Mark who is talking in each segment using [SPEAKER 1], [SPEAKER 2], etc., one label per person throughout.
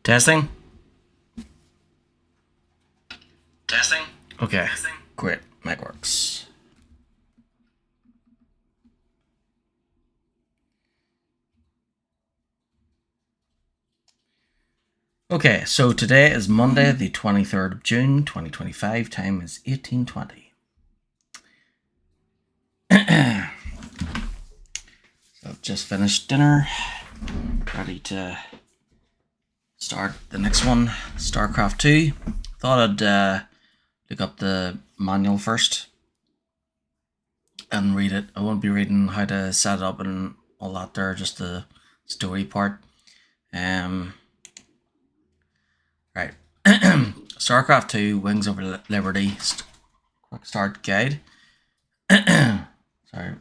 [SPEAKER 1] Testing?
[SPEAKER 2] Testing?
[SPEAKER 1] Okay,
[SPEAKER 2] Testing?
[SPEAKER 1] great. Mic works. Okay, so today is Monday, the 23rd of June, 2025. Time is 18:20. So I've just finished dinner. Ready to start the next one, StarCraft II. Thought I'd look up the manual first and read it. I won't be reading how to set it up and all that there, just the story part. Right. StarCraft II Wings Over Liberty Quick Start Guide. Sorry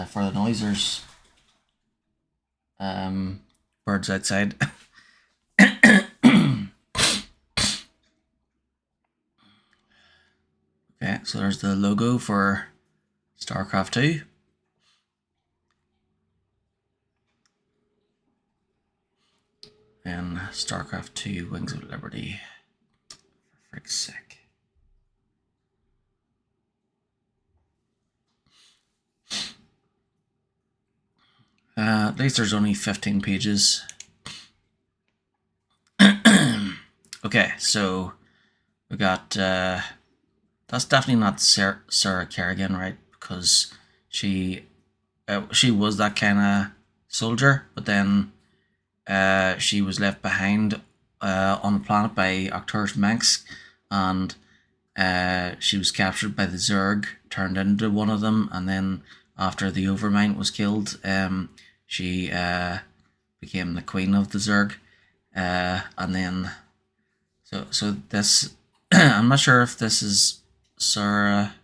[SPEAKER 1] for the noise, there's birds outside. Okay, so there's the logo for StarCraft II. And StarCraft II Wings of Liberty. For frick's sake. At least there's only 15 pages. Okay, so we got that's definitely not Sarah Kerrigan, right? Because she was that kind of soldier, but then she was left behind on the planet by Arcturus Mensk, and she was captured by the Zerg, turned into one of them, and then after the Overmind was killed, she became the queen of the Zerg, and then so this I'm not sure if this is Sarah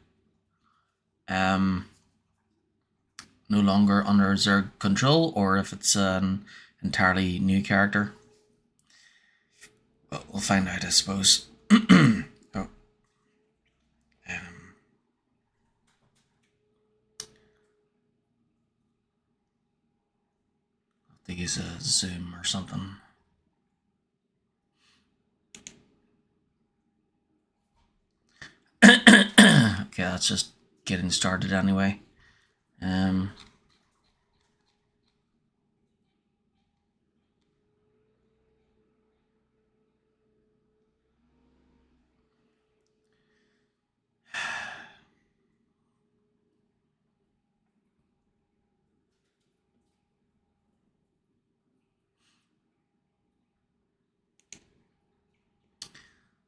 [SPEAKER 1] no longer under Zerg control, or if it's an entirely new character. But we'll find out, I suppose. Oh. I'll have to use a Zoom or something. Okay, that's just getting started anyway.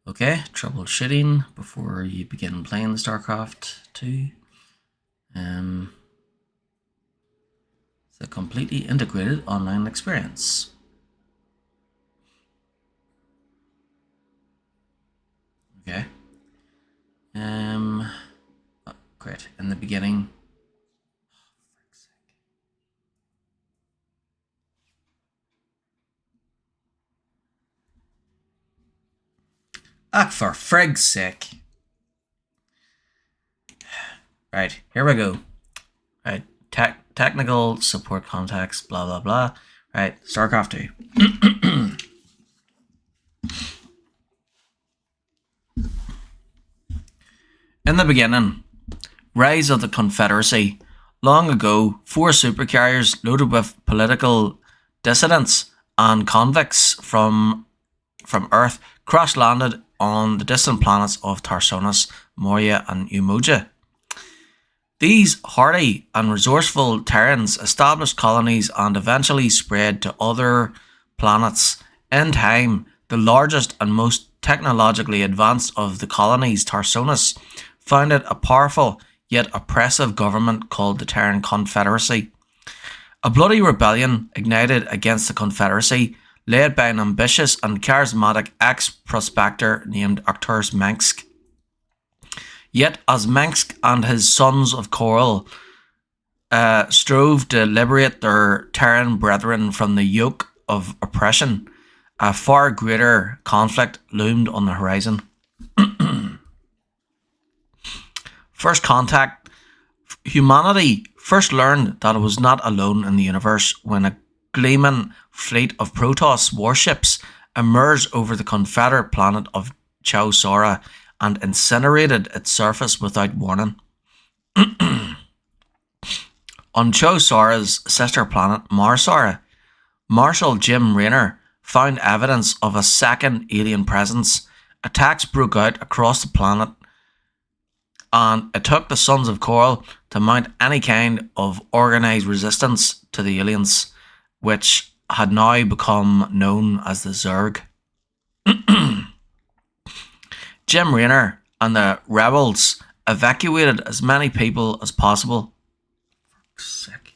[SPEAKER 1] Okay, troubleshooting before you begin playing StarCraft II. It's a completely integrated online experience. Okay. Oh, great. In the beginning. For frig's sake. Right, here we go. Right, technical support contacts, blah blah blah. Right, StarCraft II. In the beginning, rise of the Confederacy. Long ago, 4 supercarriers loaded with political dissidents and convicts from Earth crash-landed on the distant planets of Tarsonis, Moria and Umoja. These hardy and resourceful Terrans established colonies and eventually spread to other planets. In time, the largest and most technologically advanced of the colonies, Tarsonis, founded a powerful yet oppressive government called the Terran Confederacy. A bloody rebellion ignited against the Confederacy, led by an ambitious and charismatic ex-prospector named Arcturus Mensk. Yet as Mensk and his sons of Coral strove to liberate their Terran brethren from the yoke of oppression, a far greater conflict loomed on the horizon. First contact. Humanity first learned that it was not alone in the universe when a gleaming fleet of Protoss warships emerged over the Confederate planet of Chowsara and incinerated its surface without warning. On Chowsara's sister planet, Marsara, Marshal Jim Raynor found evidence of a second alien presence. Attacks broke out across the planet, and it took the Sons of Coral to mount any kind of organised resistance to the aliens, which had now become known as the Zerg. Jim Raynor and the rebels evacuated as many people as possible. Sick.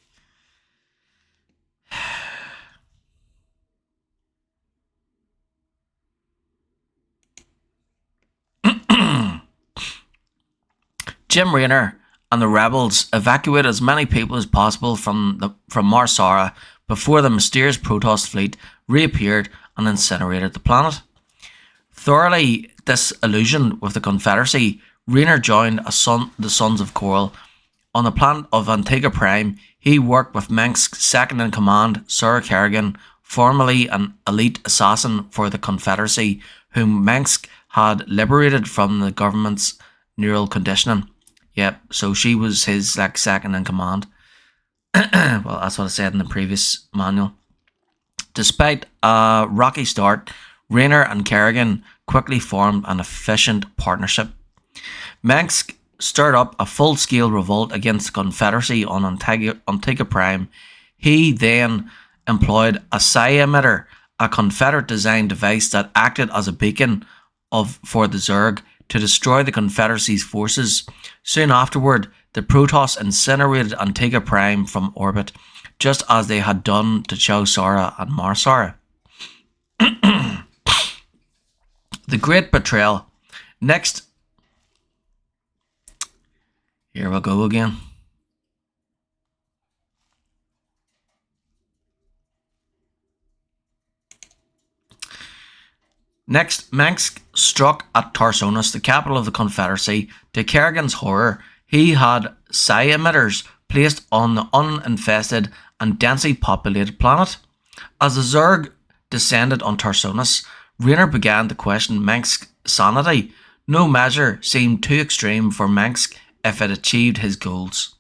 [SPEAKER 1] Jim Raynor and the rebels evacuated as many people as possible from Marsara before the mysterious Protoss fleet reappeared and incinerated the planet. Thoroughly disillusioned with the Confederacy, Raynor joined the Sons of Coral. On the planet of Antigua Prime, he worked with Mengsk's second-in-command, Sir Kerrigan, formerly an elite assassin for the Confederacy, whom Mengsk had liberated from the government's neural conditioning. Yep, so she was his second-in-command. Well, that's what I said in the previous manual. Despite a rocky start, Raynor and Kerrigan quickly formed an efficient partnership. Mengsk stirred up a full-scale revolt against the Confederacy on Antigua Prime. He then employed a psi emitter, a Confederate-designed device that acted as a beacon for the Zerg to destroy the Confederacy's forces. Soon afterward, the Protoss incinerated Antigua Prime from orbit, just as they had done to Chowsara and Marsara. The Great Betrayal. Next, here we go again. Next, Mengsk struck at Tarsonis, the capital of the Confederacy. To Kerrigan's horror, he had psi emitters placed on the uninfested and densely populated planet. As the Zerg descended on Tarsonis, Raynor began to question Mengsk's sanity. No measure seemed too extreme for Mengsk if it achieved his goals.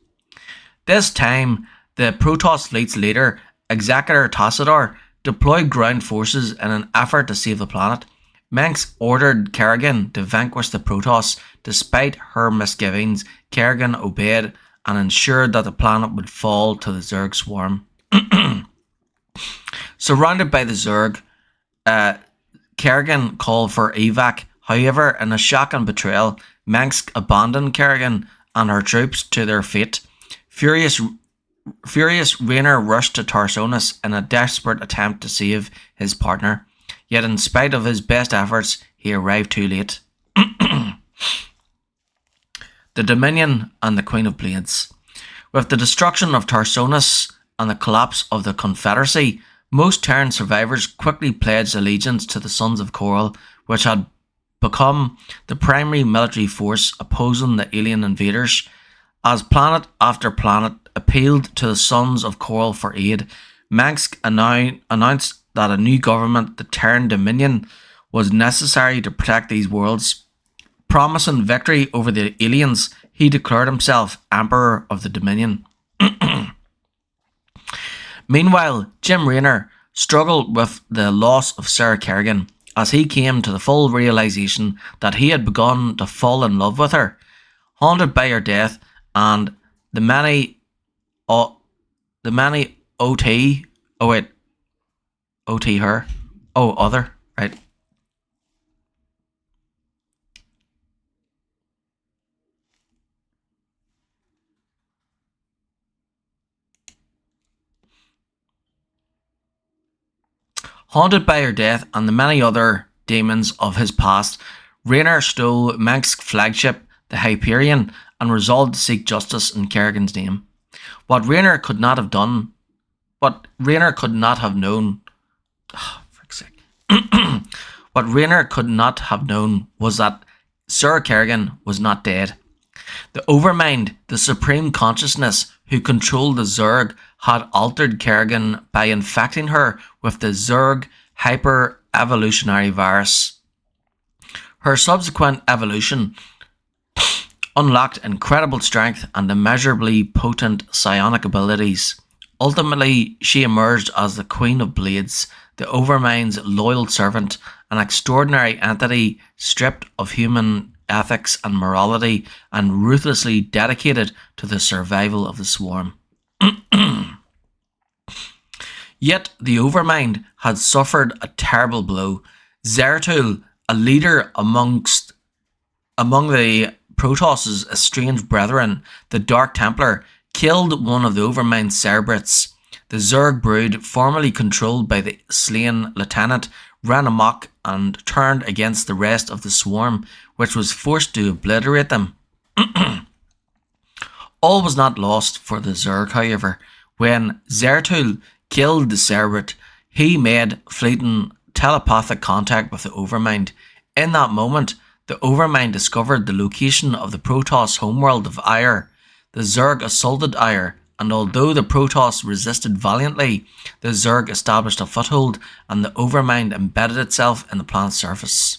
[SPEAKER 1] This time, the Protoss fleet's leader, Executor Tassadar, deployed ground forces in an effort to save the planet. Mengsk ordered Kerrigan to vanquish the Protoss. Despite her misgivings, Kerrigan obeyed and ensured that the planet would fall to the Zerg swarm. Surrounded by the Zerg, Kerrigan called for evac. However, in a shocking betrayal, Mengsk abandoned Kerrigan and her troops to their fate. Furious Raynor rushed to Tarsonis in a desperate attempt to save his partner. Yet in spite of his best efforts, he arrived too late. The Dominion and the Queen of Blades. With the destruction of Tarsonis and the collapse of the Confederacy, most Terran survivors quickly pledged allegiance to the Sons of Coral, which had become the primary military force opposing the alien invaders. As planet after planet appealed to the Sons of Coral for aid, Mengsk announced that a new government, the Terran Dominion, was necessary to protect these worlds. Promising victory over the aliens, he declared himself Emperor of the Dominion. Meanwhile, Jim Raynor struggled with the loss of Sir Kerrigan as he came to the full realization that he had begun to fall in love with her. Haunted by her death and the many other, right? Haunted by her death and the many other demons of his past, Raynor stole Mengsk's flagship, the Hyperion, and resolved to seek justice in Kerrigan's name. What Raynor could not have known, what Raynor could not have known was that Sir Kerrigan was not dead. The Overmind, the supreme consciousness who controlled the Zerg, had altered Kerrigan by infecting her with the Zerg evolutionary virus. Her subsequent evolution unlocked incredible strength and immeasurably potent psionic abilities. Ultimately, she emerged as the Queen of Blades, the Overmind's loyal servant, an extraordinary entity stripped of human ethics and morality and ruthlessly dedicated to the survival of the swarm. Yet the Overmind had suffered a terrible blow. Zeratul, a leader among the Protoss's estranged brethren, the Dark Templar, killed one of the Overmind's Cerebrates. The Zerg brood, formerly controlled by the slain lieutenant, ran amok and turned against the rest of the swarm, which was forced to obliterate them. All was not lost for the Zerg, however. When Zeratul killed the Cerebrate, he made fleeting telepathic contact with the Overmind. In that moment, the Overmind discovered the location of the Protoss homeworld of Ire. The Zerg assaulted Ire, and although the Protoss resisted valiantly, the Zerg established a foothold and the Overmind embedded itself in the planet's surface.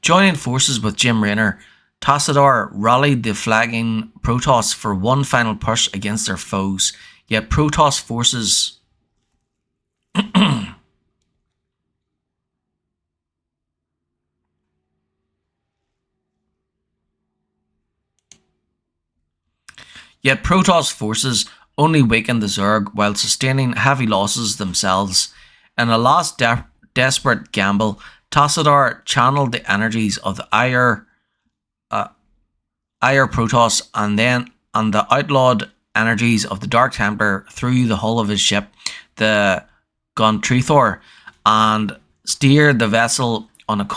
[SPEAKER 1] Joining forces with Jim Raynor, Tassadar rallied the flagging Protoss for one final push against their foes, yet Protoss forces Yet Protoss forces only weakened the Zerg while sustaining heavy losses themselves. In a last desperate gamble, Tassadar channeled the energies of the Ire Protoss and the outlawed energies of the Dark Templar through the hull of his ship, the Gontrethor, and steered the vessel on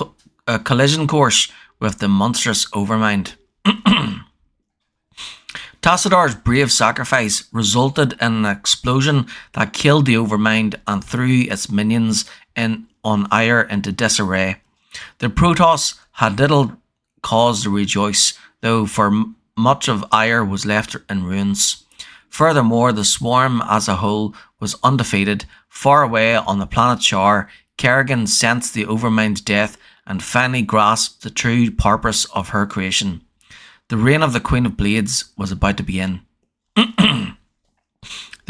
[SPEAKER 1] a collision course with the monstrous Overmind. Tassadar's brave sacrifice resulted in an explosion that killed the Overmind and threw its minions on Ire into disarray. The Protoss had little cause to rejoice, though, for much of Ire was left in ruins. Furthermore, the swarm as a whole was undefeated. Far away on the planet Char, Kerrigan sensed the Overmind's death and finally grasped the true purpose of her creation. The reign of the Queen of Blades was about to begin. The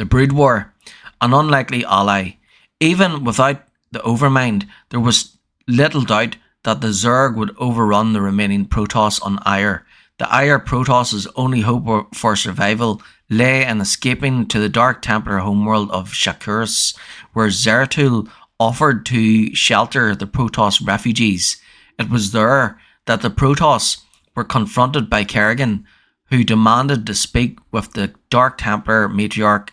[SPEAKER 1] Brood War, an unlikely ally. Even without the Overmind, there was little doubt that the Zerg would overrun the remaining Protoss on Ire. The Ire Protoss's only hope for survival lay in escaping to the Dark Templar homeworld of Shakuras, where Zeratul offered to shelter the Protoss refugees. It was there that the Protoss were confronted by Kerrigan, who demanded to speak with the Dark Templar matriarch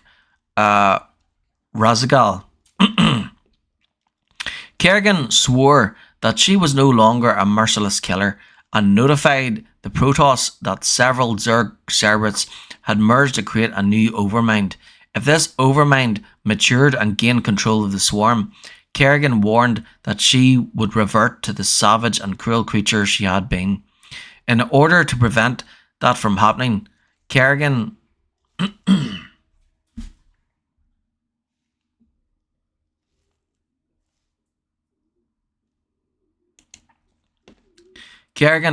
[SPEAKER 1] Razigal. Kerrigan swore that she was no longer a merciless killer and notified the Protoss that several Zerg Cerebrates had merged to create a new Overmind. If this Overmind matured and gained control of the swarm, Kerrigan warned that she would revert to the savage and cruel creature she had been. In order to prevent that from happening, Kerrigan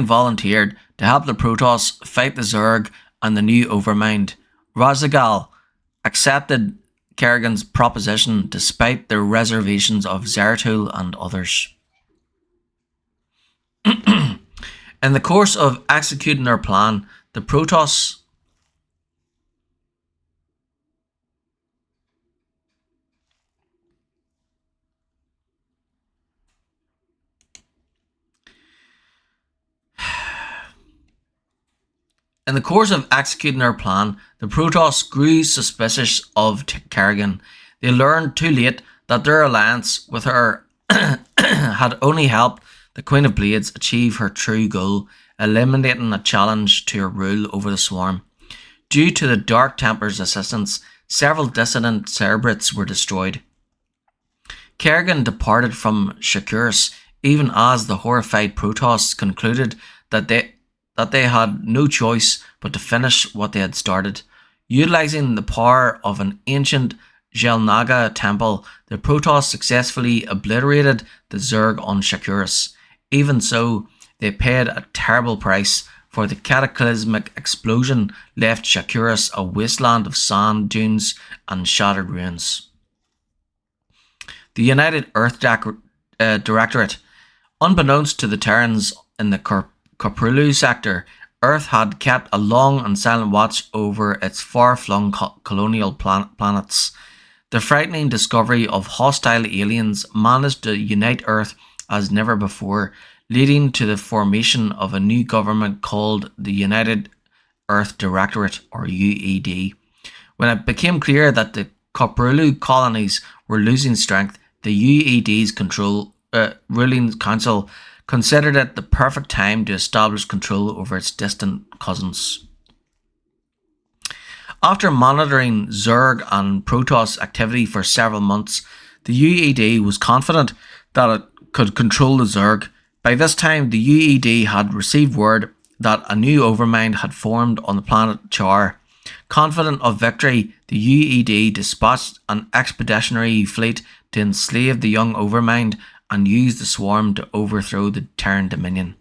[SPEAKER 1] volunteered to help the Protoss fight the Zerg and the new Overmind. Razigal accepted Kerrigan's proposition despite the reservations of Zeratul and others. In the course of executing their plan, the Protoss grew suspicious of Kerrigan. They learned too late that their alliance with her had only helped the Queen of Blades achieve her true goal, eliminating a challenge to her rule over the swarm. Due to the Dark Templar's assistance, several dissident Cerebrates were destroyed. Kerrigan departed from Shakuras even as the horrified Protoss concluded that they had no choice but to finish what they had started. Utilising the power of an ancient Jelnaga temple, the Protoss successfully obliterated the Zerg on Shakuras. Even so, they paid a terrible price, for the cataclysmic explosion left Shakuras a wasteland of sand dunes and shattered ruins. The United Earth Directorate. Unbeknownst to the Terrans in the Koprulu sector, Earth had kept a long and silent watch over its far-flung colonial planets. The frightening discovery of hostile aliens managed to unite Earth as never before, leading to the formation of a new government called the United Earth Directorate, or UED. When it became clear that the Koprulu colonies were losing strength, the UED's ruling council considered it the perfect time to establish control over its distant cousins. After monitoring Zerg and Protoss activity for several months, the UED was confident that it could control the Zerg. By this time, the UED had received word that a new overmind had formed on the planet Char. Confident of victory, the UED dispatched an expeditionary fleet to enslave the young overmind and use the swarm to overthrow the Terran Dominion.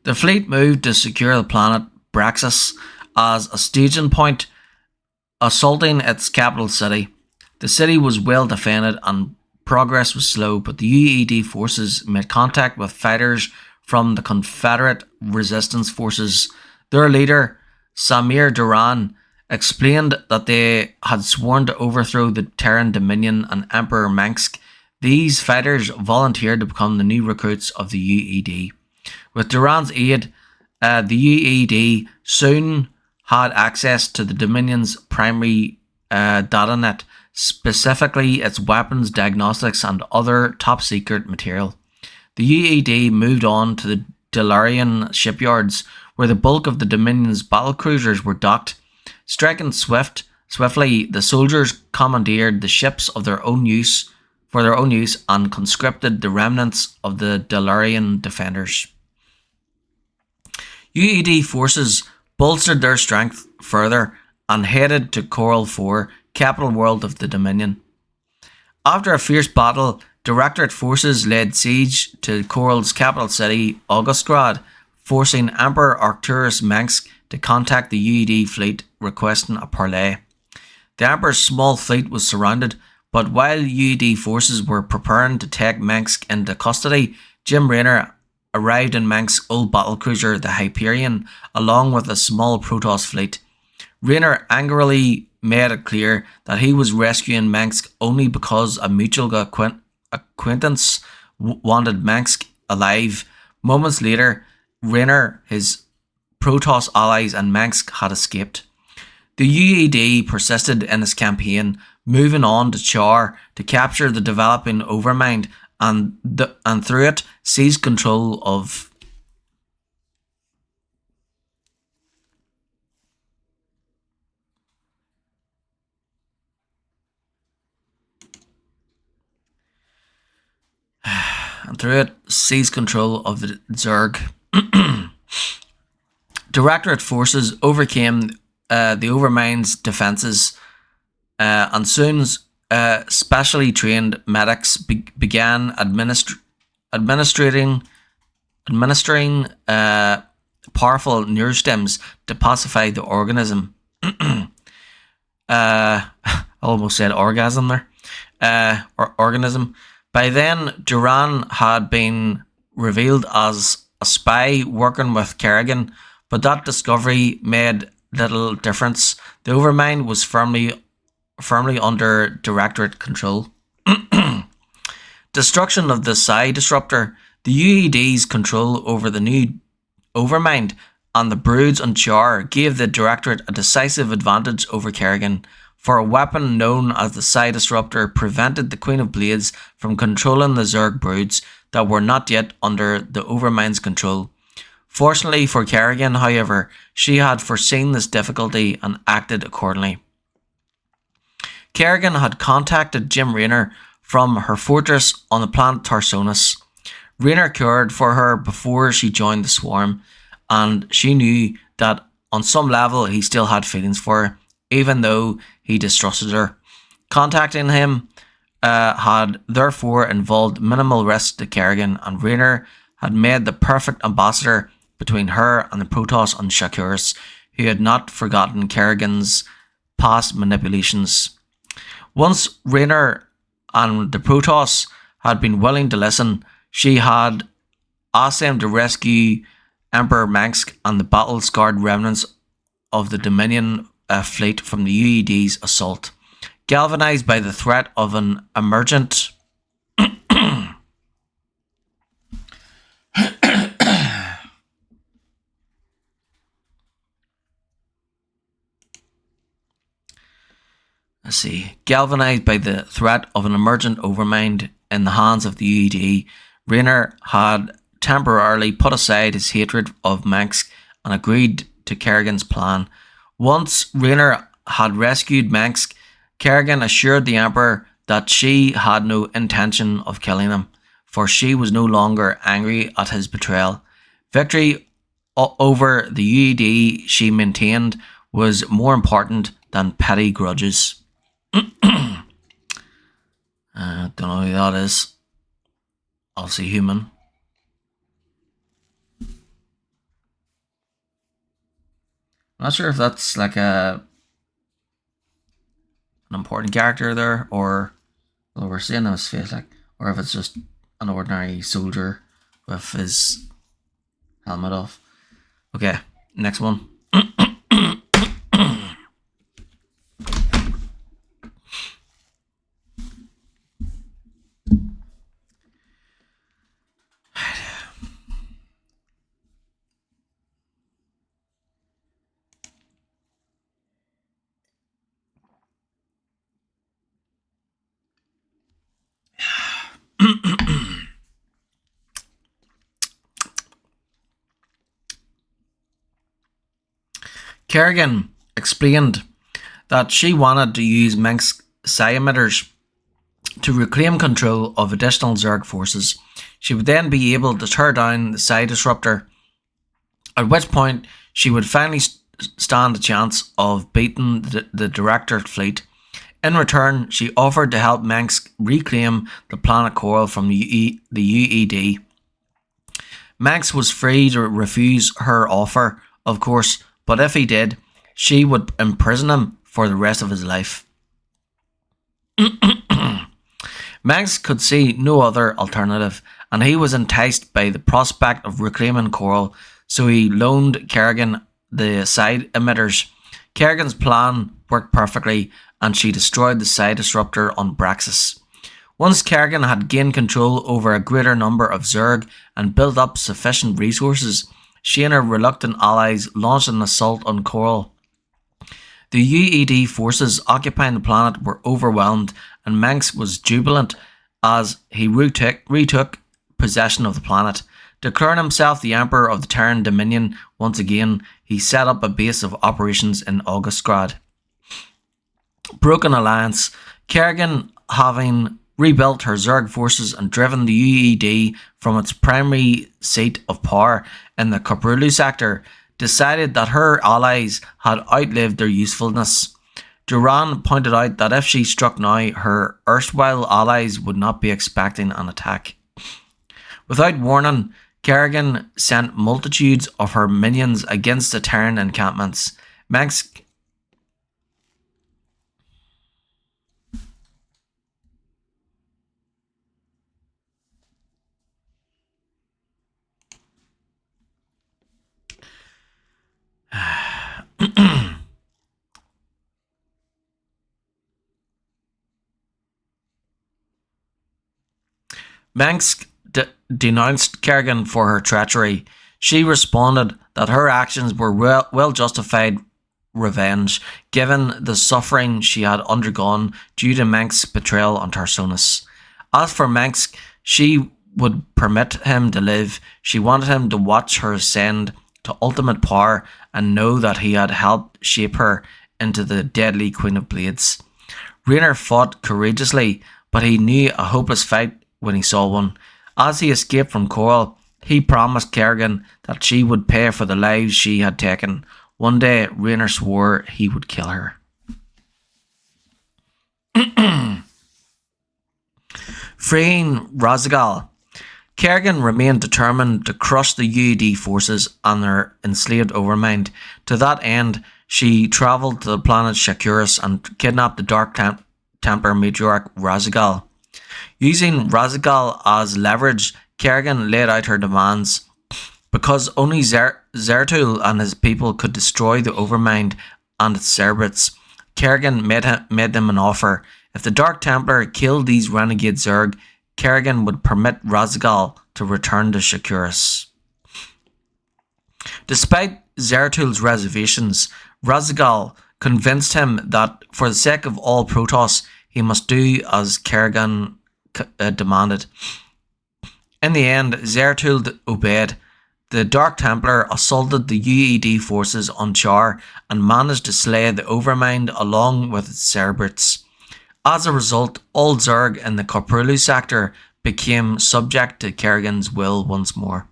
[SPEAKER 1] The fleet moved to secure the planet Braxis as a staging point, assaulting its capital city. The city was well defended and progress was slow, but the UED forces made contact with fighters from the Confederate resistance forces. Their leader, Samir Duran, explained that they had sworn to overthrow the Terran Dominion and Emperor Mengsk. These fighters volunteered to become the new recruits of the UED. With Duran's aid, the UED soon had access to the Dominion's primary datanet, specifically its weapons, diagnostics, and other top-secret material. The UED moved on to the Delarian shipyards, where the bulk of the Dominion's battlecruisers were docked. Striking swiftly, the soldiers commandeered the ships for their own use and conscripted the remnants of the Delarian defenders. UED forces bolstered their strength further and headed to Coral 4, capital world of the Dominion. After a fierce battle, Directorate forces laid siege to Coral's capital city, Augustgrad, forcing Emperor Arcturus Mengsk to contact the UED fleet requesting a parley. The Emperor's small fleet was surrounded, but while UED forces were preparing to take Mengsk into custody, Jim Raynor arrived in Mengsk's old battlecruiser, the Hyperion, along with a small Protoss fleet. Raynor angrily made it clear that he was rescuing Mengsk only because a mutual acquaintance wanted Mengsk alive. Moments later, Raynor, his Protoss allies, and Mengsk had escaped. The UED persisted in its campaign, moving on to Char to capture the developing Overmind and through it seize control of the Zerg. Directorate forces overcame the Overmind's defenses, and soon specially trained medics began administering powerful neurostims to pacify the organism. I almost said orgasm there. Organism. By then, Duran had been revealed as a spy working with Kerrigan, but that discovery made little difference. The Overmind was firmly under Directorate control. Destruction of the Psi Disruptor. The UED's control over the new Overmind and the broods on Char gave the Directorate a decisive advantage over Kerrigan, for a weapon known as the Psi Disruptor prevented the Queen of Blades from controlling the Zerg broods that were not yet under the Overmind's control. Fortunately for Kerrigan, however, she had foreseen this difficulty and acted accordingly. Kerrigan had contacted Jim Raynor from her fortress on the planet Tarsonis. Rhaenyra cared for her before she joined the Swarm, and she knew that on some level he still had feelings for her, even though he distrusted her. Contacting him had therefore involved minimal risk to Kerrigan, and Rhaenyra had made the perfect ambassador between her and the Protoss on Shakuras, who had not forgotten Kerrigan's past manipulations. Once Rhaenyra and the Protoss had been willing to listen, she had asked them to rescue Emperor Mengsk and the battle-scarred remnants of the Dominion fleet from the UED's assault. Galvanized by the threat of an emergent galvanized by the threat of an emergent overmind in the hands of the UED, Rhaenyra had temporarily put aside his hatred of Mengsk and agreed to Kerrigan's plan. Once Rhaenyra had rescued Mengsk, Kerrigan assured the Emperor that she had no intention of killing him, for she was no longer angry at his betrayal. Victory over the UED, she maintained, was more important than petty grudges. Don't know who that is. Obviously human. Not sure if that's like an important character there, or well, we're seeing his face, like, or if it's just an ordinary soldier with his helmet off. Okay, next one. Kerrigan explained that she wanted to use Mengsk's psi emitters to reclaim control of additional Zerg forces. She would then be able to tear down the psi disruptor, at which point she would finally stand a chance of beating the Director fleet. In return, she offered to help Mengsk reclaim the planet Coral from the UED. Mengsk was free to refuse her offer, of course, but if he did, she would imprison him for the rest of his life. Mengsk could see no other alternative, and he was enticed by the prospect of reclaiming Coral, so he loaned Kerrigan the side emitters. Kerrigan's plan worked perfectly, and she destroyed the psi disruptor on Braxis. Once Kerrigan had gained control over a greater number of Zerg and built up sufficient resources, she and her reluctant allies launched an assault on Coral. The UED forces occupying the planet were overwhelmed, and Mengsk was jubilant as he retook possession of the planet. Declaring himself the Emperor of the Terran Dominion once again, he set up a base of operations in Augustgrad. Broken alliance. Kerrigan, having rebuilt her Zerg forces and driven the UED from its primary seat of power in the Koprulu sector, decided that her allies had outlived their usefulness. Duran pointed out that if she struck now, her erstwhile allies would not be expecting an attack. Without warning, Kerrigan sent multitudes of her minions against the Terran encampments. Mengsk Mengsk denounced Kerrigan for her treachery. She responded that her actions were well justified revenge, given the suffering she had undergone due to Mengsk's betrayal on Tarsonis. As for Mengsk, she would permit him to live. She wanted him to watch her ascend to ultimate power and know that he had helped shape her into the deadly Queen of Blades. Rhaenyra fought courageously, but he knew a hopeless fight when he saw one. As he escaped from Coral, he promised Kerrigan that she would pay for the lives she had taken. One day, Rayner swore he would kill her. Freeing Razigal. Kerrigan remained determined to crush the UED forces and their enslaved overmind. To that end, she travelled to the planet Shakuras and kidnapped the Dark Templar matriarch Razigal. Using Razigal as leverage, Kerrigan laid out her demands. Because only Zeratul and his people could destroy the Overmind and its Cerebrates, Kerrigan made them an offer. If the Dark Templar killed these renegade Zerg, Kerrigan would permit Razigal to return to Shakuras. Despite Zeratul's reservations, Razigal convinced him that for the sake of all Protoss, he must do as Kerrigan demanded. In the end, Zeratul obeyed. The Dark Templar assaulted the UED forces on Char and managed to slay the Overmind along with its Cerebrates. As a result, all Zerg in the Korpulu sector became subject to Kerrigan's will once more.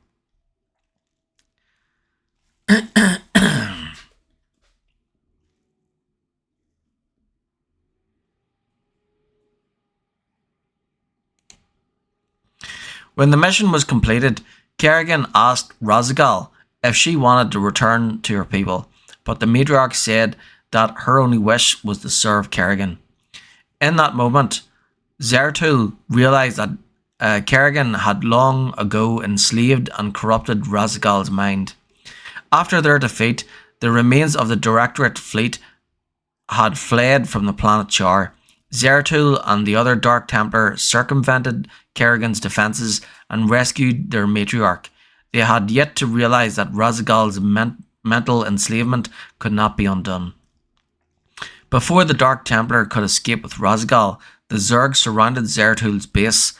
[SPEAKER 1] When the mission was completed, Kerrigan asked Razigal if she wanted to return to her people, but the matriarch said that her only wish was to serve Kerrigan. In that moment, Zeratul realised that Kerrigan had long ago enslaved and corrupted Razigal's mind. After their defeat, the remains of the Directorate fleet had fled from the planet Char. Zeratul and the other Dark Templar circumvented Kerrigan's defences and rescued their matriarch. They had yet to realise that Razigal's mental enslavement could not be undone. Before the Dark Templar could escape with Razigal, the Zerg surrounded Zeratul's base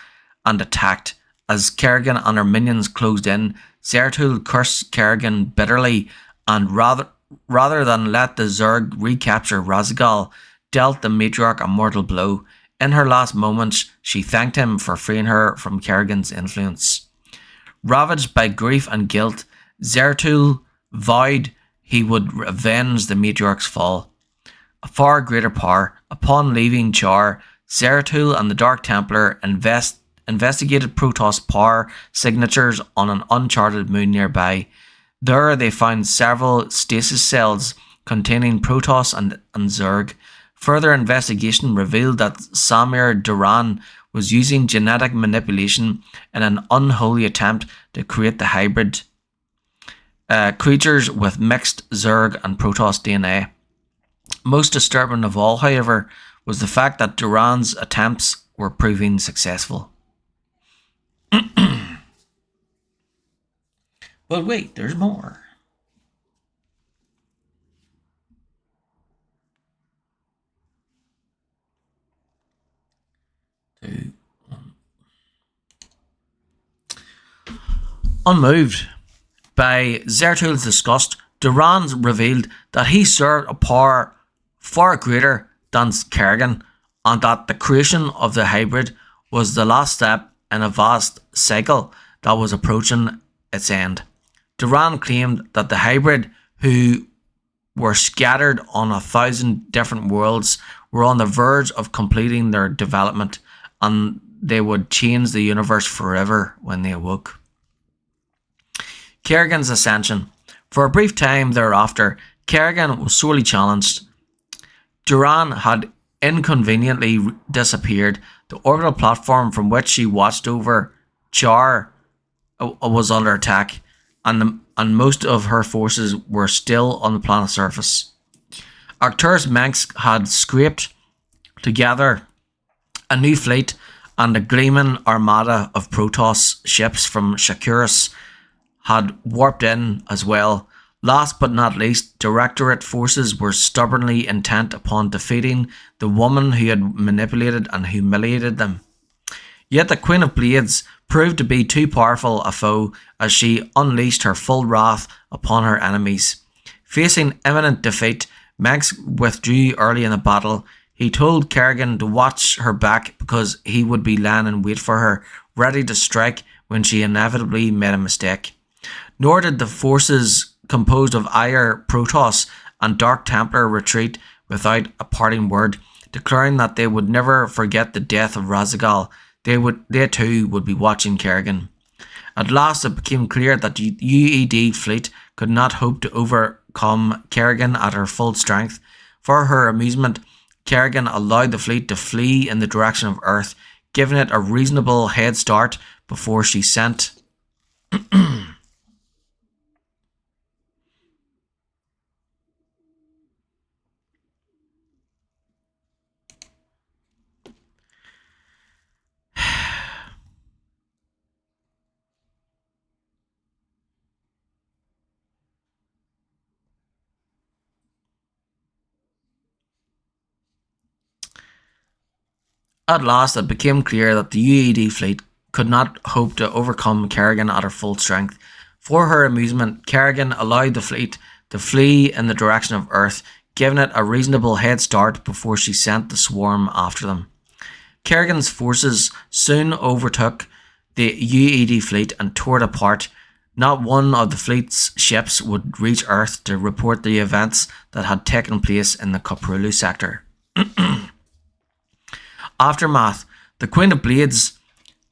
[SPEAKER 1] and attacked. As Kerrigan and her minions closed in, Zeratul cursed Kerrigan bitterly and rather than let the Zerg recapture Razigal, dealt the matriarch a mortal blow. In her last moments, she thanked him for freeing her from Kerrigan's influence. Ravaged by grief and guilt, Zeratul vowed he would avenge the matriarch's fall. A far greater power. Upon leaving Char, Zeratul and the Dark Templar investigated Protoss power signatures on an uncharted moon nearby. There they found several stasis cells containing Protoss and Zerg. Further investigation revealed that Samir Duran was using genetic manipulation in an unholy attempt to create the hybrid creatures with mixed Zerg and Protoss DNA. Most disturbing of all, however, was the fact that Duran's attempts were proving successful. But wait, there's more. Unmoved by Zeratul's disgust, Duran revealed that he served a power far greater than Kerrigan, and that the creation of the hybrid was the last step in a vast cycle that was approaching its end. Duran claimed that the hybrid, who were scattered on 1,000 different worlds, were on the verge of completing their development, and they would change the universe forever when they awoke. Kerrigan's ascension. For a brief time thereafter, Kerrigan was sorely challenged. Duran had inconveniently disappeared. The orbital platform from which she watched over Char was under attack, and most of her forces were still on the planet's surface. Arcturus Mengs had scraped together a new fleet, and a gleaming armada of Protoss ships from Shakuras had warped in as well. Last but not least, Directorate forces were stubbornly intent upon defeating the woman who had manipulated and humiliated them. Yet the Queen of Blades proved to be too powerful a foe as she unleashed her full wrath upon her enemies. Facing imminent defeat, Mengs withdrew early in the battle. He told Kerrigan to watch her back because he would be lying in wait for her, ready to strike when she inevitably made a mistake. Nor did the forces composed of Ire, Protoss, and Dark Templar retreat without a parting word, declaring that they would never forget the death of Razigal. They too would be watching Kerrigan. At last it became clear that the UED fleet could not hope to overcome Kerrigan at her full strength. For her amusement, Kerrigan allowed the fleet to flee in the direction of Earth, giving it a reasonable head start before she sent At last it became clear that the UED fleet could not hope to overcome Kerrigan at her full strength. For her amusement, Kerrigan allowed the fleet to flee in the direction of Earth, giving it a reasonable head start before she sent the swarm after them. Kerrigan's forces soon overtook the UED fleet and tore it apart. Not one of the fleet's ships would reach Earth to report the events that had taken place in the Koprulu sector. Aftermath. The Queen of Blades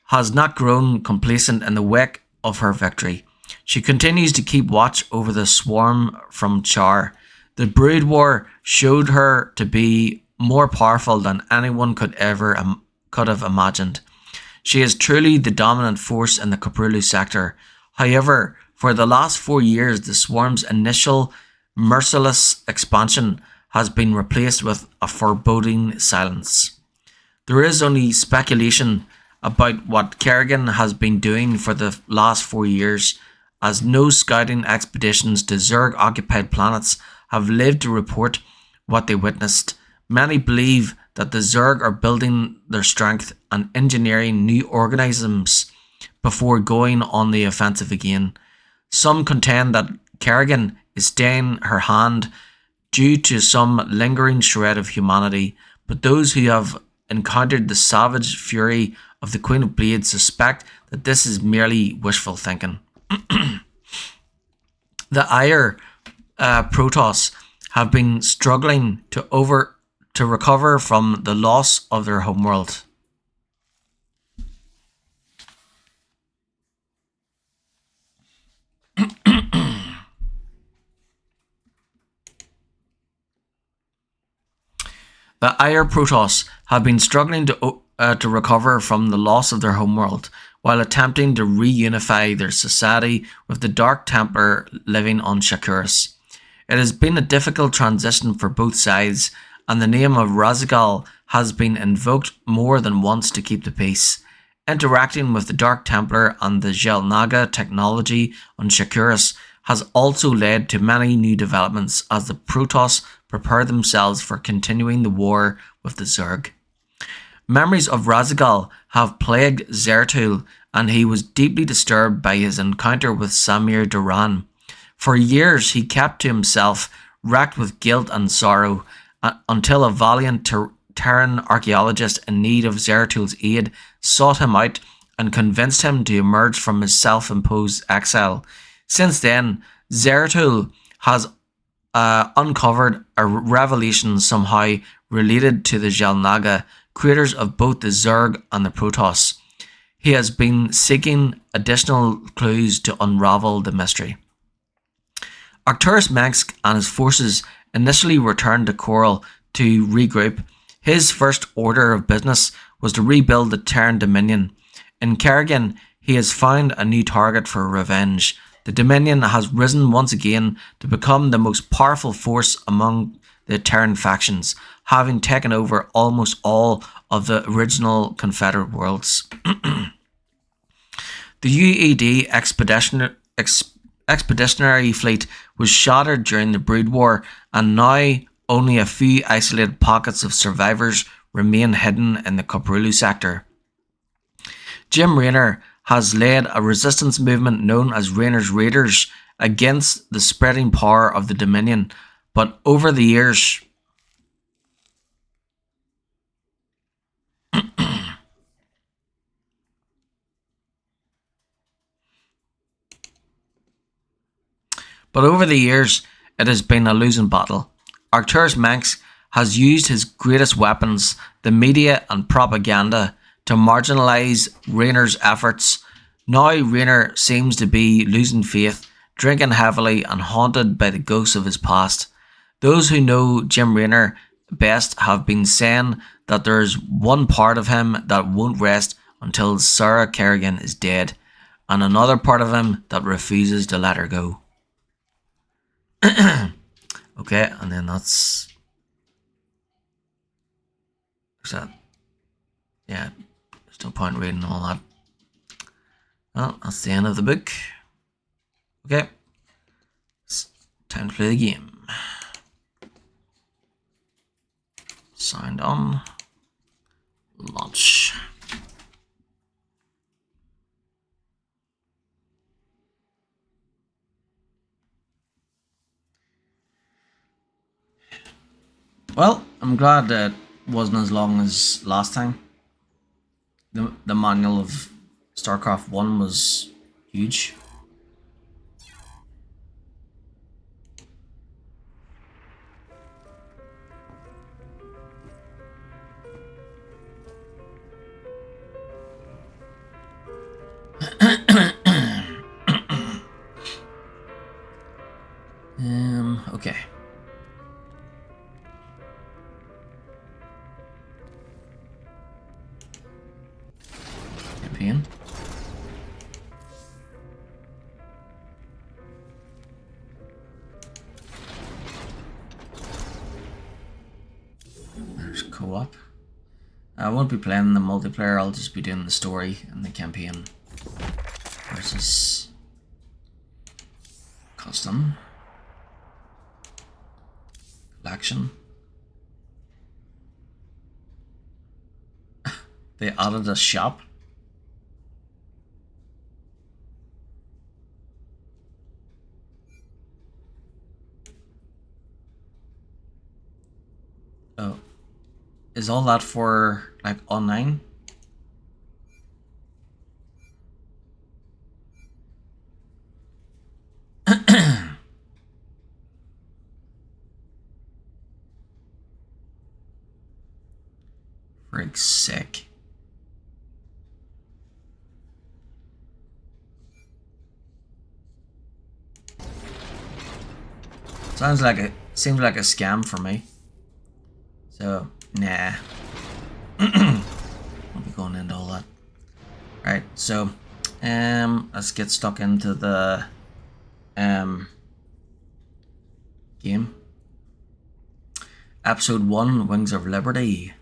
[SPEAKER 1] has not grown complacent in the wake of her victory. She continues to keep watch over the swarm from Char. The Brood War showed her to be more powerful than anyone could have imagined. She is truly the dominant force in the Koprulu sector. However, for the last 4 years, the swarm's initial merciless expansion has been replaced with a foreboding silence. There is only speculation about what Kerrigan has been doing for the last 4 years, as no scouting expeditions to Zerg-occupied planets have lived to report what they witnessed. Many believe that the Zerg are building their strength and engineering new organisms before going on the offensive again. Some contend that Kerrigan is staying her hand due to some lingering shred of humanity, but those who have encountered the savage fury of the Queen of Blades suspect that this is merely wishful thinking. The Ire Protoss have been struggling to recover from the loss of their homeworld. The Ire Protoss have been struggling to recover from the loss of their homeworld, while attempting to reunify their society with the Dark Templar living on Shakuras. It has been a difficult transition for both sides, and the name of Razigal has been invoked more than once to keep the peace. Interacting with the Dark Templar and the Xel'Naga technology on Shakuras has also led to many new developments as the Protoss prepare themselves for continuing the war with the Zerg. Memories of Razigal have plagued Zeratul, and he was deeply disturbed by his encounter with Samir Duran. For years he kept to himself, racked with guilt and sorrow, until a valiant Terran archaeologist in need of Zeratul's aid sought him out and convinced him to emerge from his self-imposed exile. Since then, Zeratul has uncovered a revelation somehow related to the Xel'Naga, creators of both the Zerg and the Protoss. He has been seeking additional clues to unravel the mystery. Arcturus Mensk and his forces initially returned to Coral to regroup. His first order of business was to rebuild the Terran Dominion. In Kerrigan, he has found a new target for revenge. The Dominion has risen once again to become the most powerful force among the Terran factions, having taken over almost all of the original Confederate worlds. The UED expeditionary fleet was shattered during the Brood War, and now only a few isolated pockets of survivors remain hidden in the Koprulu sector. Jim Raynor has led a resistance movement known as Raynor's Raiders against the spreading power of the Dominion, but over the years, But over the years, it has been a losing battle. Arcturus Mensk has used his greatest weapons, the media and propaganda, to marginalise Raynor's efforts. Now Raynor seems to be losing faith, drinking heavily and haunted by the ghosts of his past. Those who know Jim Raynor best have been saying that there's one part of him that won't rest until Sarah Kerrigan is dead, and another part of him that refuses to let her go. Okay, and then that's that. Yeah, there's no point reading all that. Well, that's the end of the book. Okay, it's time to play the game. Signed on. Launch. Well, I'm glad that it wasn't as long as last time. The manual of StarCraft 1 was huge. Okay. Campaign. There's co-op. I won't be playing the multiplayer, I'll just be doing the story and the campaign versus custom. Collection. They added a shop. Oh. Is all that for like online? Frig sick. Seems like a scam for me. So nah. I'll be going into all that. Right, so let's get stuck into the game. Episode 1, Wings of Liberty.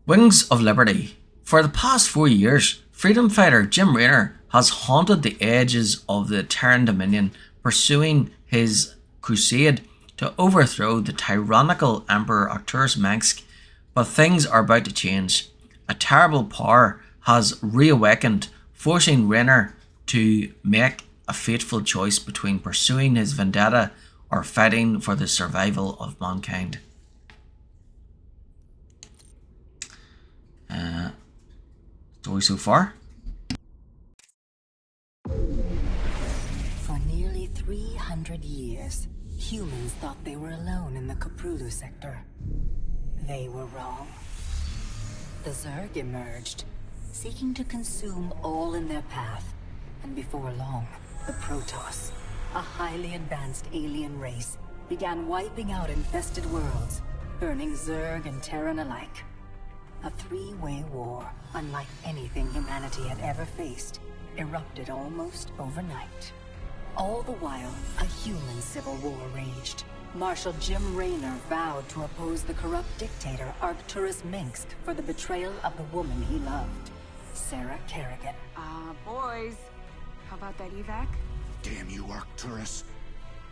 [SPEAKER 1] Wings of Liberty. For the past 4 years, freedom fighter Jim Raynor has haunted the edges of the Terran Dominion, pursuing his crusade to overthrow the tyrannical Emperor Arcturus Mensk. But things are about to change. A terrible power has reawakened, forcing Raynor to make a fateful choice between pursuing his vendetta or fighting for the survival of mankind. Story so far?
[SPEAKER 3] For nearly 300 years, humans thought they were alone in the Kaprulu sector. They were wrong. The Zerg emerged, seeking to consume all in their path, and before long, the Protoss, a highly advanced alien race, began wiping out infested worlds, burning Zerg and Terran alike. A three-way war, unlike anything humanity had ever faced, erupted almost overnight. All the while, a human civil war raged. Marshal Jim Raynor vowed to oppose the corrupt dictator Arcturus Mensk for the betrayal of the woman he loved, Sarah Kerrigan.
[SPEAKER 4] Boys, how about that evac?
[SPEAKER 5] Damn you, Arcturus.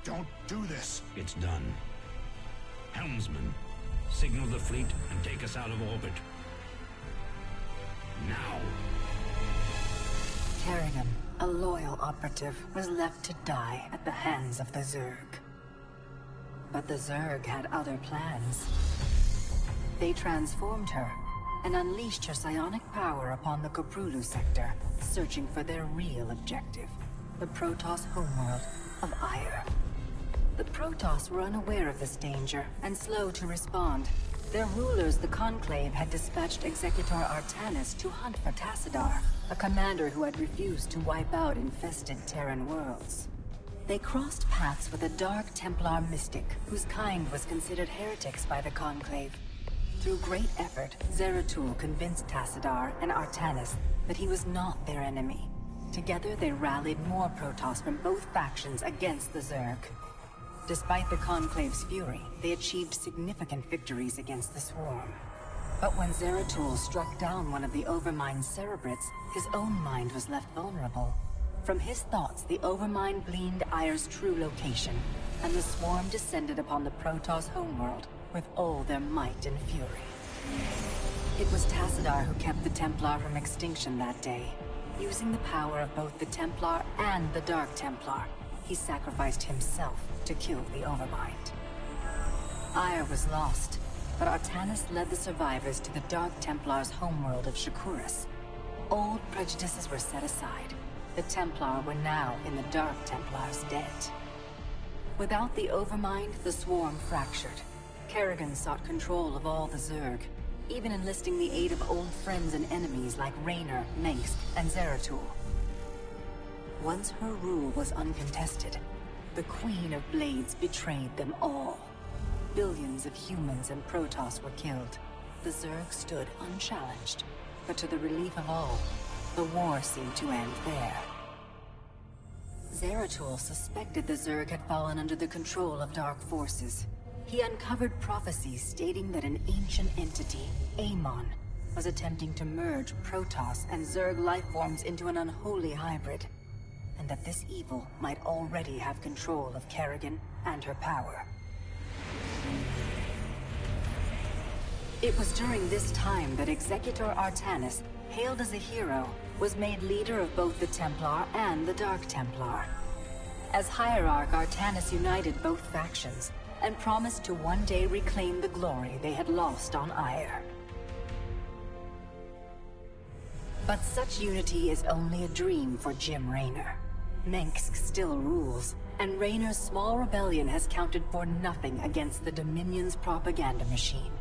[SPEAKER 5] Don't do this.
[SPEAKER 6] It's done. Helmsman, signal the fleet and take us out of orbit. Now.
[SPEAKER 3] Kerrigan, a loyal operative, was left to die at the hands of the Zerg. But the Zerg had other plans. They transformed her and unleashed her psionic power upon the Coprulu sector, searching for their real objective, the Protoss homeworld of Ire. The Protoss were unaware of this danger and slow to respond. Their rulers, the Conclave, had dispatched Executor Artanis to hunt for Tassadar, a commander who had refused to wipe out infested Terran worlds. They crossed paths with a Dark Templar mystic, whose kind was considered heretics by the Conclave. Through great effort, Zeratul convinced Tassadar and Artanis that he was not their enemy. Together they rallied more Protoss from both factions against the Zerg. Despite the Conclave's fury, they achieved significant victories against the Swarm. But when Zeratul struck down one of the Overmind's Cerebrates, his own mind was left vulnerable. From his thoughts, the Overmind gleaned Ire's true location, and the Swarm descended upon the Protoss homeworld with all their might and fury. It was Tassadar who kept the Templar from extinction that day. Using the power of both the Templar and the Dark Templar, he sacrificed himself to kill the Overmind. Ire was lost, but Artanis led the survivors to the Dark Templar's homeworld of Shakuras. Old prejudices were set aside. The Templar were now in the Dark Templar's debt. Without the Overmind, the Swarm fractured. Kerrigan sought control of all the Zerg, even enlisting the aid of old friends and enemies like Raynor, Mengsk, and Zeratul. Once her rule was uncontested, the Queen of Blades betrayed them all. Billions of humans and Protoss were killed. The Zerg stood unchallenged, but to the relief of all, the war seemed to end there. Zeratul suspected the Zerg had fallen under the control of dark forces. He uncovered prophecies stating that an ancient entity, Amon, was attempting to merge Protoss and Zerg lifeforms into an unholy hybrid, and that this evil might already have control of Kerrigan and her power. It was during this time that Executor Artanis, hailed as a hero, was made leader of both the Templar and the Dark Templar. As Hierarch, Artanis united both factions, and promised to one day reclaim the glory they had lost on Ire. But such unity is only a dream for Jim Raynor. Mengsk still rules, and Raynor's small rebellion has counted for nothing against the Dominion's propaganda machine.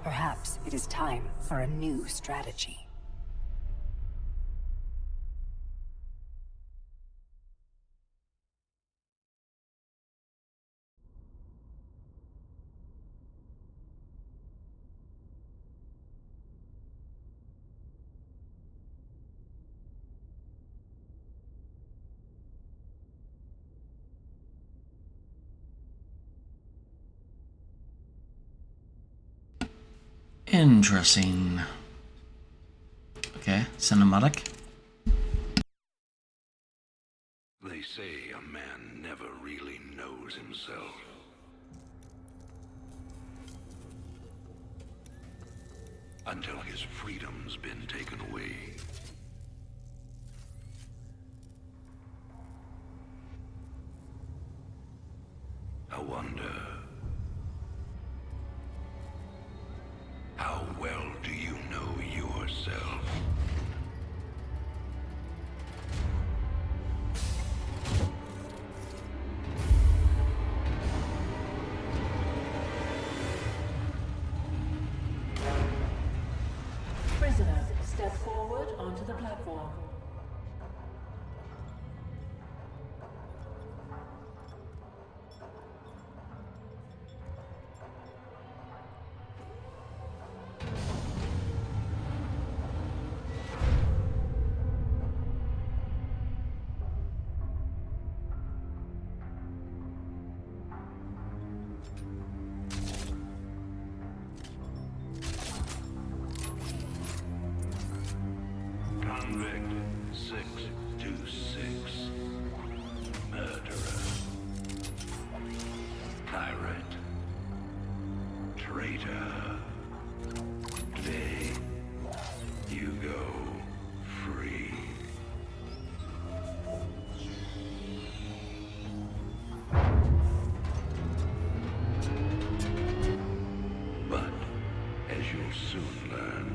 [SPEAKER 3] Perhaps it is time for a new strategy.
[SPEAKER 1] Interesting. Okay, cinematic.
[SPEAKER 6] They say a man never really knows himself. Until his freedom's been taken away. I wonder, how well do you know yourself?
[SPEAKER 7] Prisoner, step forward onto the platform.
[SPEAKER 6] Convict 626. Murderer. Pirate. Traitor. Today, you go free. But, as you'll soon learn,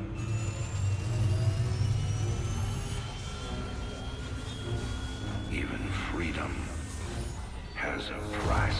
[SPEAKER 5] has a price.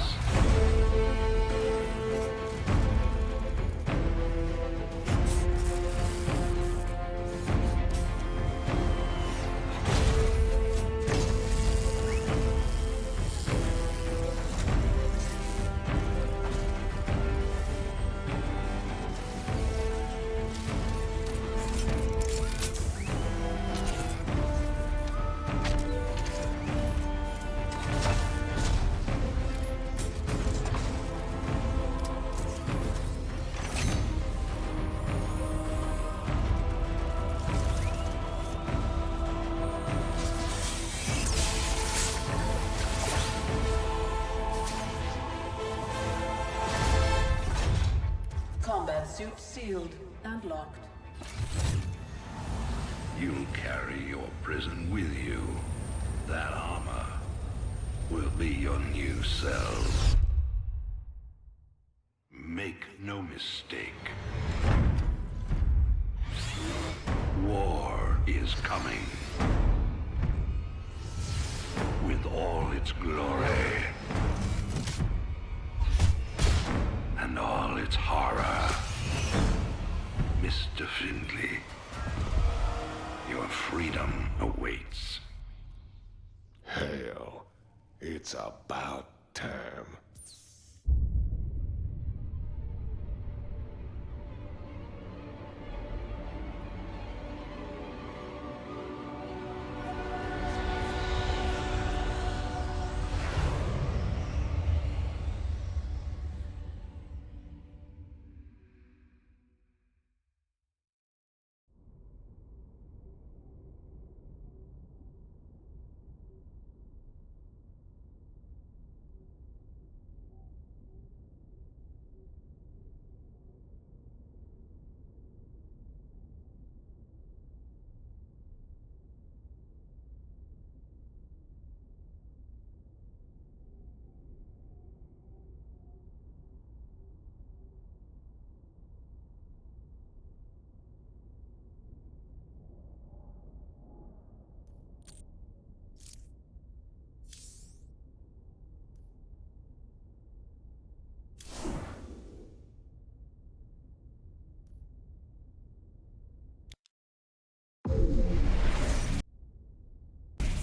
[SPEAKER 7] Combat suit sealed and locked.
[SPEAKER 5] You'll carry your prison with you. That armor will be your new cell. Make no mistake. War is coming. With all its glory. And all its horror. Mr. Findley, your freedom awaits.
[SPEAKER 8] Hell, it's about time.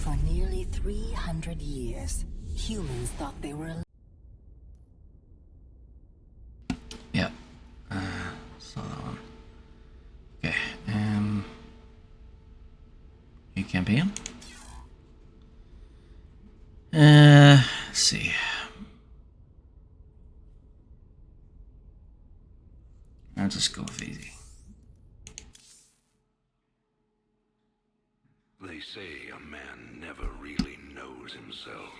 [SPEAKER 3] For nearly 300 years, humans thought they were alone.
[SPEAKER 1] Yeah. Saw that one. Okay. New campaign. Let's see. I'll just go with easy.
[SPEAKER 5] They say a man never really knows himself.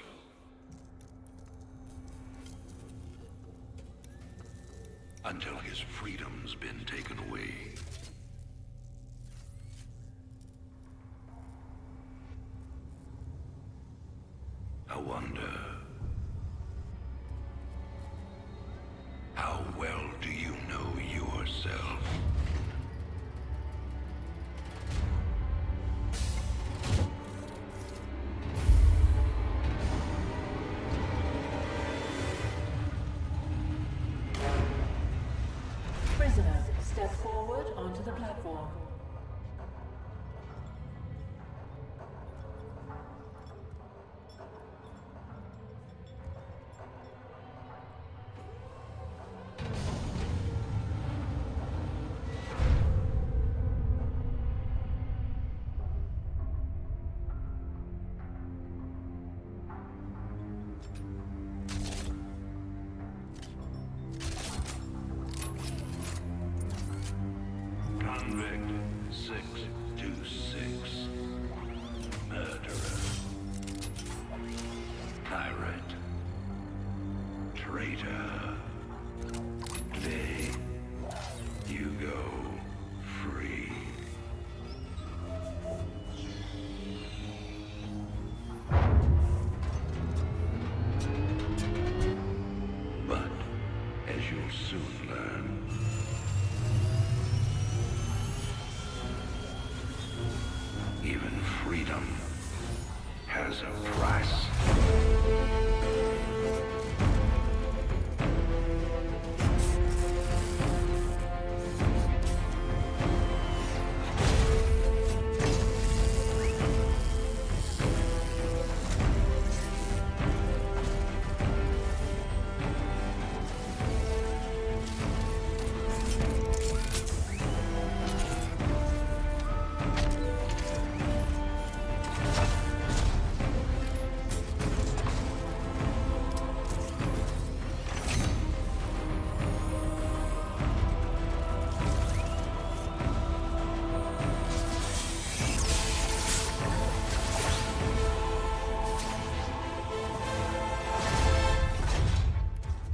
[SPEAKER 5] Until his freedom's been taken away. I wonder, how well do you know yourself?
[SPEAKER 7] Prisoner, step forward onto the platform.
[SPEAKER 5] Convict 626. Murderer. Pirate. Traitor. Today, you go free. But, as you'll soon learn, even freedom has a price.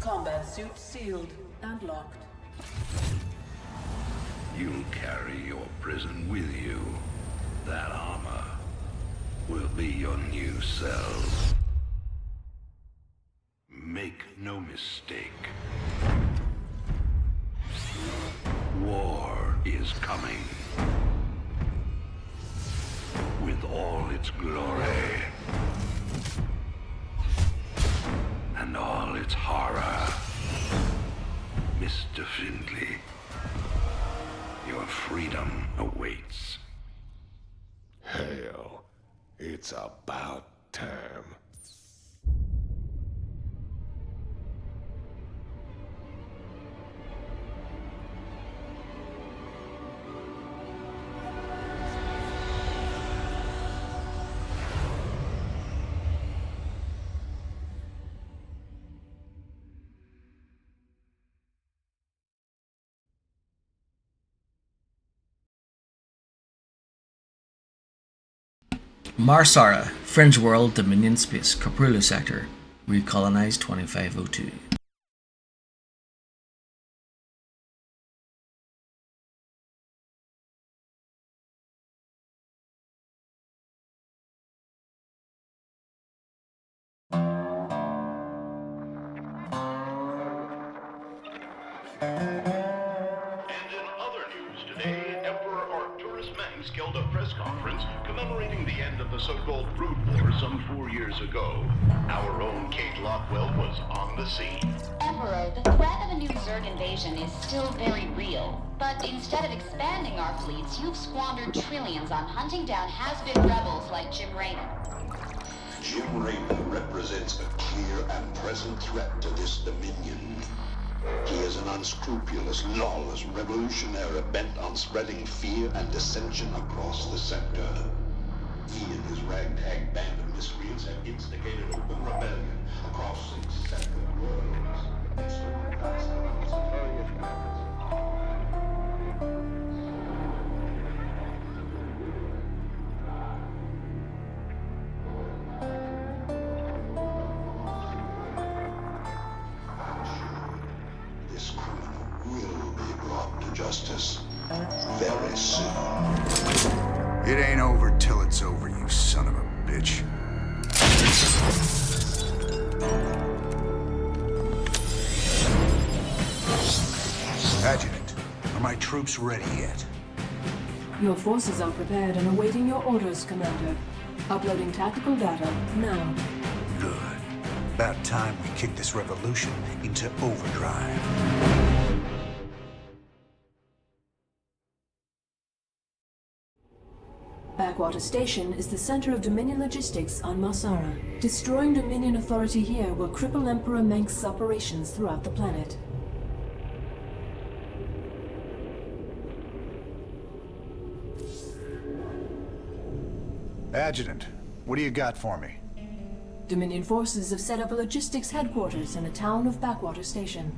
[SPEAKER 7] Combat suit sealed and locked.
[SPEAKER 5] You'll carry your prison with you. That armor will be your new cell. Make no mistake. War is coming. With all its glory. And all its horror. Mr. Findley, your freedom awaits.
[SPEAKER 8] Hell, it's about time.
[SPEAKER 1] Marsara, Fringe World, Dominion Space, Caprulu Sector, recolonized 2502.
[SPEAKER 9] And in other news today, Emperor Arcturus Manx held a press conference commemorating the end of the so-called Brood War some 4 years ago. Our own Kate Lockwell was on the scene.
[SPEAKER 10] Emperor, the threat of a new Zerg invasion is still very real. But instead of expanding our fleets, you've squandered trillions on hunting down has-been rebels like Jim Raynor.
[SPEAKER 5] Jim Raynor represents a clear and present threat to this Dominion. He is an unscrupulous, lawless revolutionary bent on spreading fear and dissension across the sector. He and his ragtag band of miscreants have instigated open rebellion across 6 separate worlds. This criminal will be brought to justice very soon.
[SPEAKER 11] It ain't over till it's over, you son of a bitch. Adjutant, are my troops ready yet?
[SPEAKER 7] Your forces are prepared and awaiting your orders, Commander. Uploading tactical data now.
[SPEAKER 11] Good. About time we kick this revolution into overdrive.
[SPEAKER 7] Backwater Station is the center of Dominion logistics on Marsara. Destroying Dominion authority here will cripple Emperor Manx's operations throughout the planet.
[SPEAKER 11] Adjutant, what do you got for me?
[SPEAKER 7] Dominion forces have set up a logistics headquarters in a town of Backwater Station.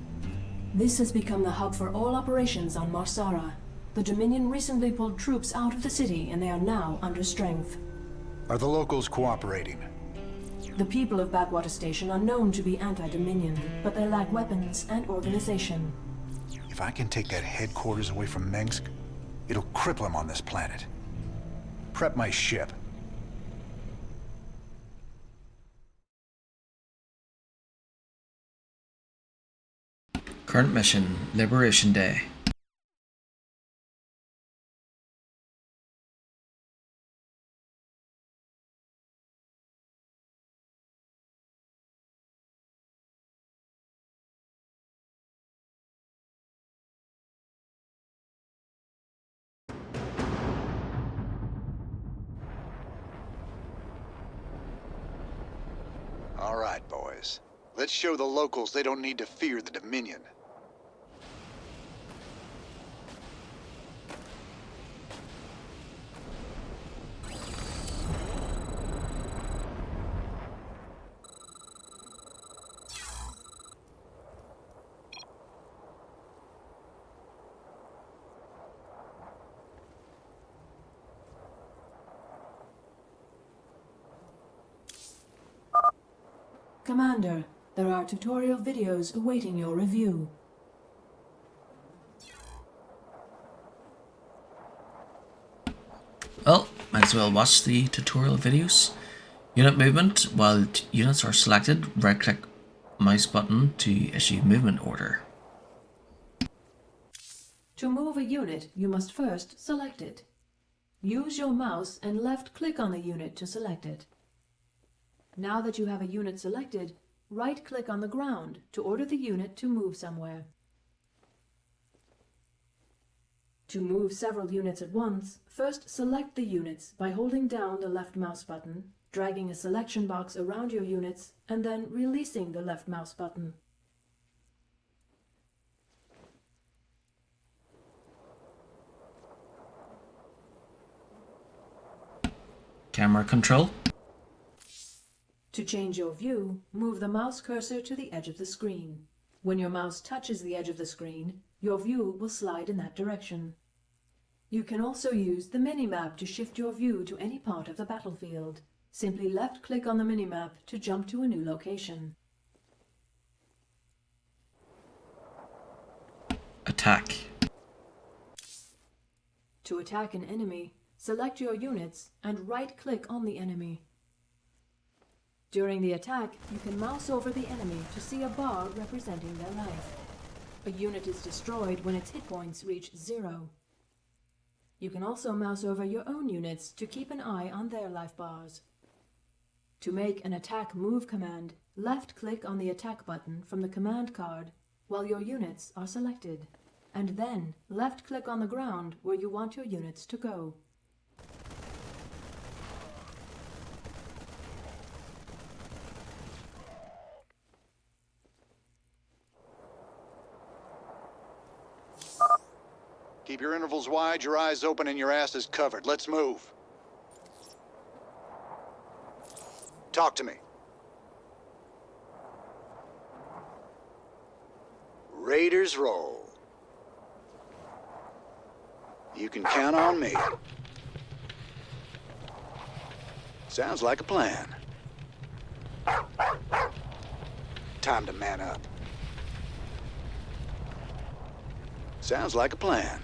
[SPEAKER 7] This has become the hub for all operations on Marsara. The Dominion recently pulled troops out of the city and they are now under strength.
[SPEAKER 11] Are the locals cooperating?
[SPEAKER 7] The people of Backwater Station are known to be anti-Dominion, but they lack weapons and organization.
[SPEAKER 11] If I can take that headquarters away from Minsk, it'll cripple him on this planet. Prep my ship.
[SPEAKER 1] Current mission, Liberation Day.
[SPEAKER 11] All right, boys. Let's show the locals they don't need to fear the Dominion.
[SPEAKER 7] Commander, There are tutorial videos awaiting your review.
[SPEAKER 1] Well, might as well watch the tutorial videos. Unit movement. While units are selected, right-click mouse button to issue movement order.
[SPEAKER 7] To move a unit, you must first select it. Use your mouse and left-click on the unit to select it. Now that you have a unit selected, right-click on the ground to order the unit to move somewhere. To move several units at once, first select the units by holding down the left mouse button, dragging a selection box around your units, and then releasing the left mouse button.
[SPEAKER 1] Camera control.
[SPEAKER 7] To change your view, move the mouse cursor to the edge of the screen. When your mouse touches the edge of the screen, your view will slide in that direction. You can also use the minimap to shift your view to any part of the battlefield. Simply left-click on the minimap to jump to a new location.
[SPEAKER 1] Attack.
[SPEAKER 7] To attack an enemy, select your units and right-click on the enemy. During the attack, you can mouse over the enemy to see a bar representing their life. A unit is destroyed when its hit points reach 0. You can also mouse over your own units to keep an eye on their life bars. To make an attack move command, left-click on the attack button from the command card while your units are selected, and then left-click on the ground where you want your units to go.
[SPEAKER 11] Keep your intervals wide, your eyes open, and your asses covered. Let's move. Talk to me. Raiders roll. You can count on me. Sounds like a plan. Time to man up. Sounds like a plan.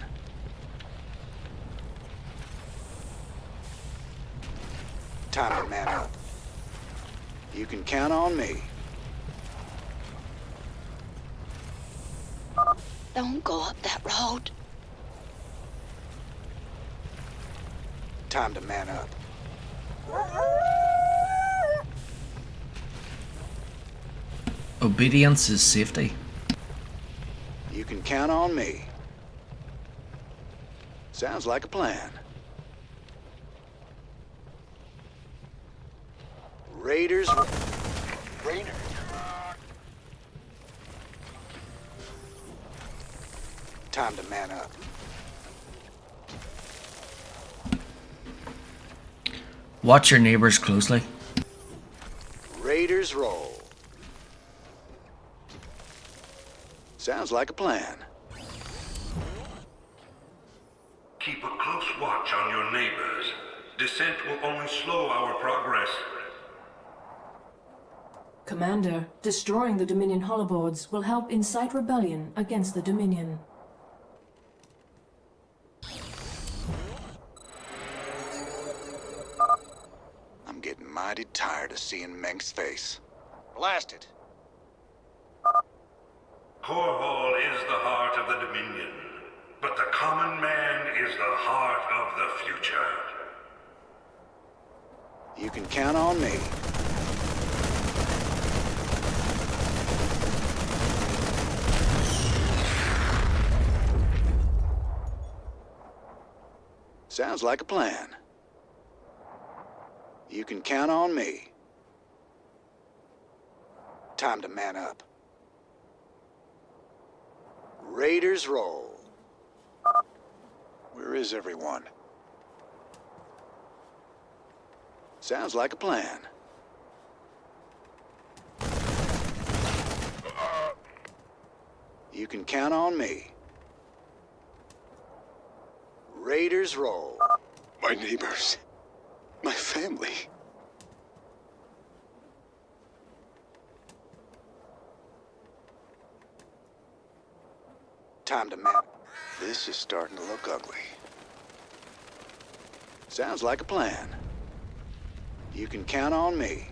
[SPEAKER 11] Time to man up. You can count on me.
[SPEAKER 10] Don't go up that road.
[SPEAKER 11] Time to man up.
[SPEAKER 1] Obedience is safety.
[SPEAKER 11] You can count on me. Sounds like a plan. Raiders. Time to man up.
[SPEAKER 1] Watch your neighbors closely.
[SPEAKER 11] Raiders roll. Sounds like a plan.
[SPEAKER 6] Keep a close watch on your neighbors. Descent will only slow our progress.
[SPEAKER 7] Commander, destroying the Dominion holoboards will help incite rebellion against the Dominion.
[SPEAKER 11] I'm getting mighty tired of seeing Meng's face. Blast it.
[SPEAKER 6] Korhal is the heart of the Dominion, but the common man is the heart of the future.
[SPEAKER 11] You can count on me. Sounds like a plan. You can count on me. Time to man up. Raiders roll. Where is everyone? Sounds like a plan. You can count on me. Raiders roll.
[SPEAKER 8] My neighbors. My family.
[SPEAKER 11] Time to map. This is starting to look ugly. Sounds like a plan. You can count on me.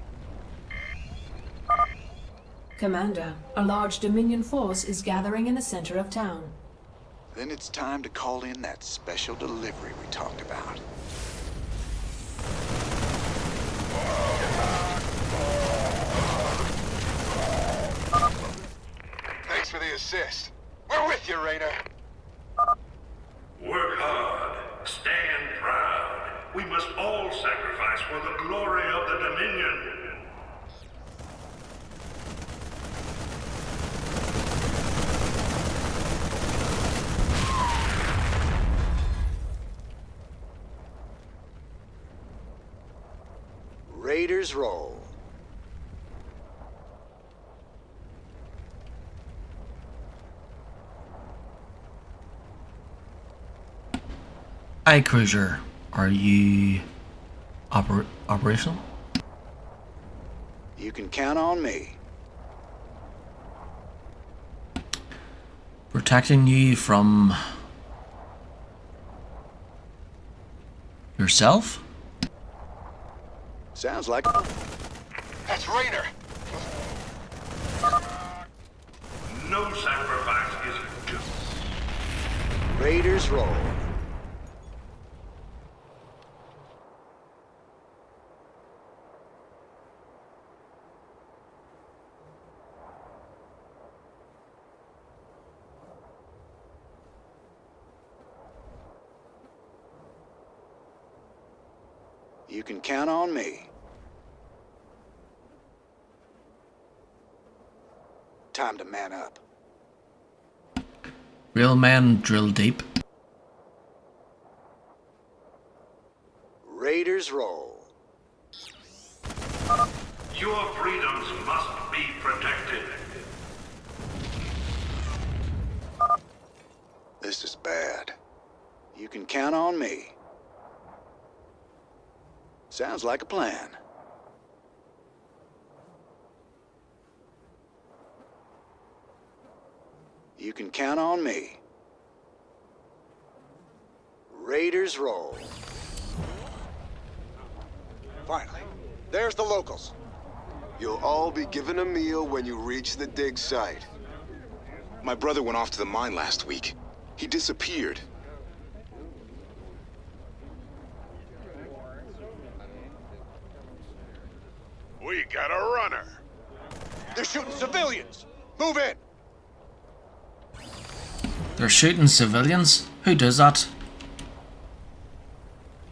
[SPEAKER 7] Commander, a large Dominion force is gathering in the center of town.
[SPEAKER 11] Then it's time to call in that special delivery we talked about.
[SPEAKER 8] Thanks for the assist. We're with you, Raynor.
[SPEAKER 6] Work hard. Stand proud. We must all sacrifice for the glory of the Dominion.
[SPEAKER 11] Raiders roll.
[SPEAKER 1] Hi, Cruiser. Are you operational?
[SPEAKER 11] You can count on me.
[SPEAKER 1] Protecting you from yourself?
[SPEAKER 11] Sounds like...
[SPEAKER 8] That's Raynor.
[SPEAKER 6] No sacrifice is too.
[SPEAKER 11] Raiders roll. You can count on me. Time to man up.
[SPEAKER 1] Real men drill deep.
[SPEAKER 11] Raiders roll.
[SPEAKER 6] Your freedoms must be protected.
[SPEAKER 11] This is bad. You can count on me. Sounds like a plan. You can count on me. Raiders roll.
[SPEAKER 8] Finally. There's the locals. You'll all be given a meal when you reach the dig site.
[SPEAKER 12] My brother went off to the mine last week. He disappeared.
[SPEAKER 8] We got a runner. They're shooting civilians. Move in.
[SPEAKER 1] They're shooting civilians? Who does that?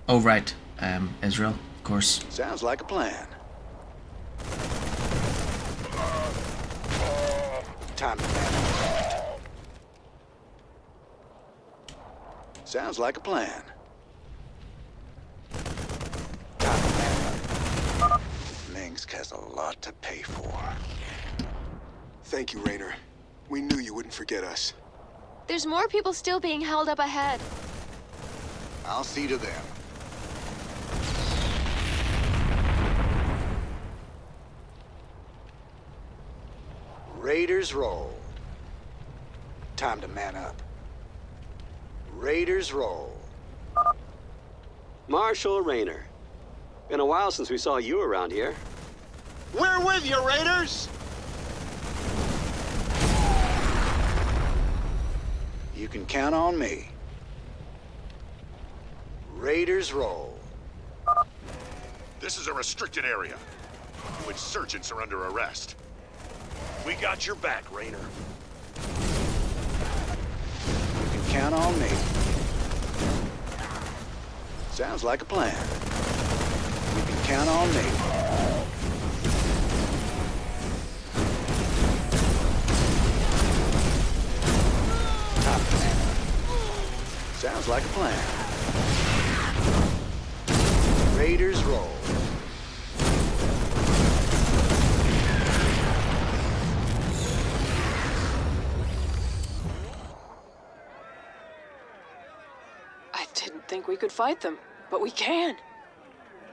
[SPEAKER 1] Oh, right. Israel, of course.
[SPEAKER 11] Sounds like a plan. Time to man up. Sounds like a plan. Time to man up. Minsk has a lot to pay for.
[SPEAKER 8] Thank you, Raynor. We knew you wouldn't forget us.
[SPEAKER 13] There's more people still being held up ahead.
[SPEAKER 11] I'll see to them. Raiders roll. Time to man up. Raiders roll.
[SPEAKER 14] Marshal Raynor. Been a while since we saw you around here.
[SPEAKER 8] We're with you, Raiders!
[SPEAKER 11] You can count on me. Raiders roll.
[SPEAKER 15] This is a restricted area. You insurgents are under arrest. We got your back, Raynor.
[SPEAKER 11] You can count on me. Sounds like a plan. You can count on me. Sounds like a plan. Raiders roll.
[SPEAKER 16] I didn't think we could fight them, but we can.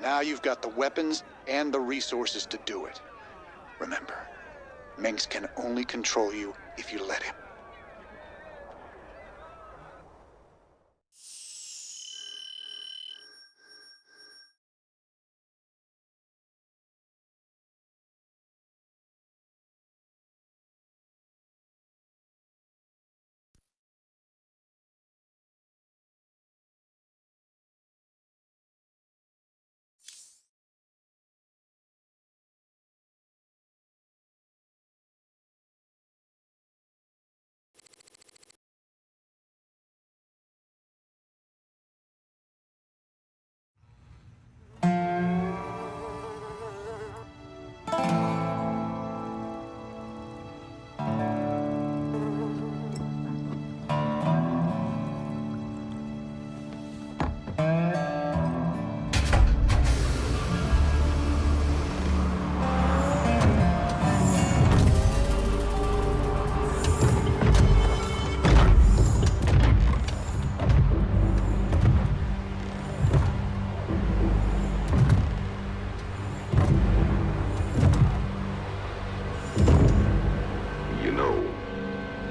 [SPEAKER 11] Now you've got the weapons and the resources to do it. Remember, Minsk can only control you if you let him.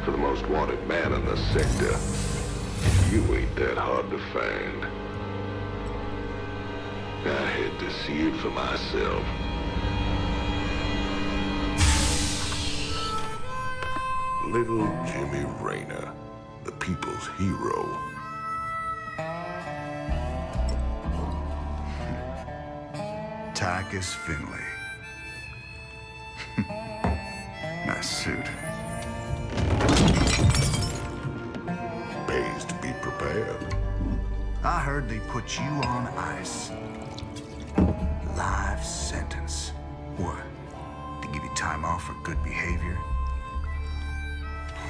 [SPEAKER 17] for the most wanted man in the sector. You ain't that hard to find. I had to see it for myself. Little Jimmy Raynor, the people's hero.
[SPEAKER 11] Tychus Finley. Nice suit.
[SPEAKER 17] Pays to be prepared.
[SPEAKER 11] I heard they put you on ice. Life sentence. What? To give you time off for good behavior?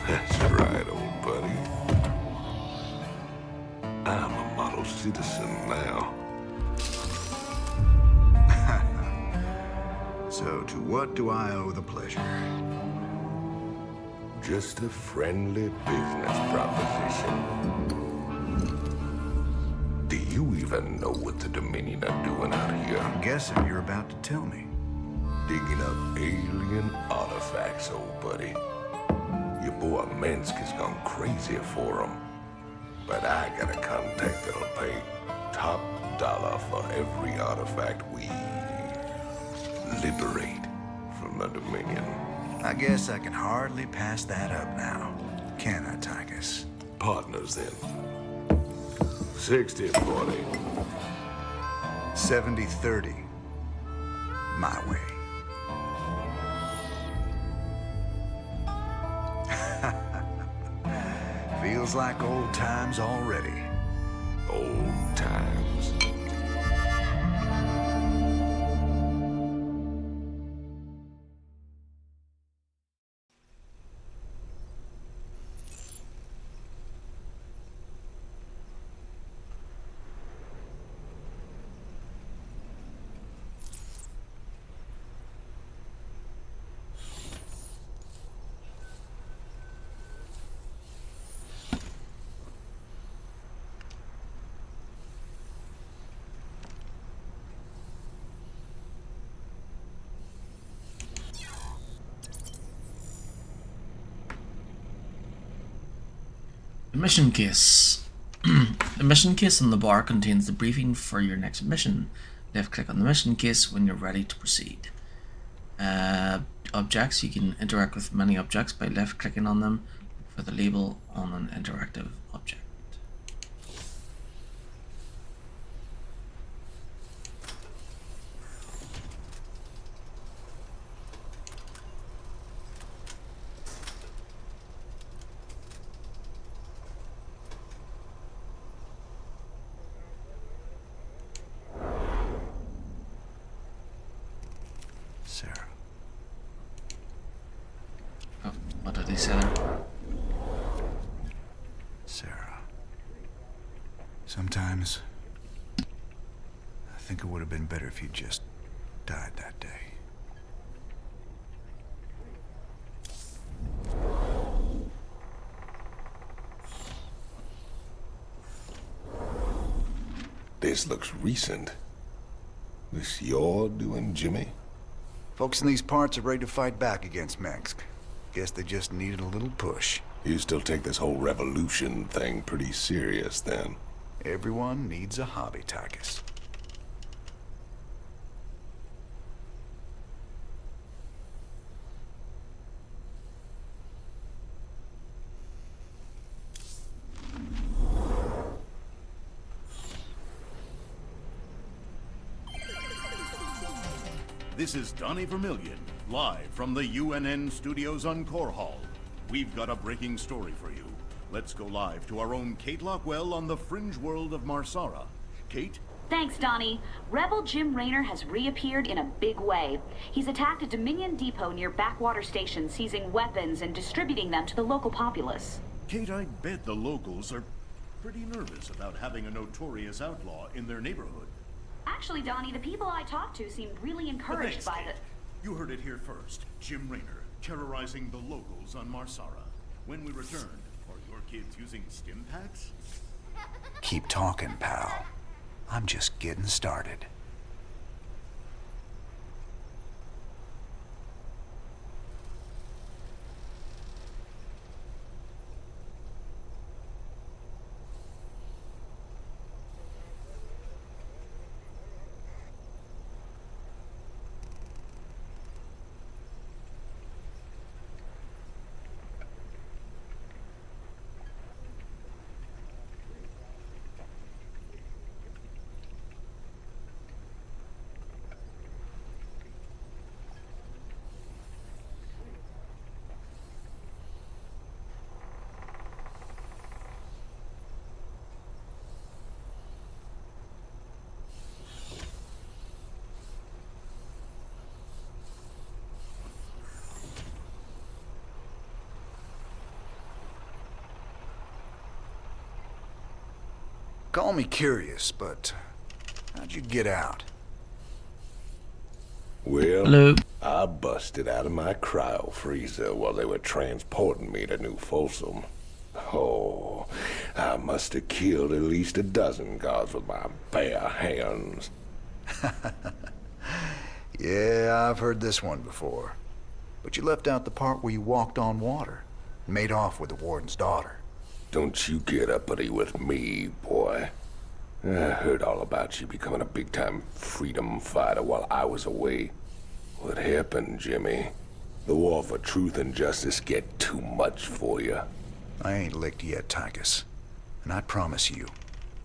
[SPEAKER 17] That's right, old buddy. I'm a model citizen now.
[SPEAKER 11] So to what do I owe the pleasure?
[SPEAKER 17] Just a friendly business proposition. Do you even know what the Dominion are doing out here?
[SPEAKER 11] I'm guessing you're about to tell me.
[SPEAKER 17] Digging up alien artifacts, old buddy. Your boy Minsk has gone crazy for them. But I got a contact that'll pay top dollar for every artifact we liberate from the Dominion.
[SPEAKER 11] I guess I can hardly pass that up now. Can I, Tychus?
[SPEAKER 17] Partners then. 60-40.
[SPEAKER 11] 70-30. My way. Feels like old times already.
[SPEAKER 17] Old times.
[SPEAKER 1] Mission case. The mission case on the bar contains the briefing for your next mission. Left click on the mission case when you're ready to proceed. Objects. You can interact with many objects by left clicking on them for the label on an interactive object.
[SPEAKER 11] Sarah.
[SPEAKER 1] Oh, what did they say there?
[SPEAKER 11] Sarah. Sometimes I think it would have been better if you just died that day.
[SPEAKER 17] This looks recent. This you're doing, Jimmy?
[SPEAKER 11] Folks in these parts are ready to fight back against Minsk. Guess they just needed a little push.
[SPEAKER 17] You still take this whole revolution thing pretty serious, then?
[SPEAKER 11] Everyone needs a hobby, Tychus.
[SPEAKER 9] This is Donnie Vermillion, live from the UNN studios on Core Hall. We've got a breaking story for you. Let's go live to our own Kate Lockwell on the fringe world of Marsara. Kate?
[SPEAKER 10] Thanks, Donnie. Rebel Jim Raynor has reappeared in a big way. He's attacked a Dominion depot near Backwater Station, seizing weapons and distributing them to the local populace.
[SPEAKER 9] Kate, I bet the locals are pretty nervous about having a notorious outlaw in their neighborhood.
[SPEAKER 10] Actually, Donnie, the people I talked to seemed really encouraged by the...
[SPEAKER 9] You heard it here first. Jim Raynor, terrorizing the locals on Marsara. When we return, are your kids using stim packs?
[SPEAKER 11] Keep talking, pal. I'm just getting started. Call me curious, but how'd you get out?
[SPEAKER 17] Well,
[SPEAKER 1] Hello.
[SPEAKER 17] I busted out of my cryo freezer while they were transporting me to New Folsom. Oh, I must have killed at least a dozen guards with my bare hands.
[SPEAKER 11] Yeah, I've heard this one before. But you left out the part where you walked on water. Made off with the warden's daughter.
[SPEAKER 17] Don't you get uppity with me, boy. I heard all about you becoming a big-time freedom fighter while I was away. What happened, Jimmy? The war for truth and justice get too much for you.
[SPEAKER 11] I ain't licked yet, Tychus. And I promise you,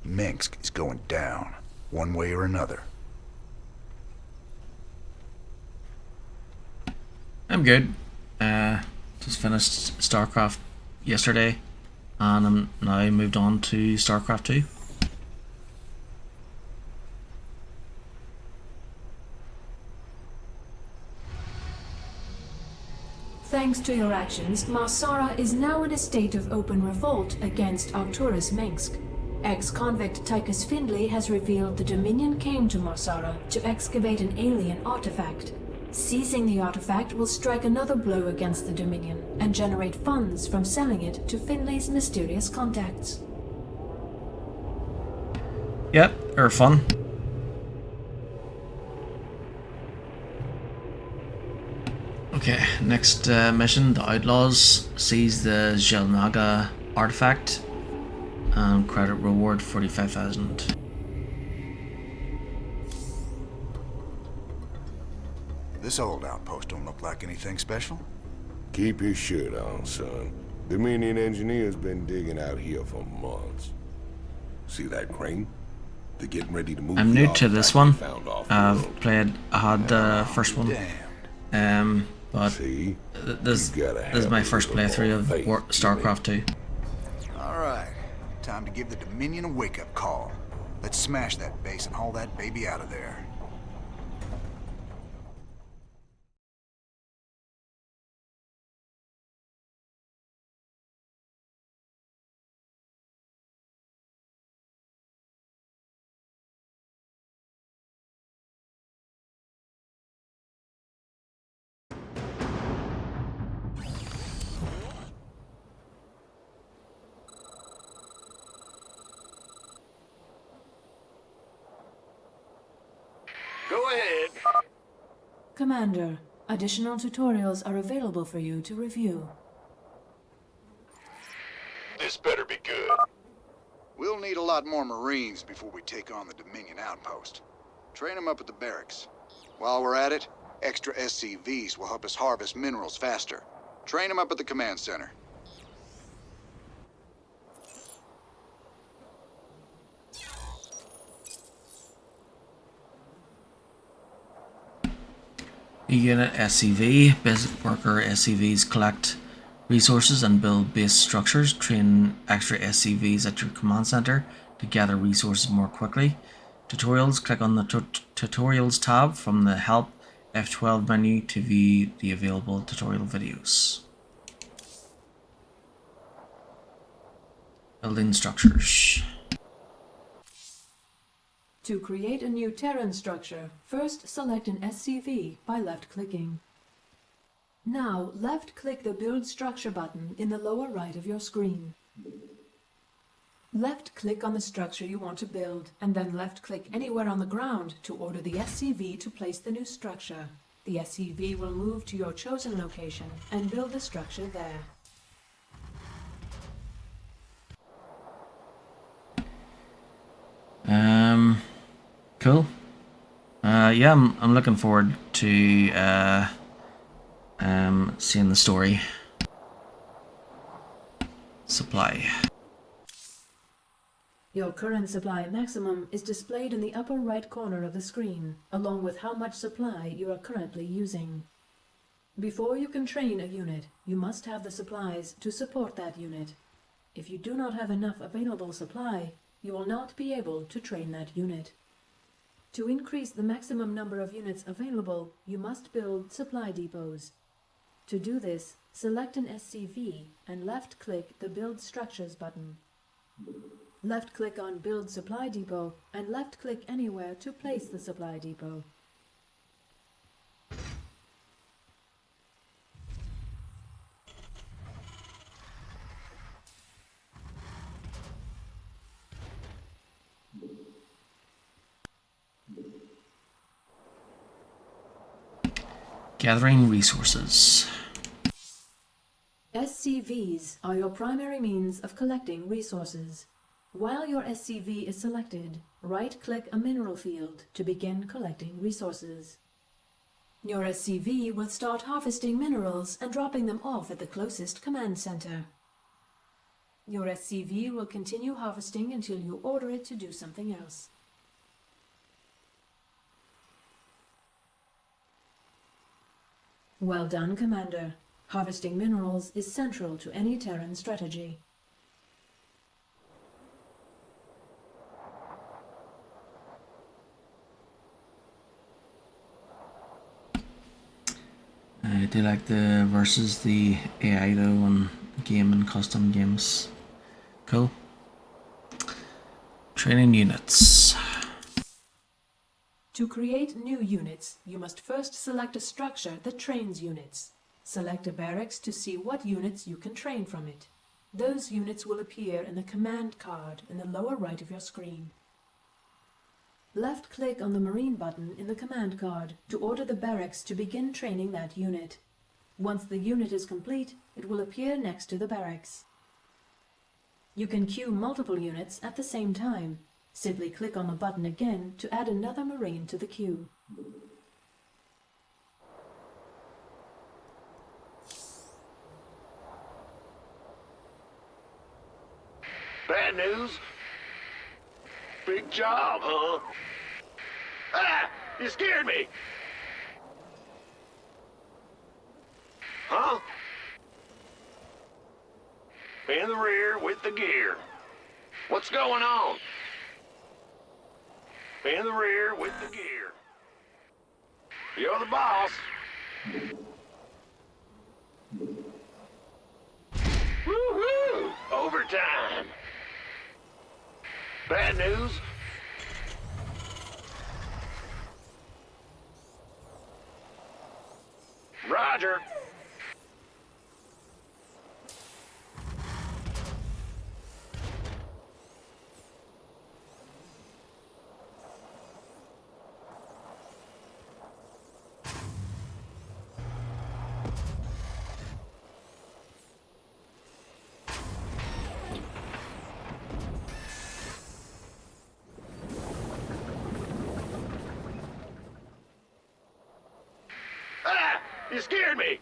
[SPEAKER 11] Minsk is going down, one way or another.
[SPEAKER 1] I'm good. Just finished StarCraft yesterday, and I'm now moved on to StarCraft II.
[SPEAKER 7] Thanks to your actions, Marsara is now in a state of open revolt against Arcturus Minsk. Ex-convict Tychus Findlay has revealed the Dominion came to Marsara to excavate an alien artifact. Seizing the artifact will strike another blow against the Dominion and generate funds from selling it to Findlay's mysterious contacts.
[SPEAKER 1] Yep, they're fun. Okay, next mission, the Outlaws seize the Zelnaga artifact and credit reward 45,000.
[SPEAKER 11] This old outpost don't look like anything special.
[SPEAKER 17] Keep your shirt on, son. Dominion engineers been digging out here for months. See that crane? They're getting ready to move.
[SPEAKER 1] I'm new to this one. I had the first one. But
[SPEAKER 17] See?
[SPEAKER 1] This is my first playthrough of StarCraft II.
[SPEAKER 11] Alright, time to give the Dominion a wake-up call. Let's smash that base and haul that baby out of there.
[SPEAKER 9] Go ahead.
[SPEAKER 7] Commander, additional tutorials are available for you to review.
[SPEAKER 9] This better be good.
[SPEAKER 8] We'll need a lot more Marines before we take on the Dominion outpost. Train them up at the barracks. While we're at it, extra SCVs will help us harvest minerals faster. Train them up at the command center.
[SPEAKER 1] Unit SCV, basic worker SCVs collect resources and build base structures. Train extra SCVs at your command center to gather resources more quickly. Tutorials, click on the Tutorials tab from the Help F12 menu to view the available tutorial videos. Building structures.
[SPEAKER 7] To create a new Terran structure, first select an SCV by left-clicking. Now, left-click the Build Structure button in the lower right of your screen. Left-click on the structure you want to build, and then left-click anywhere on the ground to order the SCV to place the new structure. The SCV will move to your chosen location and build the structure there.
[SPEAKER 1] Cool. Yeah, I'm looking forward to seeing the story. Supply.
[SPEAKER 7] Your current supply maximum is displayed in the upper right corner of the screen, along with how much supply you are currently using. Before you can train a unit, you must have the supplies to support that unit. If you do not have enough available supply, you will not be able to train that unit. To increase the maximum number of units available, you must build supply depots. To do this, select an SCV and left-click the Build Structures button. Left-click on Build Supply Depot, and left-click anywhere to place the supply depot.
[SPEAKER 1] Gathering resources.
[SPEAKER 7] SCVs are your primary means of collecting resources. While your SCV is selected, right-click a mineral field to begin collecting resources. Your SCV will start harvesting minerals and dropping them off at the closest command center. Your SCV will continue harvesting until you order it to do something else. Well done, Commander. Harvesting minerals is central to any Terran strategy.
[SPEAKER 1] I do like the versus the AI though on game and custom games. Cool. Training units.
[SPEAKER 7] To create new units, you must first select a structure that trains units. Select a barracks to see what units you can train from it. Those units will appear in the command card in the lower right of your screen. Left-click on the Marine button in the command card to order the barracks to begin training that unit. Once the unit is complete, it will appear next to the barracks. You can queue multiple units at the same time. Simply click on the button again to add another Marine to the queue.
[SPEAKER 9] Bad news? Big job, huh? Ah! You scared me! Huh? In the rear with the gear. What's going on? In the rear with the gear. You're the boss. Woo-hoo! Overtime. Bad news? Roger. Ah! You scared me!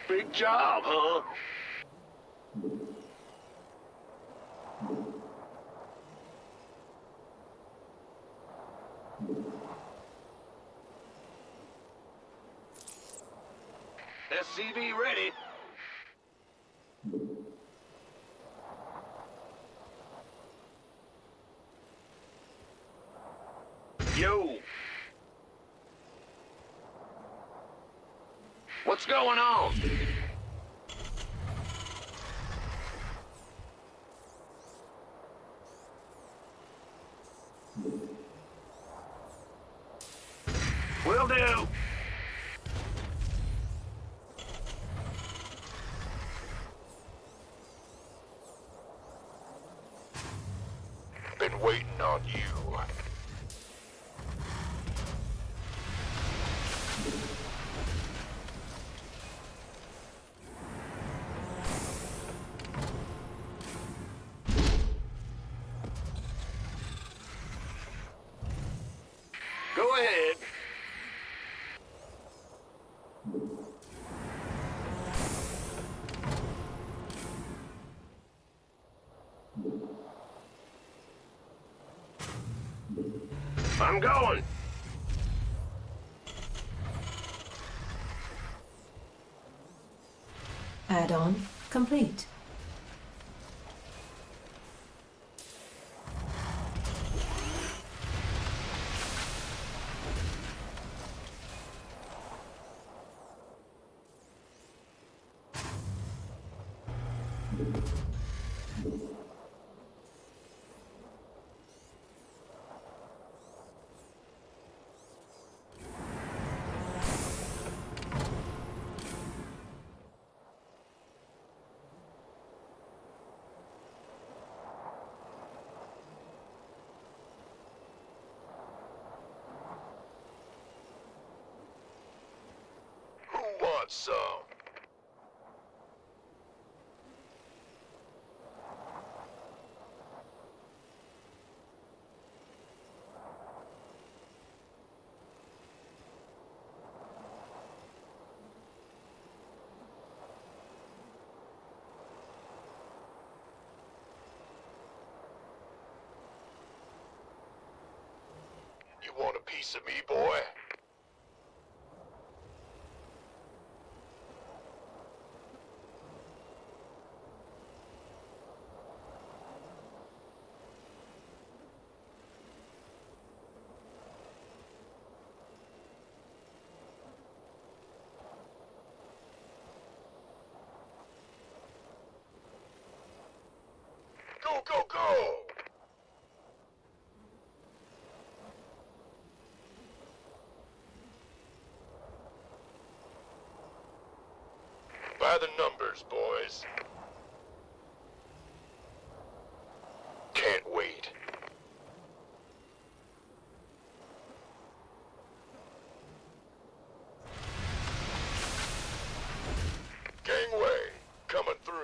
[SPEAKER 9] Big job, huh? SCV ready. Yo! What's going on? Will do.
[SPEAKER 17] Been waiting on you.
[SPEAKER 9] Go ahead. I'm going.
[SPEAKER 7] Add-on complete.
[SPEAKER 15] Who wants some? You want a piece of me, boy? Go, go, go! By the numbers, boys. Can't wait. Gangway, coming through.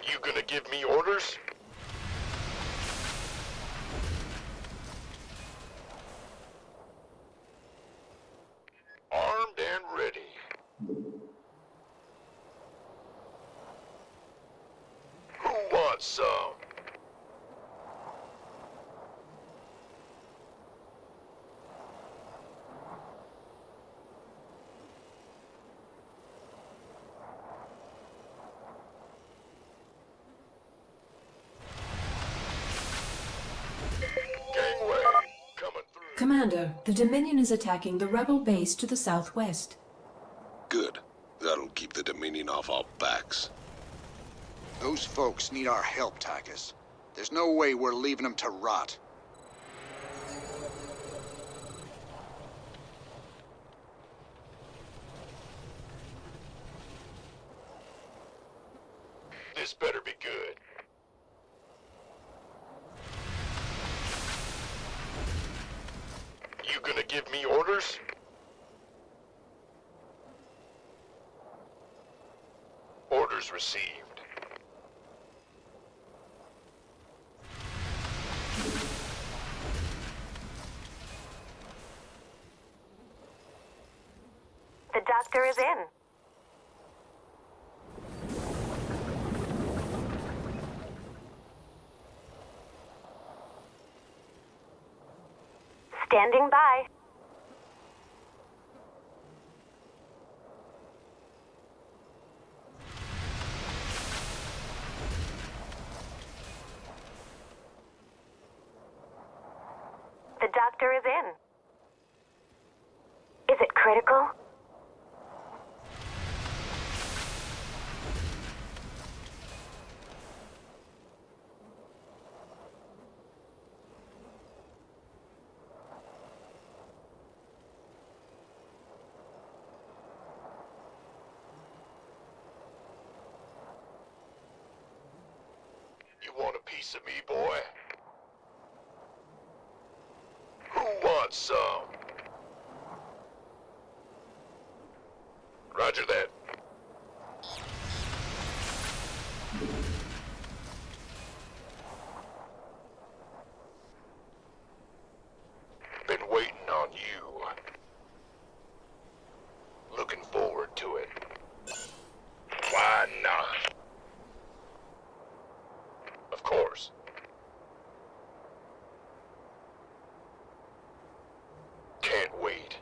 [SPEAKER 15] You gonna give me orders? Armed and ready. Who wants some? Gangway, coming through.
[SPEAKER 7] Commander, the Dominion is attacking the rebel base to the southwest.
[SPEAKER 17] Good. That'll keep the Dominion off our backs.
[SPEAKER 8] Those folks need our help, Tychus. There's no way we're leaving them to rot.
[SPEAKER 15] This better be good. You gonna give me orders? Orders received.
[SPEAKER 18] The doctor is in. Standing by. The doctor is in. Is it critical?
[SPEAKER 15] You want a piece of me, boy? Who wants some? Roger that. Been waiting on you. Looking forward to it. Why not? Of course. Can't wait.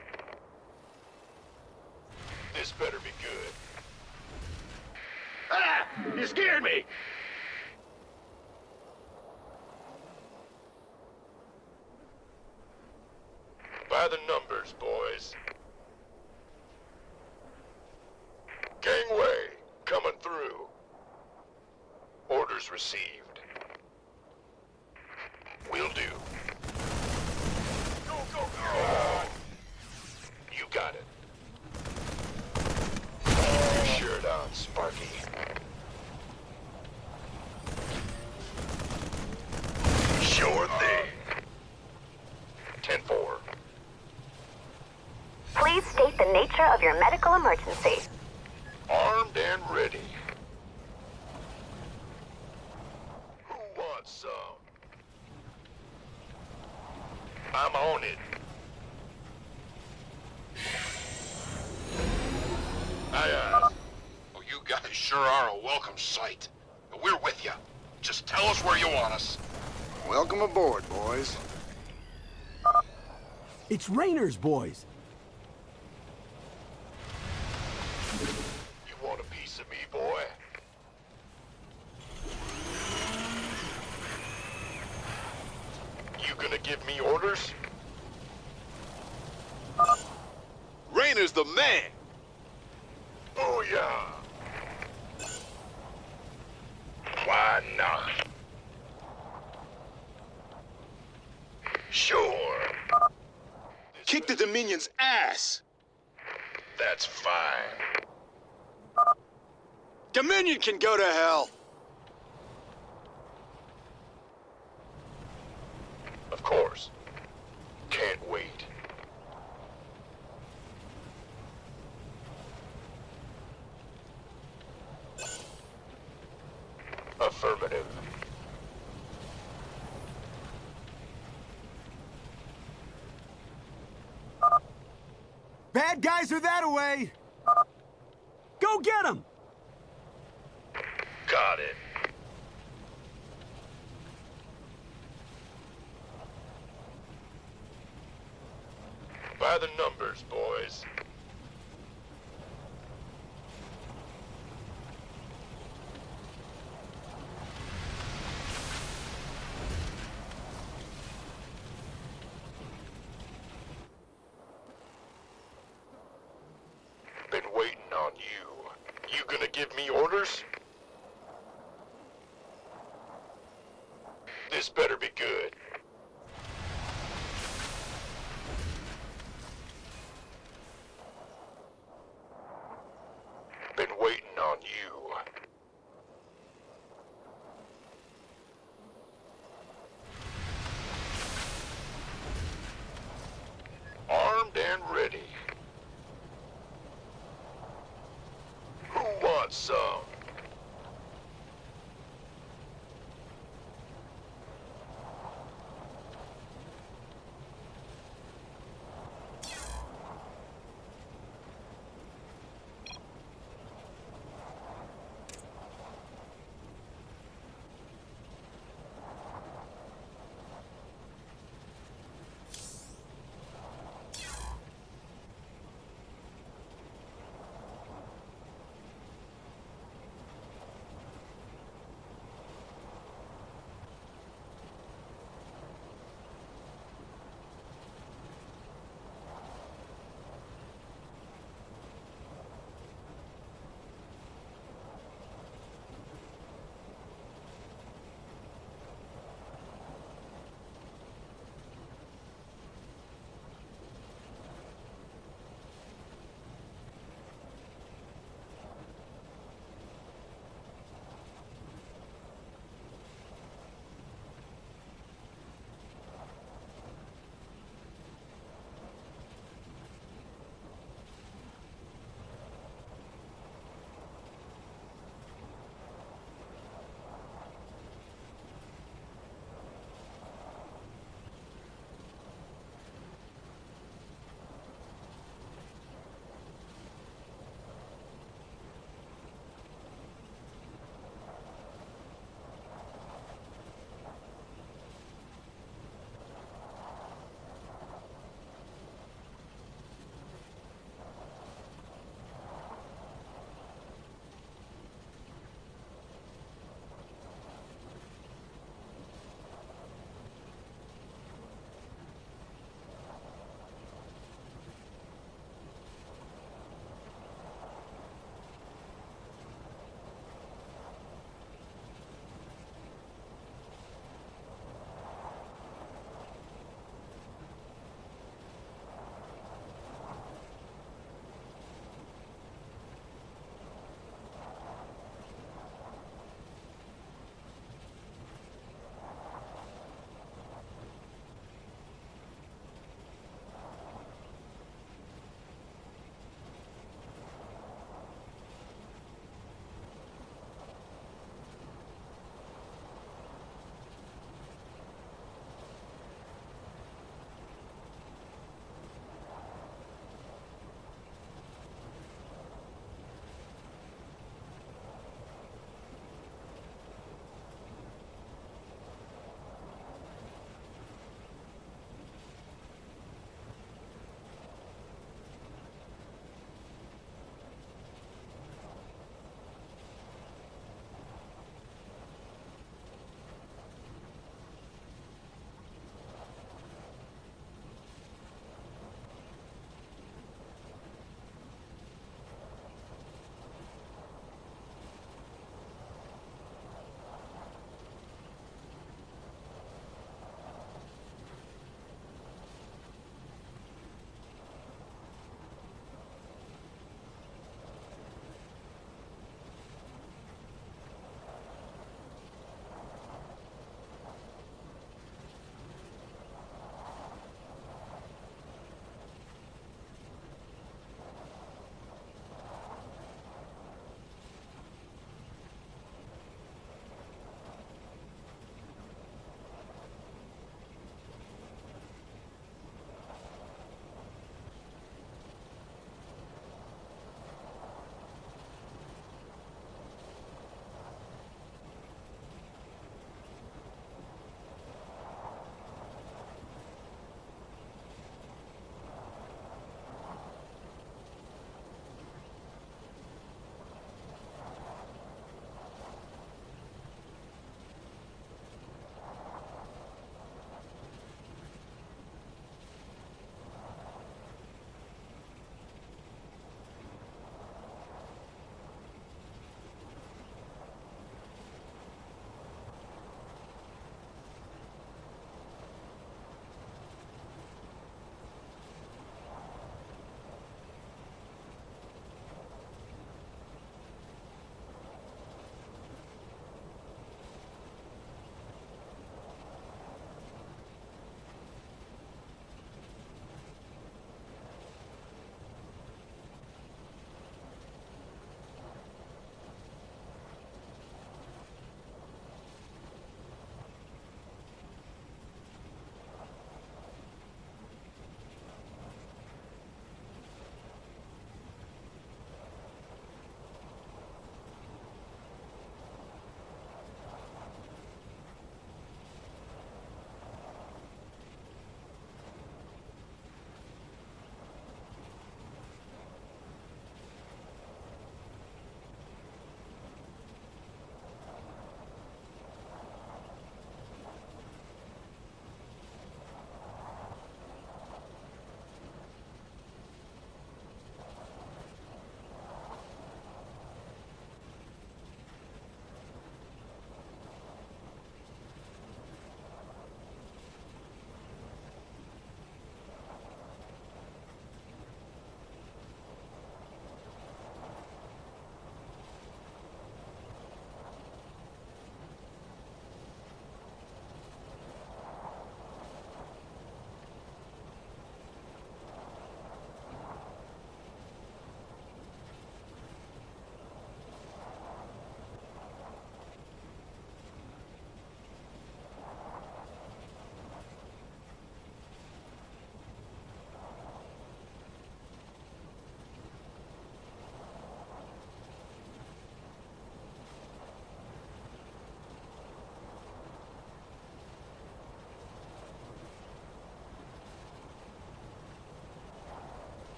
[SPEAKER 15] This better be good.
[SPEAKER 9] Ah! You scared me!
[SPEAKER 15] received. Will do. Go, go, go! You got it. Keep your shirt on, Sparky. Sure thing. 10-4.
[SPEAKER 18] Please state the nature of your medical emergency.
[SPEAKER 15] Armed and ready. Who wants some? I'm on it. Aye, aye. Well, you guys sure are a welcome sight. We're with you. Just tell us where you want us.
[SPEAKER 8] Welcome aboard, boys.
[SPEAKER 19] It's Raynor's boys.
[SPEAKER 15] You want a piece of me, boy? You gonna give me orders?
[SPEAKER 20] Raynor's the man!
[SPEAKER 15] Booyah! Why not? Sure.
[SPEAKER 20] Kick the Dominion's ass!
[SPEAKER 15] That's fine.
[SPEAKER 8] Dominion can go to hell!
[SPEAKER 15] Of course. Can't wait. Affirmative.
[SPEAKER 19] Bad guys are that away. Go get them!
[SPEAKER 15] Got it. By the numbers, boys. Been waiting on you. You gonna give me orders? This better be good. Been waiting on you. Armed and ready. Who wants some?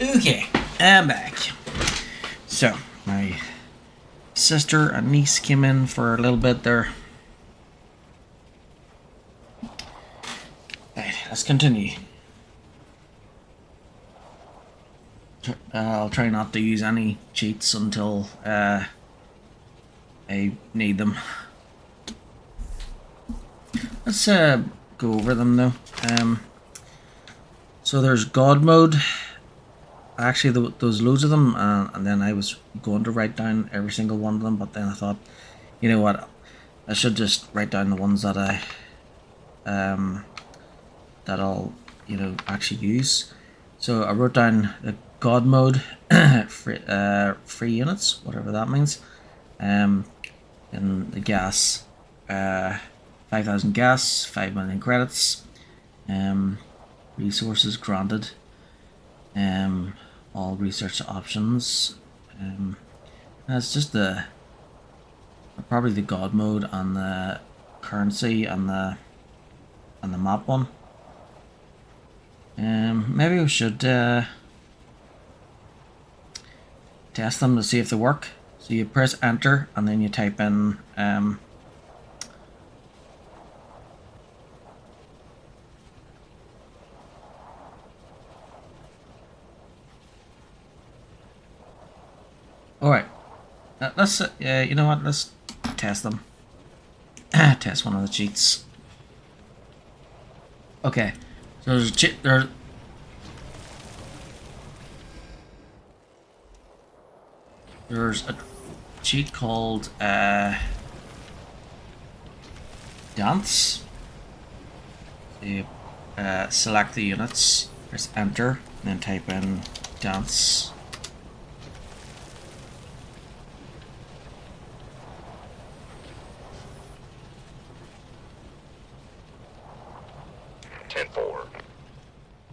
[SPEAKER 1] Okay, I'm back. So, my sister and niece came in for a little bit there. Right, let's continue. I'll try not to use any cheats until I need them. Let's go over them though. So there's God mode. Actually, there's loads of them, and then I was going to write down every single one of them, but then I thought, you know what, I should just write down the ones that I'll actually use. So I wrote down the God mode, free units, whatever that means. In the gas, 5,000 gas, 5 million credits. Resources granted. All research options. That's just probably the God mode and the currency and the map one. Maybe we should test them to see if they work. So you press enter and then you type in alright, let's you know what, let's test them. Test one of the cheats. Okay, so there's a cheat there's a cheat called dance. So you select the units, press enter, and then type in dance.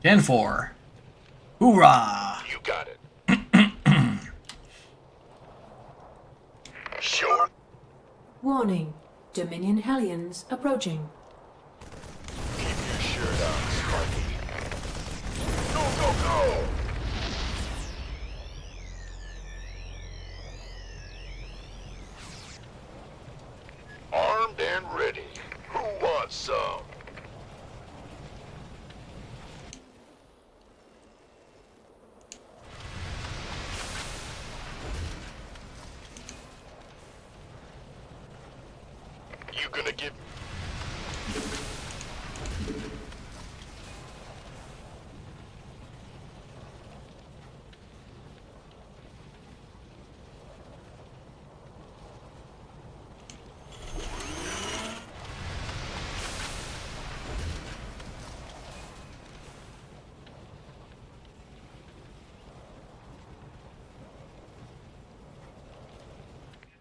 [SPEAKER 1] Gen 4. Hoorah!
[SPEAKER 20] You got it. Sure.
[SPEAKER 7] Warning. Dominion Hellions approaching.
[SPEAKER 20] Keep your shirt on, Sparky. Go, go, go! Armed and ready. Who wants some? You gonna give...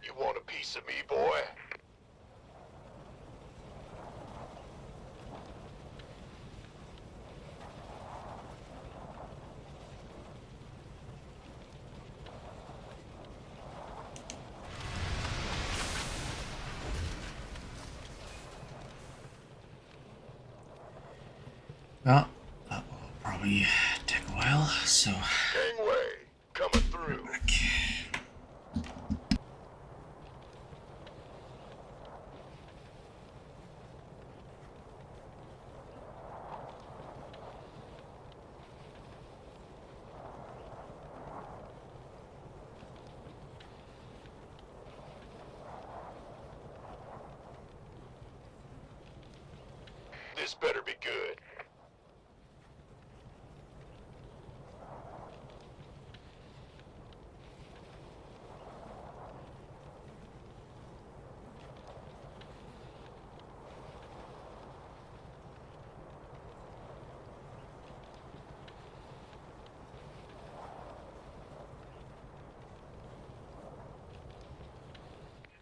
[SPEAKER 20] You want a piece of me, boy?
[SPEAKER 1] Well, that will probably take a while, so...
[SPEAKER 20] Gangway, coming through. This better be good.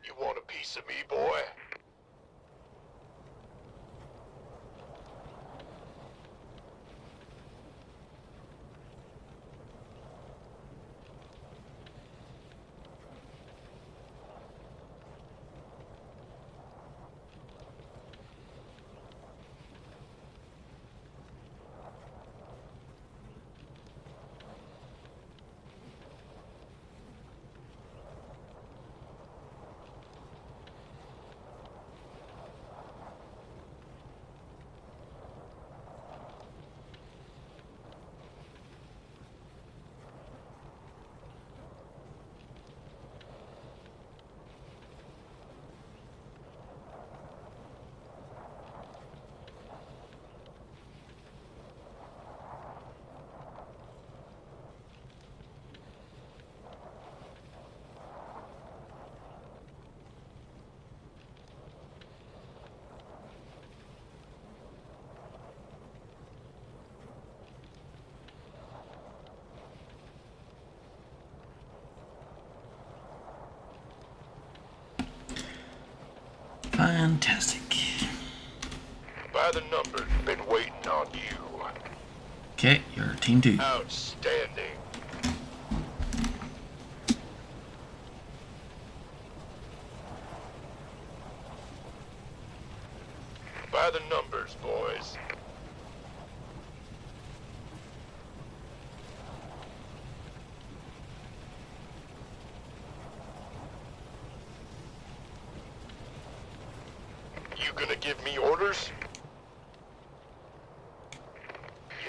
[SPEAKER 20] You want a piece of me, boy?
[SPEAKER 1] Fantastic.
[SPEAKER 20] By the numbers, been waiting on you.
[SPEAKER 1] Okay, you're team 2.
[SPEAKER 20] Outstanding. By the numbers, boys. You gonna give me orders?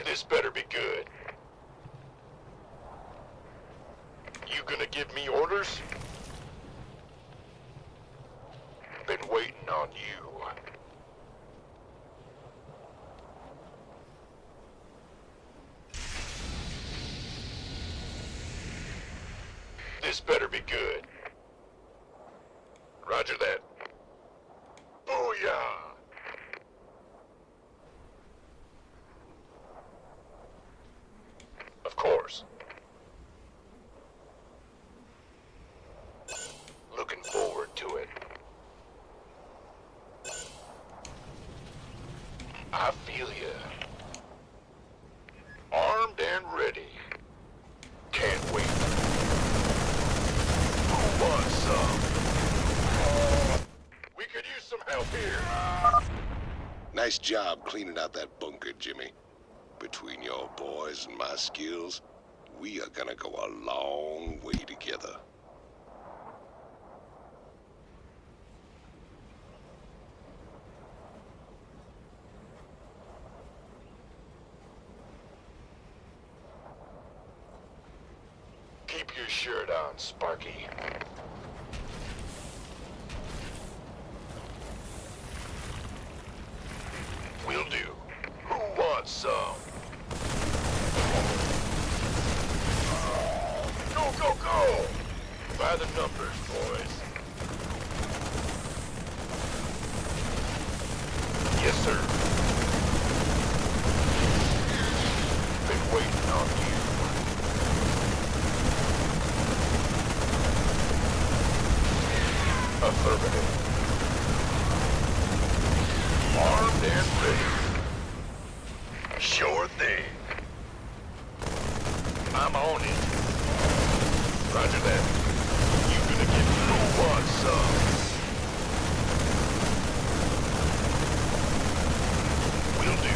[SPEAKER 20] This better be good. You gonna give me orders? Been waiting on you. This better be good. Roger that. Booyah! Of course. Looking forward to it. I feel ya. Armed and ready. Can't wait. Who wants some? We could use some help here.
[SPEAKER 17] Nice job cleaning out that bunker, Jimmy. Between your boys and my skills, we are gonna go a long way together.
[SPEAKER 20] Keep your shirt on, Sparky. Will do. Who wants some? Go, go, go! By the numbers, boys. Yes, sir. Been waiting on you. Affirmative. Armed and ready. Sure thing. I'm on it. Roger that. You gonna get who wants some? Will do.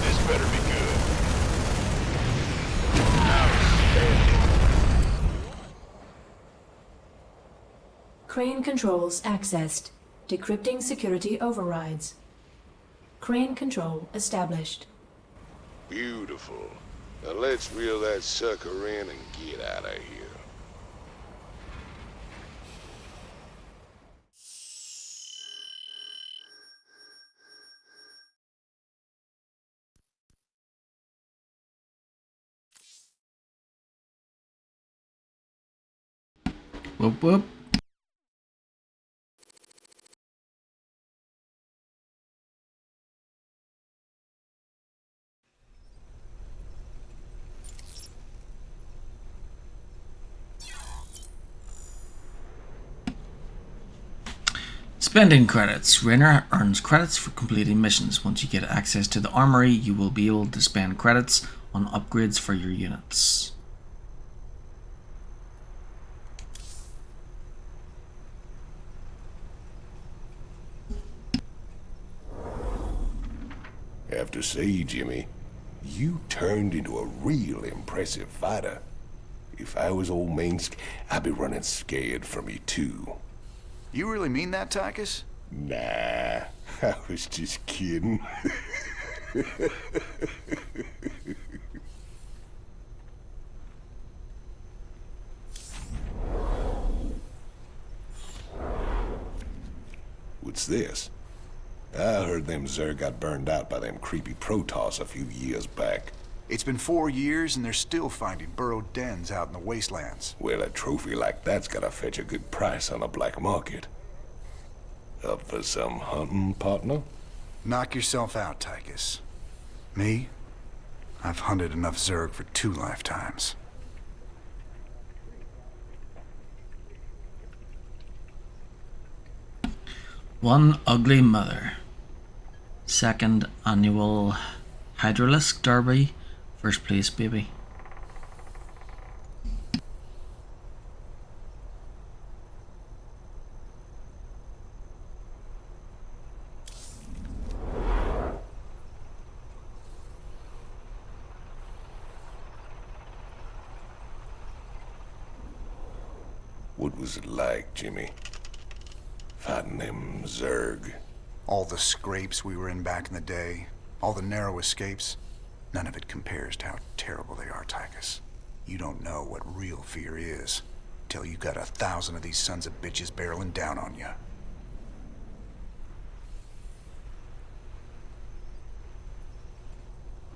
[SPEAKER 20] This better be good. Outstanding.
[SPEAKER 7] Crane controls accessed. Decrypting security overrides. Crane control established.
[SPEAKER 17] Beautiful. Now let's reel that sucker in and get out of here.
[SPEAKER 1] Whoop whoop. Spending credits. Rainer earns credits for completing missions. Once you get access to the armory, you will be able to spend credits on upgrades for your units.
[SPEAKER 17] Have to say, Jimmy, you turned into a real impressive fighter. If I was old Minsk, I'd be running scared from you too.
[SPEAKER 11] You really mean that, Tychus?
[SPEAKER 17] Nah, I was just kidding. What's this? I heard them Zerg got burned out by them creepy Protoss a few years back.
[SPEAKER 11] It's been 4 years and they're still finding burrowed dens out in the wastelands.
[SPEAKER 17] Well, a trophy like that's gotta fetch a good price on the black market. Up for some hunting, partner?
[SPEAKER 11] Knock yourself out, Tychus. Me? I've hunted enough Zerg for 2 lifetimes.
[SPEAKER 1] One Ugly Mother. Second annual Hydralisk Derby. First place, baby.
[SPEAKER 17] What was it like, Jimmy? Fighting them Zerg?
[SPEAKER 11] All the scrapes we were in back in the day, all the narrow escapes, none of it compares to how terrible they are, Tychus. You don't know what real fear is till you got 1,000 of these sons of bitches barreling down on you.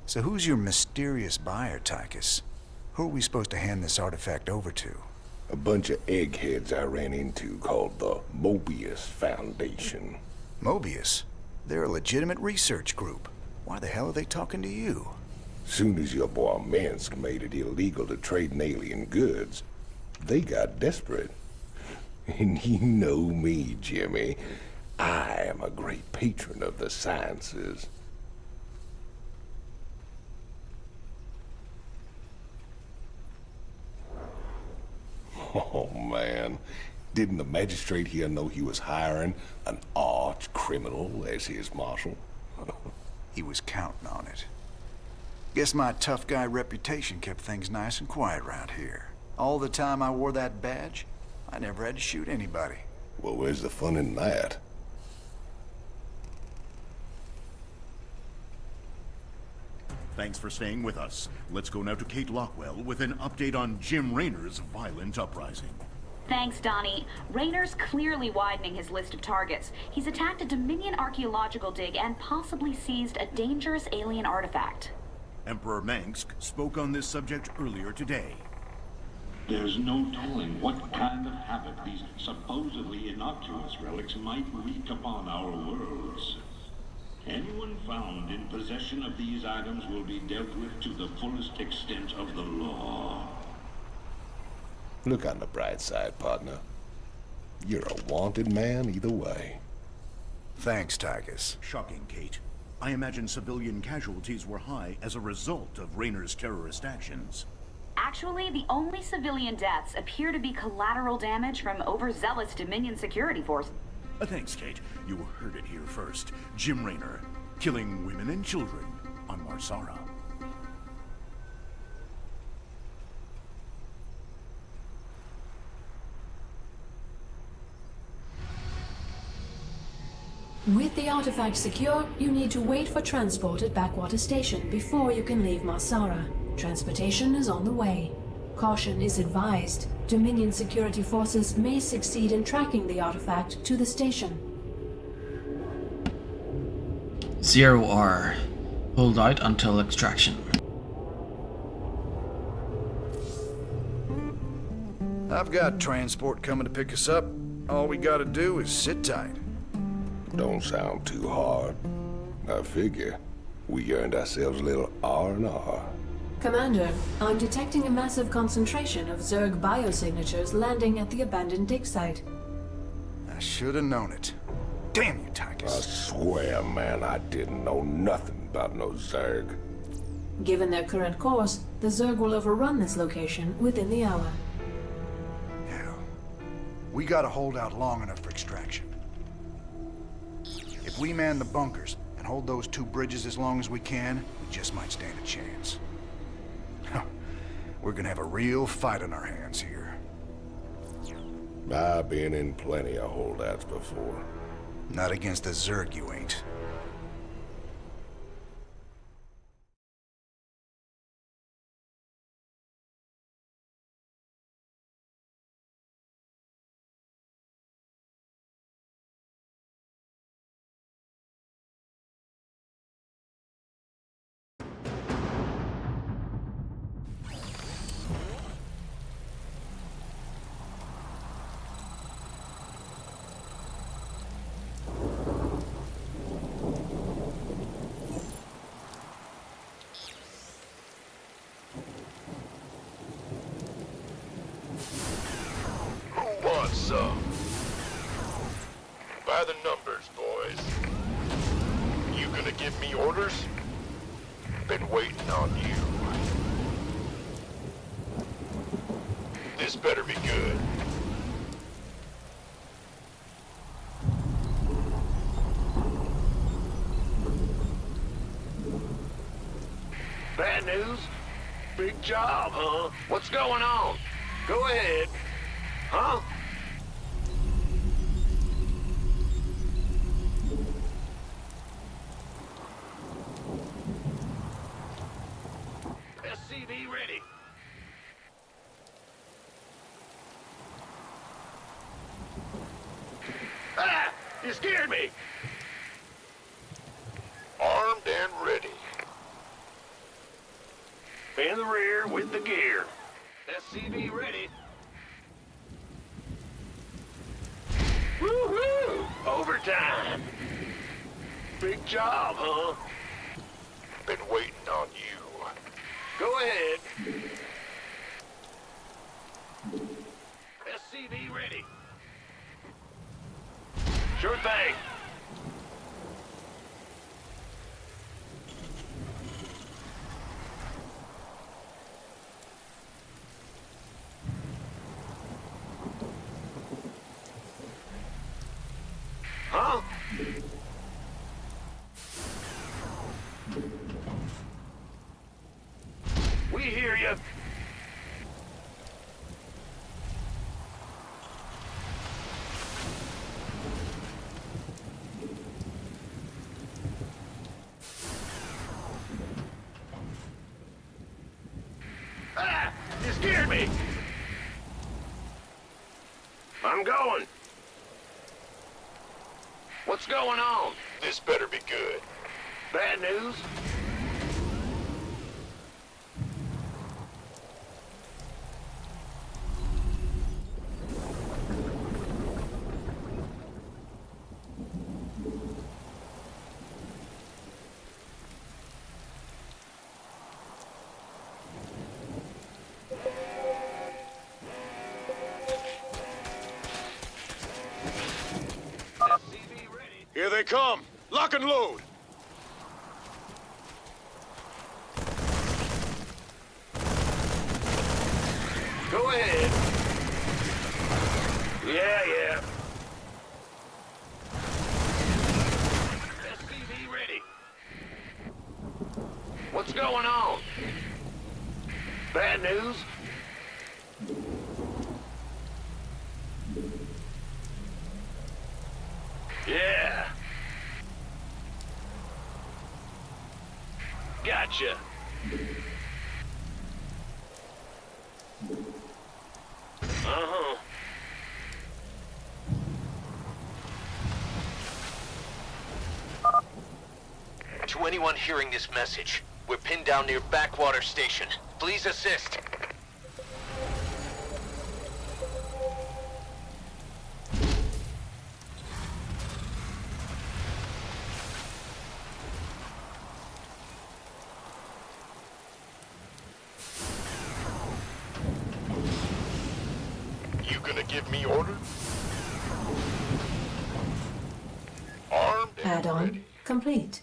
[SPEAKER 11] So who's your mysterious buyer, Tychus? Who are we supposed to hand this artifact over to?
[SPEAKER 17] A bunch of eggheads I ran into called the Mobius Foundation.
[SPEAKER 11] Mobius? They're a legitimate research group. Why the hell are they talking to you?
[SPEAKER 17] Soon as your boy Minsk made it illegal to trade in alien goods, they got desperate. And you know me, Jimmy. I am a great patron of the sciences. Oh, man. Didn't the magistrate here know he was hiring an arch criminal as his marshal?
[SPEAKER 11] He was counting on it. Guess my tough guy reputation kept things nice and quiet around here. All the time I wore that badge, I never had to shoot anybody.
[SPEAKER 17] Well, where's the fun in that?
[SPEAKER 15] Thanks for staying with us. Let's go now to Kate Lockwell with an update on Jim Raynor's violent uprising.
[SPEAKER 10] Thanks, Donnie. Raynor's clearly widening his list of targets. He's attacked a Dominion archaeological dig and possibly seized a dangerous alien artifact.
[SPEAKER 15] Emperor Mengsk spoke on this subject earlier today.
[SPEAKER 21] There's no telling what kind of havoc these supposedly innocuous relics might wreak upon our worlds. Anyone found in possession of these items will be dealt with to the fullest extent of the law.
[SPEAKER 17] Look on the bright side, partner. You're a wanted man either way.
[SPEAKER 11] Thanks, Tychus.
[SPEAKER 15] Shocking, Kate. I imagine civilian casualties were high as a result of Raynor's terrorist actions.
[SPEAKER 10] Actually, the only civilian deaths appear to be collateral damage from overzealous Dominion security forces.
[SPEAKER 15] Thanks, Kate. You heard it here first. Jim Raynor, killing women and children on Marsara.
[SPEAKER 7] With the artifact secure, you need to wait for transport at Backwater Station before you can leave Marsara. Transportation is on the way. Caution is advised. Dominion security forces may succeed in tracking the artifact to the station.
[SPEAKER 1] 0R. Hold out until extraction.
[SPEAKER 11] I've got transport coming to pick us up. All we gotta do is sit tight.
[SPEAKER 17] Don't sound too hard. I figure we earned ourselves a little R&R.
[SPEAKER 7] Commander, I'm detecting a massive concentration of Zerg biosignatures landing at the abandoned dig site.
[SPEAKER 11] I should have known it. Damn you, Tychus.
[SPEAKER 17] I swear, man, I didn't know nothing about no Zerg.
[SPEAKER 7] Given their current course, the Zerg will overrun this location within the hour.
[SPEAKER 11] Hell, we gotta hold out long enough for extraction. If we man the bunkers and hold those 2 bridges as long as we can, we just might stand a chance. We're gonna have a real fight on our hands here.
[SPEAKER 17] I've been in plenty of holdouts before.
[SPEAKER 11] Not against the Zerg, you ain't.
[SPEAKER 20] By the numbers. give me orders? Been waiting on you. This better be good.
[SPEAKER 9] Bad news? Big job, huh? What's going on? Go ahead. Huh? SCV ready. Ah! You scared me!
[SPEAKER 20] Armed and ready.
[SPEAKER 9] In the rear with the gear. SCV ready. Woohoo! Overtime! Big job, huh?
[SPEAKER 20] Been waiting on you.
[SPEAKER 9] Go ahead. SCV ready. Sure thing. Huh? We hear you. Ah! You scared me! I'm going. What's going on?
[SPEAKER 20] This better be good.
[SPEAKER 9] Bad news?
[SPEAKER 15] Here they come. Lock and load.
[SPEAKER 9] Go ahead. Yeah. SCV ready. What's going on? Bad news? Yeah. Gotcha. Uh-huh.
[SPEAKER 2] To anyone hearing this message, we're pinned down near Backwater Station. Please assist.
[SPEAKER 20] You gonna give me orders? Armed and
[SPEAKER 7] Add-on
[SPEAKER 20] ready.
[SPEAKER 7] complete.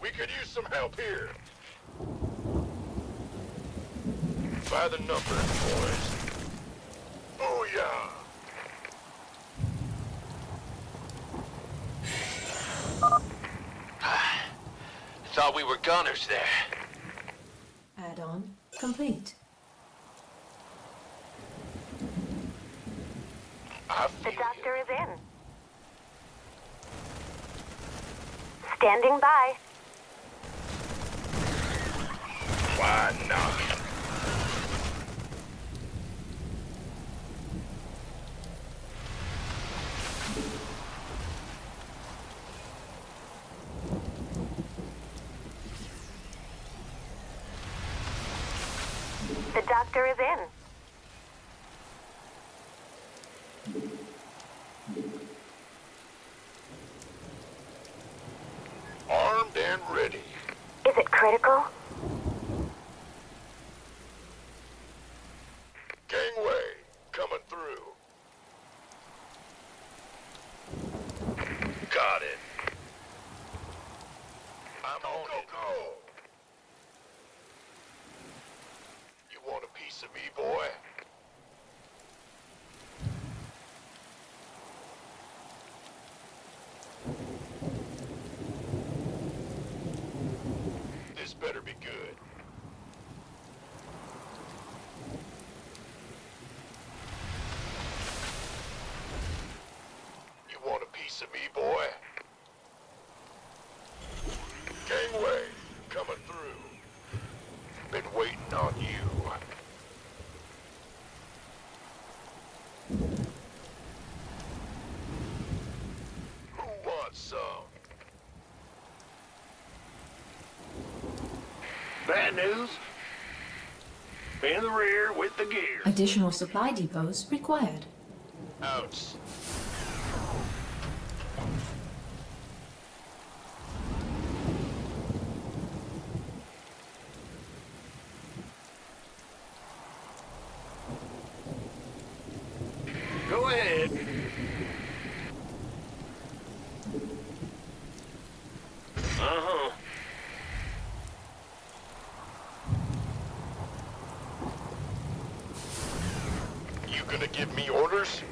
[SPEAKER 20] We could use some help here. By the numbers, boys. Booyah!
[SPEAKER 2] Thought we were gunners there.
[SPEAKER 7] Add-on complete.
[SPEAKER 18] The doctor is in. Standing by.
[SPEAKER 20] Why not?
[SPEAKER 18] The doctor is in.
[SPEAKER 20] Armed and ready.
[SPEAKER 18] Is it critical?
[SPEAKER 20] of me, boy? This better be good. You want a piece of me, boy? Gangway, coming through. Been waiting on you. Who wants some?
[SPEAKER 9] Bad news. In the rear with the gear.
[SPEAKER 7] Additional supply depots required.
[SPEAKER 20] Ouch.
[SPEAKER 9] Go ahead. Uh-huh.
[SPEAKER 20] You gonna give me orders?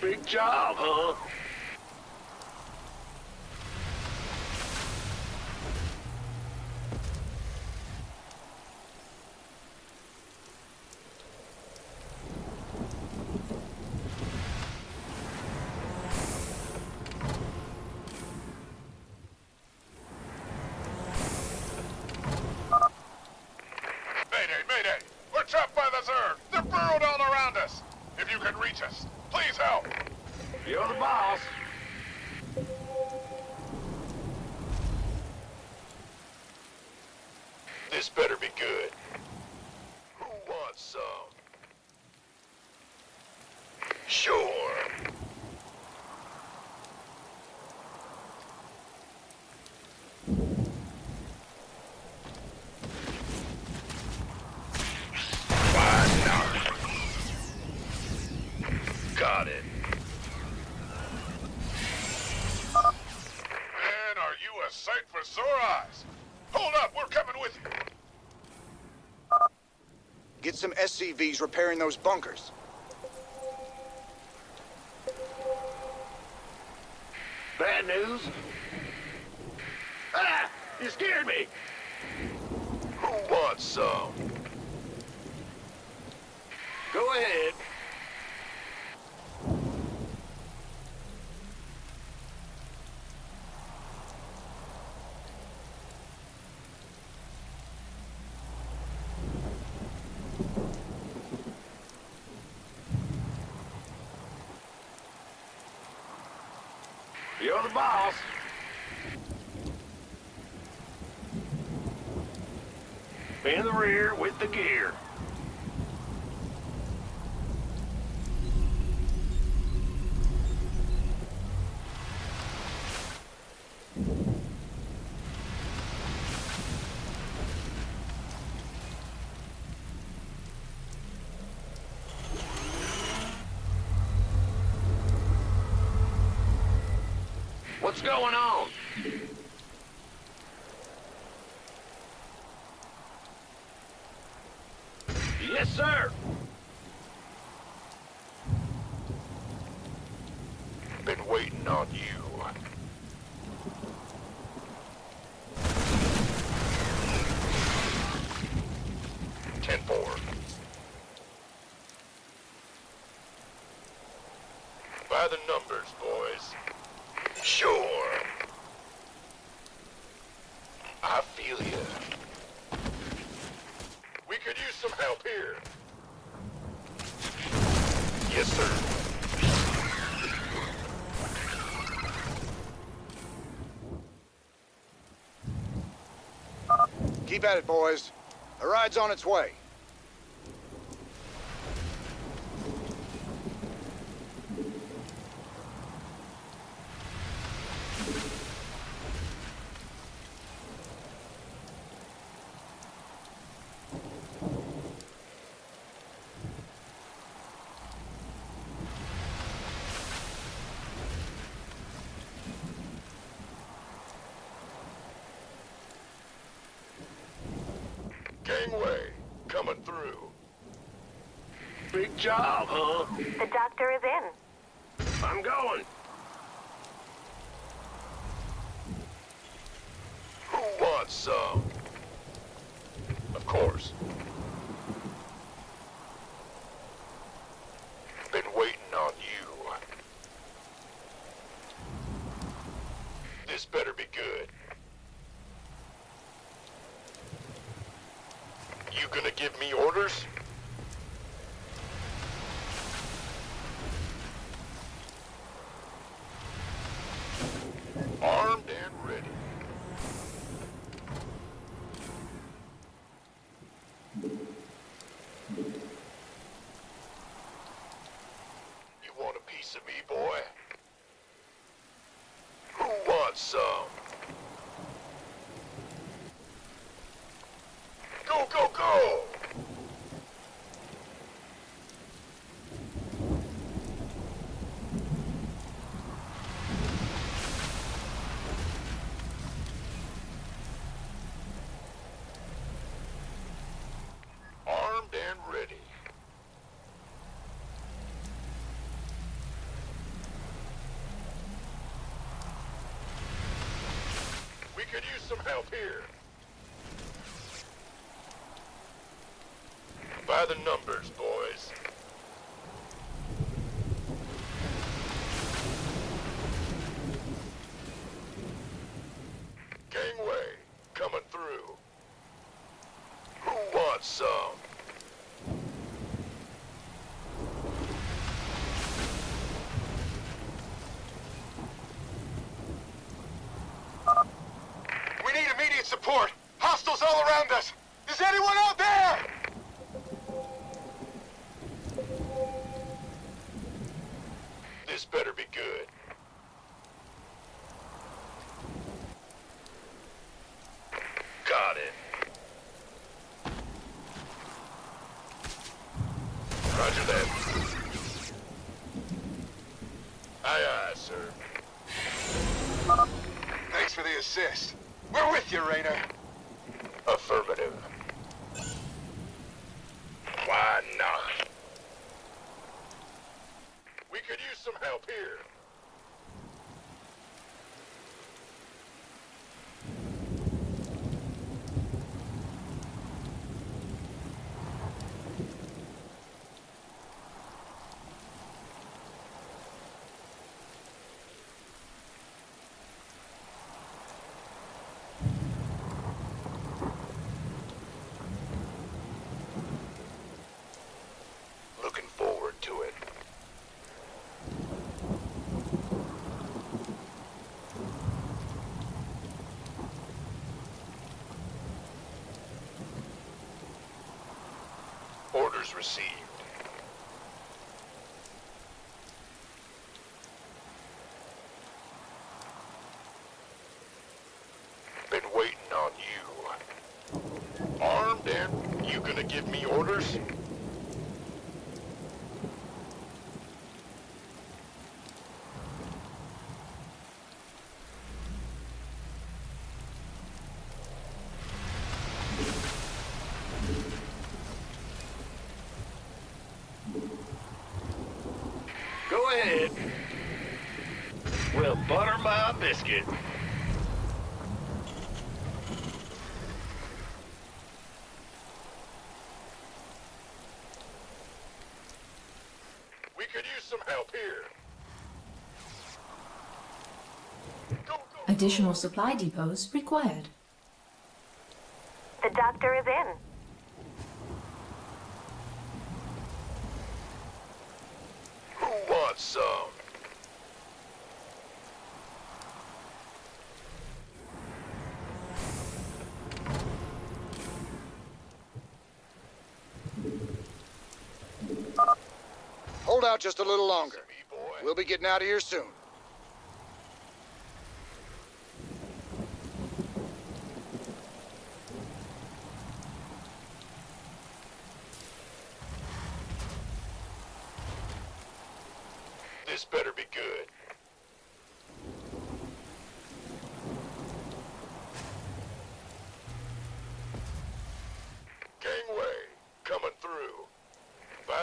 [SPEAKER 9] Big job, huh?
[SPEAKER 15] Mayday, mayday! We're trapped by the Zerg! They're burrowed all around us! If you can reach us, please help!
[SPEAKER 9] You're the boss.
[SPEAKER 20] This better be good. Who wants some? Sure. Why not? Got it.
[SPEAKER 15] Man, are you a sight for sore eyes! Hold up, we're coming with you!
[SPEAKER 8] Get some SCVs repairing those bunkers.
[SPEAKER 9] Bad news. Ah! You scared me.
[SPEAKER 20] Who wants some?
[SPEAKER 9] Go ahead. You're the boss. In the rear with the gear. What's going on? Yes, sir.
[SPEAKER 20] Been waiting on you. By the numbers, boys. Sure. I feel you. We could use some help here. Yes, sir.
[SPEAKER 8] Keep at it, boys. The ride's on its way.
[SPEAKER 20] Gangway, coming through.
[SPEAKER 15] Big job, huh?
[SPEAKER 18] The doctor is in.
[SPEAKER 15] I'm going.
[SPEAKER 20] Who wants some? Of course. Been waiting on you. This better be good. You gonna give me orders? Armed and ready. You want a piece of me, boy? Who wants some? Go, go, go! Armed and ready. We could use some help here. By the numbers, boys. Gangway, coming through. Who wants some? We need immediate support. Hostiles all around us. Is anyone out there? This better be good. Got it. Roger that. Aye, aye, sir. Thanks for the assist. We're with you, Raynor. Affirmative. Why not? We could use some help here. Looking forward to it. Orders received. Been waiting on you. Armed and you gonna give me orders?
[SPEAKER 15] Go ahead. Well, butter my biscuit.
[SPEAKER 20] We could use some help here.
[SPEAKER 7] Additional supply depots required.
[SPEAKER 18] The doctor is in.
[SPEAKER 20] Who wants some?
[SPEAKER 8] Hold out just a little longer. We'll be getting out of here soon.
[SPEAKER 20] This better be good.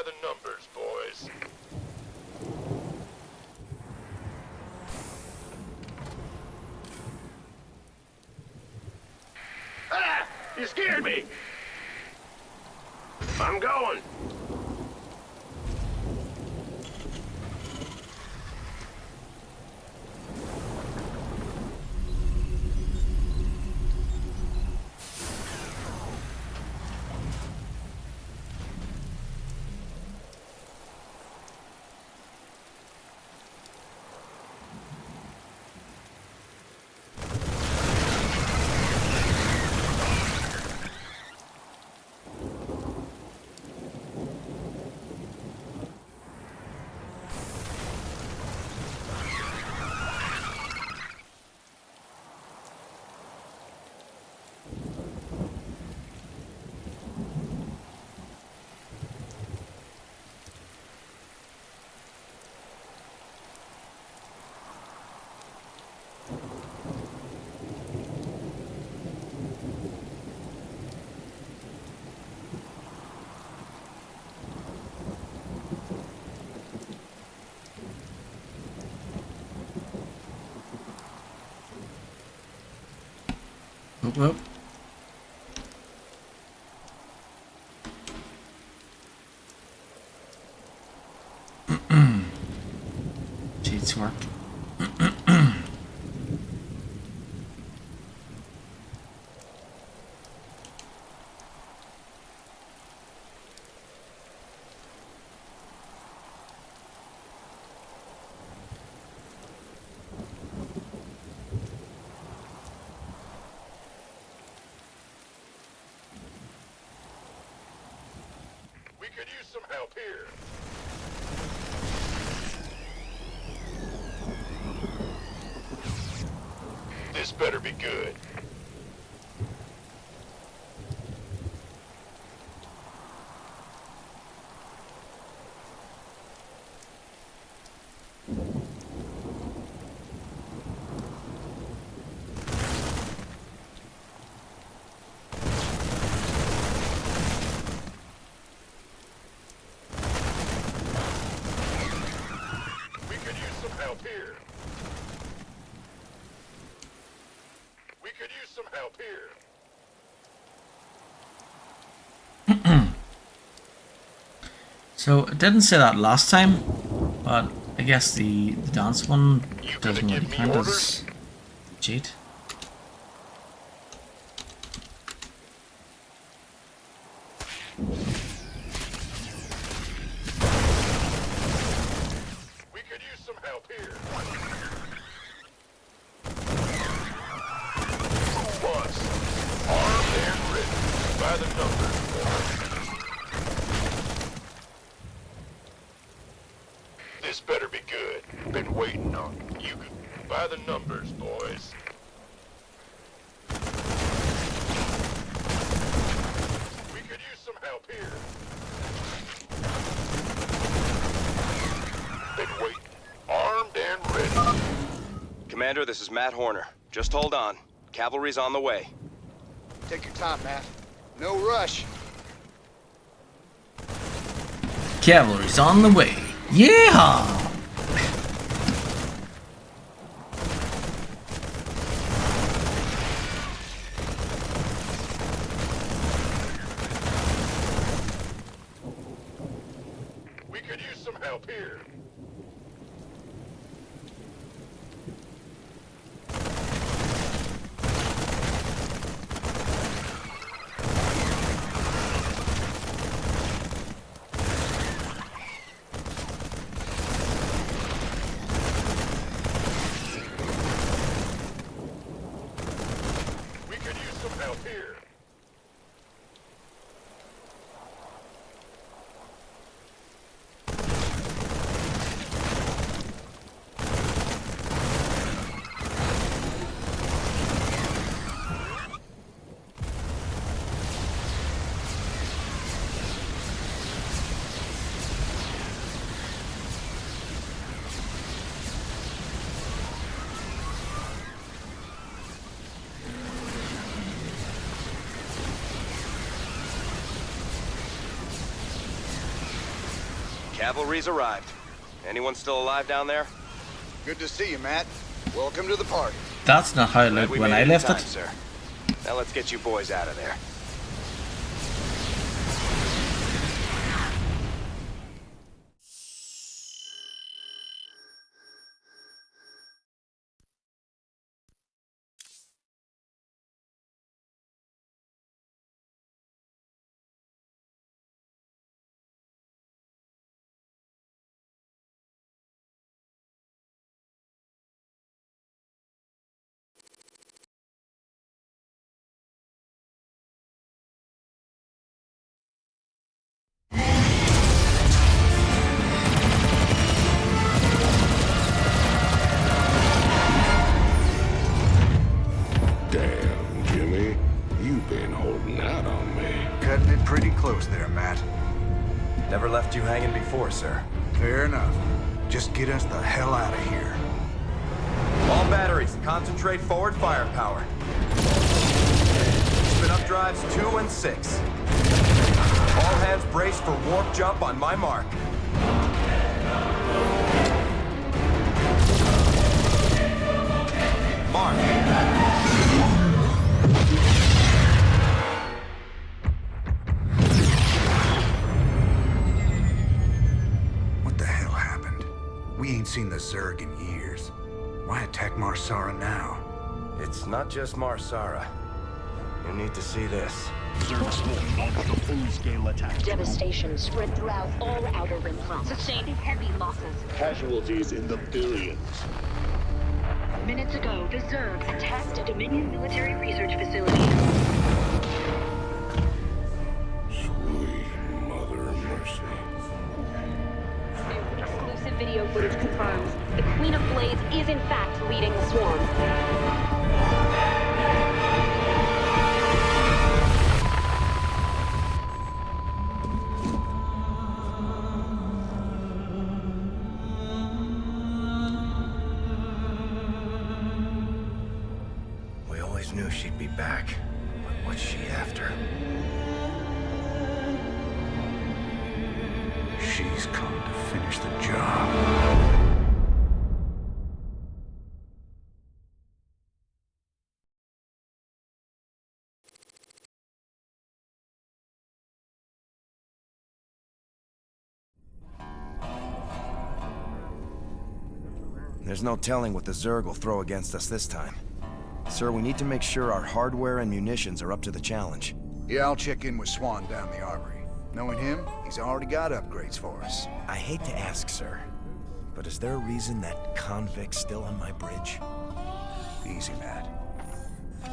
[SPEAKER 20] the numbers, boys.
[SPEAKER 15] Ah! You scared me! I'm going!
[SPEAKER 1] Whoop, whoop. Cheats work.
[SPEAKER 20] We could use some help here. This better be good. We could use some help here. We could use some help here.
[SPEAKER 1] So it didn't say that last time, but I guess the dance one doesn't really count as cheat.
[SPEAKER 20] We could use some help here. Who wants? Armed and ready. By the numbers, boys. This better be good. Been waiting on you. By the numbers, boys. We could use some help here. Been waiting. Armed and ready.
[SPEAKER 4] Commander, this is Matt Horner. Just hold on. Cavalry's on the way.
[SPEAKER 8] Take your time, Matt. No rush.
[SPEAKER 1] Cavalry's on the way. Yeehaw!
[SPEAKER 20] We could use some help here. We could use some help here.
[SPEAKER 4] Cavalry's arrived. Anyone still alive down there?
[SPEAKER 8] Good to see you, Matt. Welcome to the party.
[SPEAKER 1] That's not how it
[SPEAKER 4] Glad
[SPEAKER 1] looked
[SPEAKER 4] we
[SPEAKER 1] when
[SPEAKER 4] made
[SPEAKER 1] I
[SPEAKER 4] it in
[SPEAKER 1] left
[SPEAKER 4] time,
[SPEAKER 1] it.
[SPEAKER 4] sir. Now let's get you boys out of there.
[SPEAKER 17] Damn, Jimmy. You've been holding out on me.
[SPEAKER 11] Cutting it pretty close there, Matt.
[SPEAKER 3] Never left you hanging before, sir.
[SPEAKER 11] Fair enough. Just get us the hell out of here.
[SPEAKER 3] All batteries, concentrate forward firepower. Spin up drives 2 and 6. All hands brace for warp jump on my mark. Mark.
[SPEAKER 11] What the hell happened? We ain't seen the Zerg in years. Why attack Marsara now?
[SPEAKER 3] It's not just Marsara. You need to see this.
[SPEAKER 9] Zerg Swarm launched a full-scale attack.
[SPEAKER 10] Devastation spread throughout all Outer Rim fronts. Sustained heavy losses.
[SPEAKER 9] Casualties in the billions.
[SPEAKER 10] Minutes ago, the Zergs attacked a Dominion military research facility.
[SPEAKER 17] Sweet mother of mercy.
[SPEAKER 10] Exclusive video footage confirms the Queen of Blades is in fact leading the swarm.
[SPEAKER 3] We always knew she'd be back. But what's she after?
[SPEAKER 11] She's come to finish the job.
[SPEAKER 3] There's no telling what the Zerg will throw against us this time. Sir, we need to make sure our hardware and munitions are up to the challenge.
[SPEAKER 11] Yeah, I'll check in with Swan down the armory. Knowing him, he's already got upgrades for us.
[SPEAKER 3] I hate to ask, sir, but is there a reason that convict's still on my bridge?
[SPEAKER 11] Easy, Matt.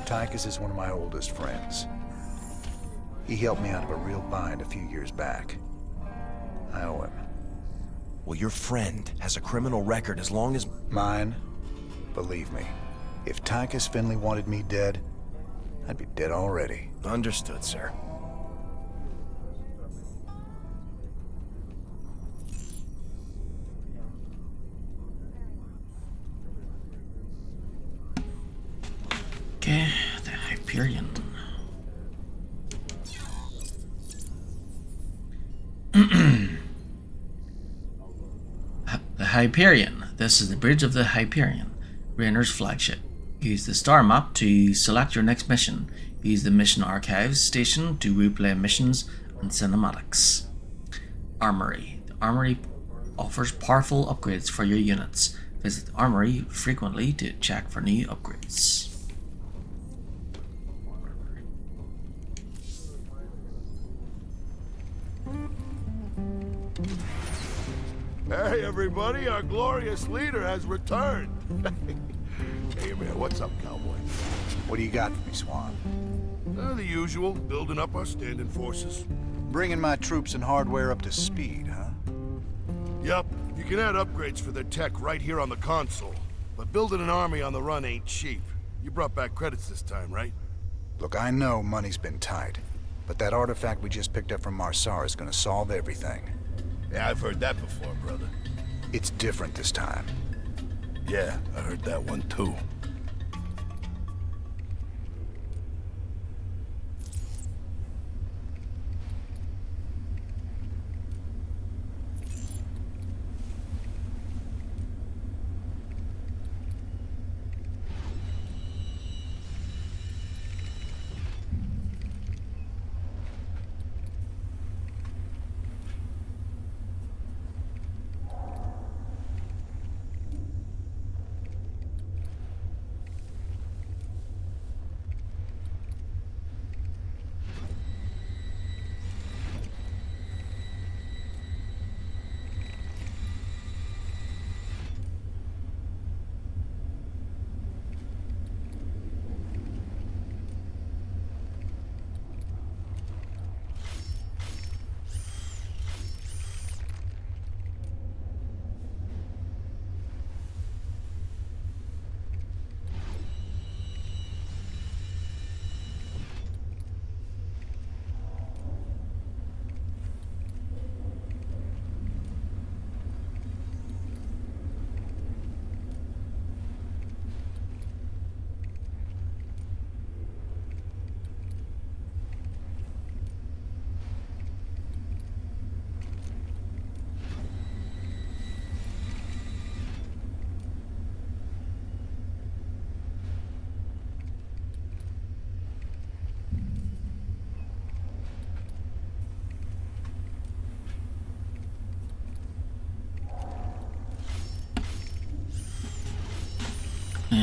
[SPEAKER 11] Tychus is one of my oldest friends. He helped me out of a real bind a few years back. I owe him.
[SPEAKER 3] Well, your friend has a criminal record as long as...
[SPEAKER 11] Mine? Believe me, if Tychus Finley wanted me dead, I'd be dead already.
[SPEAKER 3] Understood, sir.
[SPEAKER 1] Okay, the Hyperion. The Hyperion. This is the bridge of the Hyperion, Raynor's flagship. Use the star map to select your next mission. Use the mission archives station to replay missions and cinematics. Armory. The armory offers powerful upgrades for your units. Visit the armory frequently to check for new upgrades.
[SPEAKER 15] Hey, everybody, our glorious leader has returned. Hey, man, what's up, cowboy?
[SPEAKER 11] What do you got for me, Swan?
[SPEAKER 15] The usual, building up our standing forces.
[SPEAKER 11] Bringing my troops and hardware up to speed, huh?
[SPEAKER 15] Yup, you can add upgrades for their tech right here on the console. But building an army on the run ain't cheap. You brought back credits this time, right?
[SPEAKER 11] Look, I know money's been tight, but that artifact we just picked up from Marsara is gonna solve everything.
[SPEAKER 15] Yeah, I've heard that before, brother.
[SPEAKER 11] It's different this time.
[SPEAKER 15] Yeah, I heard that one too.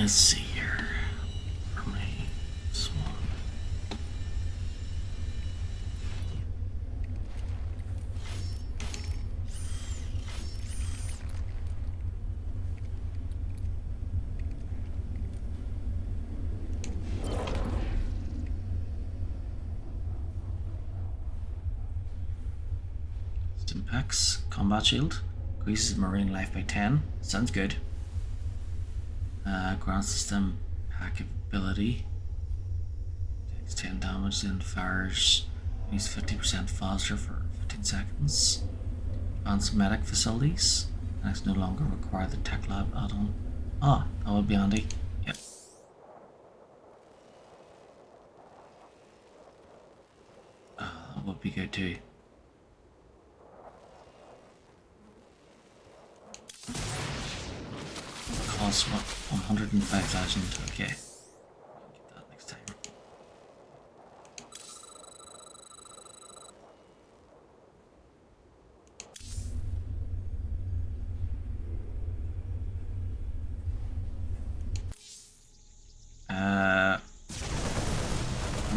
[SPEAKER 1] Let's see here. Army Swan. Stimpaks, combat shield, increases marine life by 10. Sounds good. Ground system hack ability. Takes 10 damage, then fires moves 50% faster for 15 seconds. Advanced medic facilities. Next no longer require the tech lab add-on. Ah, that would be handy. Yep. That would be good too. Costs what? 105,000. Okay. Get that next time.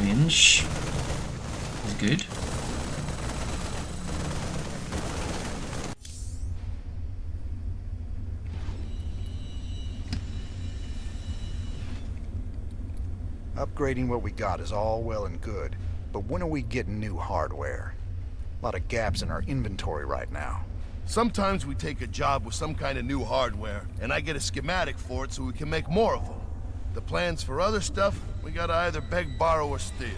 [SPEAKER 1] Range is good.
[SPEAKER 11] Upgrading what we got is all well and good, but when are we getting new hardware? A lot of gaps in our inventory right now.
[SPEAKER 15] Sometimes we take a job with some kind of new hardware, and I get a schematic for it so we can make more of them. The plans for other stuff, we gotta either beg, borrow, or steal.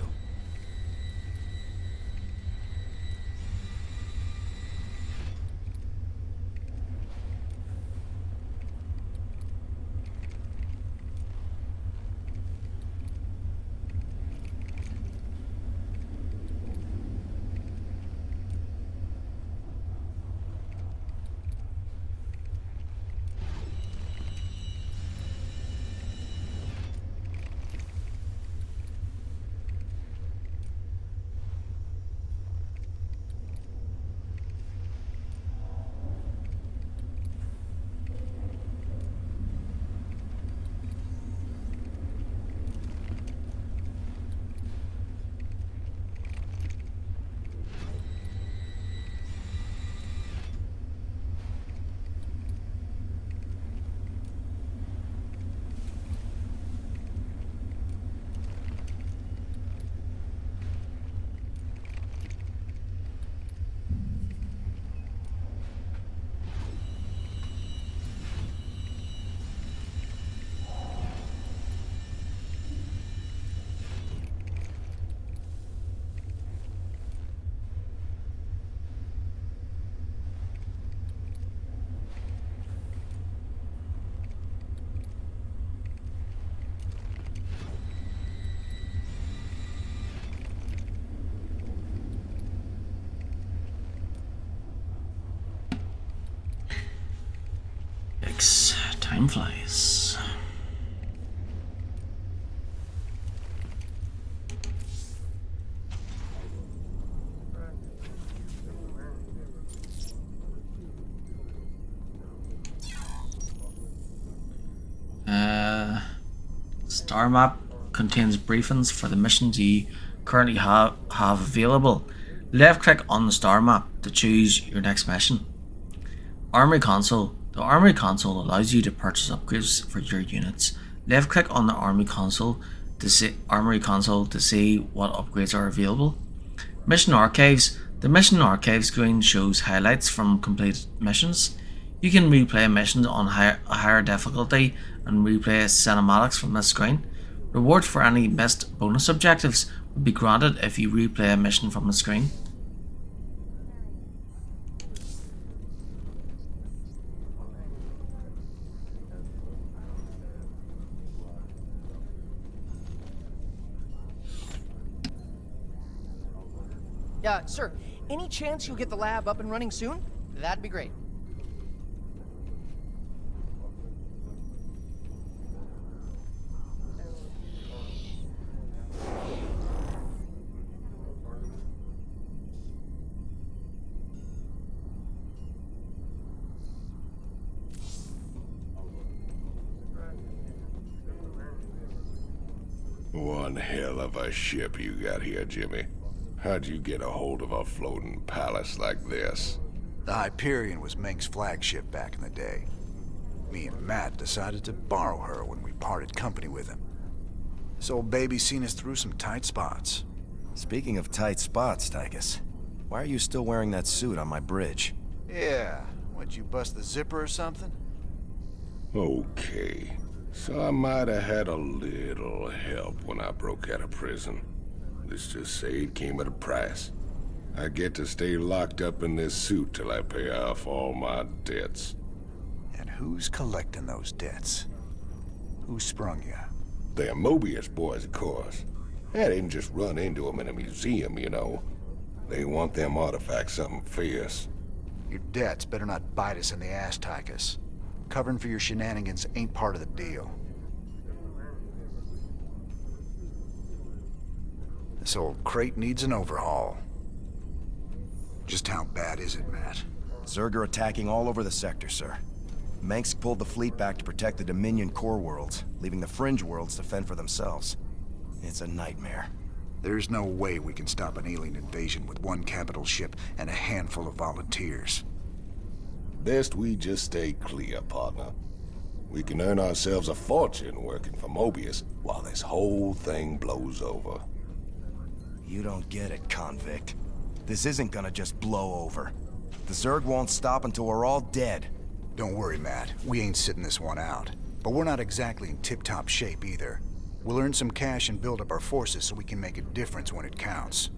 [SPEAKER 1] Time flies. Star map contains briefings for the missions you currently have available. Left click on the star map to choose your next mission. Armory console. The Armory console allows you to purchase upgrades for your units. Left click on the Armory console to see what upgrades are available. Mission archives. The mission archive screen shows highlights from completed missions. You can replay missions on a higher difficulty and replay cinematics from this screen. Rewards for any missed bonus objectives will be granted if you replay a mission from the screen.
[SPEAKER 5] Sir, any chance you'll get the lab up and running soon? That'd be great.
[SPEAKER 17] One hell of a ship you got here, Jimmy. How'd you get a hold of a floating palace like this?
[SPEAKER 11] The Hyperion was Meng's flagship back in the day. Me and Matt decided to borrow her when we parted company with him. This old baby's seen us through some tight spots.
[SPEAKER 3] Speaking of tight spots, Tychus, why are you still wearing that suit on my bridge?
[SPEAKER 11] Yeah, what'd you bust the zipper or something?
[SPEAKER 17] Okay, so I might have had a little help when I broke out of prison. Let's just say it came at a price. I get to stay locked up in this suit till I pay off all my debts.
[SPEAKER 11] And who's collecting those debts? Who sprung you?
[SPEAKER 17] They're Mobius boys, of course. I didn't just run into them in a museum, you know. They want them artifacts something fierce.
[SPEAKER 11] Your debts better not bite us in the ass, Tychus. Covering for your shenanigans ain't part of the deal. This old crate needs an overhaul. Just how bad is it, Matt?
[SPEAKER 3] Zerg are attacking all over the sector, sir. Mengsk pulled the fleet back to protect the Dominion core worlds, leaving the fringe worlds to fend for themselves. It's a nightmare.
[SPEAKER 11] There's no way we can stop an alien invasion with one capital ship and a handful of volunteers.
[SPEAKER 17] Best we just stay clear, partner. We can earn ourselves a fortune working for Mobius while this whole thing blows over.
[SPEAKER 3] You don't get it, convict. This isn't gonna just blow over. The Zerg won't stop until we're all dead.
[SPEAKER 11] Don't worry, Matt. We ain't sitting this one out. But we're not exactly in tip-top shape either. We'll earn some cash and build up our forces so we can make a difference when it counts.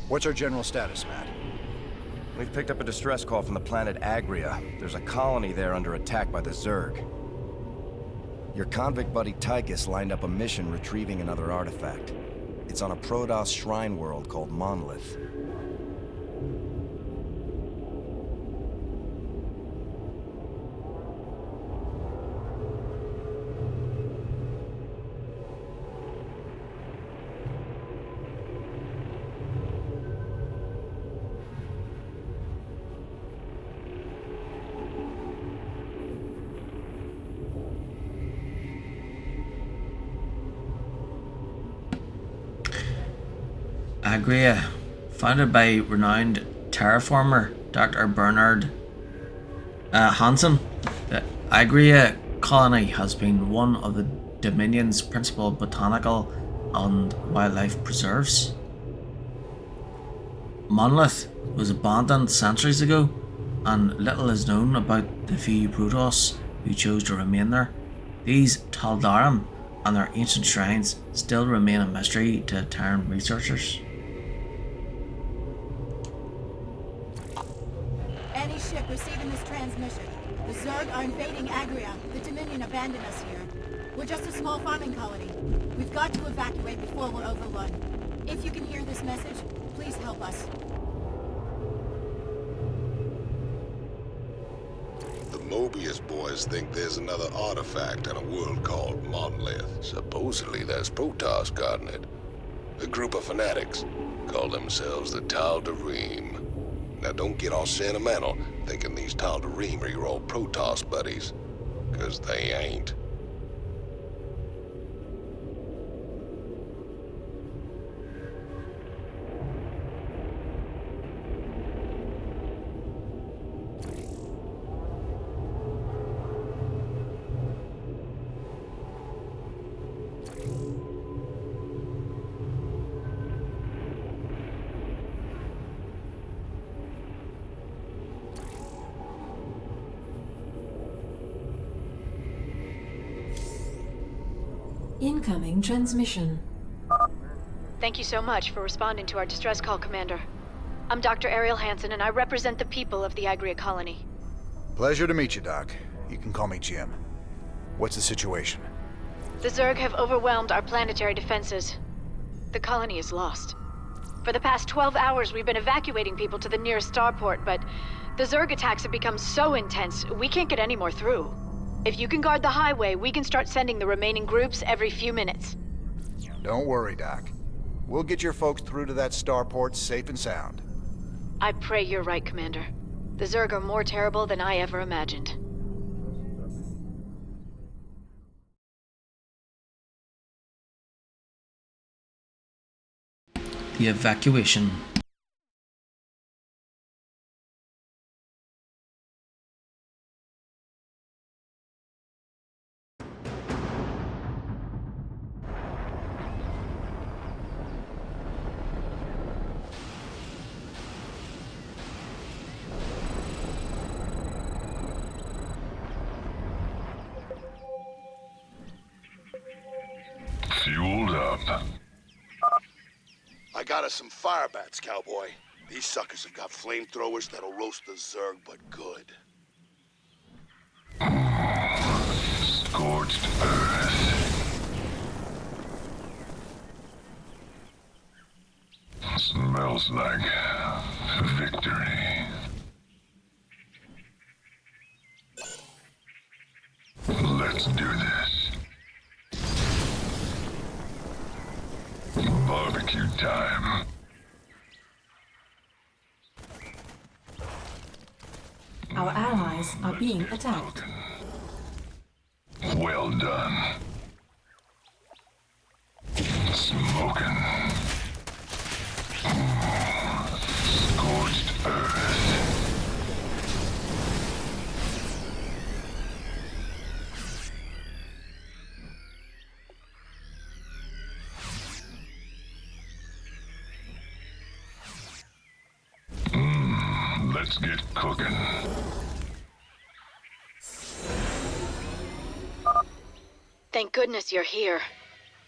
[SPEAKER 11] What's our general status, Matt?
[SPEAKER 3] We've picked up a distress call from the planet Agria. There's a colony there under attack by the Zerg. Your convict buddy Tychus lined up a mission retrieving another artifact. It's on a Protoss shrine world called Monolith.
[SPEAKER 1] Agria, founded by renowned terraformer Dr. Bernard Hansen, the Agria colony has been one of the Dominion's principal botanical and wildlife preserves. Monolith was abandoned centuries ago, and little is known about the few Protoss who chose to remain there. These Taldarim and their ancient shrines still remain a mystery to Terran researchers.
[SPEAKER 6] Any ship receiving this transmission. The Zerg are invading Agria. The Dominion abandoned us here. We're just a small farming colony. We've got to evacuate before we're overrun. If you can hear this message, please help us.
[SPEAKER 17] The Mobius boys think there's another artifact on a world called Monolith. Supposedly there's Protoss guarding it. A group of fanatics call themselves the Tal'Darim. Now don't get all sentimental thinking these Tal'Darim are your old Protoss buddies, 'cause they ain't.
[SPEAKER 7] Incoming transmission.
[SPEAKER 22] Thank you so much for responding to our distress call, Commander. I'm Dr. Ariel Hansen, and I represent the people of the Agria colony.
[SPEAKER 11] Pleasure to meet you, Doc. You can call me Jim. What's the situation?
[SPEAKER 22] The Zerg have overwhelmed our planetary defenses. The colony is lost. For the past 12 hours, we've been evacuating people to the nearest starport, but the Zerg attacks have become so intense, we can't get any more through. If you can guard the highway, we can start sending the remaining groups every few minutes.
[SPEAKER 11] Don't worry, Doc. We'll get your folks through to that starport safe and sound.
[SPEAKER 22] I pray you're right, Commander. The Zerg are more terrible than I ever imagined.
[SPEAKER 1] The evacuation.
[SPEAKER 20] Fueled up.
[SPEAKER 15] I got us some fire bats, cowboy. These suckers have got flamethrowers that'll roast the Zerg, but good.
[SPEAKER 20] Scorched earth. Smells like victory. Let's do this. Barbecue time.
[SPEAKER 7] Our allies are being attacked.
[SPEAKER 20] Well done. Smoking. Scorched earth. Let's get cooking.
[SPEAKER 22] Thank goodness you're here.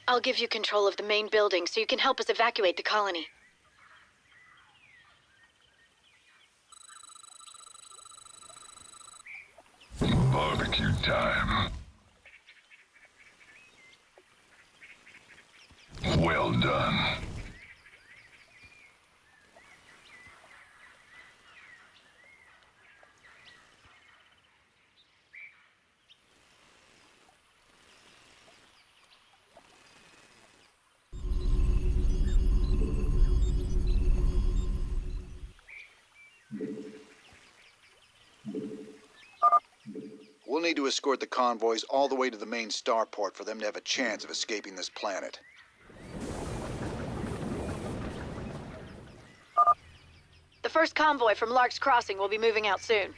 [SPEAKER 22] I'll give you control of the main building so you can help us evacuate the colony.
[SPEAKER 20] Barbecue time. Well done.
[SPEAKER 8] We'll need to escort the convoys all the way to the main starport for them to have a chance of escaping this planet.
[SPEAKER 22] The first convoy from Lark's Crossing will be moving out soon.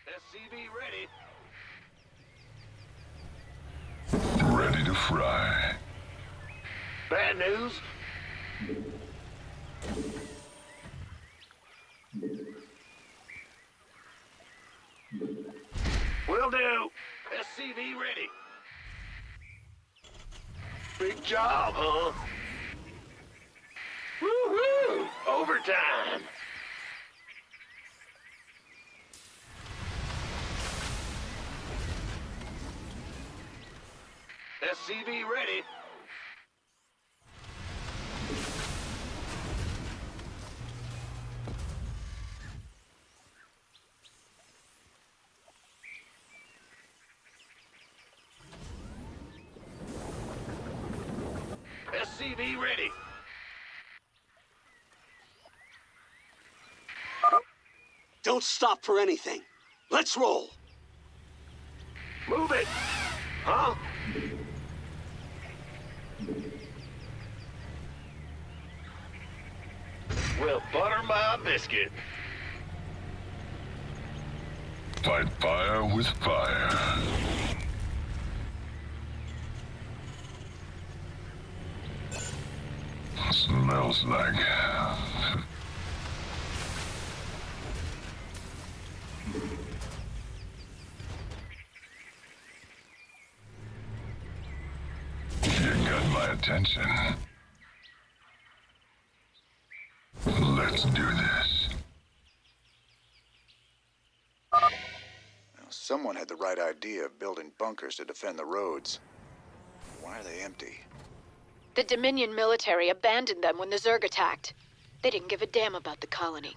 [SPEAKER 15] SCV ready.
[SPEAKER 20] Ready to fry.
[SPEAKER 15] Bad news? Will do. SCV ready. Big job, huh? Woo-hoo! Overtime! SCV ready. SCV ready.
[SPEAKER 14] Don't stop for anything. Let's roll.
[SPEAKER 15] Move it! Huh? Well, butter my biscuit.
[SPEAKER 20] Fight fire with fire. Smells like... You got my attention. Let's do this.
[SPEAKER 8] Now, someone had the right idea of building bunkers to defend the roads. Why are they empty?
[SPEAKER 22] The Dominion military abandoned them when the Zerg attacked. They didn't give a damn about the colony.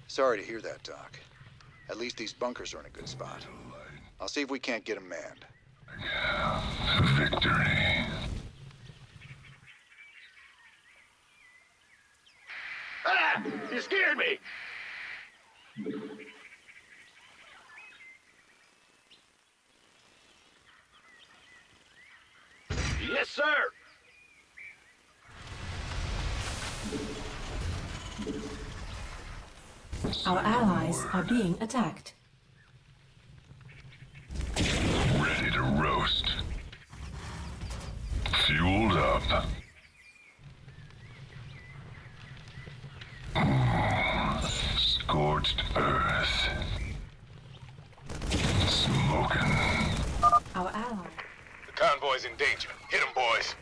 [SPEAKER 8] Sorry to hear that, Doc. At least these bunkers are in a good spot. I'll see if we can't get them manned.
[SPEAKER 20] Victory.
[SPEAKER 15] Ah! You scared me!
[SPEAKER 7] Our allies are being attacked.
[SPEAKER 17] Ready to roast. Fueled up. Scorched earth. Smoking.
[SPEAKER 7] Our ally.
[SPEAKER 2] The convoy's in danger. Hit 'em, boys.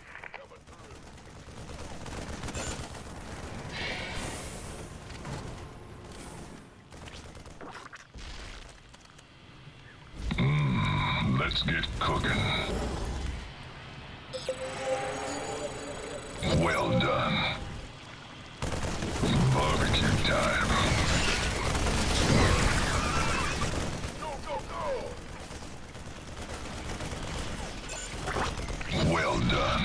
[SPEAKER 17] Let's get cooking. Well done. Barbecue time. Well done.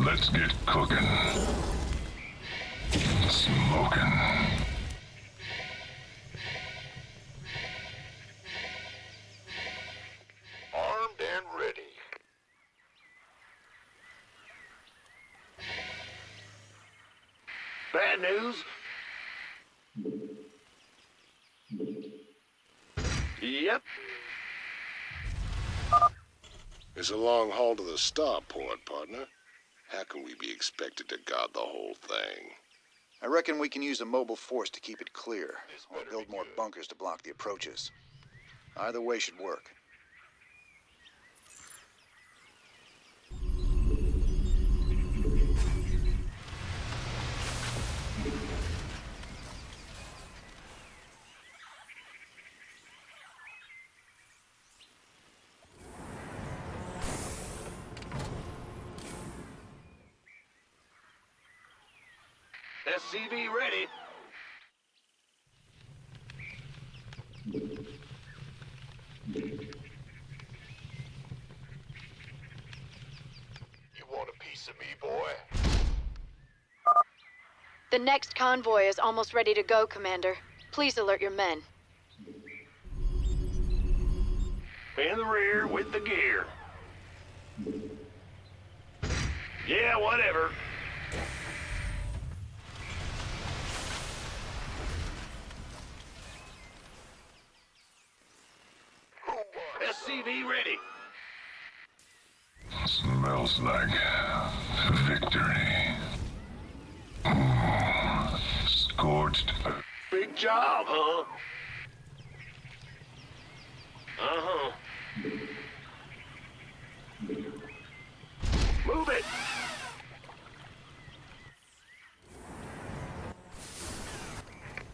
[SPEAKER 17] Let's get cooking. Smoking.
[SPEAKER 20] Armed and ready.
[SPEAKER 9] Bad news? Yep.
[SPEAKER 20] It's a long haul to the starport, partner. How can we be expected to guard the whole thing?
[SPEAKER 8] I reckon we can use a mobile force to keep it clear, or build more bunkers to block the approaches. Either way should work.
[SPEAKER 9] SCV ready.
[SPEAKER 20] You want a piece of me, boy?
[SPEAKER 22] The next convoy is almost ready to go, Commander. Please alert your men.
[SPEAKER 9] In the rear with the gear. Yeah, whatever. SCV ready.
[SPEAKER 17] Smells like victory. Scorched earth.
[SPEAKER 9] Big job, huh? Uh-huh. Move it!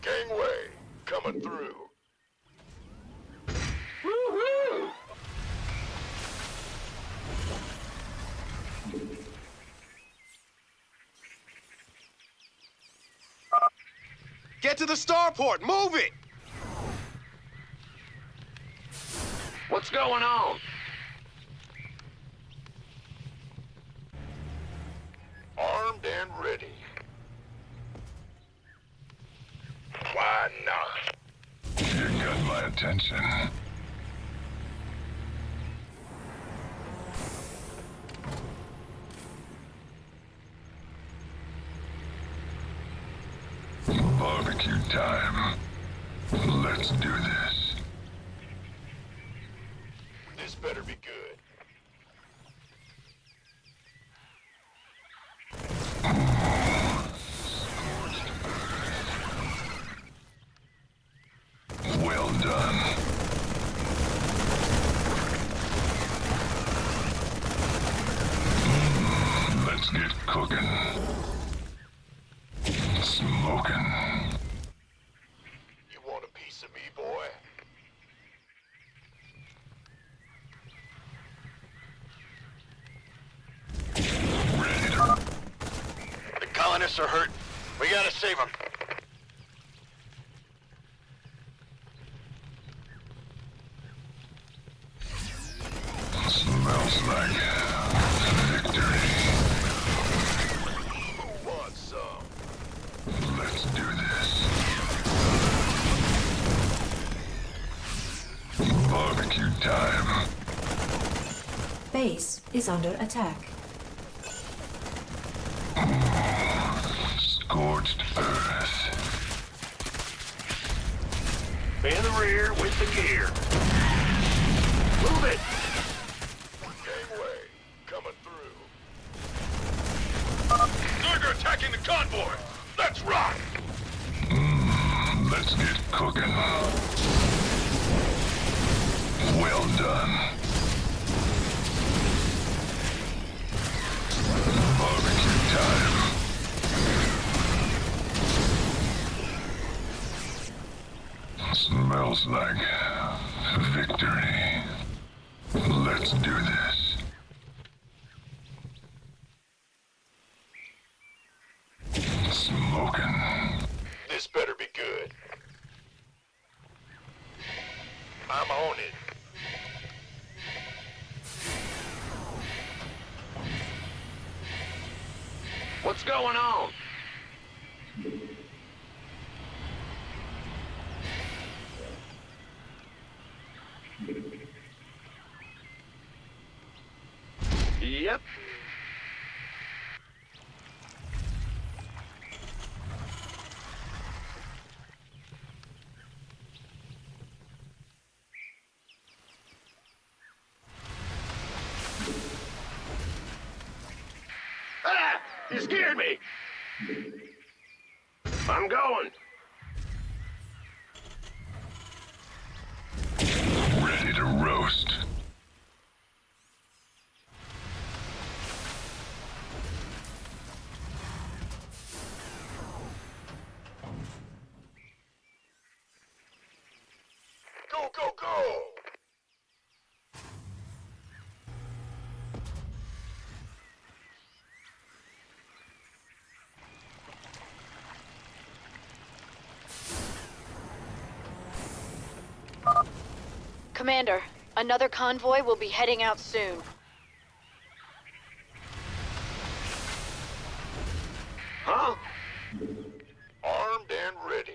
[SPEAKER 20] Gangway, coming through.
[SPEAKER 9] Woo-hoo!
[SPEAKER 15] Get to the starport! Move it!
[SPEAKER 9] What's going on?
[SPEAKER 20] Armed and ready. Why not?
[SPEAKER 17] You got my attention. Barbecue time. Let's do this.
[SPEAKER 20] This better be good.
[SPEAKER 17] Well done. Let's get cooking. Smoking.
[SPEAKER 20] You want a piece of me, boy?
[SPEAKER 17] Ready to...
[SPEAKER 2] The colonists are hurt. We gotta save them.
[SPEAKER 17] Smells like victory.
[SPEAKER 20] Who wants some?
[SPEAKER 17] Let's do this. Barbecue time.
[SPEAKER 7] Base is under attack.
[SPEAKER 17] Scorched earth.
[SPEAKER 9] In the rear with the gear. Move it!
[SPEAKER 20] Gangway, coming through. Zerg are attacking the convoy! Let's rock!
[SPEAKER 17] Let's get cooking. Well done. Barbecue time. Smells like victory. Let's do this. Smoking.
[SPEAKER 20] This better be good. I'm on it.
[SPEAKER 9] What's going on? Yep. Ah! You scared me! I'm going.
[SPEAKER 17] Ready to roast.
[SPEAKER 20] Go, go, go!
[SPEAKER 22] Commander, another convoy will be heading out soon.
[SPEAKER 9] Huh?
[SPEAKER 20] Armed and ready.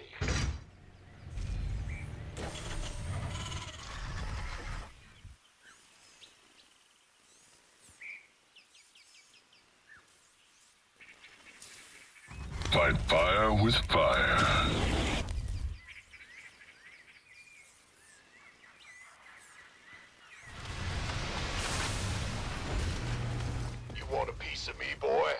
[SPEAKER 17] Fight fire with fire.
[SPEAKER 20] You want a piece of me, boy?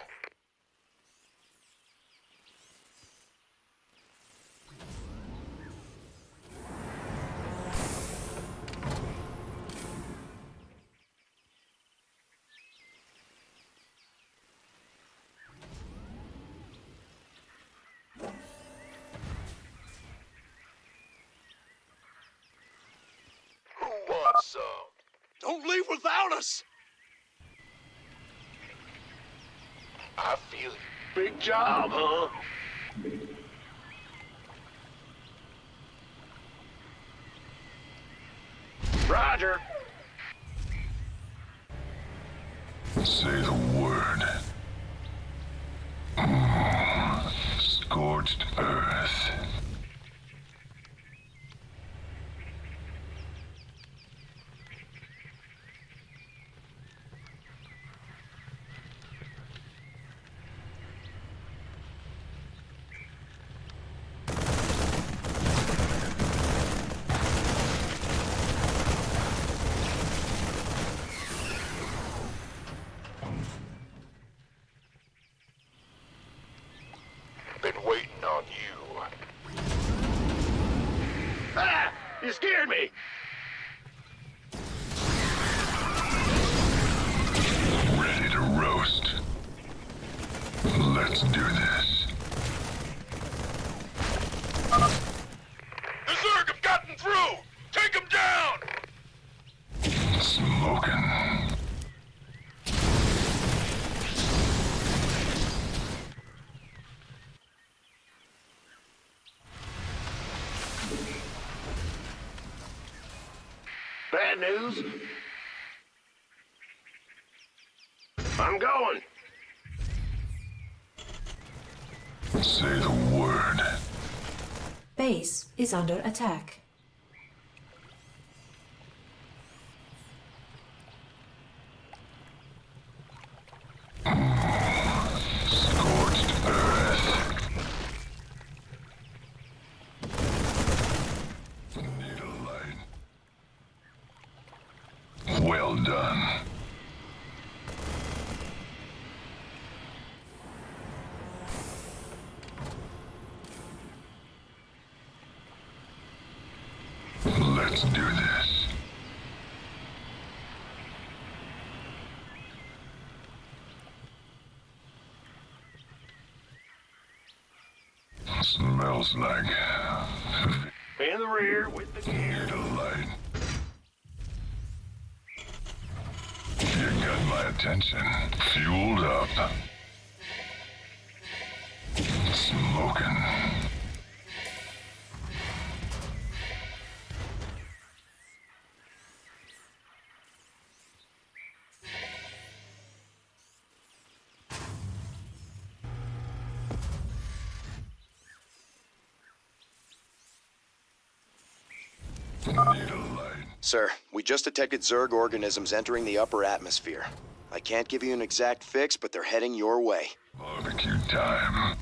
[SPEAKER 20] Who wants some?
[SPEAKER 15] Don't leave without us!
[SPEAKER 20] I feel you.
[SPEAKER 9] Big job, huh? Roger.
[SPEAKER 17] Say the word. Scorched earth.
[SPEAKER 20] Been waiting on you.
[SPEAKER 9] Ah! You scared me!
[SPEAKER 17] Ready to roast. Let's do this.
[SPEAKER 20] The Zerg have gotten through! Take them down!
[SPEAKER 17] Smoking.
[SPEAKER 9] Bad news? I'm going.
[SPEAKER 17] Say the word.
[SPEAKER 7] Base is under attack.
[SPEAKER 17] Let's do this. Smells like...
[SPEAKER 9] In the rear with the gear.
[SPEAKER 17] Need a light. You got my attention. Fueled up. Smoking.
[SPEAKER 3] Sir, we just detected Zerg organisms entering the upper atmosphere. I can't give you an exact fix, but they're heading your way.
[SPEAKER 17] Barbecue time.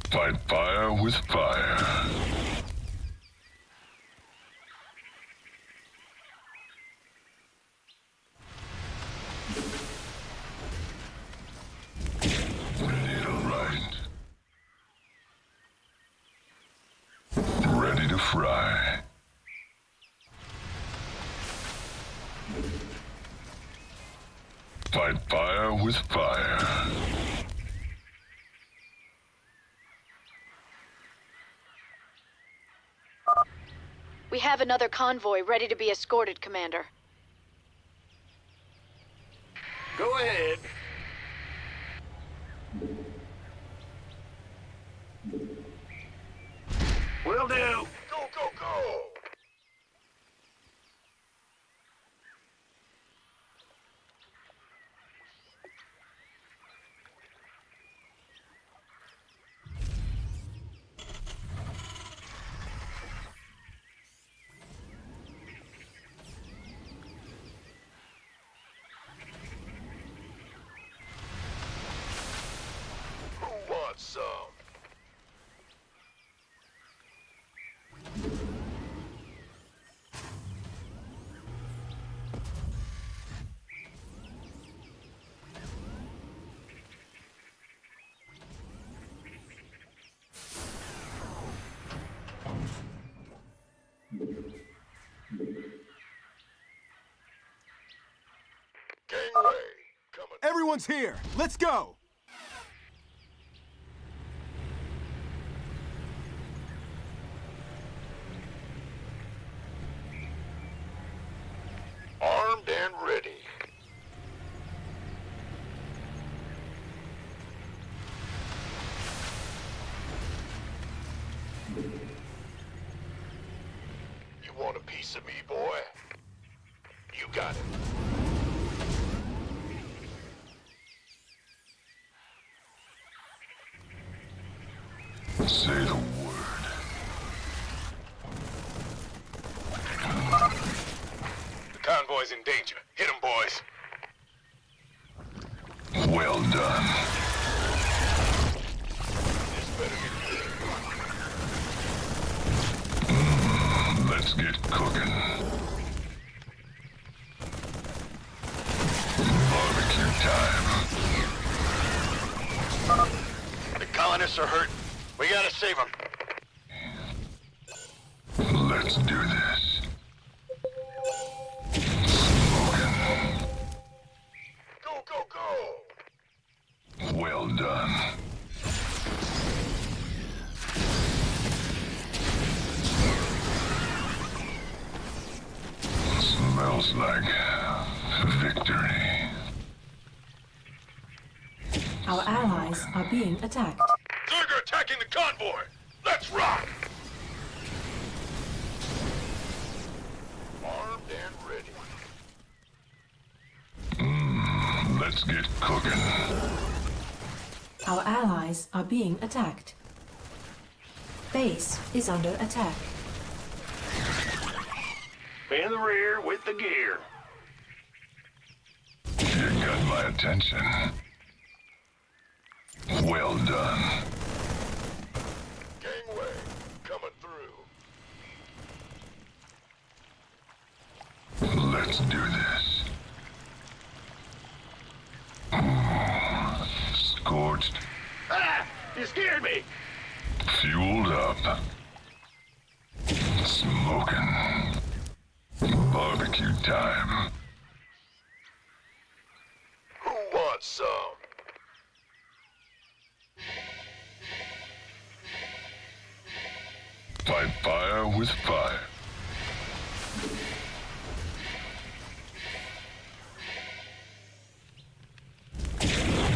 [SPEAKER 17] Fight fire with fire. Ready to fry. Fight fire with fire.
[SPEAKER 22] We have another convoy ready to be escorted, Commander.
[SPEAKER 9] Go ahead. Will do. Go, go, go! Who wants some? Gangway, coming.
[SPEAKER 19] Everyone's here. Let's go.
[SPEAKER 20] Armed and ready. You want a piece of me, boy? You got it.
[SPEAKER 17] Say the word.
[SPEAKER 20] The convoy's in danger. Hit 'em, boys.
[SPEAKER 17] Well done.
[SPEAKER 20] This better get good.
[SPEAKER 17] Let's get cooking. Barbecue time.
[SPEAKER 20] The colonists are hurt. We gotta save them.
[SPEAKER 17] Let's do this. Smoking.
[SPEAKER 20] Go, go, go!
[SPEAKER 17] Well done. Smells like victory.
[SPEAKER 7] Our allies are being attacked.
[SPEAKER 20] Zerg are attacking the convoy! Let's rock! Armed and ready.
[SPEAKER 17] Let's get cooking.
[SPEAKER 7] Our allies are being attacked. Base is under attack.
[SPEAKER 9] In the rear with the gear.
[SPEAKER 17] You got my attention. Well done.
[SPEAKER 20] Gangway, coming through.
[SPEAKER 17] Let's do this. Scorch
[SPEAKER 20] scared me!
[SPEAKER 17] Fueled up. Smoking. Barbecue time.
[SPEAKER 20] Who wants some?
[SPEAKER 17] Fight fire with fire.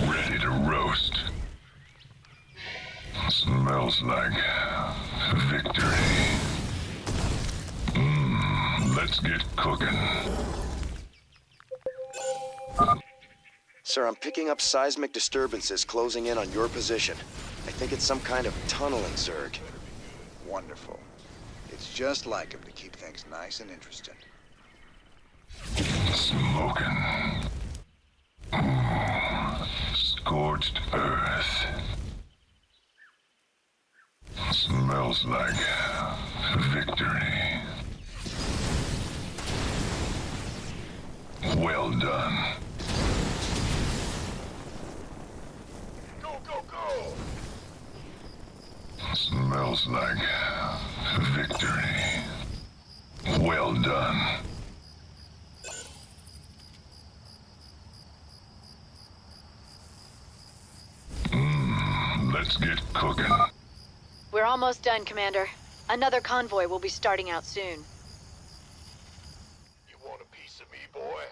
[SPEAKER 17] Ready to roast. Smells like victory. Let's get cooking.
[SPEAKER 3] Sir, I'm picking up seismic disturbances closing in on your position. I think it's some kind of tunneling, Zerg.
[SPEAKER 8] Wonderful. It's just like him to keep things nice and interesting.
[SPEAKER 17] Smoking. Scorched earth. Smells like victory. Well done.
[SPEAKER 20] Go, go, go!
[SPEAKER 17] Smells like victory. Well done. Let's get cooking.
[SPEAKER 22] We're almost done, Commander. Another convoy will be starting out soon.
[SPEAKER 20] You want a piece of me, boy?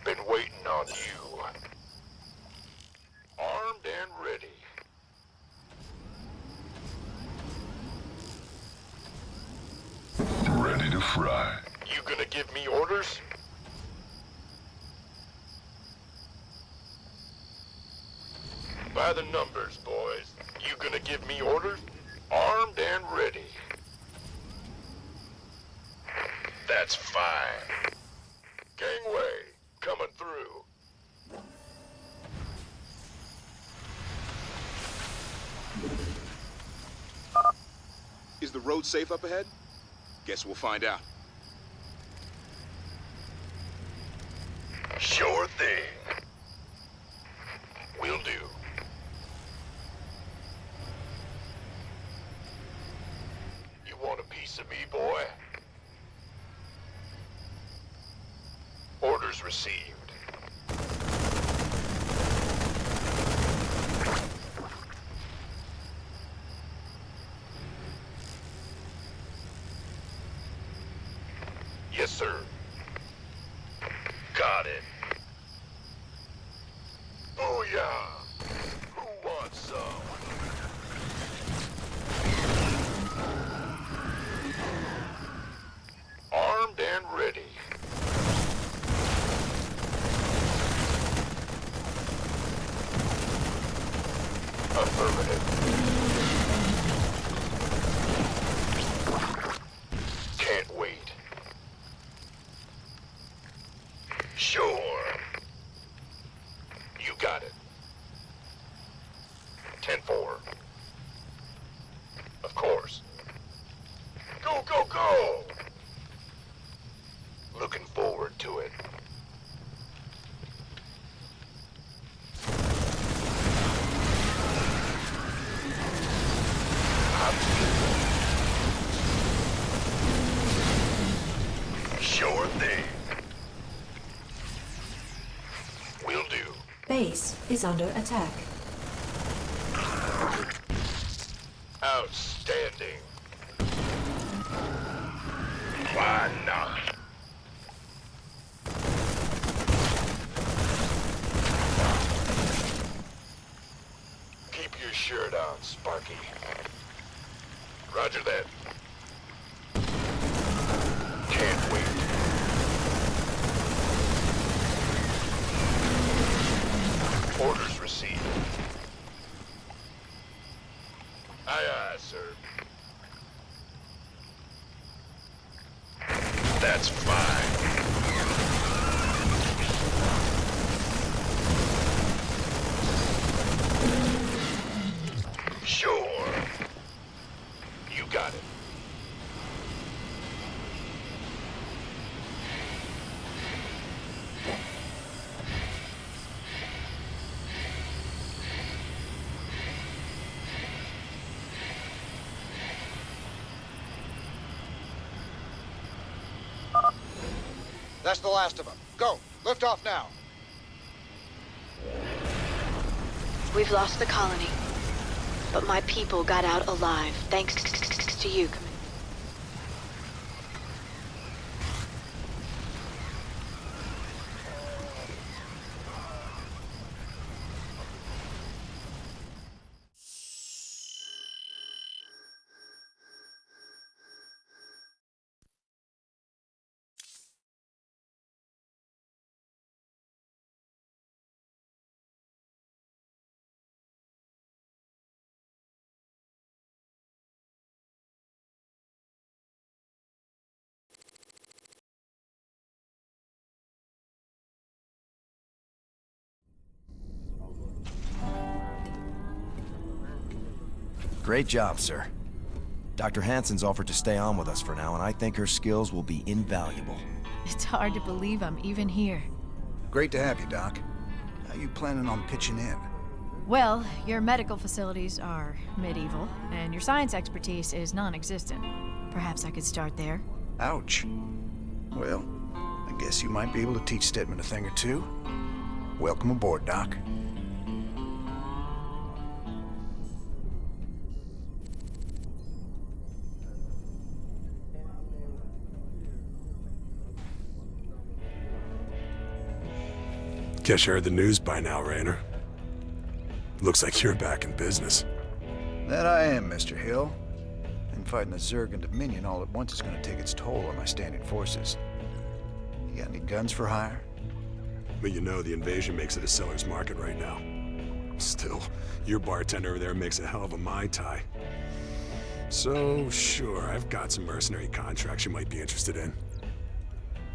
[SPEAKER 20] Been waiting on you. Armed and ready.
[SPEAKER 17] Ready to fry.
[SPEAKER 20] You gonna give me orders? By the numbers, boys. You gonna give me orders? Armed and ready. That's fine. Gangway, coming through.
[SPEAKER 12] Is the road safe up ahead? Guess we'll find out.
[SPEAKER 20] Sure thing. Will do. You want a piece of me, boy? Orders received. Yes, sir. Got it. Booyah! Who wants some? Armed and ready. Affirmative. Can't wait. Sure. You got it. 10-4. Of course. Go, go, go! Looking forward to it. Sure thing. Will do.
[SPEAKER 7] Base is under attack.
[SPEAKER 20] Outstanding. Why not? Keep your shirt on, Sparky. Roger that. Can't wait. Orders received. Aye, aye, sir. That's fine.
[SPEAKER 8] That's the last of them. Go. Lift off now.
[SPEAKER 22] We've lost the colony, but my people got out alive, thanks to you, Commander.
[SPEAKER 3] Great job, sir. Dr. Hansen's offered to stay on with us for now, and I think her skills will be invaluable.
[SPEAKER 13] It's hard to believe I'm even here.
[SPEAKER 11] Great to have you, Doc. How you planning on pitching in?
[SPEAKER 13] Well, your medical facilities are medieval, and your science expertise is non-existent. Perhaps I could start there.
[SPEAKER 11] Ouch. Well, I guess you might be able to teach Stedman a thing or two. Welcome aboard, Doc.
[SPEAKER 16] Guess you heard the news by now, Raynor. Looks like you're back in business.
[SPEAKER 11] That I am, Mr. Hill. And fighting the Zerg and Dominion all at once is going to take its toll on my standing forces. You got any guns for hire?
[SPEAKER 16] But you know the invasion makes it a seller's market right now. Still, your bartender over there makes a hell of a Mai Tai. So, sure, I've got some mercenary contracts you might be interested in.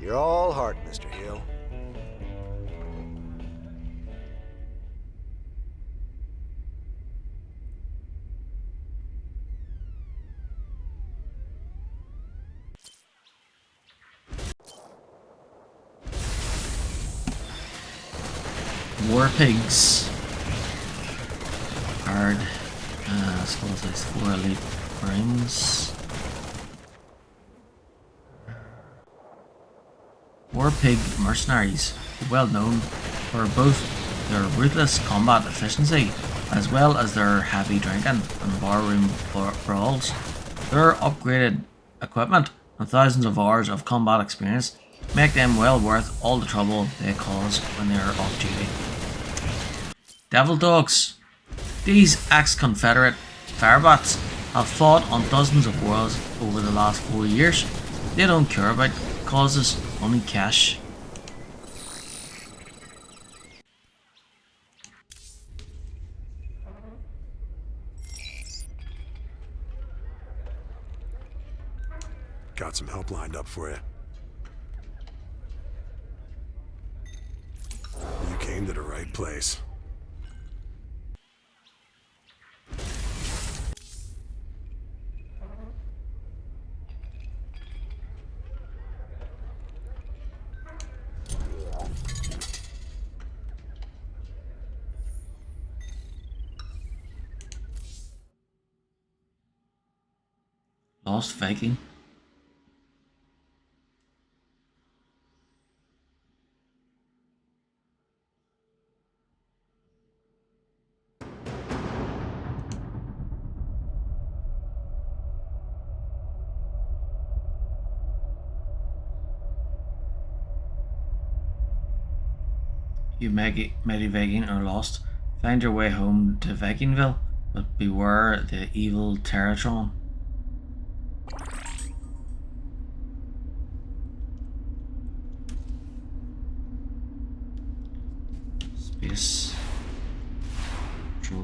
[SPEAKER 11] You're all heart, Mr. Hill.
[SPEAKER 1] War pigs. Hard. Suppose there's 4 elite marines. War pig mercenaries, well known for both their ruthless combat efficiency as well as their heavy drinking and barroom brawls. Their upgraded equipment and thousands of hours of combat experience make them well worth all the trouble they cause when they are off duty. Devil Dogs. These ex-Confederate firebats have fought on dozens of wars over the last 4 years. They don't care about causes, only cash.
[SPEAKER 16] Got some help lined up for you. You came to the right place.
[SPEAKER 1] Lost Viking. You mighty Viking are lost. Find your way home to Vikingville, but beware the evil Terran. Space Patrol.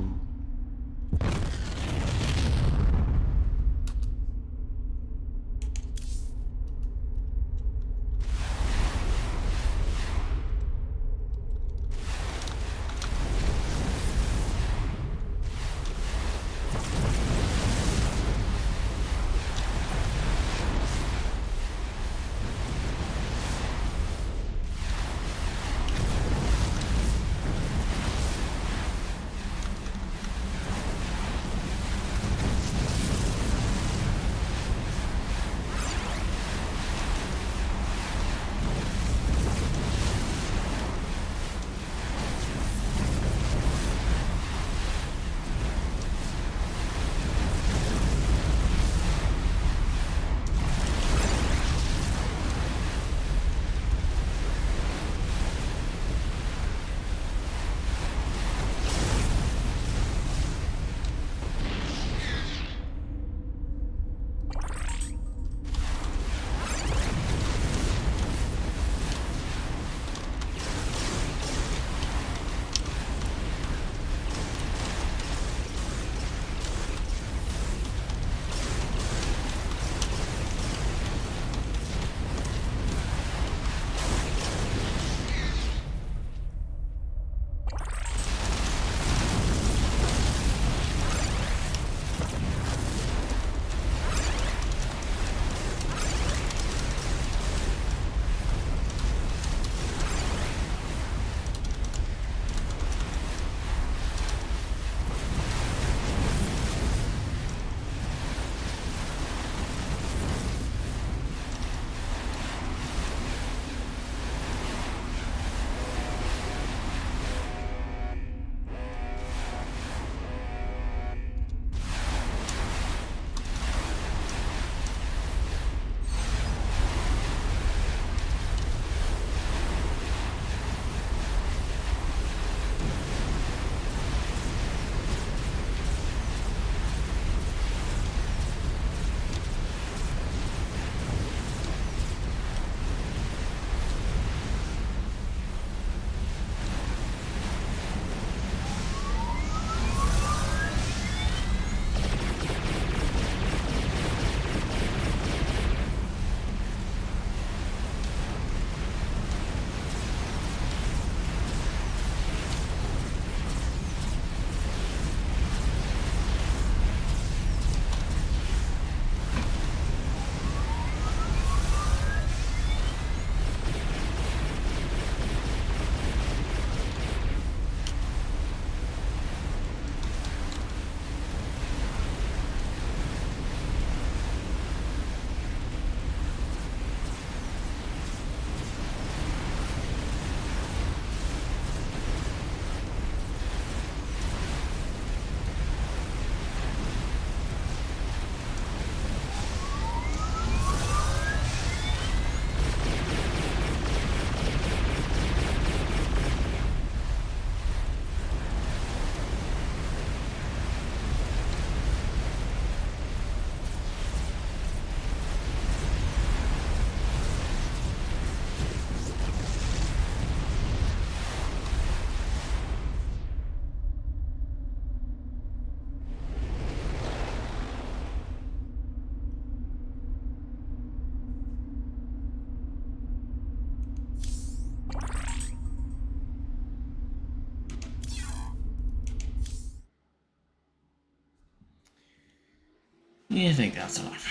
[SPEAKER 1] You think that's enough?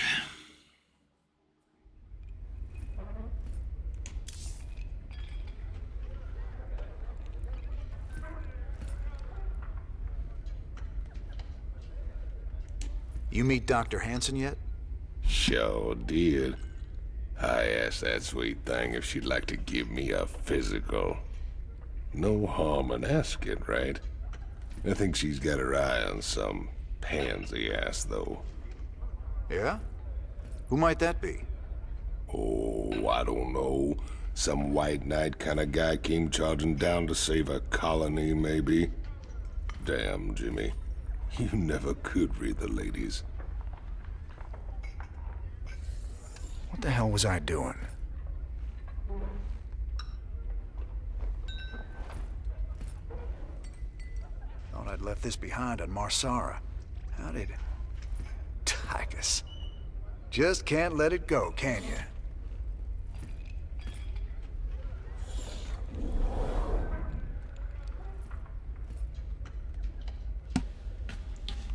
[SPEAKER 11] You meet Dr. Hansen yet?
[SPEAKER 17] Sure did. I asked that sweet thing if she'd like to give me a physical. No harm in asking, right? I think she's got her eye on some pansy ass, though.
[SPEAKER 11] Yeah? Who might that be?
[SPEAKER 17] Oh, I don't know. Some white knight kind of guy came charging down to save a colony, maybe? Damn, Jimmy. You never could read the ladies.
[SPEAKER 11] What the hell was I doing? Thought I'd left this behind on Marsara. How did... Tychus. Just can't let it go, can you?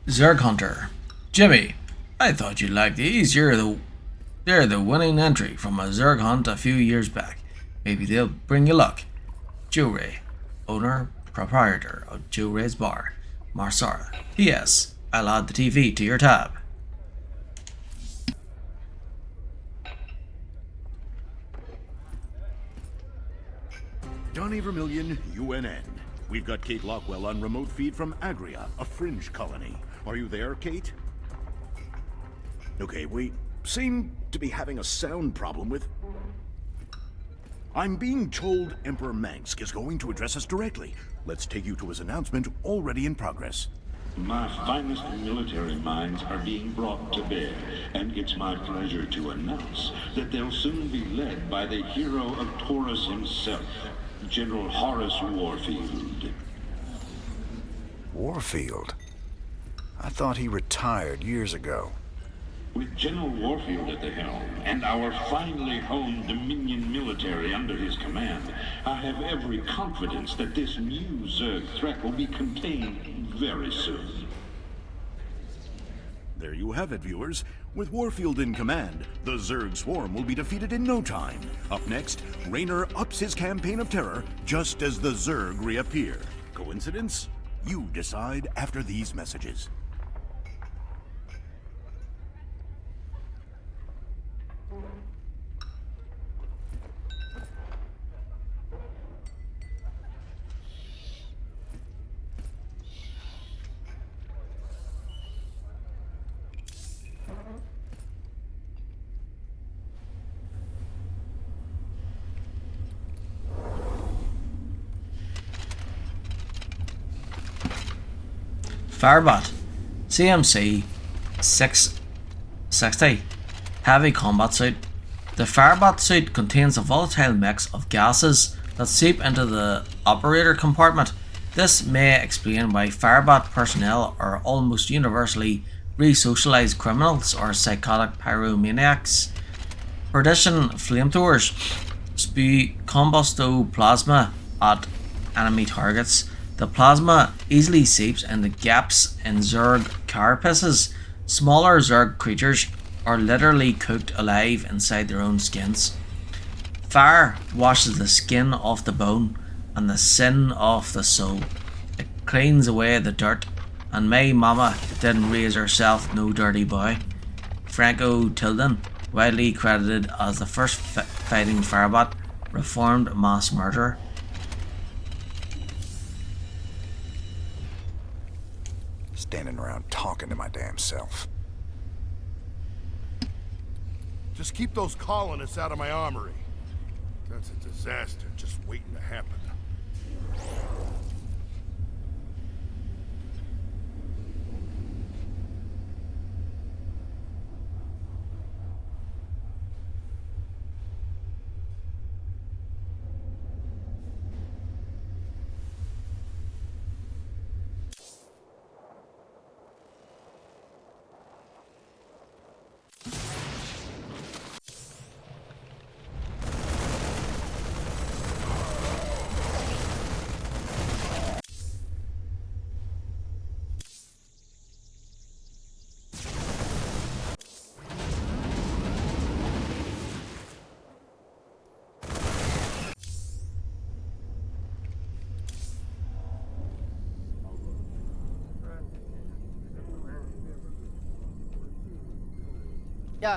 [SPEAKER 1] Zerg Hunter. Jimmy, I thought you'd like these. They're the winning entry from a Zerg hunt a few years back. Maybe they'll bring you luck. Joe Ray, owner, proprietor of Joe Ray's Bar, Marsara. P.S. I'll add the TV to your tab.
[SPEAKER 9] Donnie Vermillion, UNN. We've got Kate Lockwell on remote feed from Agria, a fringe colony. Are you there, Kate? Okay, we seem to be having a sound problem with... I'm being told Emperor Mangsk is going to address us directly. Let's take you to his announcement, already in progress.
[SPEAKER 18] My finest military minds are being brought to bear, and it's my pleasure to announce that they'll soon be led by the hero of Taurus himself, General Horace Warfield.
[SPEAKER 11] Warfield? I thought he retired years ago.
[SPEAKER 18] With General Warfield at the helm, and our finely honed Dominion military under his command, I have every confidence that this new Zerg threat will be contained very soon.
[SPEAKER 9] There you have it, viewers. With Warfield in command, the Zerg swarm will be defeated in no time. Up next, Raynor ups his campaign of terror just as the Zerg reappear. Coincidence? You decide after these messages.
[SPEAKER 1] Firebot CMC 660 Heavy Combat Suit. The Firebot suit contains a volatile mix of gases that seep into the operator compartment. This may explain why Firebot personnel are almost universally re-socialized criminals or psychotic pyromaniacs. Perdition flamethrowers spew combustoplasma at enemy targets. The plasma easily seeps into gaps in Zerg carapaces. Smaller Zerg creatures are literally cooked alive inside their own skins. Fire washes the skin off the bone and the sin off the soul. It cleans away the dirt, and my mama didn't raise herself no dirty boy. Franco Tilden, widely credited as the first fighting Firebot, reformed mass murderer.
[SPEAKER 11] Standing around talking to my damn self.
[SPEAKER 15] Just keep those colonists out of my armory. That's a disaster just waiting to happen.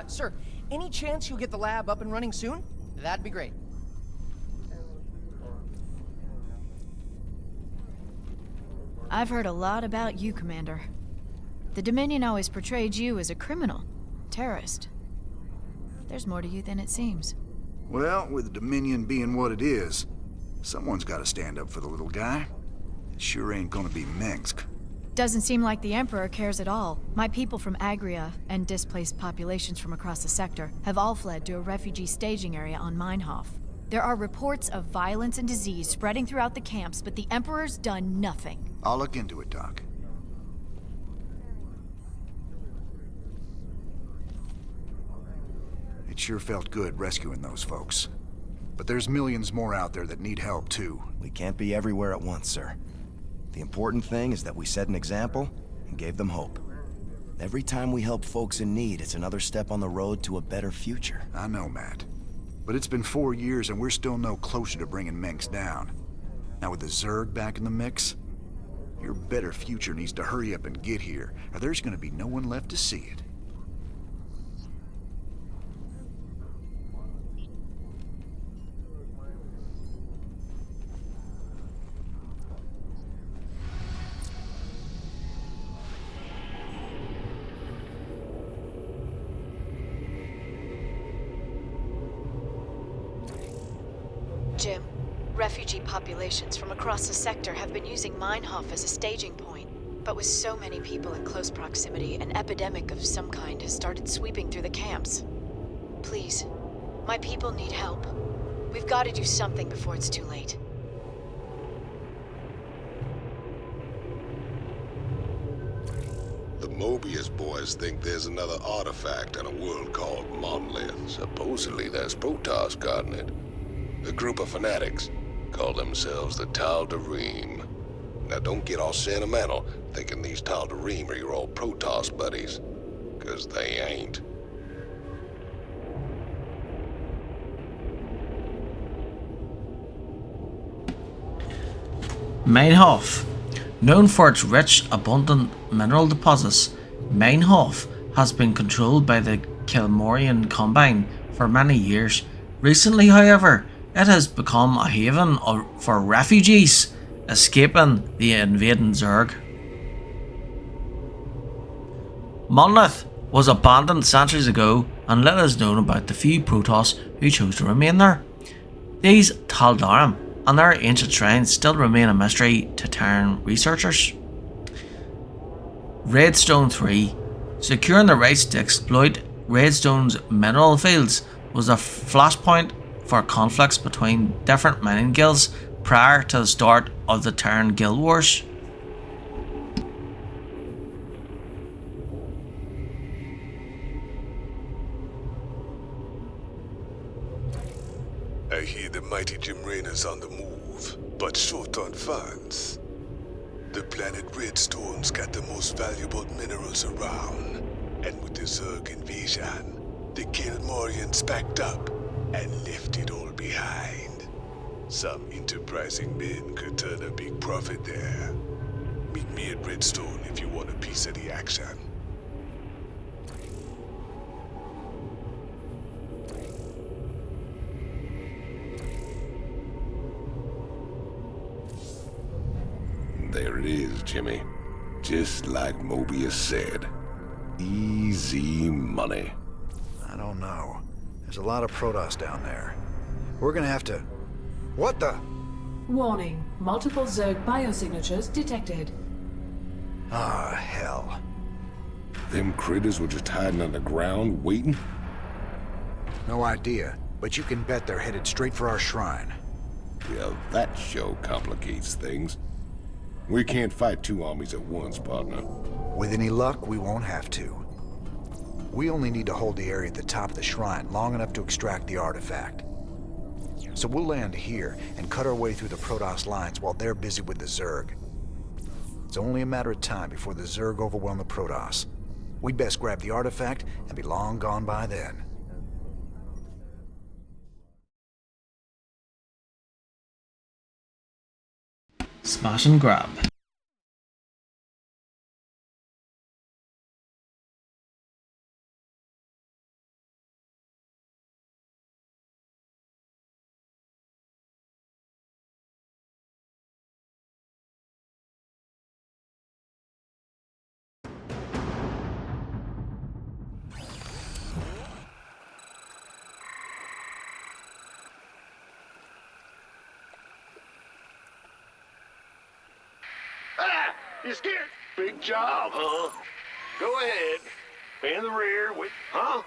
[SPEAKER 5] Sir, any chance you'll get the lab up and running soon? That'd be great.
[SPEAKER 13] I've heard a lot about you, Commander. The Dominion always portrayed you as a criminal, terrorist. There's more to you than it seems.
[SPEAKER 11] Well, with the Dominion being what it is, someone's got to stand up for the little guy. It sure ain't gonna be Minsk.
[SPEAKER 13] Doesn't seem like the Emperor cares at all. My people from Agria and displaced populations from across the sector have all fled to a refugee staging area on Meinhof. There are reports of violence and disease spreading throughout the camps, but the Emperor's done nothing.
[SPEAKER 11] I'll look into it, Doc. It sure felt good rescuing those folks. But there's millions more out there that need help, too.
[SPEAKER 3] We can't be everywhere at once, sir. The important thing is that we set an example and gave them hope. Every time we help folks in need, it's another step on the road to a better future.
[SPEAKER 11] I know, Matt. But it's been 4 years and we're still no closer to bringing Minsk down. Now with the Zerg back in the mix, your better future needs to hurry up and get here, or there's gonna be no one left to see it.
[SPEAKER 13] Jim, refugee populations from across the sector have been using Meinhof as a staging point. But with so many people in close proximity, an epidemic of some kind has started sweeping through the camps. Please, my people need help. We've got to do something before it's too late.
[SPEAKER 17] The Mobius boys think there's another artifact in a world called Monolith. Supposedly there's Protoss guarding it. A group of fanatics call themselves the Tal'Darim. Now don't get all sentimental thinking these Tal'Darim are your old Protoss buddies, 'cause they ain't.
[SPEAKER 1] Meinhof. Known for its rich, abundant mineral deposits, Meinhof has been controlled by the Kilmorian Combine for many years. Recently, however, it has become a haven for refugees escaping the invading Zerg. Monolith was abandoned centuries ago and little is known about the few Protoss who chose to remain there. These Tal'Darim and their ancient shrines still remain a mystery to Terran researchers. Redstone 3. Securing the rights to exploit Redstone's mineral fields was a flashpoint for conflicts between different mining guilds prior to the start of the Terran Guild Wars.
[SPEAKER 4] I hear the mighty Jimraina's on the move, but short on funds. The planet Redstone's got the most valuable minerals around, and with the Zerg invasion, the Kilmorians backed up and left it all behind. Some enterprising men could turn a big profit there. Meet me at Redstone if you want a piece of the action.
[SPEAKER 17] There it is, Jimmy. Just like Mobius said. Easy money.
[SPEAKER 11] I don't know. There's a lot of Protoss down there. We're gonna have to... What the?
[SPEAKER 7] Warning. Multiple Zerg biosignatures detected.
[SPEAKER 11] Ah, hell.
[SPEAKER 17] Them critters were just hiding underground, waiting?
[SPEAKER 11] No idea, but you can bet they're headed straight for our shrine.
[SPEAKER 17] Well, that show complicates things. We can't fight two armies at once, partner.
[SPEAKER 11] With any luck, we won't have to. We only need to hold the area at the top of the shrine long enough to extract the artifact. So we'll land here and cut our way through the Protoss lines while they're busy with the Zerg. It's only a matter of time before the Zerg overwhelm the Protoss. We'd best grab the artifact and be long gone by then.
[SPEAKER 1] Smash and grab.
[SPEAKER 20] You scared? Big job, huh? Go ahead. In the rear with, huh?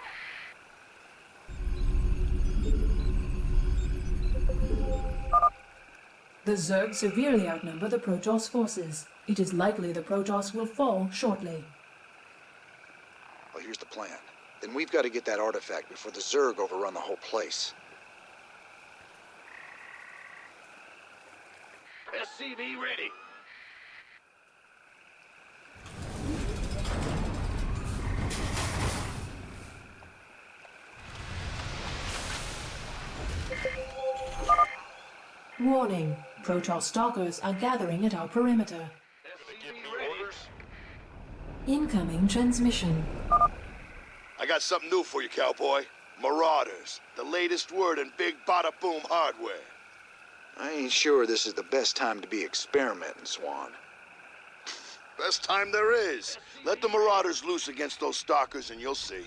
[SPEAKER 7] The Zerg severely outnumber the Protoss forces. It is likely the Protoss will fall shortly.
[SPEAKER 8] Well, here's the plan. Then we've got to get that artifact before the Zerg overrun the whole place.
[SPEAKER 20] SCV ready.
[SPEAKER 7] Warning. Protoss stalkers are gathering at our perimeter. Incoming transmission.
[SPEAKER 15] I got something new for you, cowboy. Marauders. The latest word in big bada-boom hardware.
[SPEAKER 8] I ain't sure this is the best time to be experimenting, Swan.
[SPEAKER 15] Best time there is. Let the Marauders loose against those stalkers and you'll see.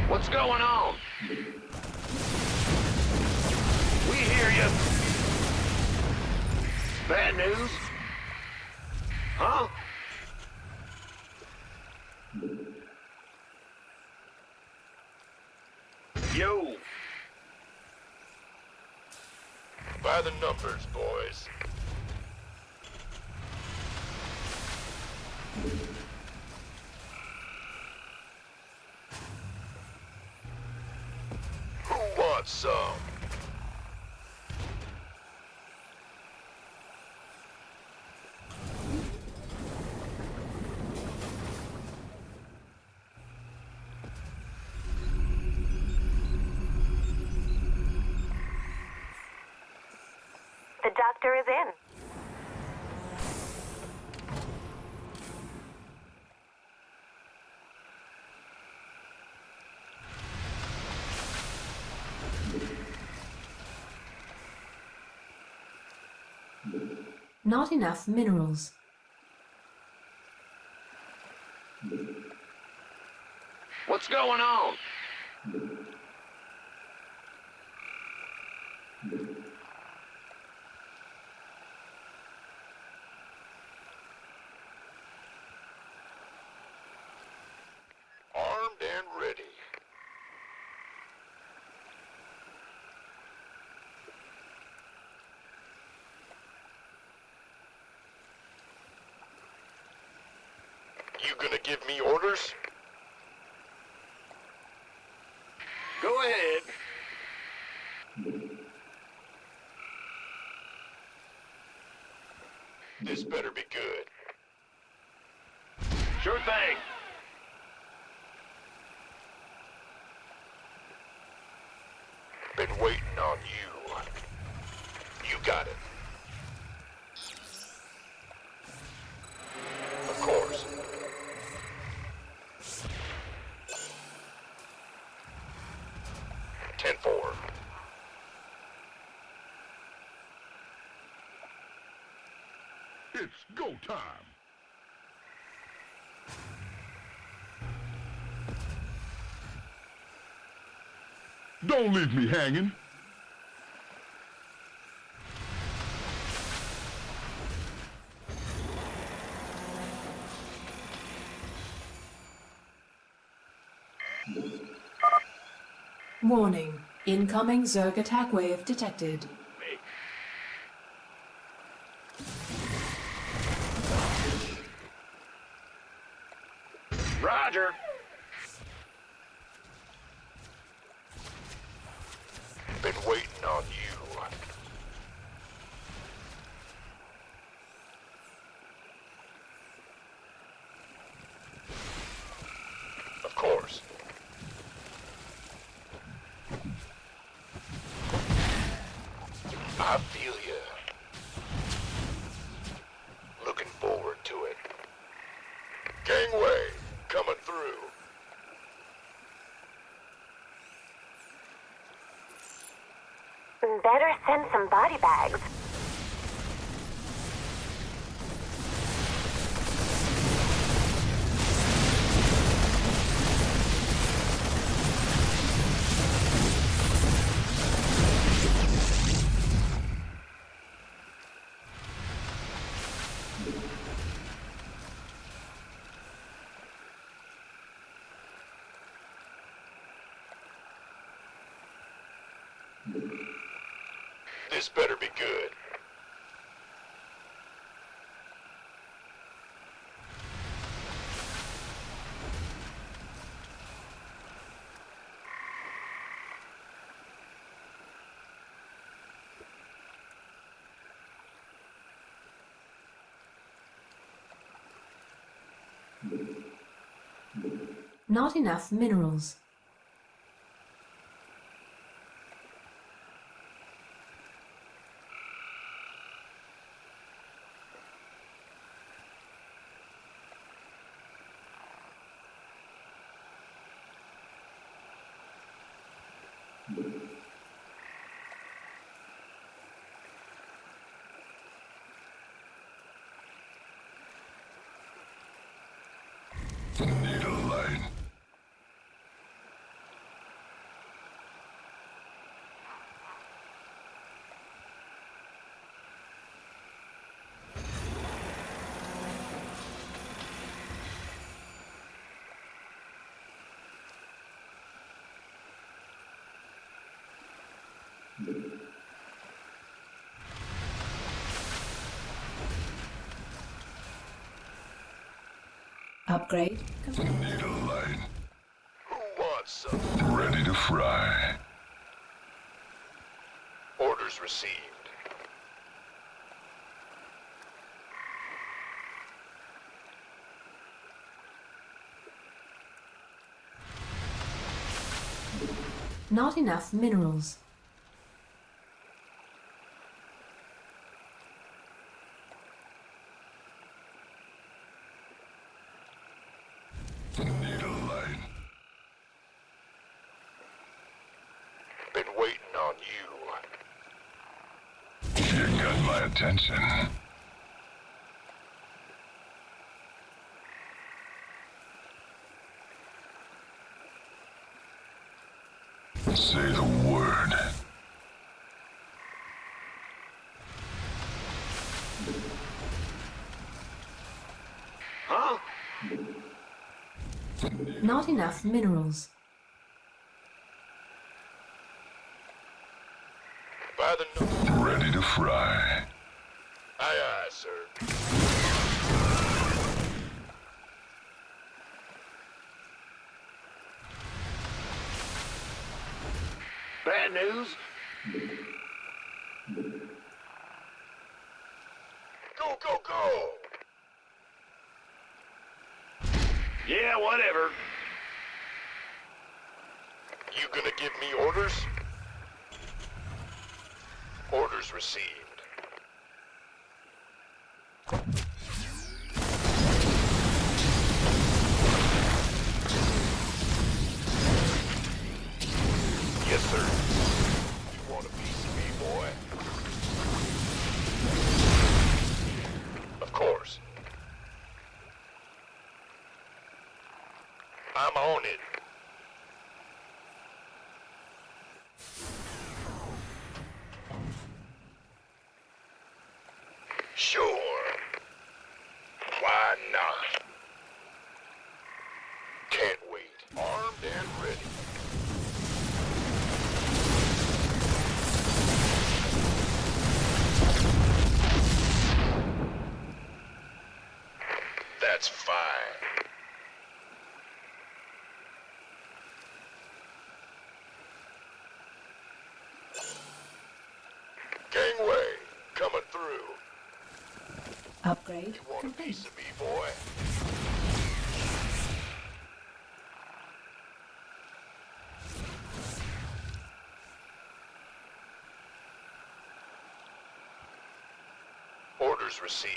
[SPEAKER 20] What's going on? We hear you. Bad news? Huh? Yo.
[SPEAKER 17] By the numbers, boys. Who wants some?
[SPEAKER 10] The doctor is in.
[SPEAKER 7] Not enough minerals.
[SPEAKER 20] What's going on?
[SPEAKER 17] Armed and ready. You gonna give me orders?
[SPEAKER 20] Go ahead.
[SPEAKER 17] This better be good.
[SPEAKER 20] Sure thing.
[SPEAKER 17] Been waiting on you. You got it. Of course. Ten-4.
[SPEAKER 20] It's go time.
[SPEAKER 21] Don't leave me hanging.
[SPEAKER 7] Warning. Incoming Zerg attack wave detected.
[SPEAKER 20] Roger.
[SPEAKER 17] Been waiting on you. Of course. I feel you. Looking forward to it. Gangway, coming through.
[SPEAKER 10] Better send some body bags.
[SPEAKER 20] This better be good.
[SPEAKER 7] Not enough minerals.
[SPEAKER 21] Need a light.
[SPEAKER 7] Upgrade.
[SPEAKER 21] Need a light.
[SPEAKER 20] Who wants some?
[SPEAKER 21] Ready to fry.
[SPEAKER 20] Orders received.
[SPEAKER 7] Not enough minerals.
[SPEAKER 21] Need a light.
[SPEAKER 20] Been waiting on you.
[SPEAKER 21] You got my attention. Say the word.
[SPEAKER 20] Huh?
[SPEAKER 7] Not enough minerals.
[SPEAKER 20] By the nose.
[SPEAKER 21] Ready to fry.
[SPEAKER 20] Aye, aye, sir. Bad news? Go, go, go! Yeah, whatever. You gonna give me orders? Orders received. Yes, sir. You want a piece of me, boy? Of course. I'm on it. Sure. Why not? Can't wait. Armed and ready. That's fine. Gangway, coming through.
[SPEAKER 7] Upgrade
[SPEAKER 20] You want a
[SPEAKER 7] complete.
[SPEAKER 20] piece of me, boy? Orders received.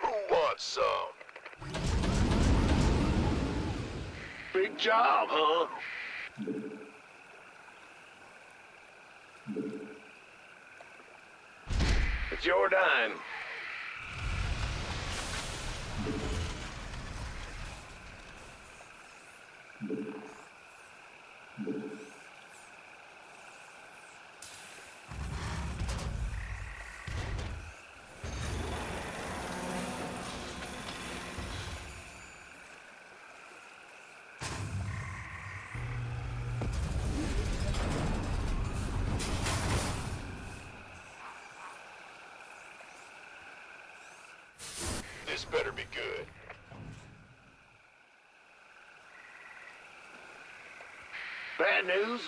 [SPEAKER 20] Who wants some? Big job, huh? It's your dime. better be good.
[SPEAKER 9] Bad news?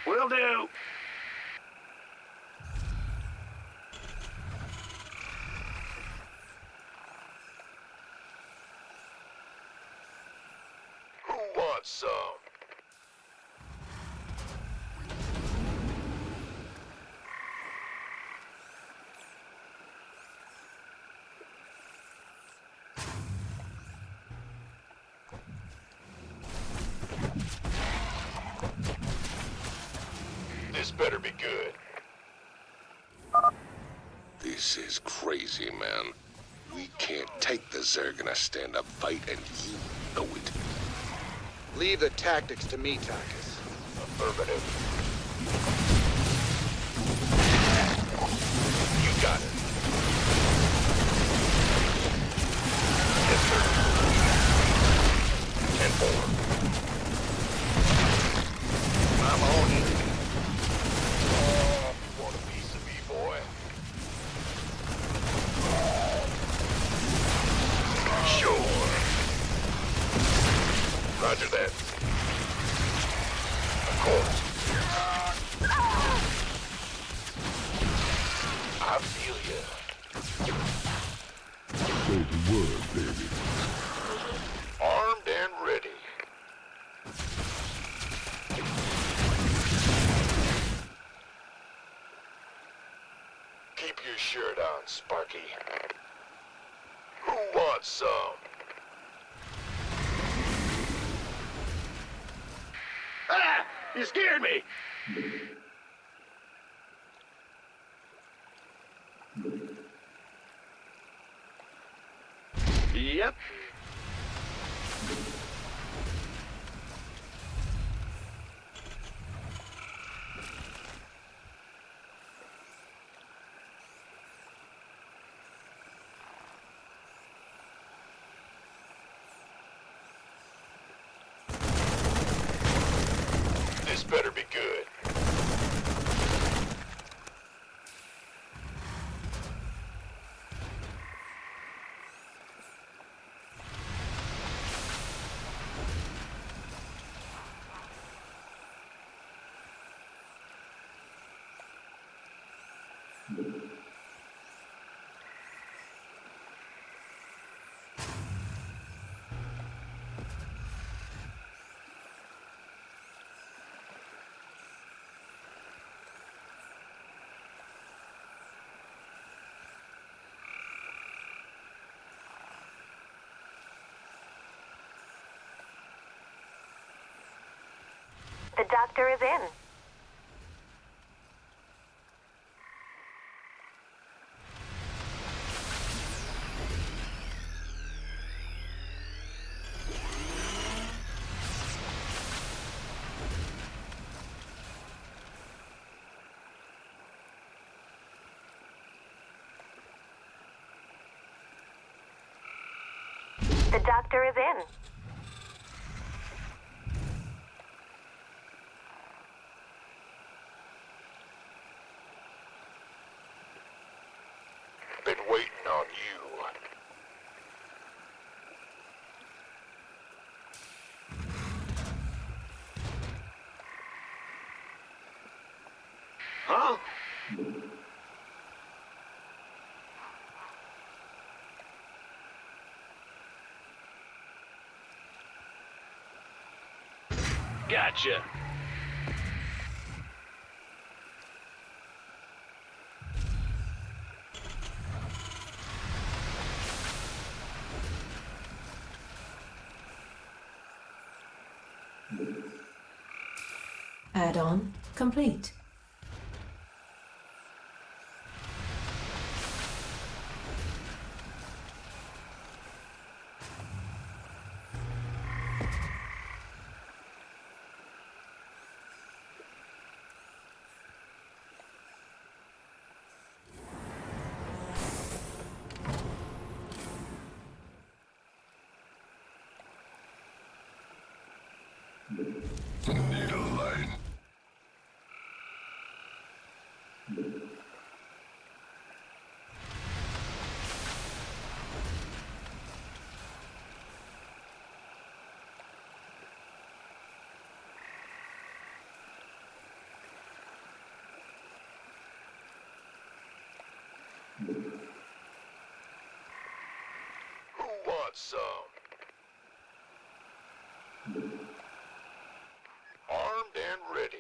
[SPEAKER 9] Will do.
[SPEAKER 20] Who wants some? This better be good.
[SPEAKER 17] This is crazy, man. We can't take the Zerg in a stand-up fight, and you know it.
[SPEAKER 8] Leave the tactics to me, Tychus.
[SPEAKER 20] Affirmative. You got it. Yes, sir. 10-4. I'm on it. Oh, want a piece of me, boy? Sure. Roger that. Of course. I feel ya.
[SPEAKER 21] Say the word, baby.
[SPEAKER 20] Armed and ready. Keep your shirt on, Sparky. Who wants some?
[SPEAKER 9] Ah! You scared me! Yep.
[SPEAKER 20] This better be good.
[SPEAKER 10] The doctor is in. The doctor is in.
[SPEAKER 20] Been waiting on you.
[SPEAKER 9] Huh? Gotcha.
[SPEAKER 7] Add-on complete.
[SPEAKER 21] Need a light.
[SPEAKER 20] Who wants some? Armed and ready.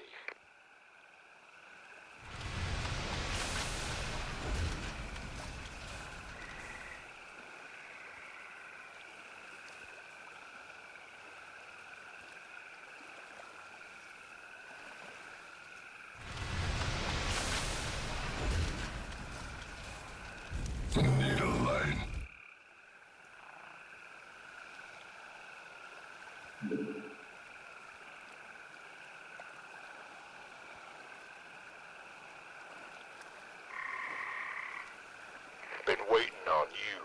[SPEAKER 21] Need a line.
[SPEAKER 20] Been waiting on you.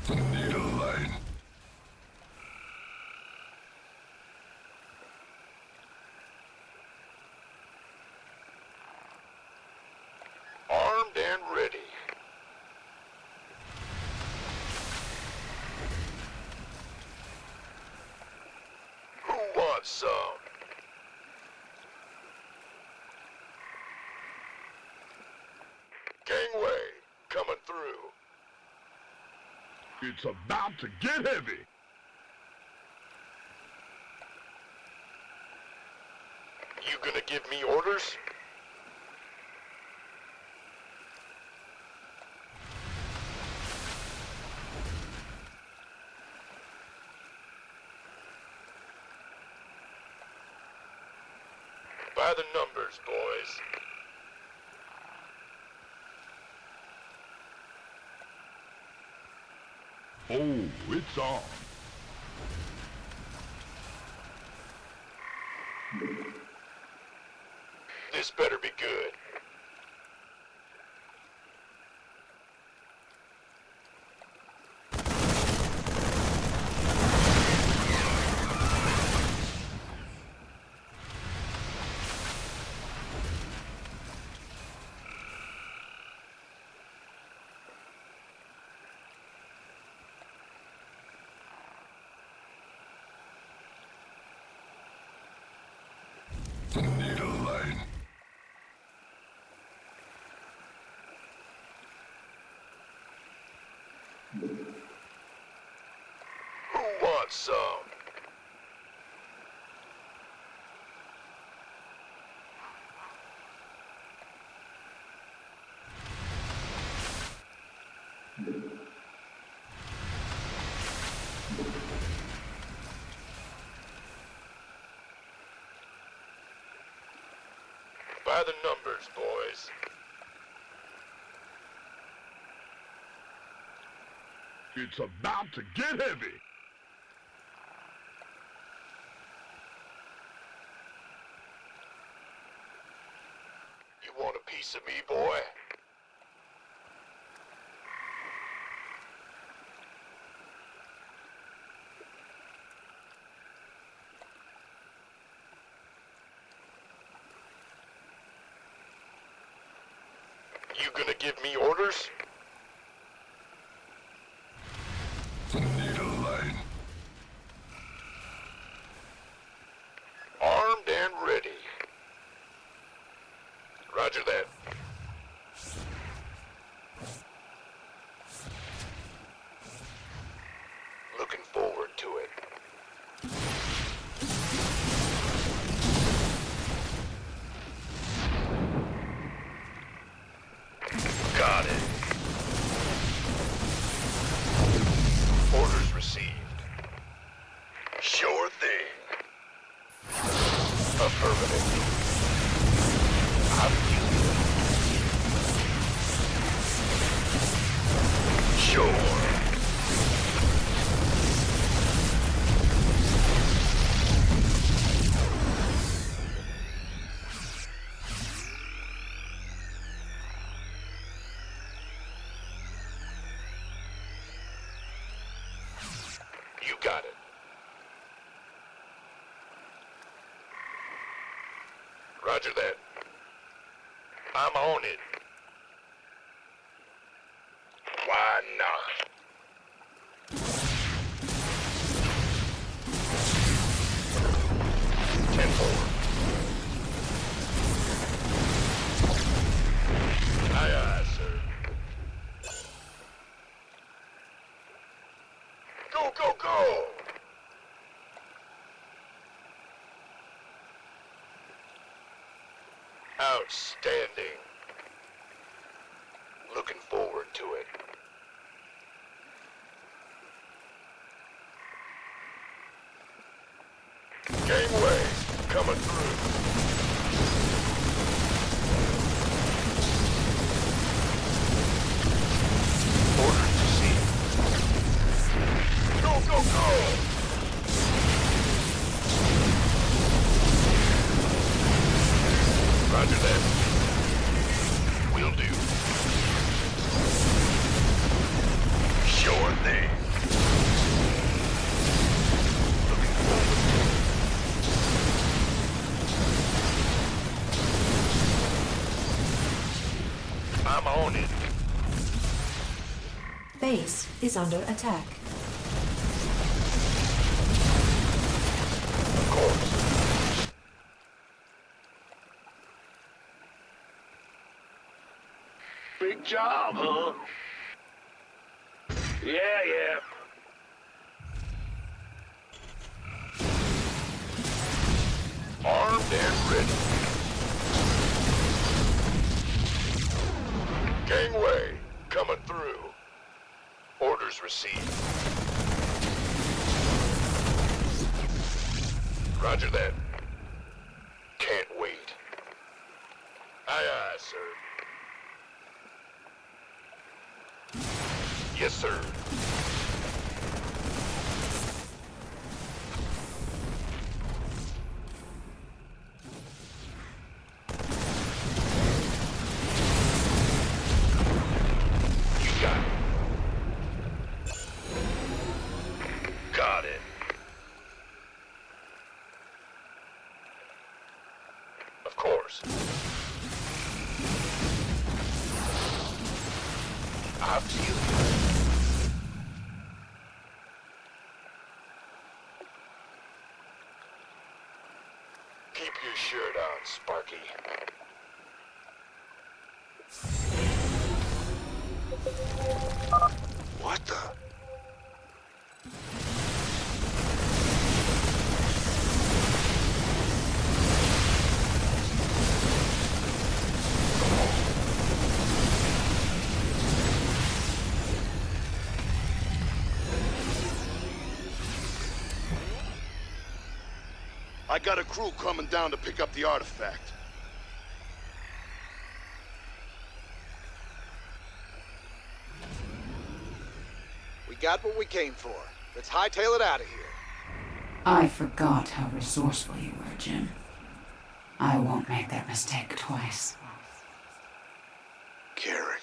[SPEAKER 21] Need a line.
[SPEAKER 20] Armed and ready. Who wants some? Gangway, coming through.
[SPEAKER 21] It's about to get heavy.
[SPEAKER 20] You gonna give me orders? By the numbers, boys.
[SPEAKER 21] Oh, it's on.
[SPEAKER 20] This better be good.
[SPEAKER 21] Need a line.
[SPEAKER 20] Who wants some? By the numbers, boys.
[SPEAKER 21] It's about to get heavy.
[SPEAKER 20] You want a piece of me, boy? You gonna give me orders?
[SPEAKER 21] Need a line.
[SPEAKER 20] Armed and ready. Roger that. Looking forward to it. Got it. Orders received. Sure thing. Affirmative. I'm sure. You got it. Roger that. I'm on it. Why not? Aye, aye, sir. Go, go, go! Outstanding. Looking forward to it. Gangway, coming through. Orders received. Go, go, go! Roger that. Will do. Sure thing. Looking forward to it. I'm on it.
[SPEAKER 7] Base is under attack.
[SPEAKER 20] Of course. Big job, huh? Yeah. Armed and ready. Gangway, coming through. Orders received. Roger that. Can't wait. Aye, aye, sir. Yes, sir. You got it. Got it. Of course. I feel you. Keep your shirt on, Sparky. What the?
[SPEAKER 15] I got a crew coming down to pick up the artifact.
[SPEAKER 6] We got what we came for. Let's hightail it out of here.
[SPEAKER 14] I forgot how resourceful you were, Jim. I won't make that mistake twice.
[SPEAKER 8] Kerrigan.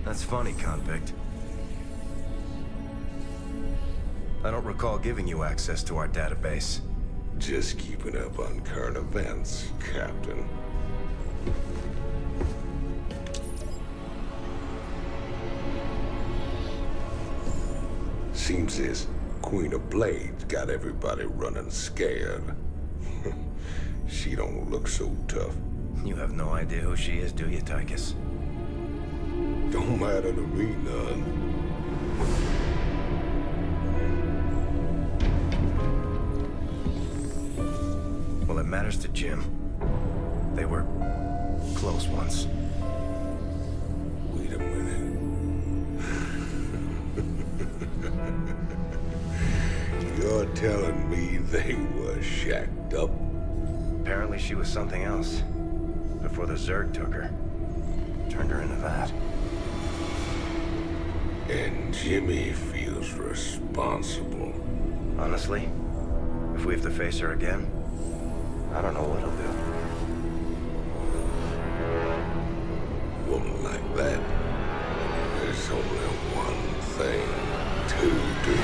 [SPEAKER 3] That's funny, convict. I don't recall giving you access to our database.
[SPEAKER 17] Just keeping up on current events, Captain. Seems this Queen of Blades got everybody running scared. She don't look so tough.
[SPEAKER 3] You have no idea who she is, do you, Tychus?
[SPEAKER 17] Don't matter to me none.
[SPEAKER 3] Well, it matters to Jim. They were close once.
[SPEAKER 17] Wait a minute. You're telling me they were shacked up?
[SPEAKER 3] Apparently she was something else. Before the Zerg took her. Turned her into that.
[SPEAKER 17] And Jimmy feels responsible.
[SPEAKER 3] Honestly, if we have to face her again, I don't know what he'll do.
[SPEAKER 17] Woman like that, there's only one thing to do.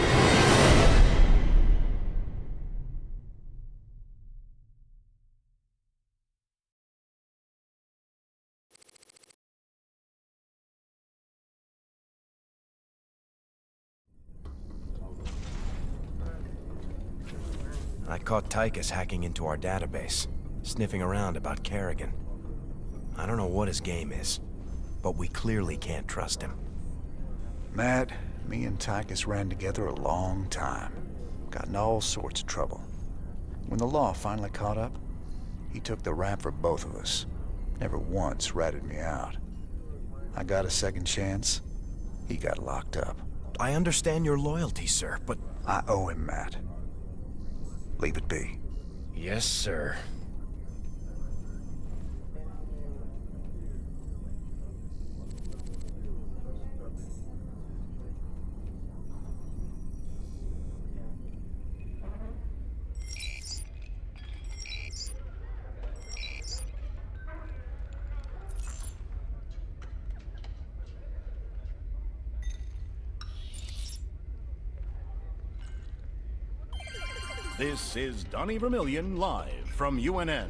[SPEAKER 3] I caught Tychus hacking into our database, sniffing around about Kerrigan. I don't know what his game is, but we clearly can't trust him.
[SPEAKER 11] Matt, me and Tychus ran together a long time. Got in all sorts of trouble. When the law finally caught up, he took the rap for both of us. Never once ratted me out. I got a second chance. He got locked up.
[SPEAKER 3] I understand your loyalty, sir, but...
[SPEAKER 11] I owe him, Matt. Leave it be.
[SPEAKER 3] Yes, sir.
[SPEAKER 9] This is Donnie Vermillion live from UNN.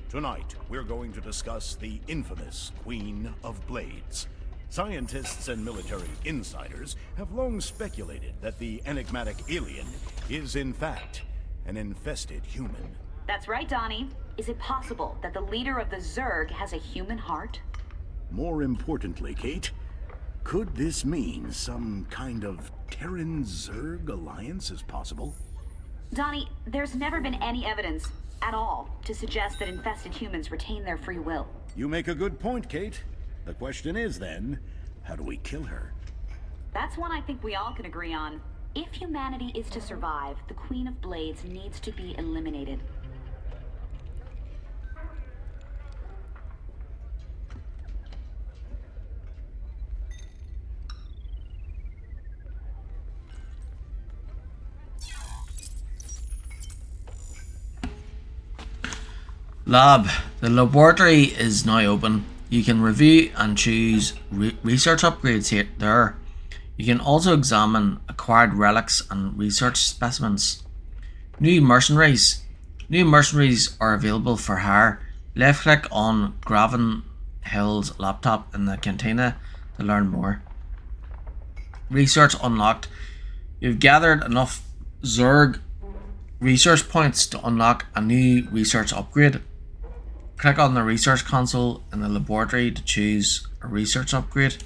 [SPEAKER 9] Tonight, we're going to discuss the infamous Queen of Blades. Scientists and military insiders have long speculated that the enigmatic alien is, in fact, an infested human.
[SPEAKER 2] That's right, Donnie. Is it possible that the leader of the Zerg has a human heart?
[SPEAKER 9] More importantly, Kate, could this mean some kind of Terran-Zerg alliance is possible?
[SPEAKER 2] Donnie, there's never been any evidence at all to suggest that infested humans retain their free will.
[SPEAKER 9] You make a good point, Kate. The question is then, how do we kill her?
[SPEAKER 2] That's one I think we all can agree on. If humanity is to survive, the Queen of Blades needs to be eliminated.
[SPEAKER 1] Lab. The laboratory is now open. You can review and choose research upgrades here. There. You can also examine acquired relics and research specimens. New mercenaries. New mercenaries are available for hire. Left click on Gravin Hill's laptop in the cantina to learn more. Research unlocked. You've gathered enough Zerg research points to unlock a new research upgrade. Click on the research console in the laboratory to choose a research upgrade.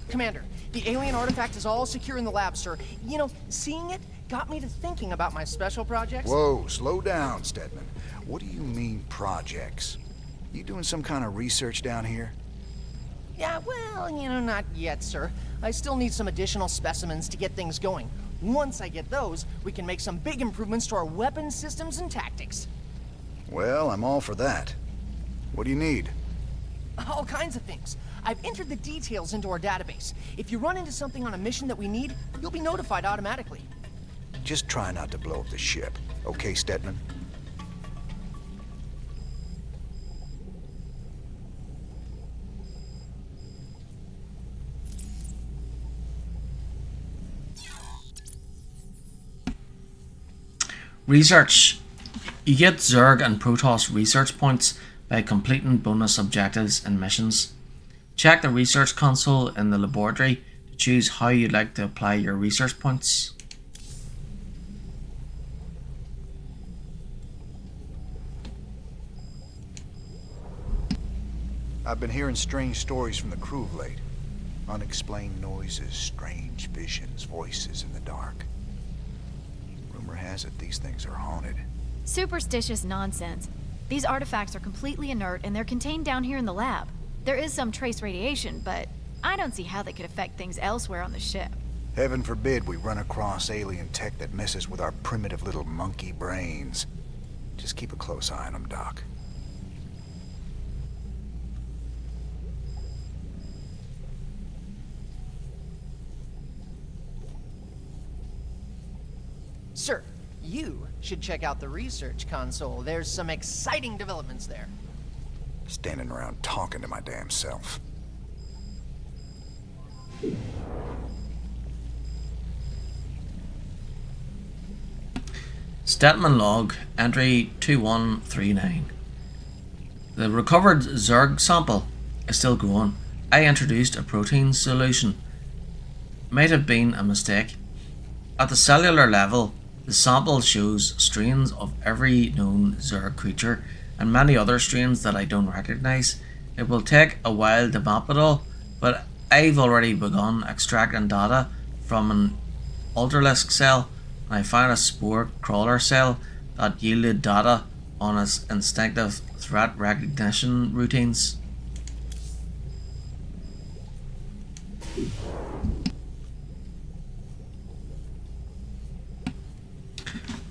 [SPEAKER 5] Commander, the alien artifact is all secure in the lab, sir. You know, seeing it got me to thinking about my special projects.
[SPEAKER 11] Whoa, slow down, Stedman. What do you mean, projects? You doing some kind of research down here?
[SPEAKER 5] Yeah, well, you know, not yet, sir. I still need some additional specimens to get things going. Once I get those, we can make some big improvements to our weapon systems and tactics.
[SPEAKER 11] Well, I'm all for that. What do you need?
[SPEAKER 5] All kinds of things. I've entered the details into our database. If you run into something on a mission that we need, you'll be notified automatically.
[SPEAKER 11] Just try not to blow up the ship, okay, Stedman?
[SPEAKER 1] Research. You get Zerg and Protoss research points by completing bonus objectives and missions. Check the research console in the laboratory to choose how you'd like to apply your research points.
[SPEAKER 11] I've been hearing strange stories from the crew of late. Unexplained noises, strange visions, voices in the dark. Rumor has it these things are haunted.
[SPEAKER 12] Superstitious nonsense. These artifacts are completely inert and they're contained down here in the lab. There is some trace radiation, but I don't see how they could affect things elsewhere on the ship.
[SPEAKER 11] Heaven forbid we run across alien tech that messes with our primitive little monkey brains. Just keep a close eye on them, Doc.
[SPEAKER 5] Sir, you should check out the research console. There's some exciting developments there.
[SPEAKER 11] Standing around talking to my damn self.
[SPEAKER 1] Statement log, entry 2139. The recovered Zerg sample is still growing. I introduced a protein solution. Might have been a mistake. At the cellular level, the sample shows strains of every known Zerg creature and many other strains that I don't recognize. It will take a while to map it all, but I've already begun extracting data from an Ultralisk cell, and I found a spore crawler cell that yielded data on its instinctive threat recognition routines.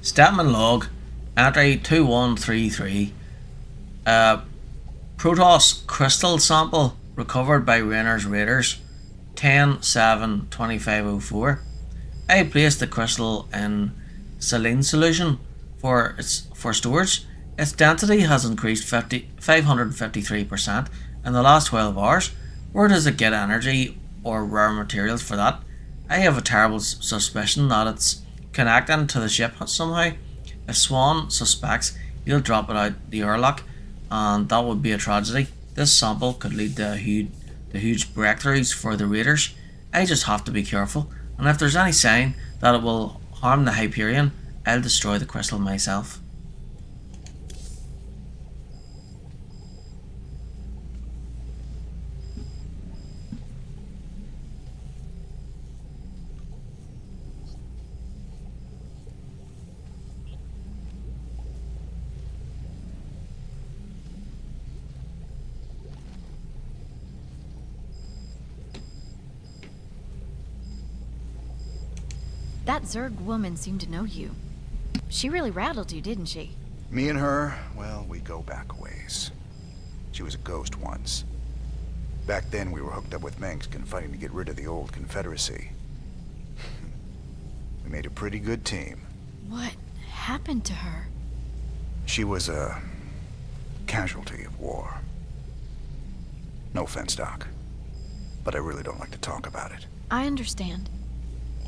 [SPEAKER 1] Statement log, entry 2133. Protoss crystal sample recovered by Rainer's Raiders, 10-7-2504. I placed the crystal in saline solution for storage. Its density has increased 553% in the last 12 hours. Where does it get energy or rare materials for that? I have a terrible suspicion that it's connecting to the ship somehow. If Swan suspects, he'll drop it out the airlock, and that would be a tragedy. This sample could lead to huge breakthroughs for the Raiders. I just have to be careful, and if there's any sign that it will harm the Hyperion, I'll destroy the crystal myself.
[SPEAKER 12] That Zerg woman seemed to know you. She really rattled you, didn't she?
[SPEAKER 11] Me and her, well, we go back a ways. She was a ghost once. Back then we were hooked up with Mengsk, fighting to get rid of the old Confederacy. We made a pretty good team.
[SPEAKER 12] What happened to her?
[SPEAKER 11] She was a casualty of war. No offense, Doc, but I really don't like to talk about it.
[SPEAKER 12] I understand.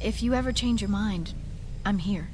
[SPEAKER 12] If you ever change your mind, I'm here.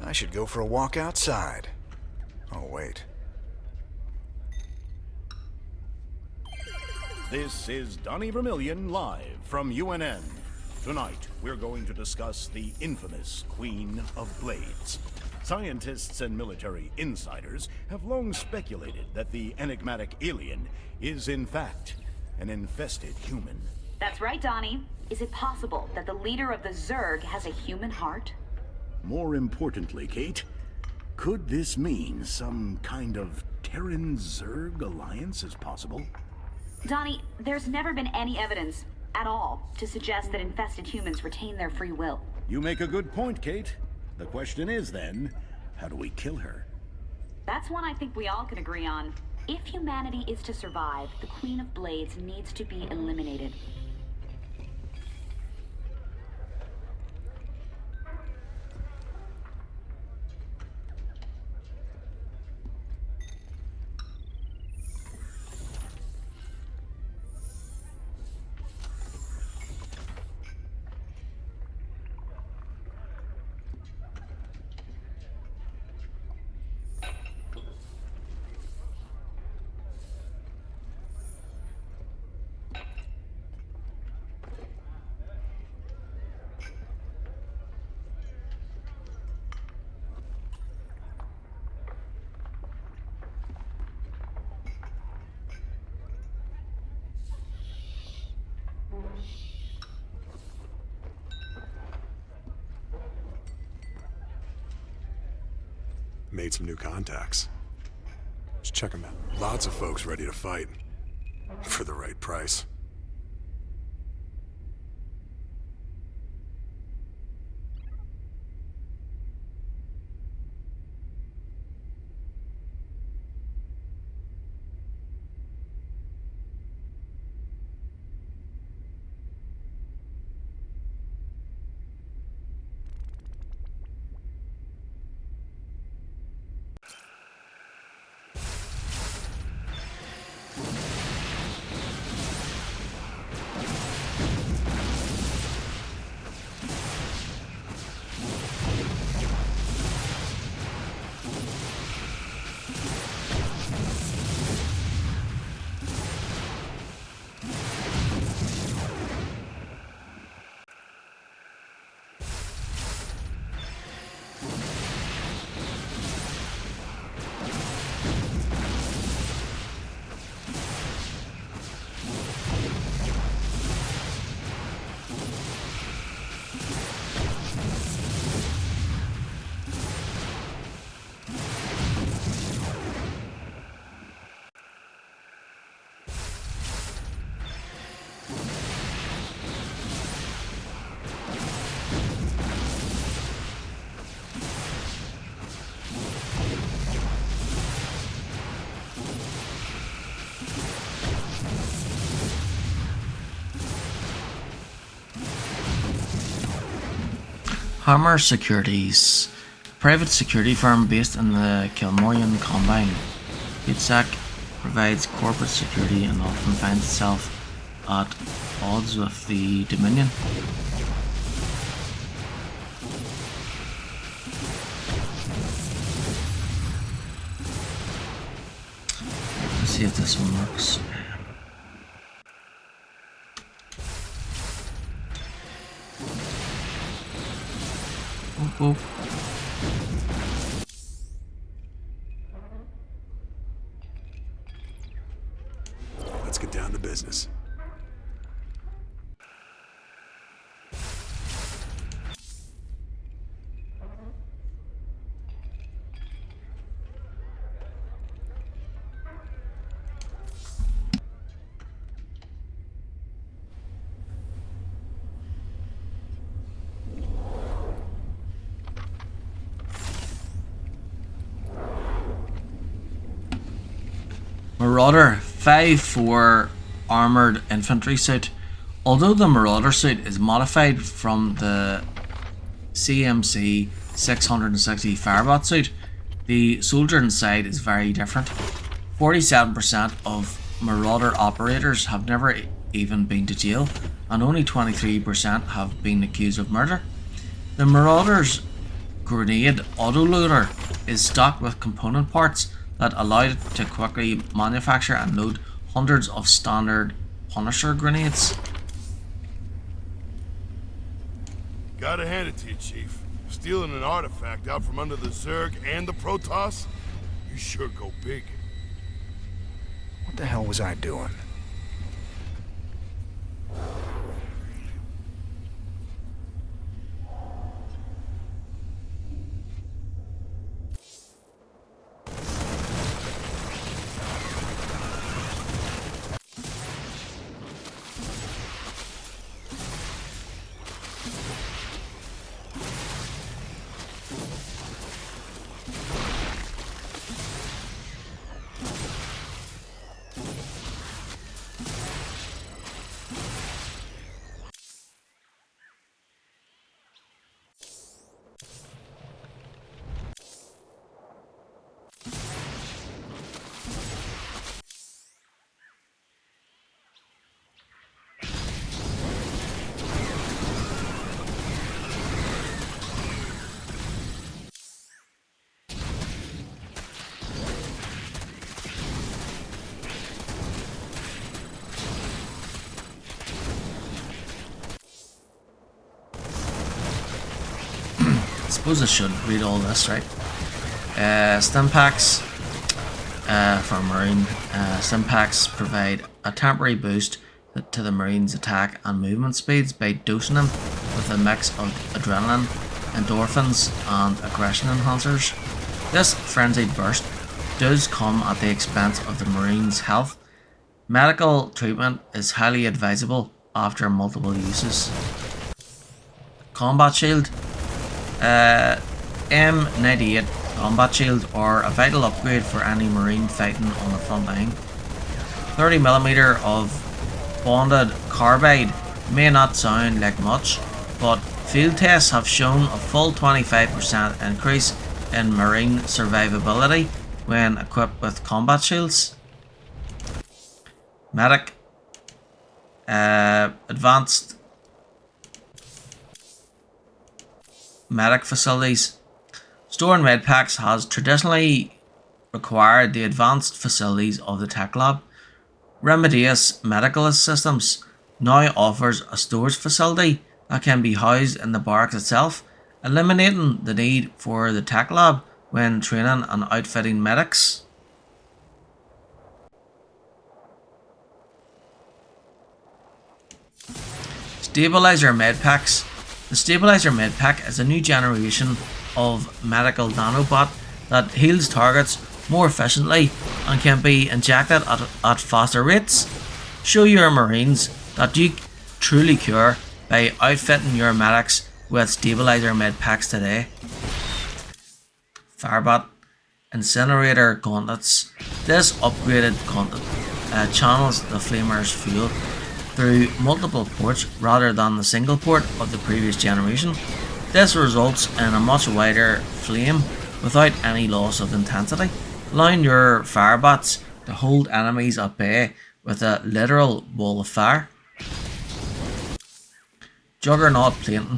[SPEAKER 11] I should go for a walk outside. Oh, wait.
[SPEAKER 19] This is Donnie Vermillion live from UNN. Tonight, we're going to discuss the infamous Queen of Blades. Scientists and military insiders have long speculated that the enigmatic alien is, in fact, an infested human.
[SPEAKER 2] That's right, Donnie. Is it possible that the leader of the Zerg has a human heart?
[SPEAKER 19] More importantly, Kate, could this mean some kind of Terran-Zerg alliance is possible?
[SPEAKER 2] Donnie, there's never been any evidence at all to suggest that infested humans retain their free will.
[SPEAKER 19] You make a good point, Kate. The question is then, how do we kill her?
[SPEAKER 2] That's one I think we all can agree on. If humanity is to survive, the Queen of Blades needs to be eliminated.
[SPEAKER 16] Made some new contacts. Just check them out. Lots of folks ready to fight. For the right price.
[SPEAKER 1] Hammer Securities, a private security firm based in the Kilmorian Combine. HSEC provides corporate security and often finds itself at odds with the Dominion. Let's see if this one works. Oh.
[SPEAKER 16] Let's get down to business.
[SPEAKER 1] Marauder 5-4 armored infantry suit. Although the Marauder suit is modified from the CMC 660 Firebot suit, the soldier inside is very different. 47% of Marauder operators have never even been to jail, and only 23% have been accused of murder. The Marauders grenade autoloader is stocked with component parts that allow it to quickly manufacture and load hundreds of standard Punisher grenades.
[SPEAKER 15] Gotta hand it to you, Chief. Stealing an artifact out from under the Zerg and the Protoss? You sure go big.
[SPEAKER 11] What the hell was I doing?
[SPEAKER 1] I suppose I should read all this, right? Stim packs for Marine. Stim packs provide a temporary boost to the Marine's attack and movement speeds by dosing them with a mix of adrenaline, endorphins, and aggression enhancers. This frenzied burst does come at the expense of the Marine's health. Medical treatment is highly advisable after multiple uses. Combat shield. M98 combat shield are a vital upgrade for any Marine fighting on the front line. 30mm of bonded carbide may not sound like much, but field tests have shown a full 25% increase in Marine survivability when equipped with combat shields. Medic. Advanced medic facilities. Storing med packs has traditionally required the advanced facilities of the tech lab. Remedius Medical Systems now offers a storage facility that can be housed in the barracks itself, eliminating the need for the tech lab when training and outfitting medics. Stabilizer med packs. The Stabilizer Medpack is a new generation of medical nanobot that heals targets more efficiently and can be injected at faster rates. Show your Marines that you truly cure by outfitting your medics with Stabilizer Medpacks today. Firebot Incinerator Gauntlets. This upgraded gauntlet channels the Flamer's fuel through multiple ports rather than the single port of the previous generation. This results in a much wider flame without any loss of intensity, allowing your firebots to hold enemies at bay with a literal wall of fire. Juggernaut Plating.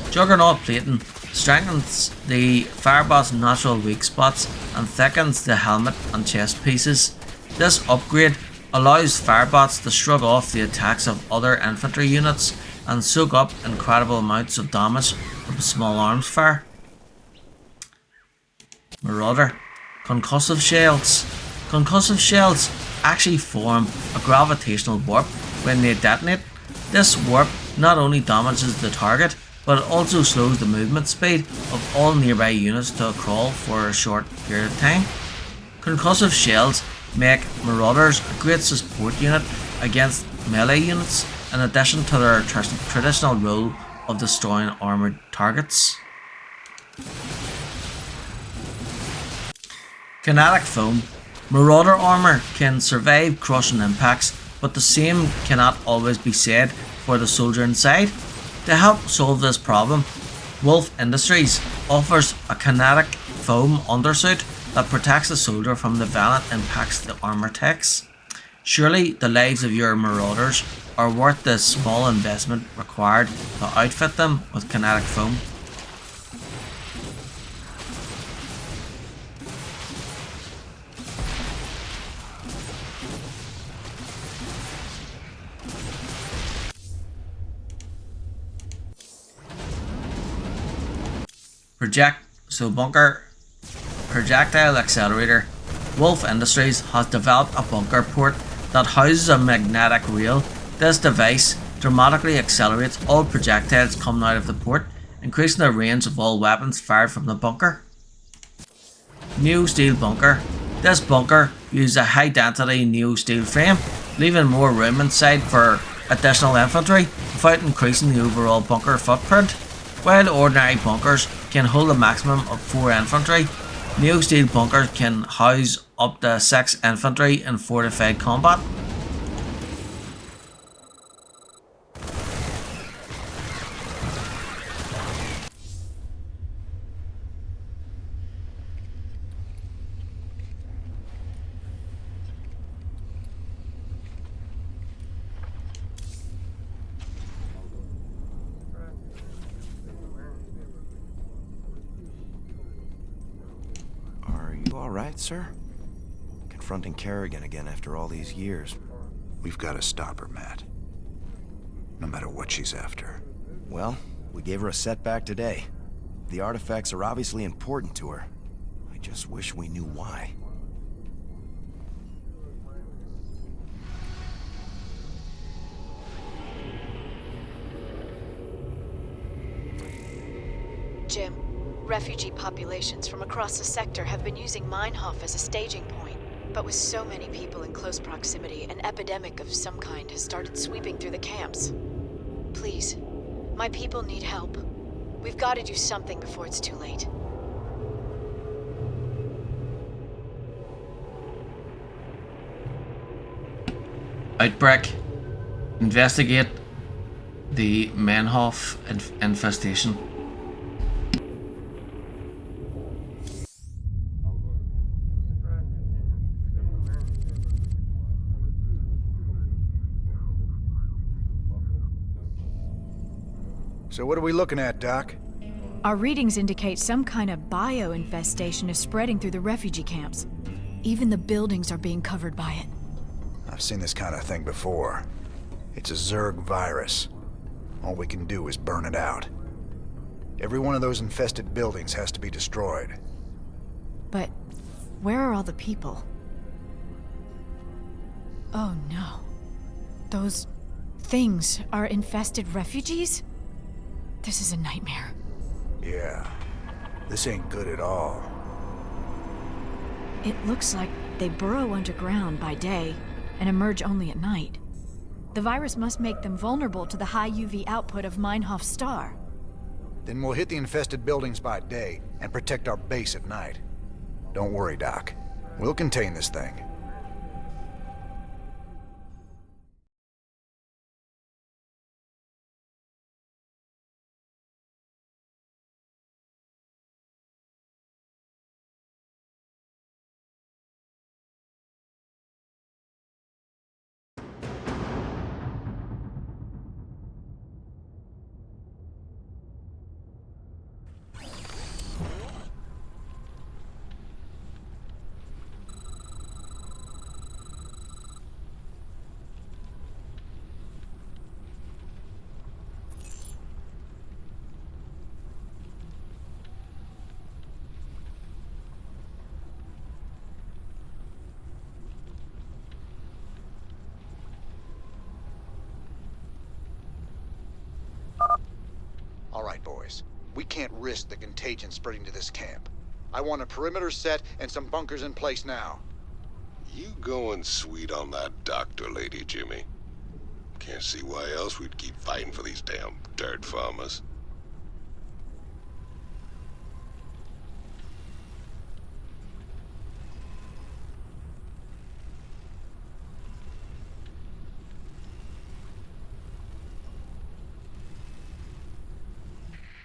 [SPEAKER 1] Juggernaut Plating strengthens the firebot's natural weak spots and thickens the helmet and chest pieces. This upgrade allows firebots to shrug off the attacks of other infantry units and soak up incredible amounts of damage from small arms fire. Marauder. Concussive shells. Concussive shells actually form a gravitational warp when they detonate. This warp not only damages the target, but it also slows the movement speed of all nearby units to a crawl for a short period of time. Concussive shells make Marauders a great support unit against melee units, in addition to their traditional role of destroying armoured targets. Kinetic Foam. Marauder armour can survive crushing impacts, but the same cannot always be said for the soldier inside. To help solve this problem, Wolf Industries offers a kinetic foam undersuit that protects the soldier from the violent impacts the armour takes. Surely the lives of your Marauders are worth the small investment required to outfit them with kinetic foam. Bunker projectile accelerator. Wolf Industries has developed a bunker port that houses a magnetic reel. This device dramatically accelerates all projectiles coming out of the port, increasing the range of all weapons fired from the bunker. New steel bunker. This bunker uses a high density new steel frame, leaving more room inside for additional infantry without increasing the overall bunker footprint. While ordinary bunkers can hold a maximum of 4 infantry, new steel bunkers can house up to 6 infantry in fortified combat.
[SPEAKER 3] Are you alright, sir? Confronting Kerrigan again after all these years.
[SPEAKER 11] We've got to stop her, Matt. No matter what she's after.
[SPEAKER 3] Well, we gave her a setback today. The artifacts are obviously important to her. I just wish we knew why.
[SPEAKER 13] Jim, refugee populations from across the sector have been using Meinhof as a staging point. But with so many people in close proximity, an epidemic of some kind has started sweeping through the camps. Please, my people need help. We've got to do something before it's too late.
[SPEAKER 1] Outbreak. Investigate the Meinhof infestation.
[SPEAKER 11] So what are we looking at, Doc?
[SPEAKER 12] Our readings indicate some kind of bio-infestation is spreading through the refugee camps. Even the buildings are being covered by it.
[SPEAKER 11] I've seen this kind of thing before. It's a Zerg virus. All we can do is burn it out. Every one of those infested buildings has to be destroyed.
[SPEAKER 12] But where are all the people? Oh no. Those things are infested refugees? This is a nightmare.
[SPEAKER 11] Yeah. This ain't good at all.
[SPEAKER 12] It looks like they burrow underground by day and emerge only at night. The virus must make them vulnerable to the high UV output of Meinhof's star.
[SPEAKER 11] Then we'll hit the infested buildings by day and protect our base at night. Don't worry, Doc. We'll contain this thing.
[SPEAKER 8] All right, boys. We can't risk the contagion spreading to this camp. I want a perimeter set and some bunkers in place now.
[SPEAKER 17] You going sweet on that doctor lady, Jimmy. Can't see why else we'd keep fighting for these damn dirt farmers.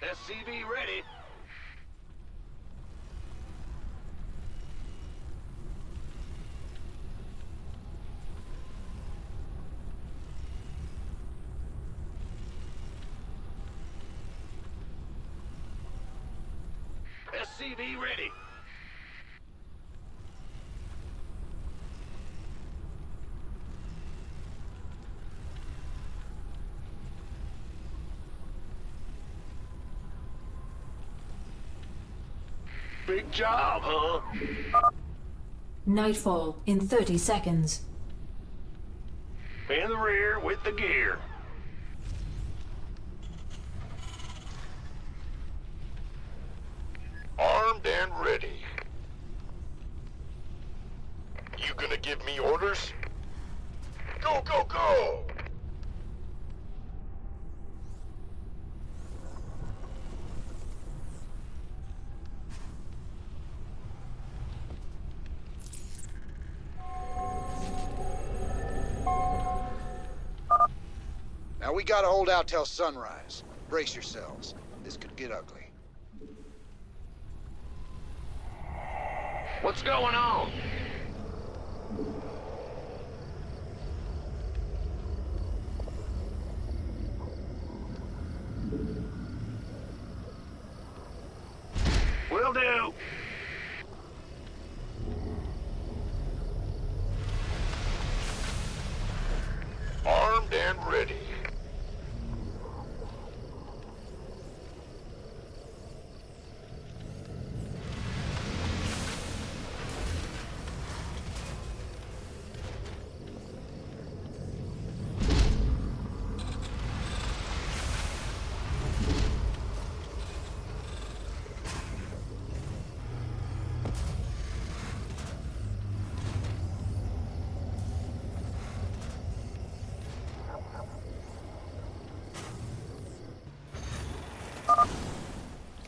[SPEAKER 21] SCV ready. SCV ready. Big job, huh?
[SPEAKER 7] Nightfall in 30 seconds.
[SPEAKER 21] In the rear with the gear.
[SPEAKER 20] Armed and ready. You gonna give me orders? Go, go, go!
[SPEAKER 8] Now we gotta hold out till sunrise. Brace yourselves. This could get ugly.
[SPEAKER 21] What's going on? Will do.
[SPEAKER 20] Armed and ready.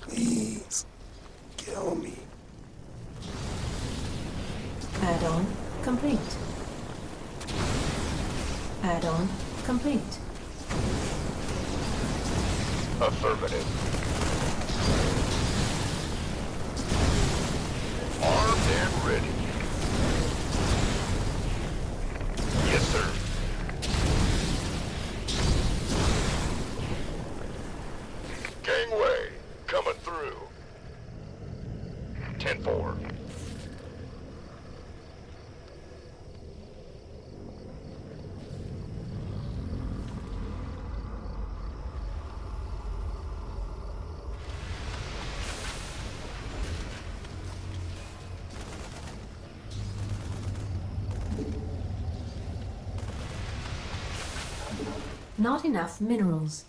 [SPEAKER 16] Please, kill me.
[SPEAKER 7] Add-on complete. Add-on complete.
[SPEAKER 20] Affirmative. Armed and ready. Yes, sir. Gangway, coming through. 10-4.
[SPEAKER 7] Not enough minerals.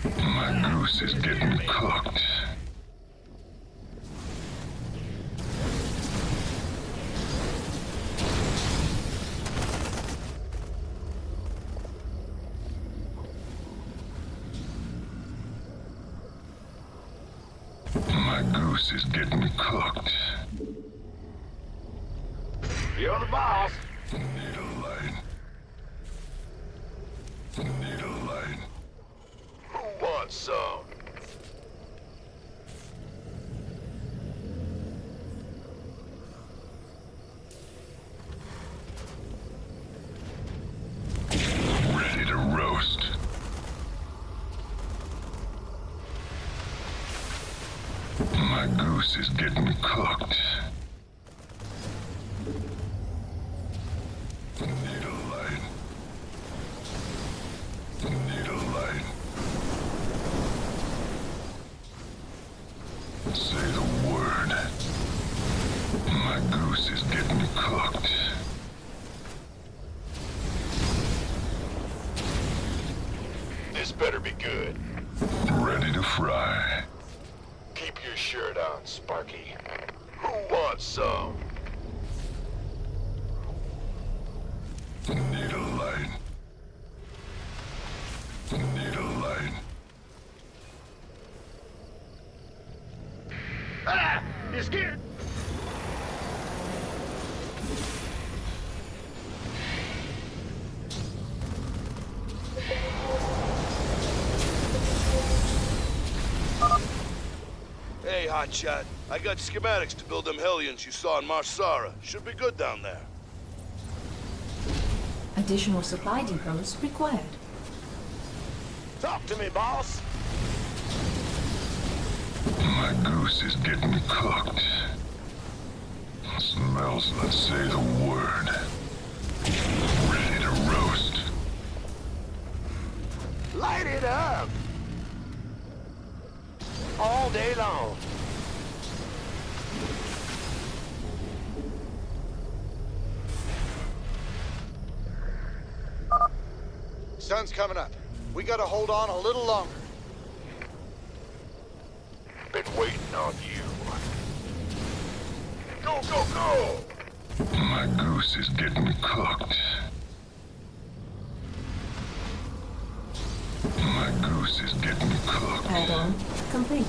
[SPEAKER 17] My goose is getting cooked. My goose is getting cooked.
[SPEAKER 21] You're the boss.
[SPEAKER 17] Need a light. Need a light.
[SPEAKER 20] Who wants some?
[SPEAKER 17] Ready to roast. My goose is getting cooked. Need a light. Need a light. Say the word. My goose is getting cooked.
[SPEAKER 20] This better be good.
[SPEAKER 17] Ready to fry.
[SPEAKER 20] Keep your shirt on, Sparky. Who wants some?
[SPEAKER 17] Need a light. Need a light.
[SPEAKER 21] Ah! You scared?
[SPEAKER 15] Hey, hotshot. I got schematics to build them Hellions you saw in Marsara. Should be good down there.
[SPEAKER 7] Additional supply depots required.
[SPEAKER 21] Talk to me, boss.
[SPEAKER 17] My goose is getting cooked. Smells, let's say the word. Ready to roast.
[SPEAKER 21] Light it up. All day long.
[SPEAKER 6] Sun's coming up. We gotta hold on a little longer.
[SPEAKER 20] Been waiting on you. Go, go, go!
[SPEAKER 17] My goose is getting cooked. My goose is getting cooked.
[SPEAKER 7] Add-on complete.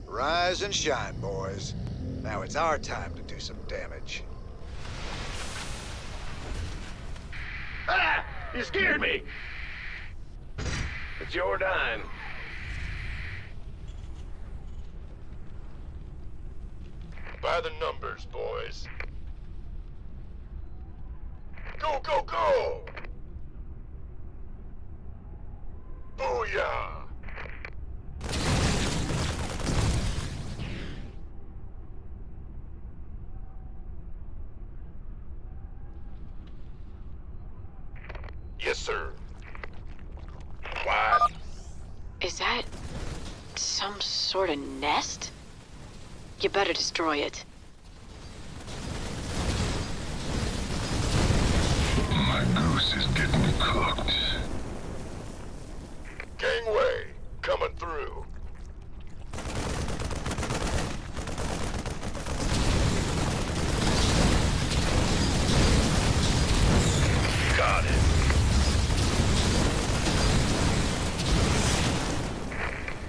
[SPEAKER 8] Rise and shine, boys. Now it's our time to do some damage.
[SPEAKER 21] Ah! You scared me! It's your dime.
[SPEAKER 20] By the numbers, boys. Go, go, go! Booyah! Yes, sir. What?
[SPEAKER 13] Is that some sort of nest? You better destroy it.
[SPEAKER 17] My goose is getting cooked.
[SPEAKER 20] Gangway, coming through. Got it.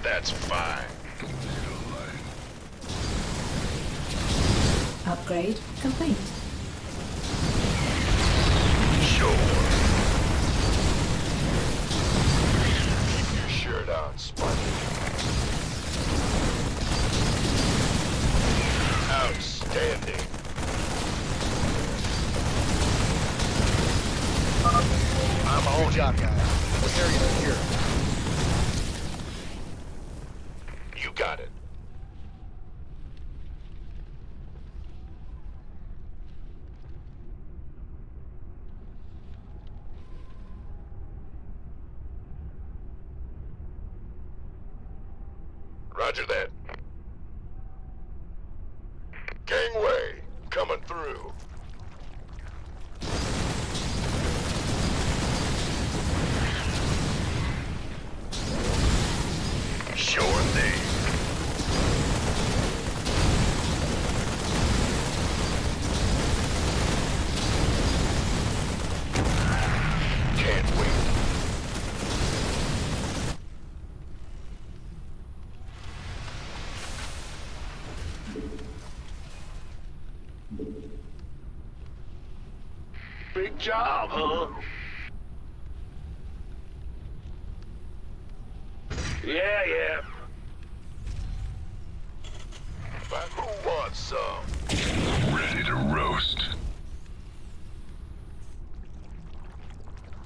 [SPEAKER 20] That's fine.
[SPEAKER 7] Upgrade complete.
[SPEAKER 20] Sure. Keep your shirt on, Sparky. Outstanding.
[SPEAKER 6] I'm on. Good job, guys. This area's secure.
[SPEAKER 20] You got it. Roger that. Gangway, coming through. Sure thing. Can't wait.
[SPEAKER 21] Big job, huh? Yeah.
[SPEAKER 20] But who wants some?
[SPEAKER 17] Ready to roast.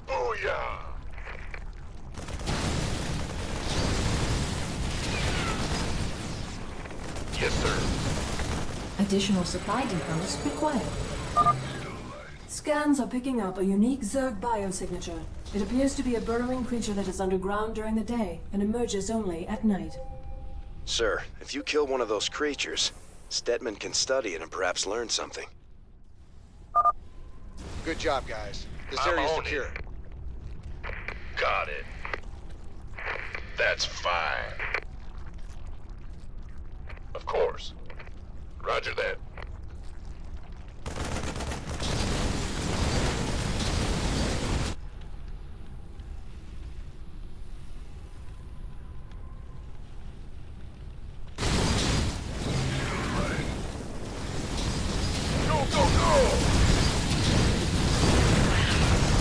[SPEAKER 20] Booyah! Yes, sir.
[SPEAKER 7] Additional supply depots required. Scans are picking up a unique Zerg biosignature. It appears to be a burrowing creature that is underground during the day and emerges only at night.
[SPEAKER 3] Sir, if you kill one of those creatures, Stetman can study it and perhaps learn something.
[SPEAKER 6] Good job, guys. This
[SPEAKER 20] I'm
[SPEAKER 6] area's
[SPEAKER 20] on
[SPEAKER 6] secure.
[SPEAKER 20] it. Got it. That's fine. Of course. Roger that. Go, go, go!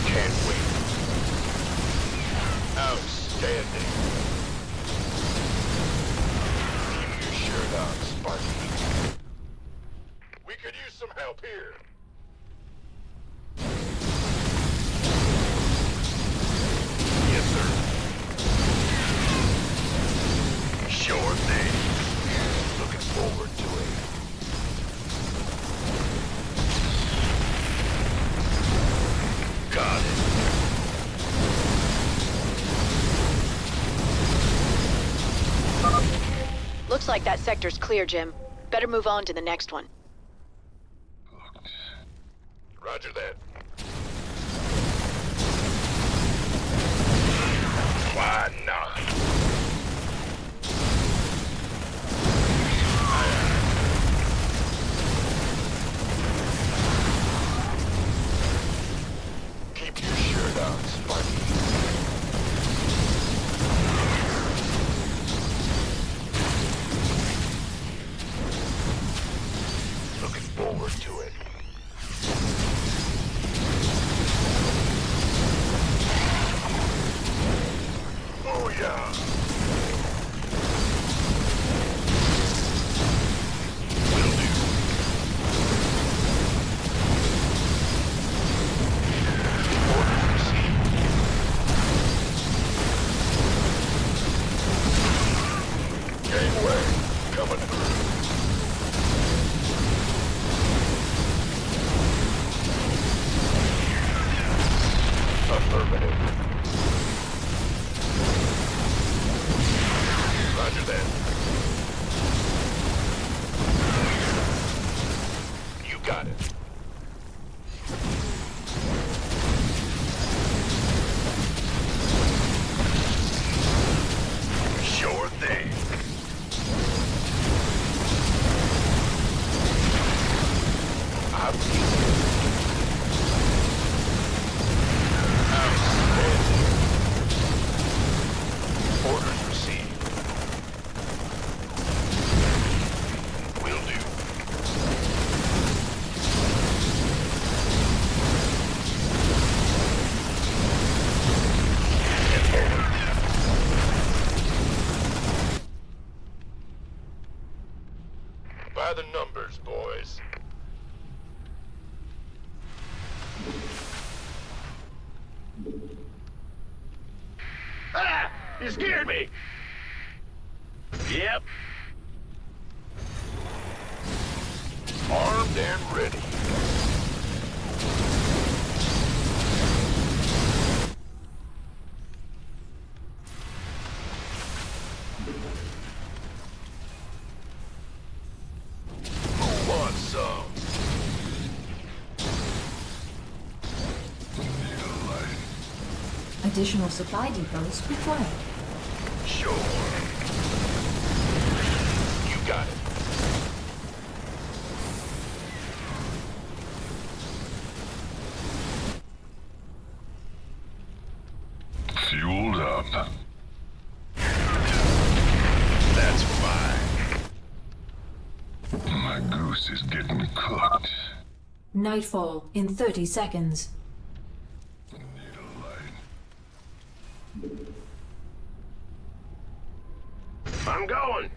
[SPEAKER 20] Can't wait. Outstanding. Keep your shirt on, Sparky. We could use some help here. Yes, sir. Sure thing. Looking forward to it. Got it.
[SPEAKER 13] like that sector's clear, Jim. Better move on to the next one.
[SPEAKER 20] Roger that. Why not? Keep your shirt on, Sparky. Looking forward to it. Oh yeah. Will do. Orders received. Gangway coming through. Affirmative. Roger that. You got it. Sure thing. I've seen it. Outstanding. Orders received. Will do. And forward. By the numbers, boys.
[SPEAKER 21] Ah! You scared me! Yep.
[SPEAKER 20] Armed and ready. Who wants some?
[SPEAKER 7] Additional supply depots required.
[SPEAKER 20] Sure. You got it.
[SPEAKER 17] Fueled up.
[SPEAKER 20] That's fine.
[SPEAKER 17] My goose is getting cooked.
[SPEAKER 7] Nightfall in 30 seconds.
[SPEAKER 21] I'm going.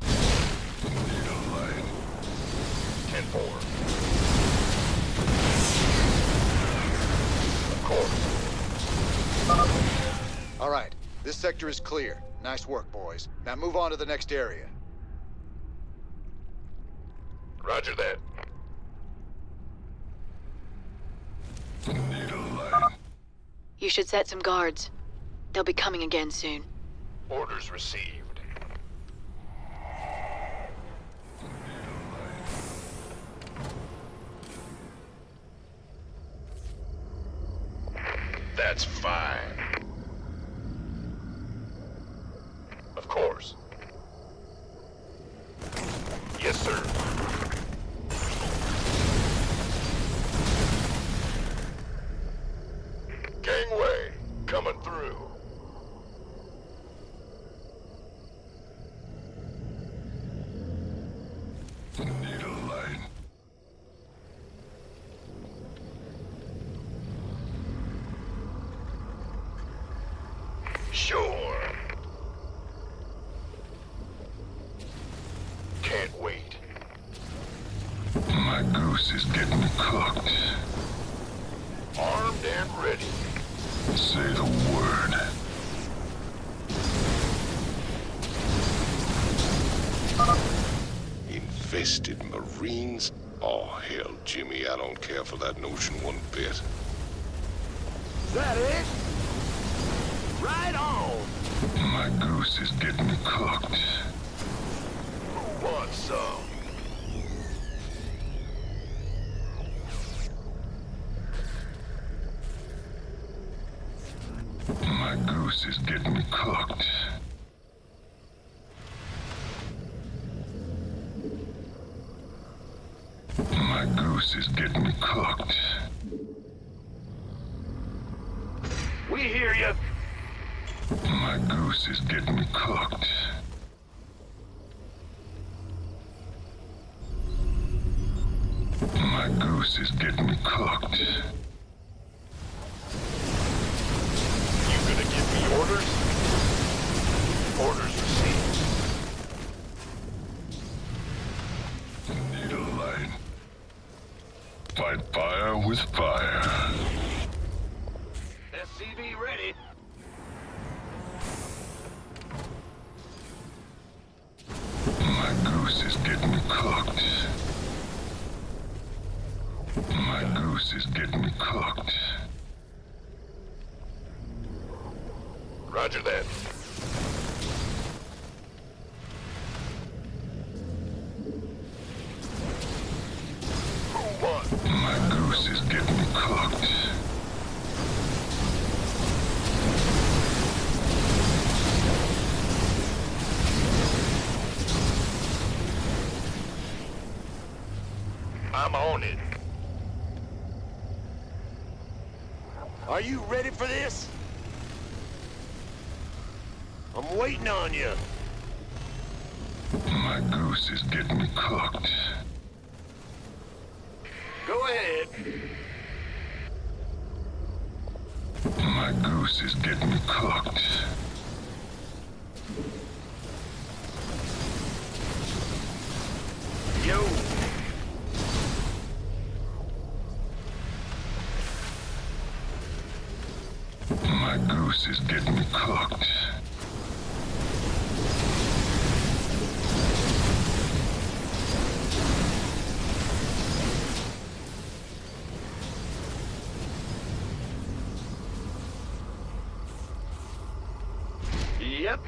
[SPEAKER 17] Need a light.
[SPEAKER 20] 10-4. Of course.
[SPEAKER 8] All right, this sector is clear. Nice work, boys. Now move on to the next area.
[SPEAKER 20] Roger that.
[SPEAKER 17] Need a light.
[SPEAKER 13] You should set some guards. They'll be coming again soon.
[SPEAKER 20] Orders received. That's fine. Of course. Yes, sir. Gangway coming through.
[SPEAKER 17] Need a light.
[SPEAKER 20] Sure. Can't wait.
[SPEAKER 17] My goose is getting cooked.
[SPEAKER 20] Armed and ready.
[SPEAKER 17] Say the word. Infested Marines? Oh, hell, Jimmy, I don't care for that notion one bit.
[SPEAKER 15] Is that it?
[SPEAKER 21] Right on!
[SPEAKER 17] My goose is getting cooked.
[SPEAKER 21] Who wants some?
[SPEAKER 17] My goose is getting cooked. My goose is getting cooked.
[SPEAKER 21] We hear you.
[SPEAKER 17] My goose is getting cooked. My goose is getting cooked.
[SPEAKER 20] You gonna give me orders? Orders received.
[SPEAKER 17] Need a light. Fight fire with fire.
[SPEAKER 21] SCV ready.
[SPEAKER 17] My goose is getting cooked. My goose is getting cooked.
[SPEAKER 20] Roger that. Who won?
[SPEAKER 17] My goose is getting cooked.
[SPEAKER 20] I'm on it.
[SPEAKER 21] Are you ready for this? I'm waiting on you.
[SPEAKER 17] My goose is getting cooked.
[SPEAKER 21] Go ahead.
[SPEAKER 17] My goose is getting cooked.
[SPEAKER 21] Yo.
[SPEAKER 17] My goose is getting cooked.
[SPEAKER 21] Yep.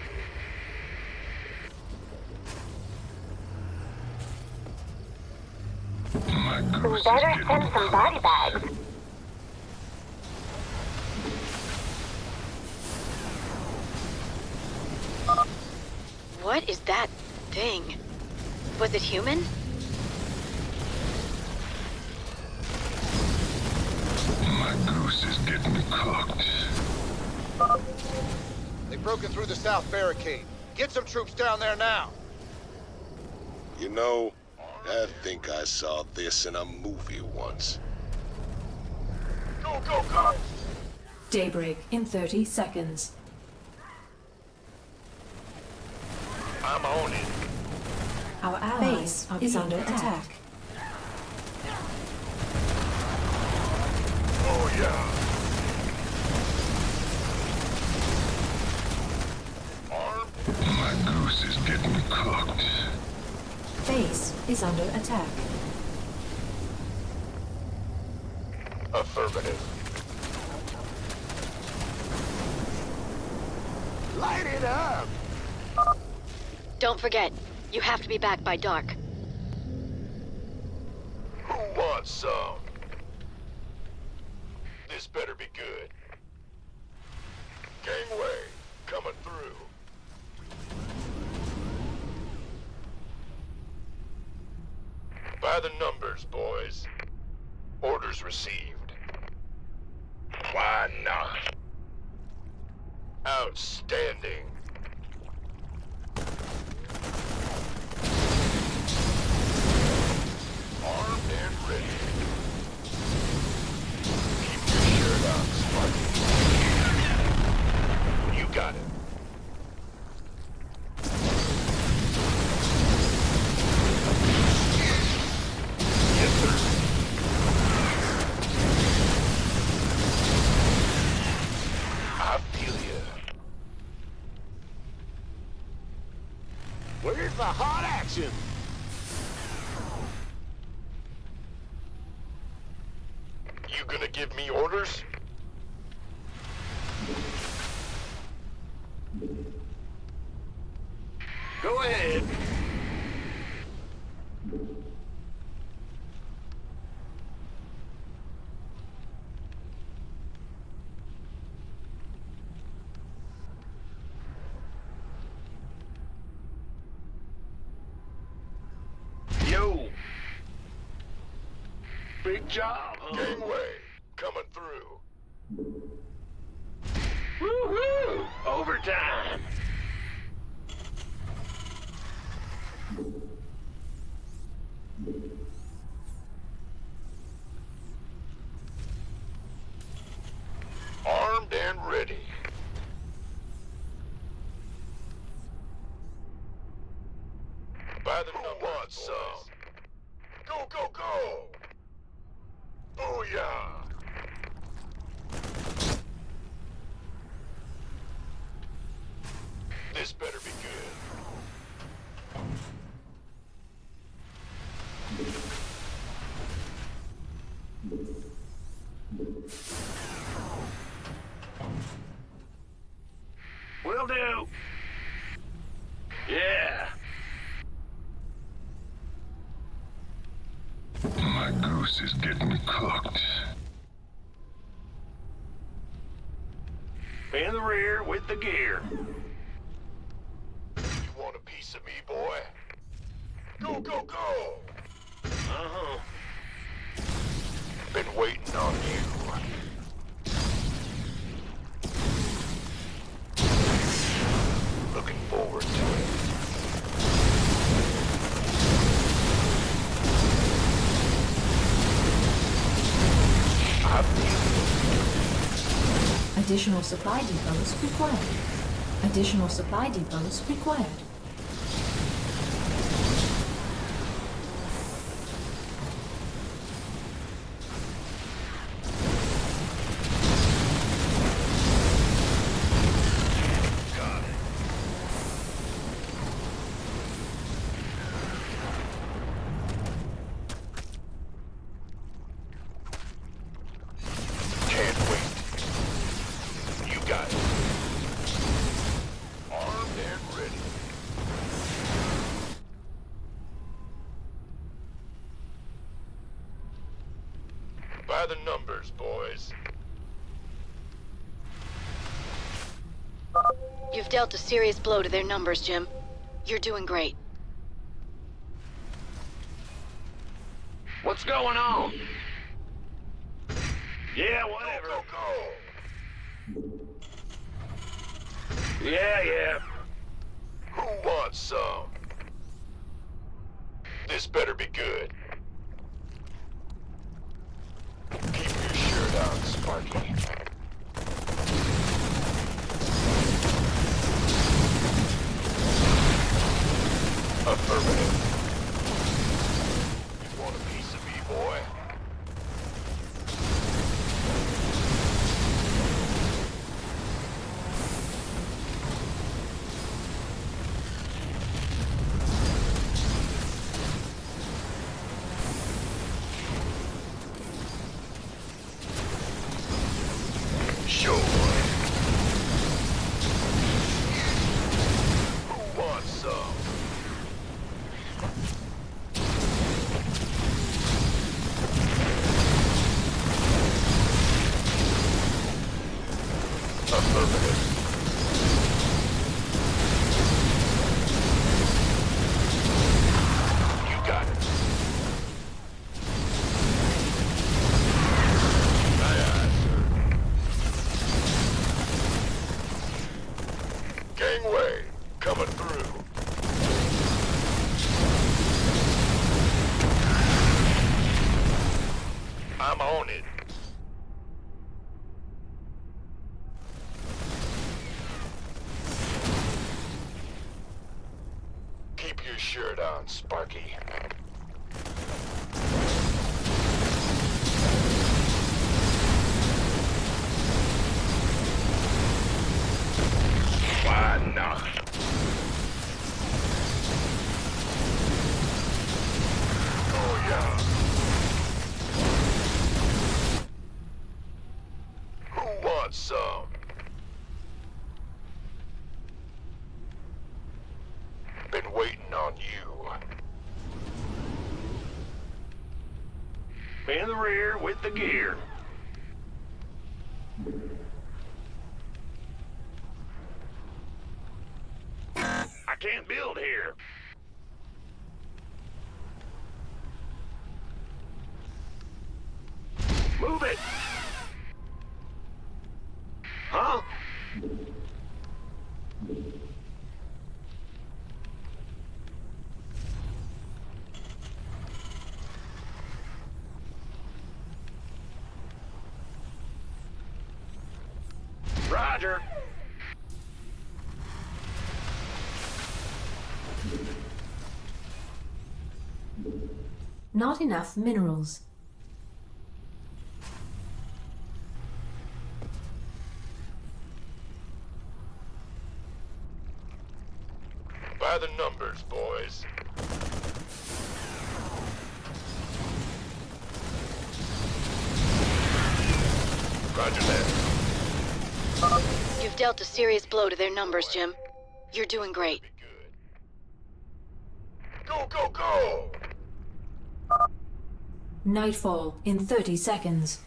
[SPEAKER 17] My goose is
[SPEAKER 10] Better
[SPEAKER 17] getting
[SPEAKER 10] send some body bags.
[SPEAKER 13] What is that thing? Was it human?
[SPEAKER 17] My goose is getting cooked.
[SPEAKER 6] They've broken through the south barricade. Get some troops down there now.
[SPEAKER 4] You know, I think I saw this in a movie once.
[SPEAKER 21] Go, go, go!
[SPEAKER 7] Daybreak in 30 seconds.
[SPEAKER 21] I'm on it.
[SPEAKER 7] Our allies is under attack.
[SPEAKER 21] Oh, yeah.
[SPEAKER 17] My goose is getting cooked.
[SPEAKER 7] Base is under attack.
[SPEAKER 20] Affirmative.
[SPEAKER 21] Light it up!
[SPEAKER 13] Don't forget, you have to be back by dark.
[SPEAKER 20] Who wants some? This better be good. Gangway, coming through. By the numbers, boys. Orders received. Why not? Outstanding. Armed and ready. Keep your shirt on, Sparky. You got it. Yes, sir. I feel ya.
[SPEAKER 21] Where's the hot action?
[SPEAKER 20] You gonna give me orders?
[SPEAKER 21] Go ahead. Yo. Big job, huh?
[SPEAKER 20] Gangway, coming through.
[SPEAKER 21] Woohoo! Overtime.
[SPEAKER 20] Armed and ready. By the number, want some? Go, go, go! Booyah! This better be good.
[SPEAKER 21] Will do. Yeah.
[SPEAKER 20] My goose is getting cooked.
[SPEAKER 21] In the rear with the gear.
[SPEAKER 20] You want a piece of me, boy? Go, go, go!
[SPEAKER 21] Uh-huh.
[SPEAKER 20] Been waiting on you. Looking forward to it.
[SPEAKER 7] Additional supply depots required. Additional supply depots required.
[SPEAKER 20] By the numbers, boys.
[SPEAKER 13] You've dealt a serious blow to their numbers, Jim. You're doing great.
[SPEAKER 21] What's going on? Yeah, whatever.
[SPEAKER 20] Go, go, go!
[SPEAKER 21] Yeah.
[SPEAKER 20] Who wants some? This better be good. Keep your shirt on, Sparky. Affirmative. You want a piece of me, boy? Sure. Who wants some? Affirmative. You got it. Aye, aye, sir. Gangway, coming through. I'm on it. Keep your shirt on, Sparky. Why not? Oh, yeah. Who wants some?
[SPEAKER 21] In the rear with the gear. I can't build here. Move it! Huh? Roger.
[SPEAKER 7] Not enough minerals.
[SPEAKER 20] By the numbers, boys. Roger that.
[SPEAKER 13] You've dealt a serious blow to their numbers, Jim. You're doing great.
[SPEAKER 20] Go, go, go!
[SPEAKER 7] Nightfall in 30 seconds.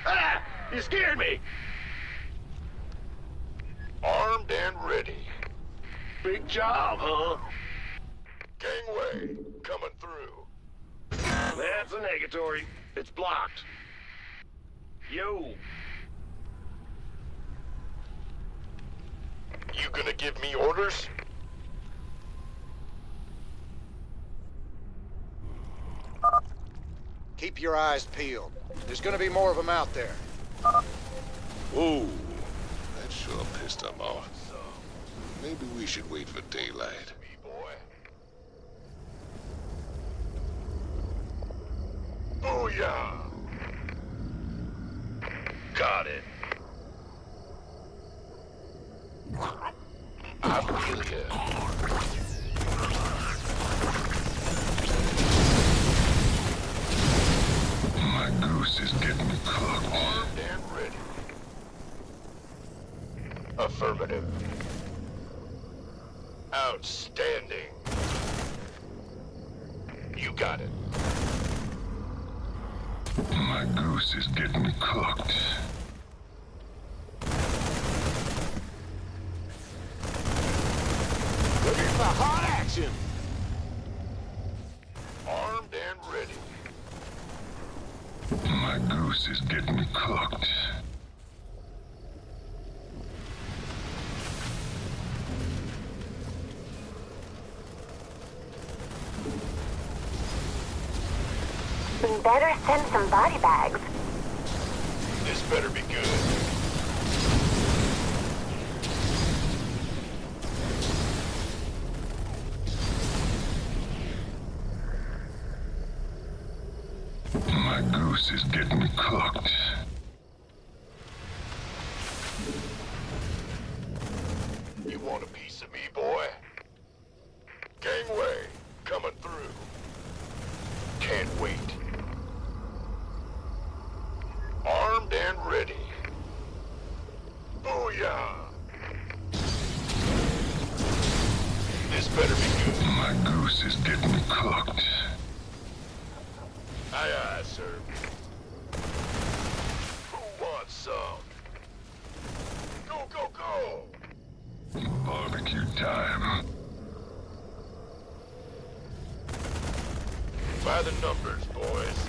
[SPEAKER 21] Ah! You scared me!
[SPEAKER 20] Armed and ready.
[SPEAKER 21] Big job, huh?
[SPEAKER 20] Gangway, coming through.
[SPEAKER 21] That's a negatory. It's blocked. Yo.
[SPEAKER 20] You gonna give me orders?
[SPEAKER 6] Keep your eyes peeled. There's gonna be more of them out there.
[SPEAKER 4] Whoa, that sure pissed them off. Maybe we should wait for daylight.
[SPEAKER 20] Booyah! Got it. I feel ya.
[SPEAKER 17] My goose is getting cooked.
[SPEAKER 20] Armed and ready. Affirmative. Outstanding. You got it.
[SPEAKER 17] My goose is getting cooked.
[SPEAKER 21] Looking for hot action!
[SPEAKER 20] Armed and ready.
[SPEAKER 17] My goose is getting cooked.
[SPEAKER 10] We better send some body bags.
[SPEAKER 20] This better be good.
[SPEAKER 17] My goose is getting cooked.
[SPEAKER 20] You want a piece of me, boy? Gangway, coming through. Can't wait. Armed and ready. Booyah! This better be good.
[SPEAKER 17] My goose is getting cooked.
[SPEAKER 20] Aye, aye, sir. Who wants some? Go, go, go!
[SPEAKER 17] Barbecue time.
[SPEAKER 20] By the numbers, boys.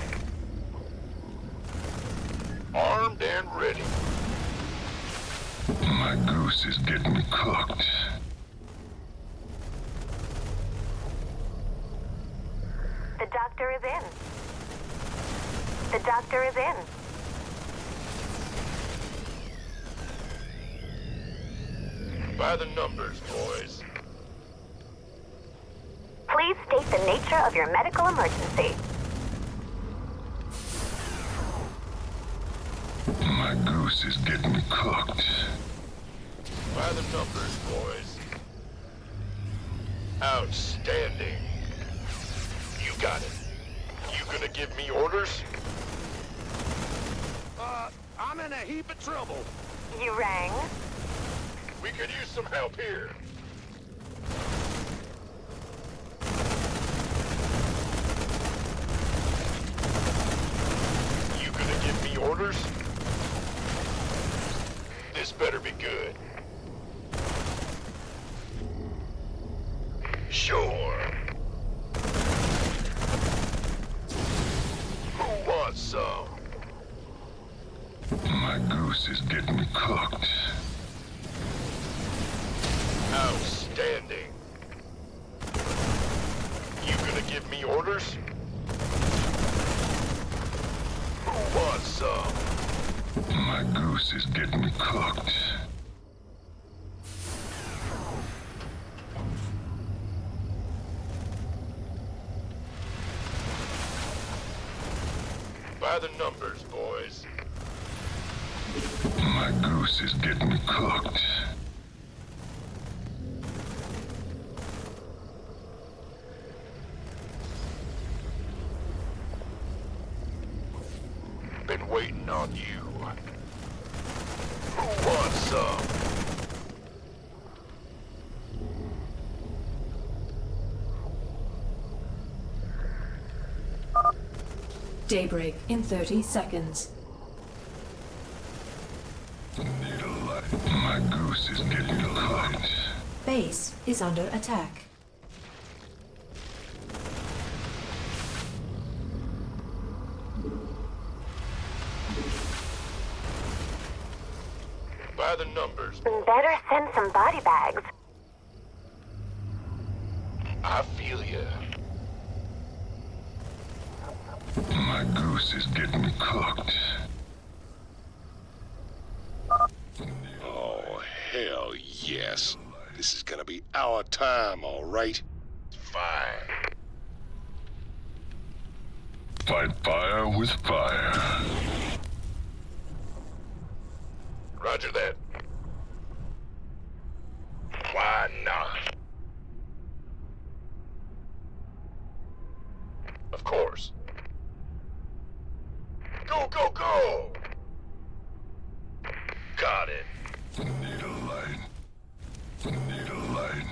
[SPEAKER 20] Armed and ready.
[SPEAKER 17] My goose is getting cooked.
[SPEAKER 10] The doctor is in. The doctor is in.
[SPEAKER 20] By the numbers, boys.
[SPEAKER 10] Please state the nature of your medical emergency.
[SPEAKER 17] My goose is getting cooked.
[SPEAKER 20] By the numbers, boys. Outstanding. You got it. You gonna give me orders?
[SPEAKER 21] I'm in a heap of trouble.
[SPEAKER 10] You rang?
[SPEAKER 20] We could use some help here. orders? This better be good. Sure. Who wants some?
[SPEAKER 17] My goose is getting cooked.
[SPEAKER 20] Outstanding. You gonna give me orders? Who wants some?
[SPEAKER 17] My goose is getting cooked.
[SPEAKER 20] By the numbers, boys.
[SPEAKER 17] My goose is getting cooked.
[SPEAKER 20] Been waiting on you. Who wants some?
[SPEAKER 7] Daybreak in 30 seconds.
[SPEAKER 17] Need a light. My goose is getting cooked.
[SPEAKER 7] Base is under attack.
[SPEAKER 20] By the numbers.
[SPEAKER 10] Better send some body bags.
[SPEAKER 20] I feel ya.
[SPEAKER 17] My goose is getting cooked.
[SPEAKER 20] Oh, hell yes. This is gonna be our time, all right? Fine.
[SPEAKER 17] Fight fire with fire.
[SPEAKER 20] Roger that. Why not? Of course. Go, go, go! Got it.
[SPEAKER 17] Need a light. Need a light.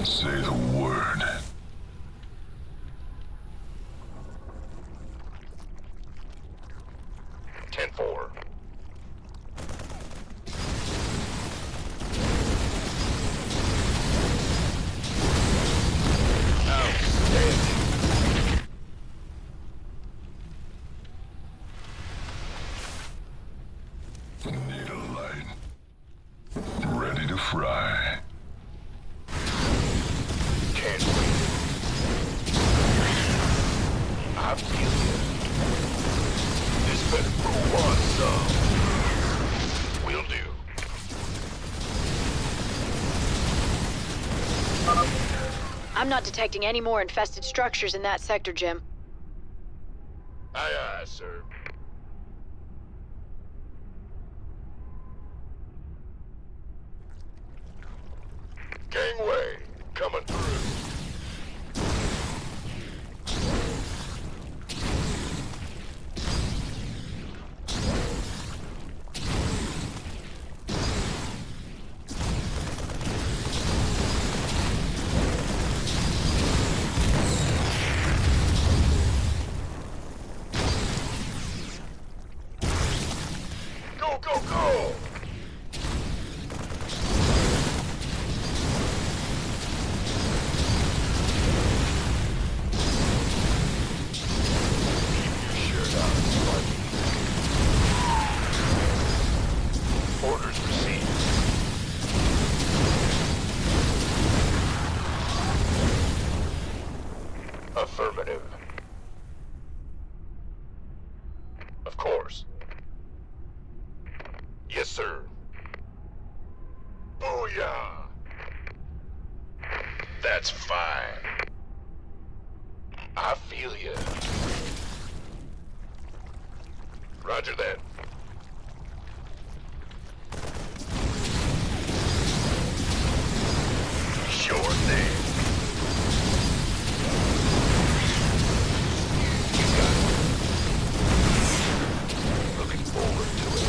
[SPEAKER 17] Say the word.
[SPEAKER 20] Ten-4. Outstanding.
[SPEAKER 17] Need a light. Ready to fry.
[SPEAKER 20] Can't wait. I feel you. This better move on some. Will do.
[SPEAKER 13] I'm not detecting any more infested structures in that sector, Jim.
[SPEAKER 20] Aye, aye, sir. Gangway, coming through. Go, go, go! Orders received. Affirmative. Of course. Yes, sir. Booyah! That's fine. I feel ya. Roger that. Sure thing. You got it. Looking forward to it.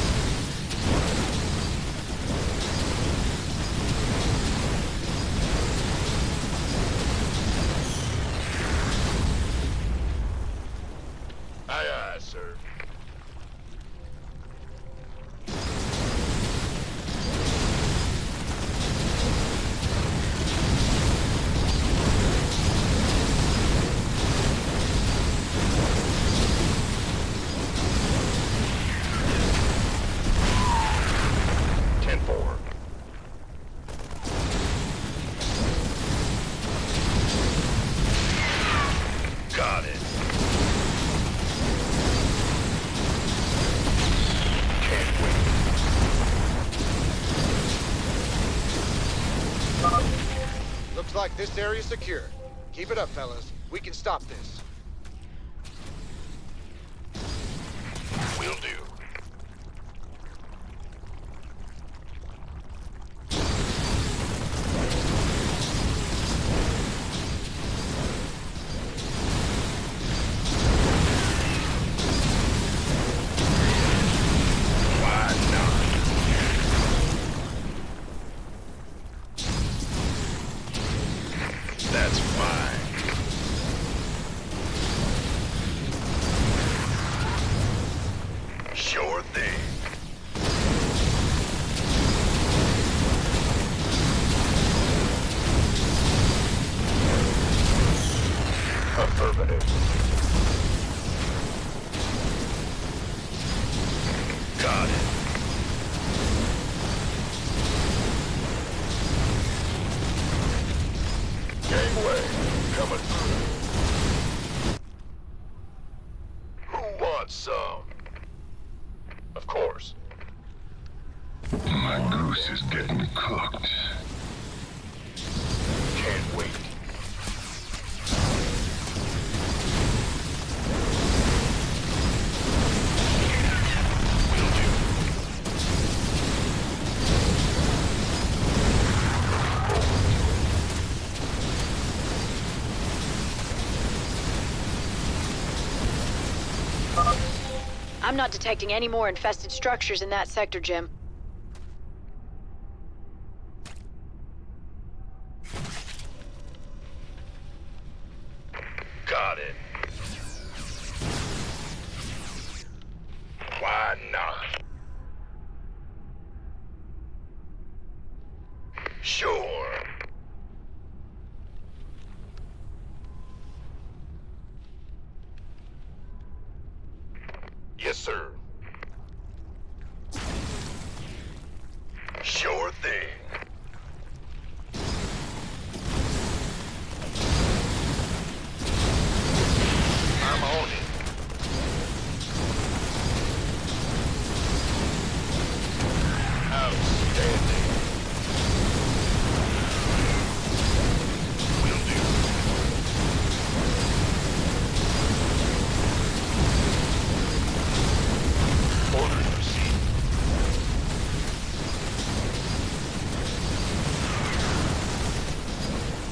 [SPEAKER 20] Aye,
[SPEAKER 6] like this area's secure. Keep it up, fellas. We can stop this.
[SPEAKER 20] Will do. That's fine. Sure thing. Affirmative. Got it. Gangway, coming through. Who wants some? Of course.
[SPEAKER 17] My goose is getting cooked.
[SPEAKER 20] Can't wait. Will do.
[SPEAKER 13] I'm not detecting any more infested structures in that sector, Jim.
[SPEAKER 20] Got it. Why not? Sure. Yes, sir. Sure thing. I'm on it. Outstanding. Will do. Orders received.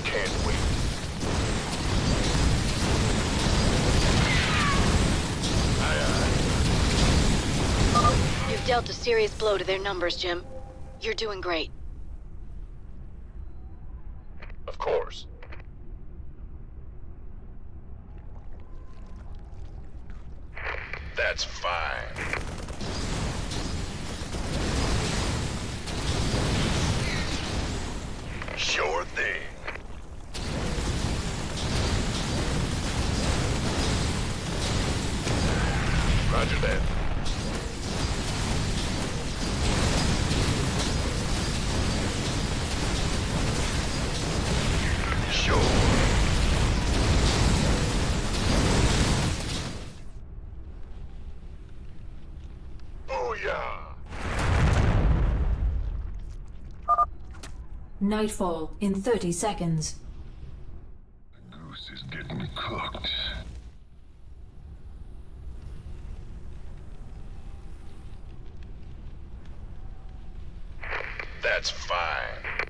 [SPEAKER 20] Can't wait.
[SPEAKER 13] You've dealt a serious blow to their numbers, Jim. You're doing great.
[SPEAKER 20] Of course. That's fine. Sure thing. Roger that. Sure. Booyah!
[SPEAKER 7] Nightfall in 30 seconds.
[SPEAKER 17] Goose is getting cooked.
[SPEAKER 20] That's fine.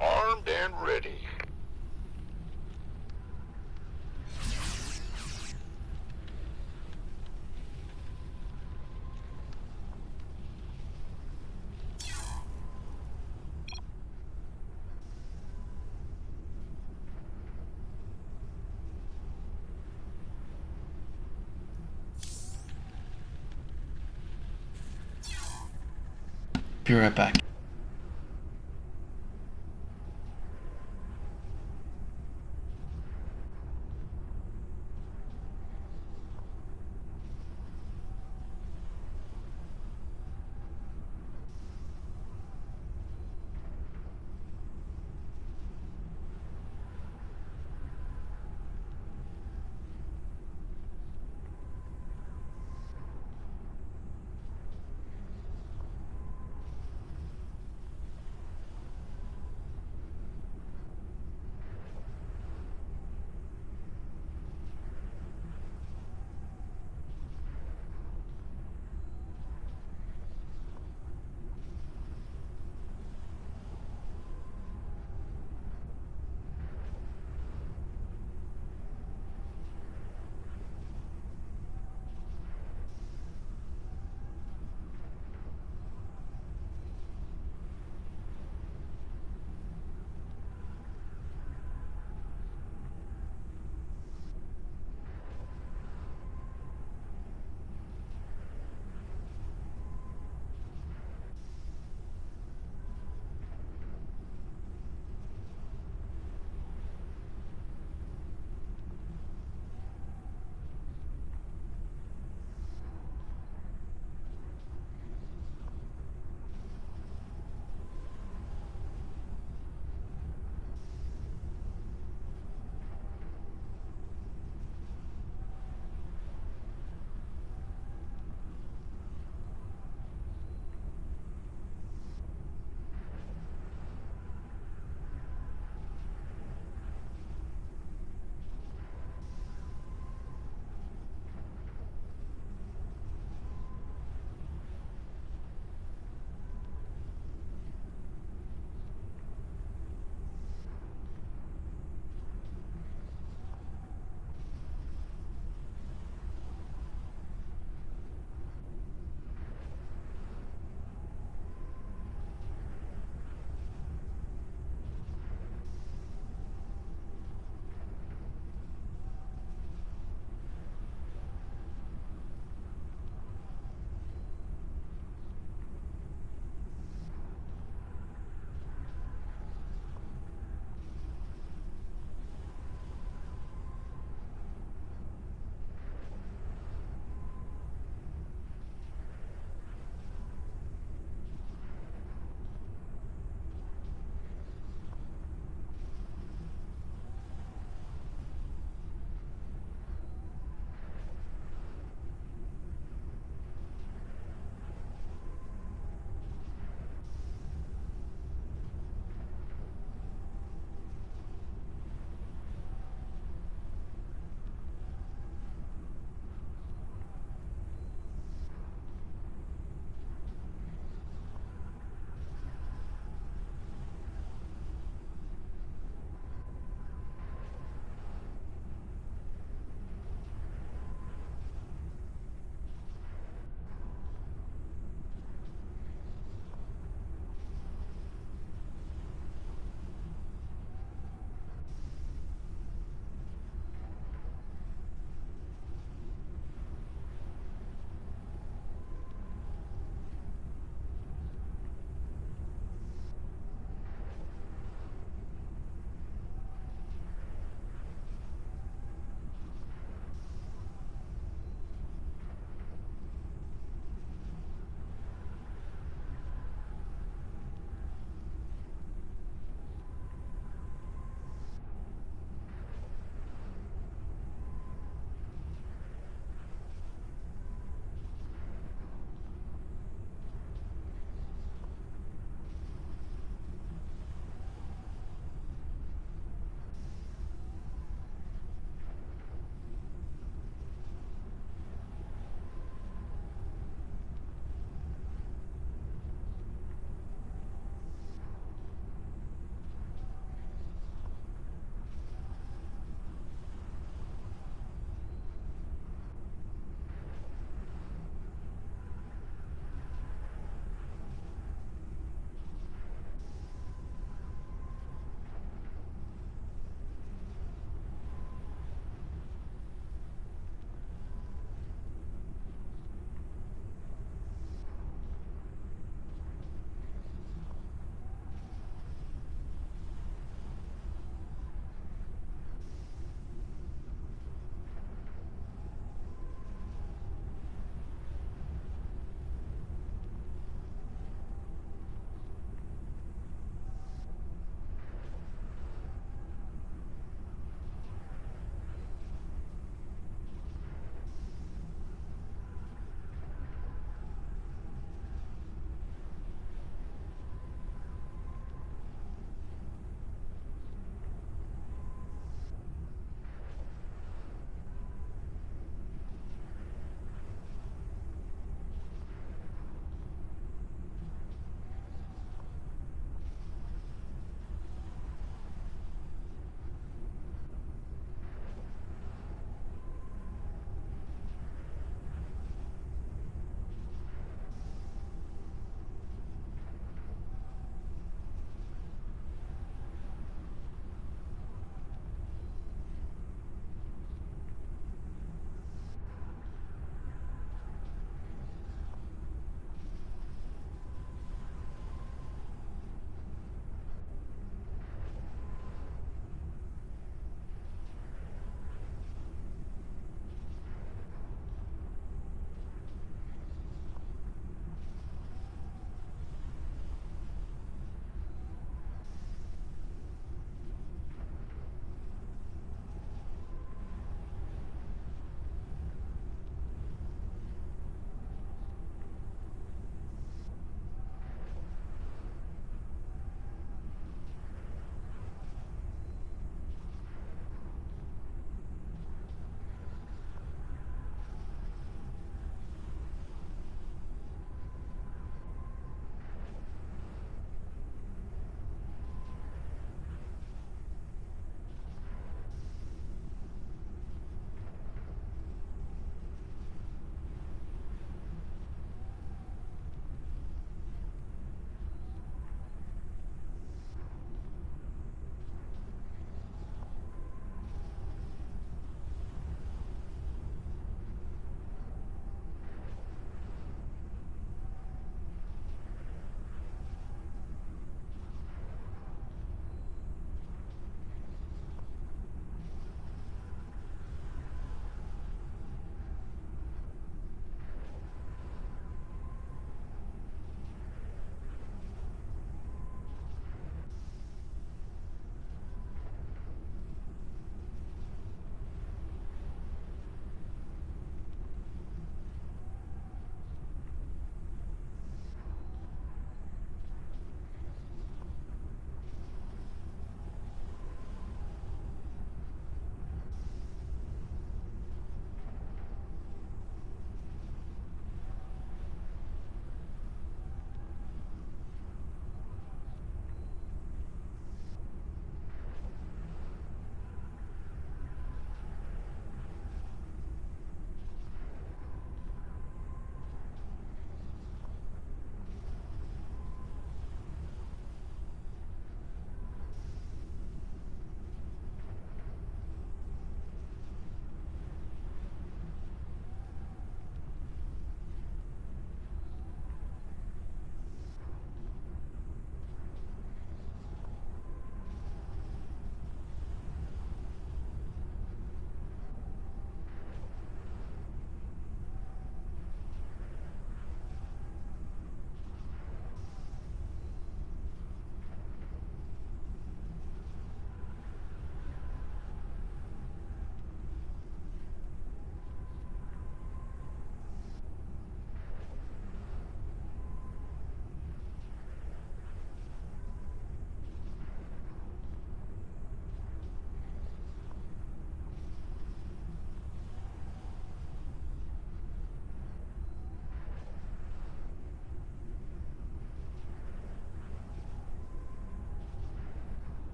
[SPEAKER 20] Armed and ready.
[SPEAKER 1] Be right back.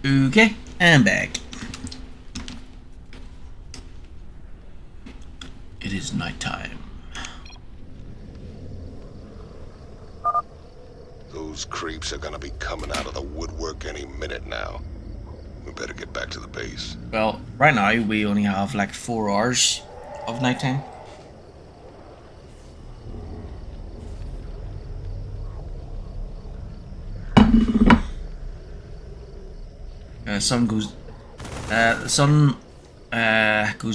[SPEAKER 1] Okay, I'm back. It is nighttime.
[SPEAKER 17] Those creeps are gonna be coming out of the woodwork any minute now. We better get back to the base.
[SPEAKER 1] Well, right now we only have like 4 hours of nighttime. The sun goes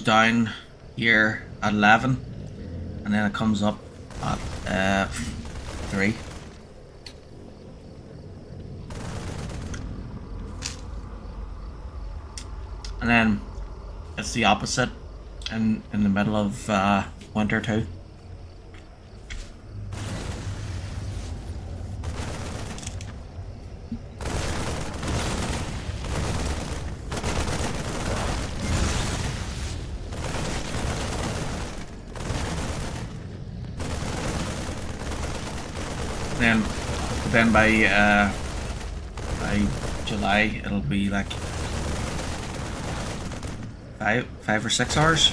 [SPEAKER 1] down here at 11, and then it comes up at 3. And then it's the opposite in the middle of winter too. Then by July it'll be like 5 or 6 hours.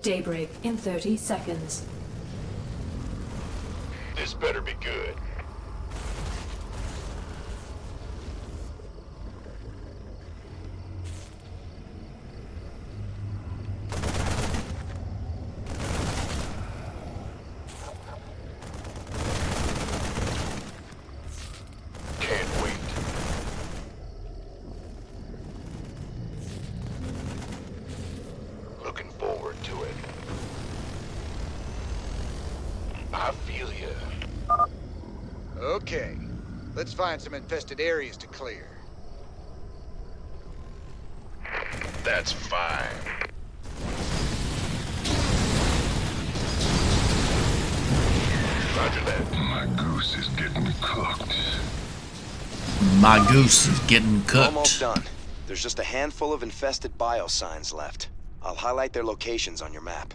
[SPEAKER 7] Daybreak in 30 seconds.
[SPEAKER 20] This better be good.
[SPEAKER 8] Okay, let's find some infested areas to clear.
[SPEAKER 20] That's fine. Roger that.
[SPEAKER 17] My goose is getting cooked.
[SPEAKER 1] My goose is getting
[SPEAKER 3] We're
[SPEAKER 1] cooked.
[SPEAKER 3] almost done. There's just a handful of infested biosigns left. I'll highlight their locations on your map.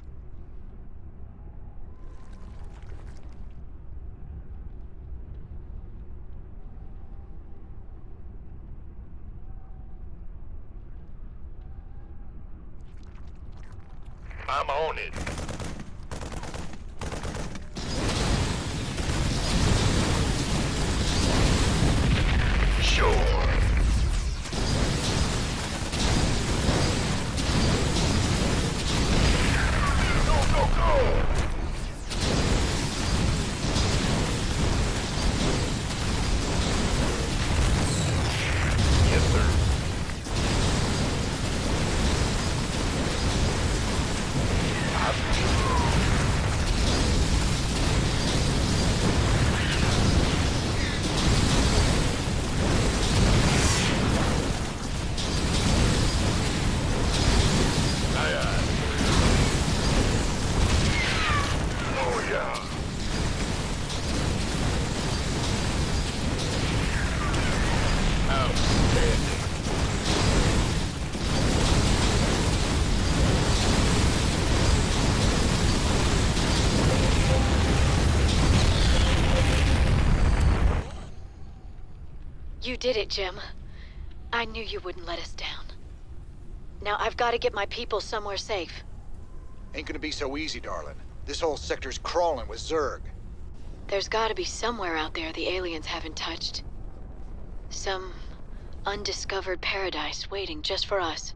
[SPEAKER 20] I'm on it. Sure. Go, go, go! Yes, sir.
[SPEAKER 13] You did it, Jim. I knew you wouldn't let us down. Now I've got to get my people somewhere safe.
[SPEAKER 8] Ain't gonna be so easy, darling. This whole sector's crawling with Zerg.
[SPEAKER 13] There's got to be somewhere out there the aliens haven't touched. Some undiscovered paradise waiting just for us.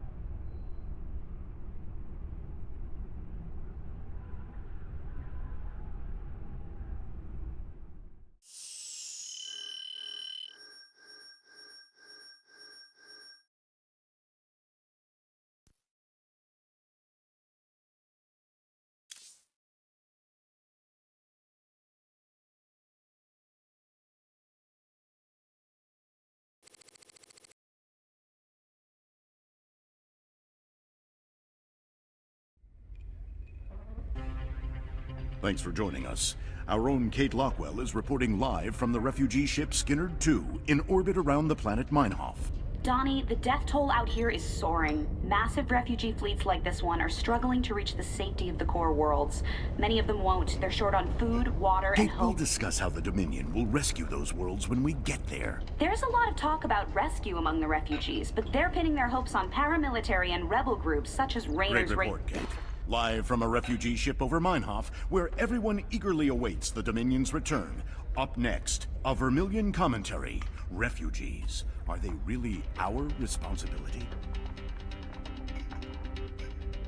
[SPEAKER 19] Thanks for joining us. Our own Kate Lockwell is reporting live from the refugee ship Skinnerd II in orbit around the planet Meinhof.
[SPEAKER 2] Donnie, the death toll out here is soaring. Massive refugee fleets like this one are struggling to reach the safety of the core worlds. Many of them won't. They're short on food, water, and
[SPEAKER 19] Kate will
[SPEAKER 2] hope.
[SPEAKER 19] discuss how the Dominion will rescue those worlds when we get there.
[SPEAKER 2] There's a lot of talk about rescue among the refugees, but they're pinning their hopes on paramilitary and rebel groups such as Rainer's
[SPEAKER 19] Great report, Kate. Live from a refugee ship over Meinhof, where everyone eagerly awaits the Dominion's return. Up next, a Vermilion commentary. Refugees. Are they really our responsibility?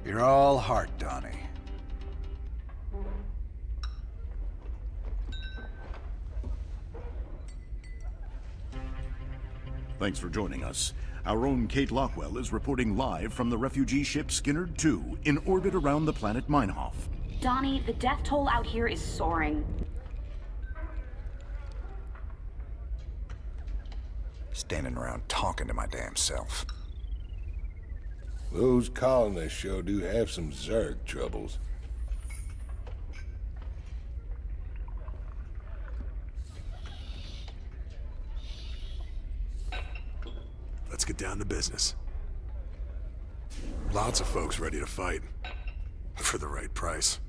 [SPEAKER 11] You're all heart, Donnie.
[SPEAKER 19] Thanks for joining us. Our own Kate Lockwell is reporting live from the refugee ship Skinnerd II in orbit around the planet Meinhof.
[SPEAKER 2] Donnie, the death toll out here is soaring.
[SPEAKER 11] Standing around talking to my damn self.
[SPEAKER 17] Those colonists sure do have some Zerg troubles.
[SPEAKER 16] Let's get down to business. Lots of folks ready to fight. For the right price.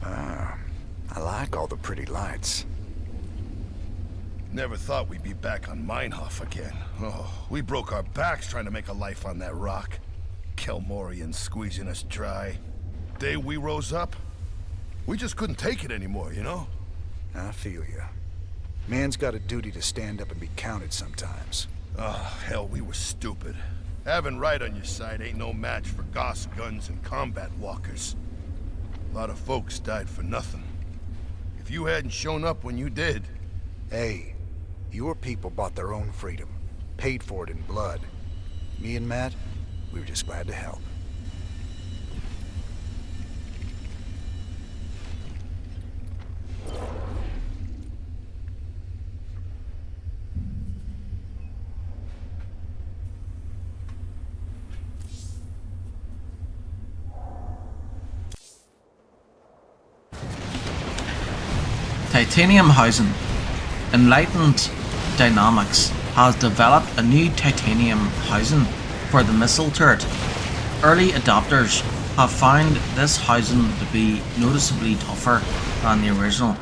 [SPEAKER 11] I like all the pretty lights.
[SPEAKER 15] Never thought we'd be back on Meinhof again. Oh, we broke our backs trying to make a life on that rock. Kelmorians squeezing us dry. Day we rose up, we just couldn't take it anymore, you know?
[SPEAKER 11] I feel ya. Man's got a duty to stand up and be counted sometimes.
[SPEAKER 15] Oh, hell, we were stupid. Having right on your side ain't no match for Gauss guns and combat walkers. A lot of folks died for nothing. If you hadn't shown up when you did...
[SPEAKER 11] Hey, your people bought their own freedom. Paid for it in blood. Me and Matt, we were just glad to help.
[SPEAKER 1] Titanium housing. Enlightened Dynamics has developed a new titanium housing for the missile turret. Early adopters have found this housing to be noticeably tougher than the original,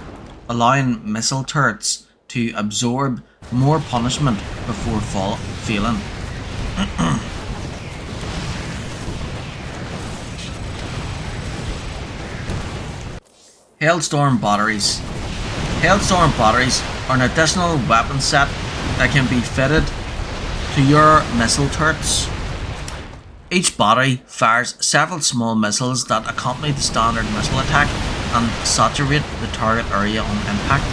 [SPEAKER 1] allowing missile turrets to absorb more punishment before failing. Hailstorm batteries. Hailstorm batteries are an additional weapon set that can be fitted to your missile turrets. Each battery fires several small missiles that accompany the standard missile attack and saturate the target area on impact.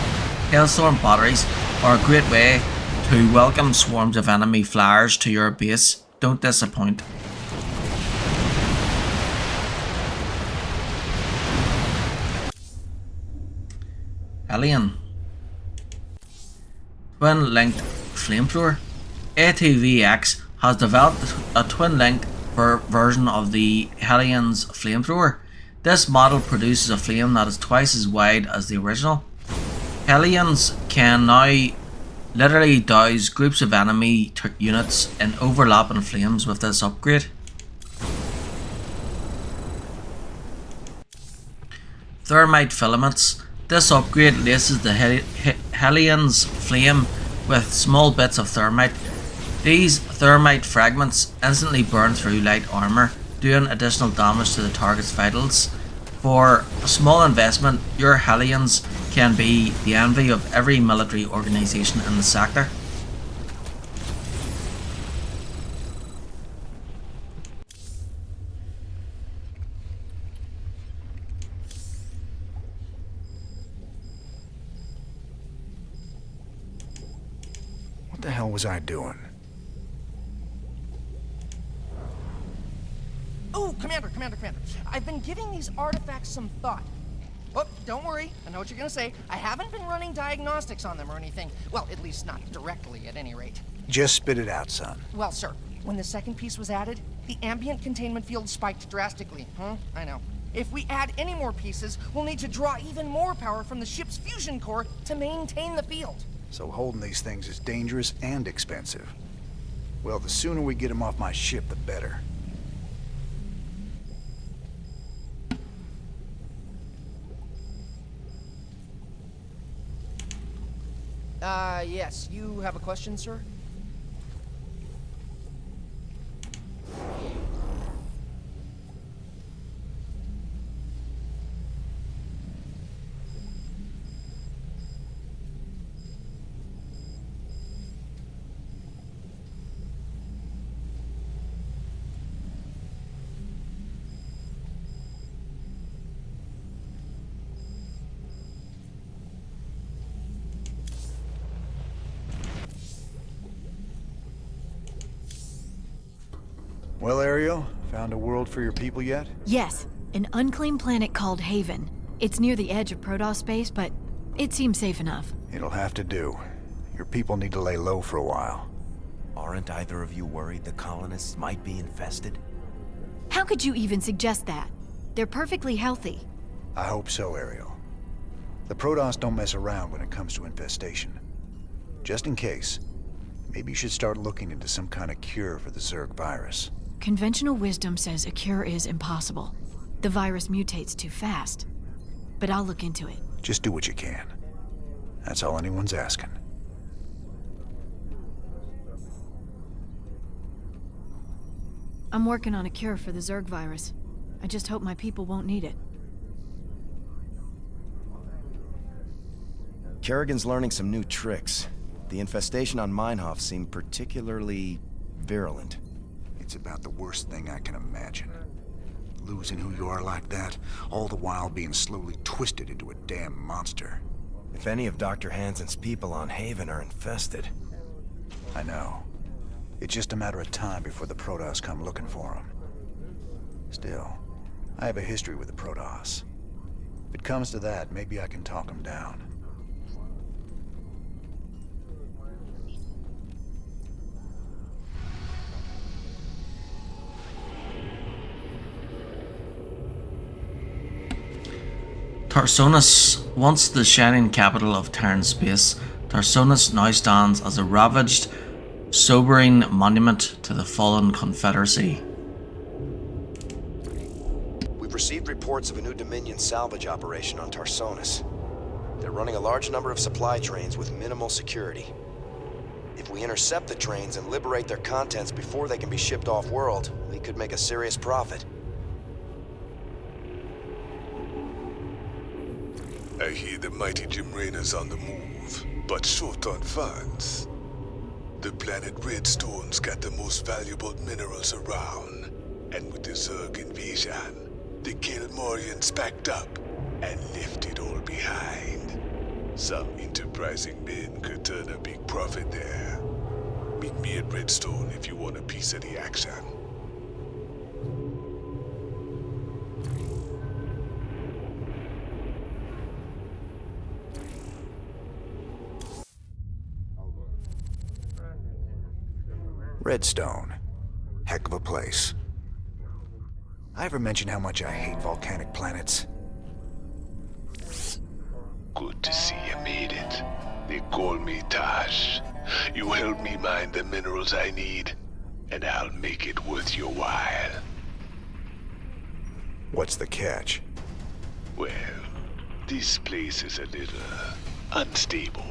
[SPEAKER 1] Hailstorm batteries are a great way to welcome swarms of enemy flyers to your base. Don't disappoint. Alien. Twin-linked flamethrower. ATVX has developed a twin-linked version of the Hellions flamethrower. This model produces a flame that is twice as wide as the original. Hellions can now literally douse groups of enemy units in overlapping flames with this upgrade. Thermite filaments. This upgrade laces the Hellions flame with small bits of thermite. These thermite fragments instantly burn through light armor, doing additional damage to the target's vitals. For a small investment, your Hellions can be the envy of every military organization in the sector.
[SPEAKER 11] What the hell was I doing?
[SPEAKER 5] Oh, Commander. I've been giving these artifacts some thought. Oh, don't worry. I know what you're gonna say. I haven't been running diagnostics on them or anything. Well, at least not directly, at any rate.
[SPEAKER 11] Just spit it out, son.
[SPEAKER 5] Well, sir, when the second piece was added, the ambient containment field spiked drastically. I know. If we add any more pieces, we'll need to draw even more power from the ship's fusion core to maintain the field.
[SPEAKER 11] So holding these things is dangerous and expensive. Well, the sooner we get them off my ship, the better.
[SPEAKER 5] Yes, you have a question, sir?
[SPEAKER 11] Well, Ariel, found a world for your people yet?
[SPEAKER 12] Yes, an unclaimed planet called Haven. It's near the edge of Protoss space, but it seems safe enough.
[SPEAKER 11] It'll have to do. Your people need to lay low for a while.
[SPEAKER 3] Aren't either of you worried the colonists might be infested?
[SPEAKER 12] How could you even suggest that? They're perfectly healthy.
[SPEAKER 11] I hope so, Ariel. The Protoss don't mess around when it comes to infestation. Just in case, maybe you should start looking into some kind of cure for the Zerg virus.
[SPEAKER 12] Conventional wisdom says a cure is impossible. The virus mutates too fast. But I'll look into it.
[SPEAKER 11] Just do what you can. That's all anyone's asking.
[SPEAKER 12] I'm working on a cure for the Zerg virus. I just hope my people won't need it.
[SPEAKER 3] Kerrigan's learning some new tricks. The infestation on Meinhof seemed particularly virulent.
[SPEAKER 11] It's about the worst thing I can imagine. losing who you are like that, all the while being slowly twisted into a damn monster.
[SPEAKER 3] If any of Dr. Hansen's people on Haven are infested...
[SPEAKER 11] I know. It's just a matter of time before the Protoss come looking for him. Still, I have a history with the Protoss. If it comes to that, maybe I can talk them down.
[SPEAKER 1] Tarsonis, once the shining capital of Terran space, Tarsonis now stands as a ravaged, sobering monument to the fallen Confederacy.
[SPEAKER 3] We've received reports of a new Dominion salvage operation on Tarsonis. They're running a large number of supply trains with minimal security. If we intercept the trains and liberate their contents before they can be shipped off-world, we could make a serious profit.
[SPEAKER 4] I hear the mighty Jim Raynor's on the move, but short on funds. The planet Redstone's got the most valuable minerals around, and with the Zerg invasion, the Kelmorians packed up and left it all behind. Some enterprising men could turn a big profit there. Meet me at Redstone if you want a piece of the action.
[SPEAKER 11] Redstone. Heck of a place. I ever mention how much I hate volcanic planets?
[SPEAKER 4] Good to see you made it. They call me Tash. You help me mine the minerals I need, and I'll make it worth your while.
[SPEAKER 11] What's the catch?
[SPEAKER 4] Well, this place is a little unstable.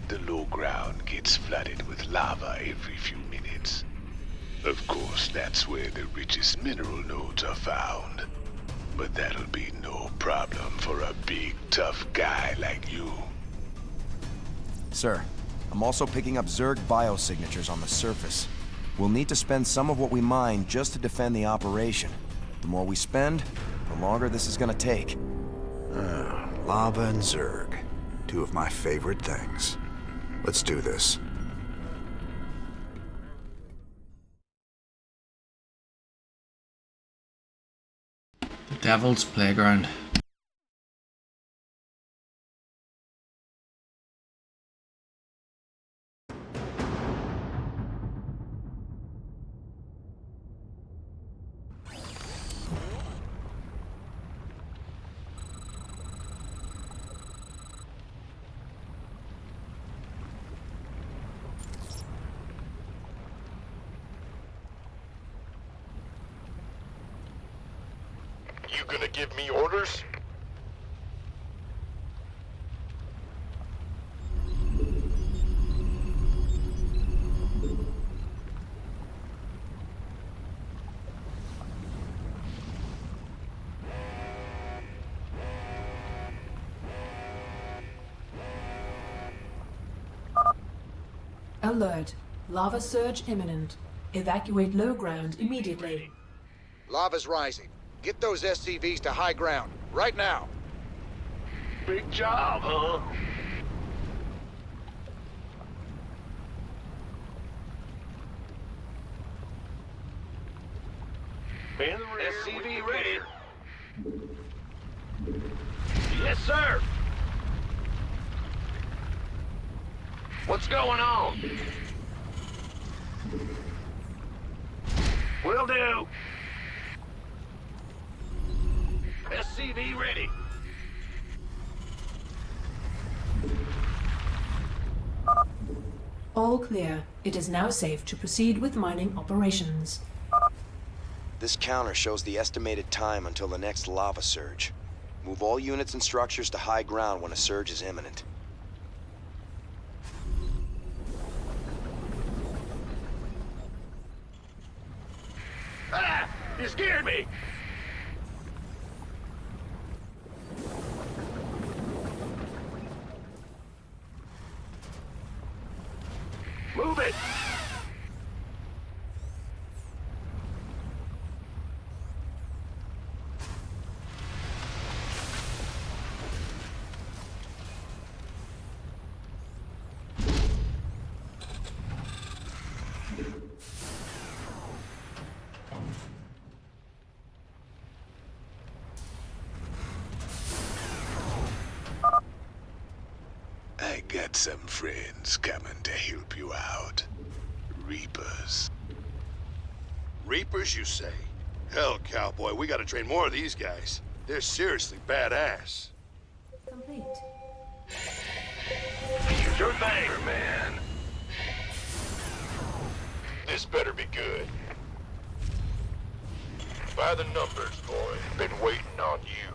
[SPEAKER 4] The low ground gets flooded with lava every few minutes. Of course, that's where the richest mineral nodes are found. But that'll be no problem for a big, tough guy like you.
[SPEAKER 3] Sir, I'm also picking up Zerg biosignatures on the surface. We'll need to spend some of what we mine just to defend the operation. The more we spend, the longer this is gonna take.
[SPEAKER 11] Lava and Zerg. Two of my favorite things. Let's do this.
[SPEAKER 1] The Devil's Playground.
[SPEAKER 20] You gonna give me orders?
[SPEAKER 7] Alert. Lava surge imminent. Evacuate low ground immediately.
[SPEAKER 6] Lava's rising. Get those SCVs to high ground, right now.
[SPEAKER 21] Big job, huh? In the rear, SCV ready. Yes, sir. What's going on? Will do. SCV ready.
[SPEAKER 7] All clear. It is now safe to proceed with mining operations.
[SPEAKER 3] This counter shows the estimated time until the next lava surge. Move all units and structures to high ground when a surge is imminent.
[SPEAKER 21] Ah! You scared me! Move it!
[SPEAKER 4] got some friends coming to help you out. Reapers.
[SPEAKER 21] Reapers, you say? Hell, cowboy, we gotta train more of these guys. They're seriously badass.
[SPEAKER 7] Complete.
[SPEAKER 21] Sure thing,
[SPEAKER 20] Man. This better be good. By the numbers, boy. Been waiting on you.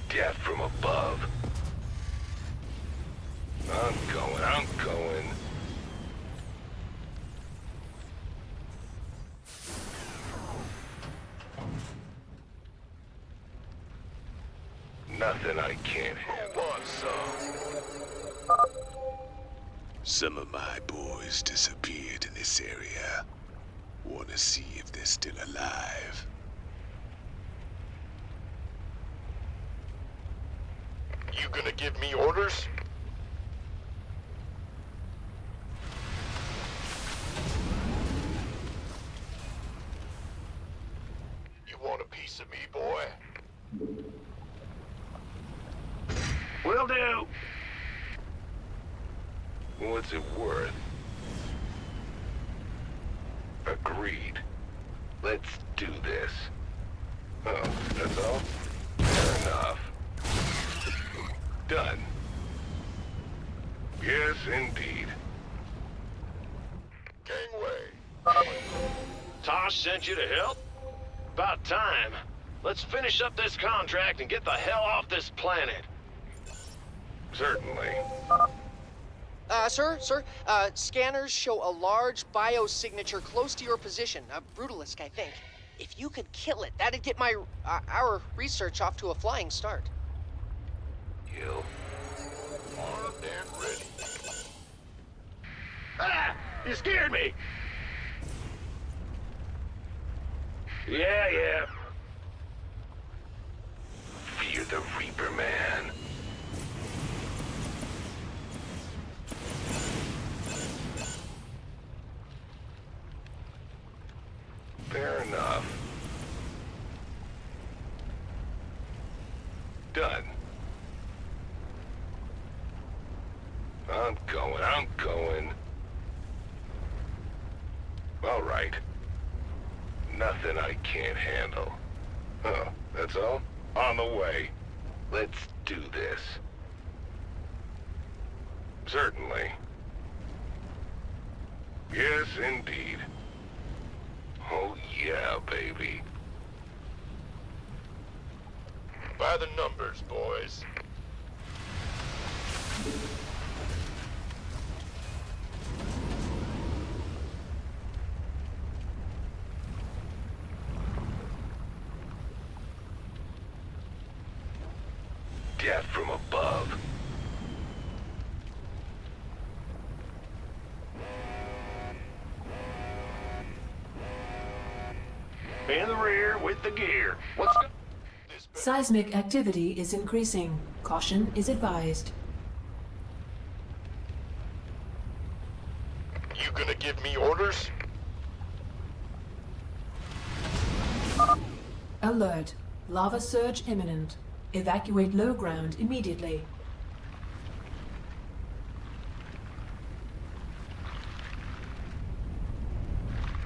[SPEAKER 20] Death from above. I'm going. Nothing I can't handle. Want some?
[SPEAKER 4] Some of my boys disappeared in this area. Wanna see if they're still alive.
[SPEAKER 20] You gonna give me orders? You want a piece of me, boy?
[SPEAKER 21] Will do.
[SPEAKER 20] What's it worth? Agreed. Let's do this. Oh, that's all? Fair enough. Done. Yes, indeed. Gangway.
[SPEAKER 21] Tosh sent you to help? About time. Let's finish up this contract and get the hell off this planet.
[SPEAKER 20] Certainly.
[SPEAKER 5] Sir, scanners show a large biosignature close to your position. A Brutalisk, I think. If you could kill it, that'd get our research off to a flying start.
[SPEAKER 20] Kill. Armed and ready.
[SPEAKER 21] Ah! You scared me! Yeah.
[SPEAKER 20] Fear the Reaper, man. Fair enough. Done. I'm going. All right. Nothing I can't handle. Oh, that's all? On the way. Let's do this. Certainly. Yes, indeed. Oh, yeah, baby. By the numbers, boys. Death from above.
[SPEAKER 21] In the rear with the gear. What's go-
[SPEAKER 7] Seismic activity is increasing. Caution is advised.
[SPEAKER 20] You gonna give me orders?
[SPEAKER 7] Alert. Lava surge imminent. Evacuate low ground immediately.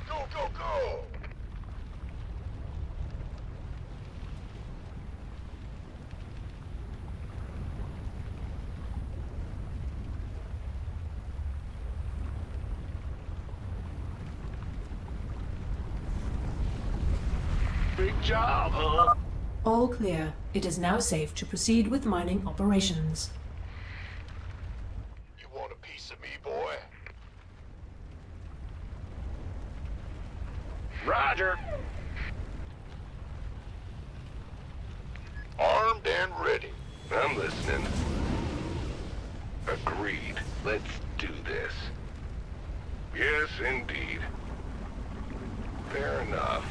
[SPEAKER 20] Go, go, go!
[SPEAKER 21] Big job, huh?
[SPEAKER 7] All clear. It is now safe to proceed with mining operations.
[SPEAKER 20] You want a piece of me, boy?
[SPEAKER 21] Roger.
[SPEAKER 20] Armed and ready. I'm listening. Agreed. Let's do this. Yes, indeed. Fair enough.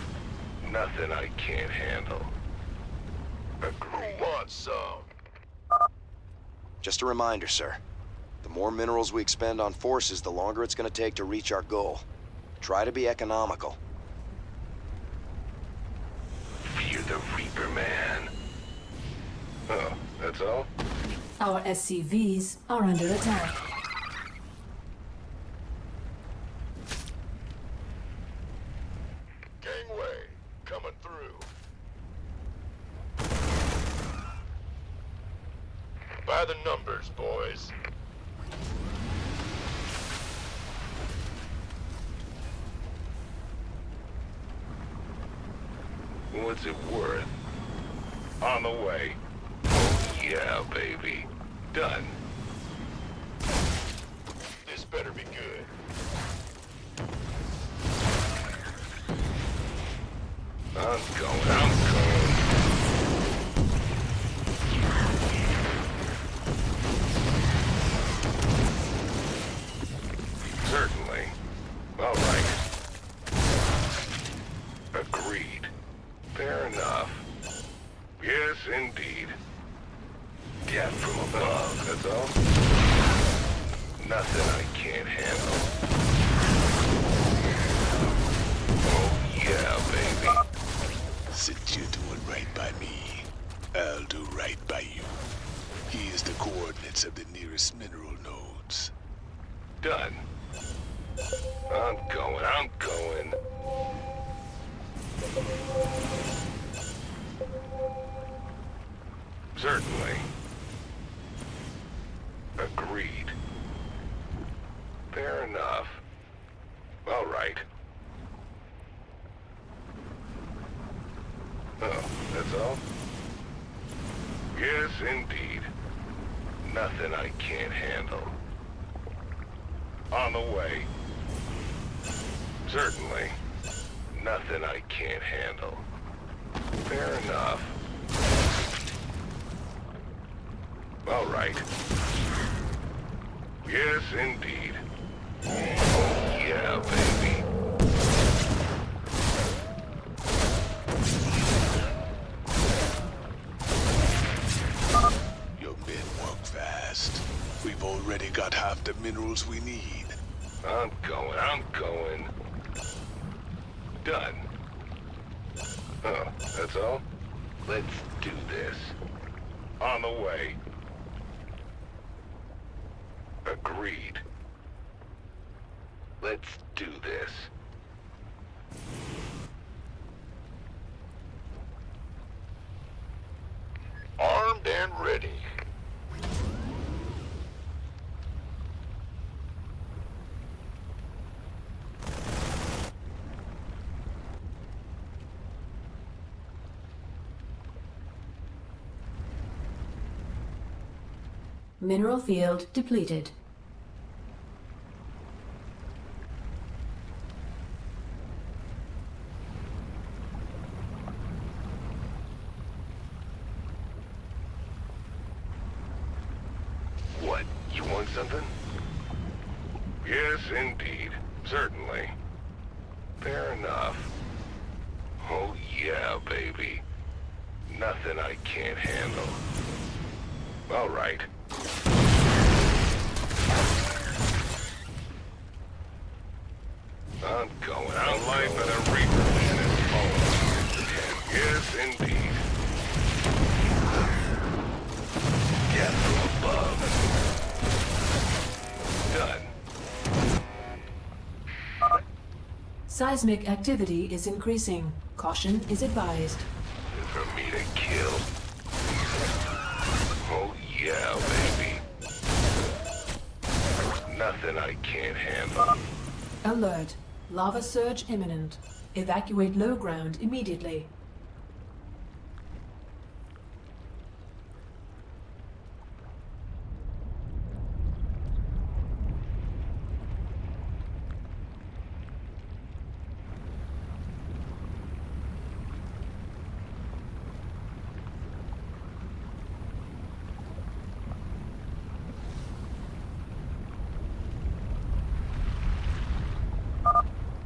[SPEAKER 20] Nothing I can't handle. Agreed. Want some?
[SPEAKER 3] Just a reminder, sir. The more minerals we expend on forces, the longer it's gonna take to reach our goal. Try to be economical.
[SPEAKER 20] Fear the Reaper, man. Oh, that's all?
[SPEAKER 7] Our SCVs are under attack.
[SPEAKER 20] Gangway, coming through. By the numbers, boys. What's it worth? On the way. Oh, yeah, baby. Done. This better be good. I'm going. Certainly. All right. Agreed. Fair enough. Yes, indeed. Death from above, that's all? Nothing I can't handle. Oh, yeah, baby.
[SPEAKER 4] Since you're doing right by me, I'll do right by you. Here's the coordinates of the nearest mineral nodes.
[SPEAKER 20] Done. I'm going. Certainly. Agreed. Fair enough. All right. Oh, that's all? Yes, indeed. Nothing I can't handle. On the way. Certainly. Nothing I can't handle. Fair enough. All right. Yes, indeed. Oh, yeah, baby.
[SPEAKER 4] Your men work fast. We've already got half the minerals we need.
[SPEAKER 20] I'm going. Done. Oh, that's all? Let's do this. On the way. Agreed. Let's do this. Armed and ready.
[SPEAKER 7] Mineral field depleted.
[SPEAKER 20] What? You want something? Yes, indeed. Certainly. Fair enough. Oh, yeah, baby. Nothing I can't handle. All right. I'm going. The life of the Reaper man is falling. Yes, indeed. Death from above. Done.
[SPEAKER 7] Seismic activity is increasing. Caution is advised.
[SPEAKER 20] For me to kill. Oh, yeah, baby. Nothing I can't handle.
[SPEAKER 7] Alert. Lava surge imminent. Evacuate low ground immediately.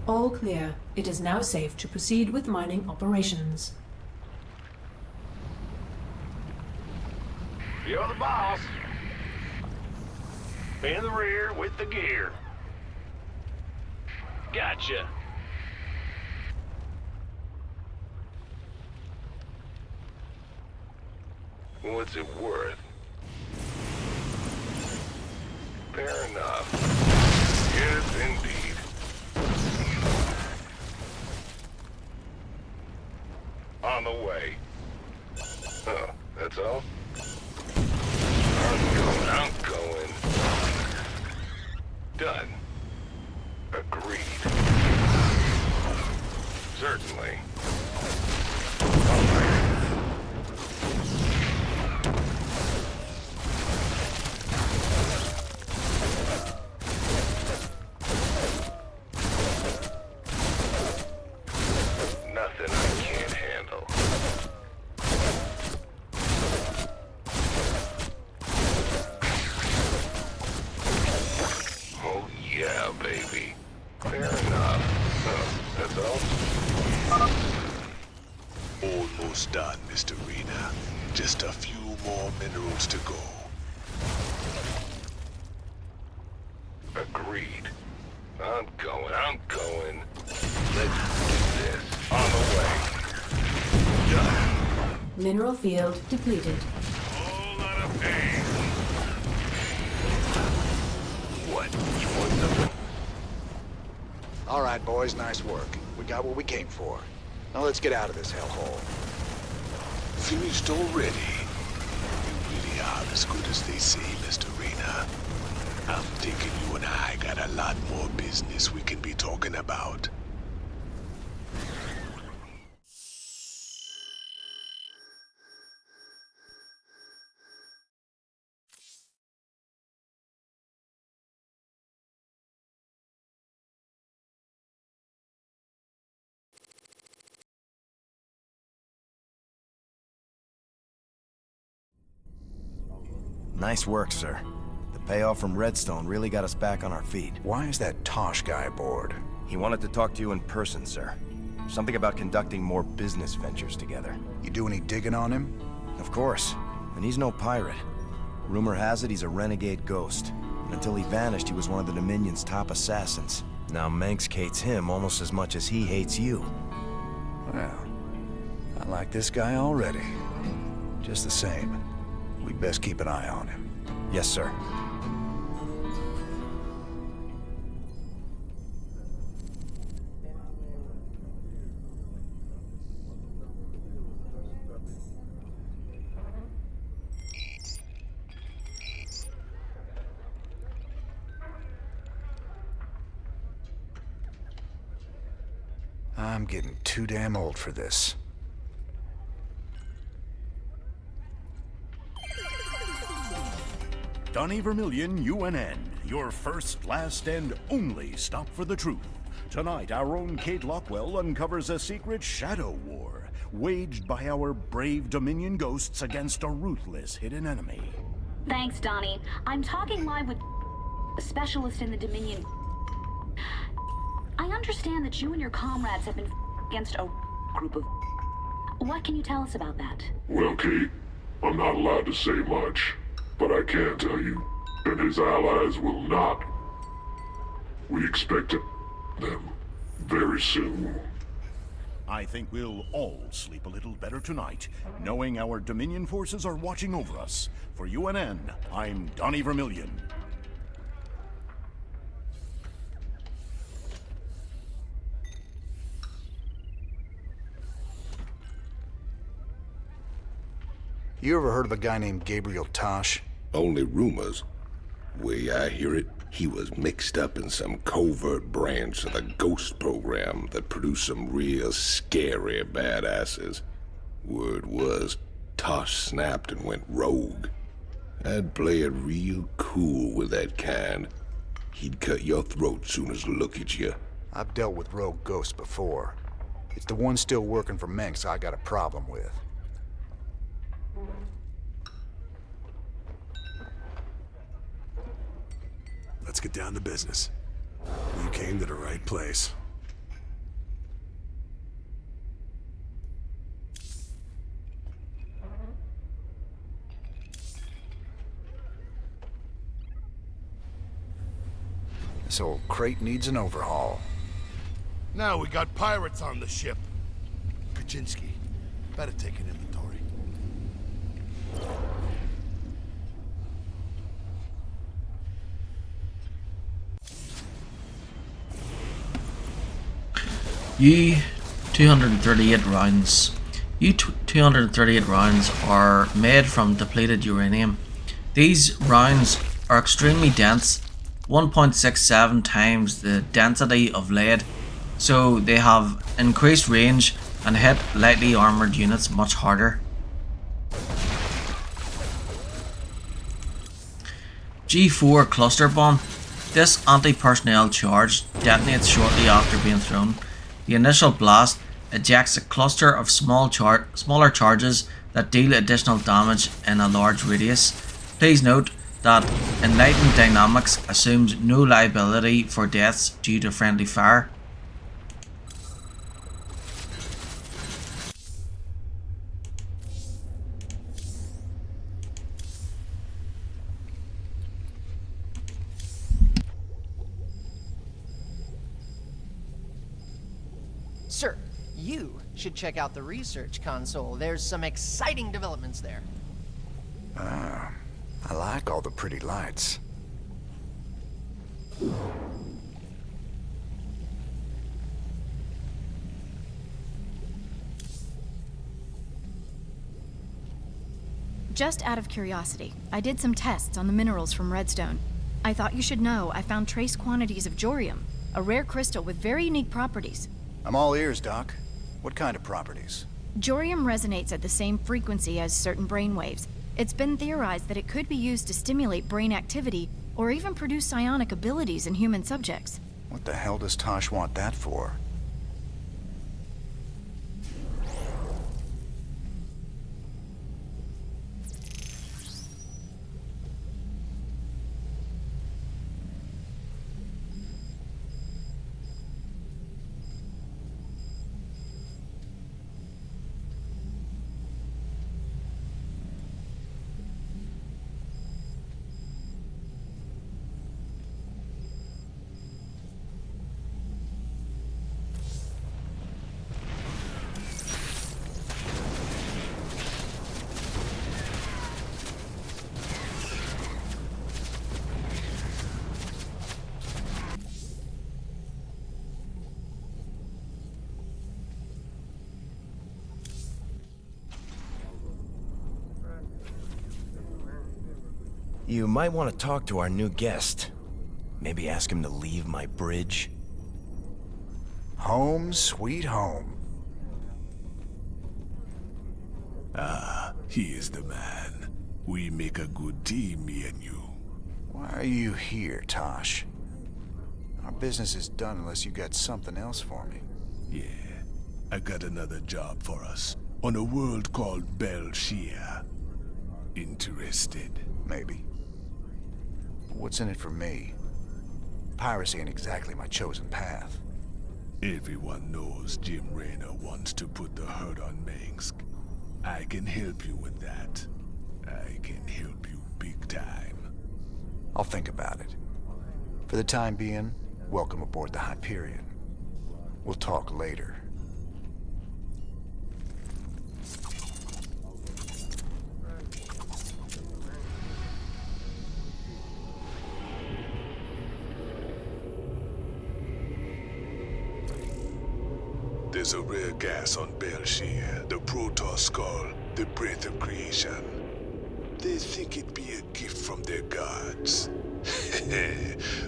[SPEAKER 7] All clear. It is now safe to proceed with mining operations.
[SPEAKER 21] You're the boss. In the rear with the gear. Gotcha.
[SPEAKER 20] What's it worth? Fair enough. Yes, indeed. On the way. Oh, that's all? I'm going. Done. Agreed. Certainly. Nothing I can't handle. Oh yeah, baby. Fair enough. That's all?
[SPEAKER 4] Almost done, Mr. Rena. Just a few more minerals to go.
[SPEAKER 20] Agreed. I'm going. Let's do this. On the way. Done.
[SPEAKER 7] Mineral field depleted.
[SPEAKER 20] Whole lot of pain. What? You want something?
[SPEAKER 8] All right, boys, nice work. We got what we came for. Now let's get out of this hellhole.
[SPEAKER 4] Finished already? You really are as good as they say, Mr. Rena. I'm thinking you and I got a lot more business we can be talking about.
[SPEAKER 3] Nice work, sir. The payoff from Redstone really got us back on our feet.
[SPEAKER 11] Why is that Tosh guy aboard?
[SPEAKER 3] He wanted to talk to you in person, sir. Something about conducting more business ventures together.
[SPEAKER 11] You do any digging on him?
[SPEAKER 3] Of course. And he's no pirate. Rumor has it he's a renegade ghost. And until he vanished, he was one of the Dominion's top assassins. Now Manx hates him almost as much as he hates you.
[SPEAKER 11] Well, I like this guy already. Just the same, we best keep an eye on him.
[SPEAKER 3] Yes, sir.
[SPEAKER 11] I'm getting too damn old for this.
[SPEAKER 19] Donnie Vermillion, UNN, your first, last, and only stop for the truth. Tonight, our own Kate Lockwell uncovers a secret shadow war waged by our brave Dominion ghosts against a ruthless hidden enemy.
[SPEAKER 2] Thanks, Donnie. I'm talking live with a specialist in the Dominion. I understand that you and your comrades have been against a group of... What can you tell us about that?
[SPEAKER 18] Well, Kate, I'm not allowed to say much, but I can tell you that his allies will not. We expect them very soon.
[SPEAKER 19] I think we'll all sleep a little better tonight, knowing our Dominion forces are watching over us. For UNN, I'm Donnie Vermillion.
[SPEAKER 11] You ever heard of a guy named Gabriel Tosh?
[SPEAKER 17] Only rumors. Way I hear it, he was mixed up in some covert branch of the Ghost program that produced some real scary badasses. Word was, Tosh snapped and went rogue. I'd play it real cool with that kind. He'd cut your throat soon as look at you.
[SPEAKER 11] I've dealt with rogue ghosts before. It's the one still working for Manx I got a problem with.
[SPEAKER 16] Let's get down to business. You came to the right place.
[SPEAKER 11] This old crate needs an overhaul.
[SPEAKER 15] Now we got pirates on the ship. Kaczynski, better take an inventory.
[SPEAKER 1] U-238 rounds. U-238 rounds are made from depleted uranium. These rounds are extremely dense, 1.67 times the density of lead, so they have increased range and hit lightly armoured units much harder. G4 cluster bomb. This anti-personnel charge detonates shortly after being thrown. The initial blast ejects a cluster of smaller charges that deal additional damage in a large radius. Please note that Enlightened Dynamics assumes no liability for deaths due to friendly fire.
[SPEAKER 5] Sir, you should check out the research console. There's some exciting developments there.
[SPEAKER 11] I like all the pretty lights.
[SPEAKER 12] Just out of curiosity, I did some tests on the minerals from Redstone. I thought you should know I found trace quantities of jorium, a rare crystal with very unique properties.
[SPEAKER 11] I'm all ears, Doc. What kind of properties?
[SPEAKER 12] Jorium resonates at the same frequency as certain brainwaves. It's been theorized that it could be used to stimulate brain activity or even produce psionic abilities in human subjects.
[SPEAKER 11] What the hell does Tosh want that for?
[SPEAKER 3] You might want to talk to our new guest. Maybe ask him to leave my bridge.
[SPEAKER 11] Home sweet home.
[SPEAKER 4] Ah, he is the man. We make a good team, me and you.
[SPEAKER 11] Why are you here, Tosh? Our business is done unless you got something else for me.
[SPEAKER 4] Yeah, I got another job for us on a world called Belshia. Interested?
[SPEAKER 11] Maybe. What's in it for me? Piracy ain't exactly my chosen path.
[SPEAKER 4] Everyone knows Jim Raynor wants to put the hurt on Minsk. I can help you with that. I can help you big time.
[SPEAKER 11] I'll think about it. For the time being, welcome aboard the Hyperion. We'll talk later.
[SPEAKER 4] There's a rare gas on Belshia, the Protoss skull, the breath of creation. They think it'd be a gift from their gods.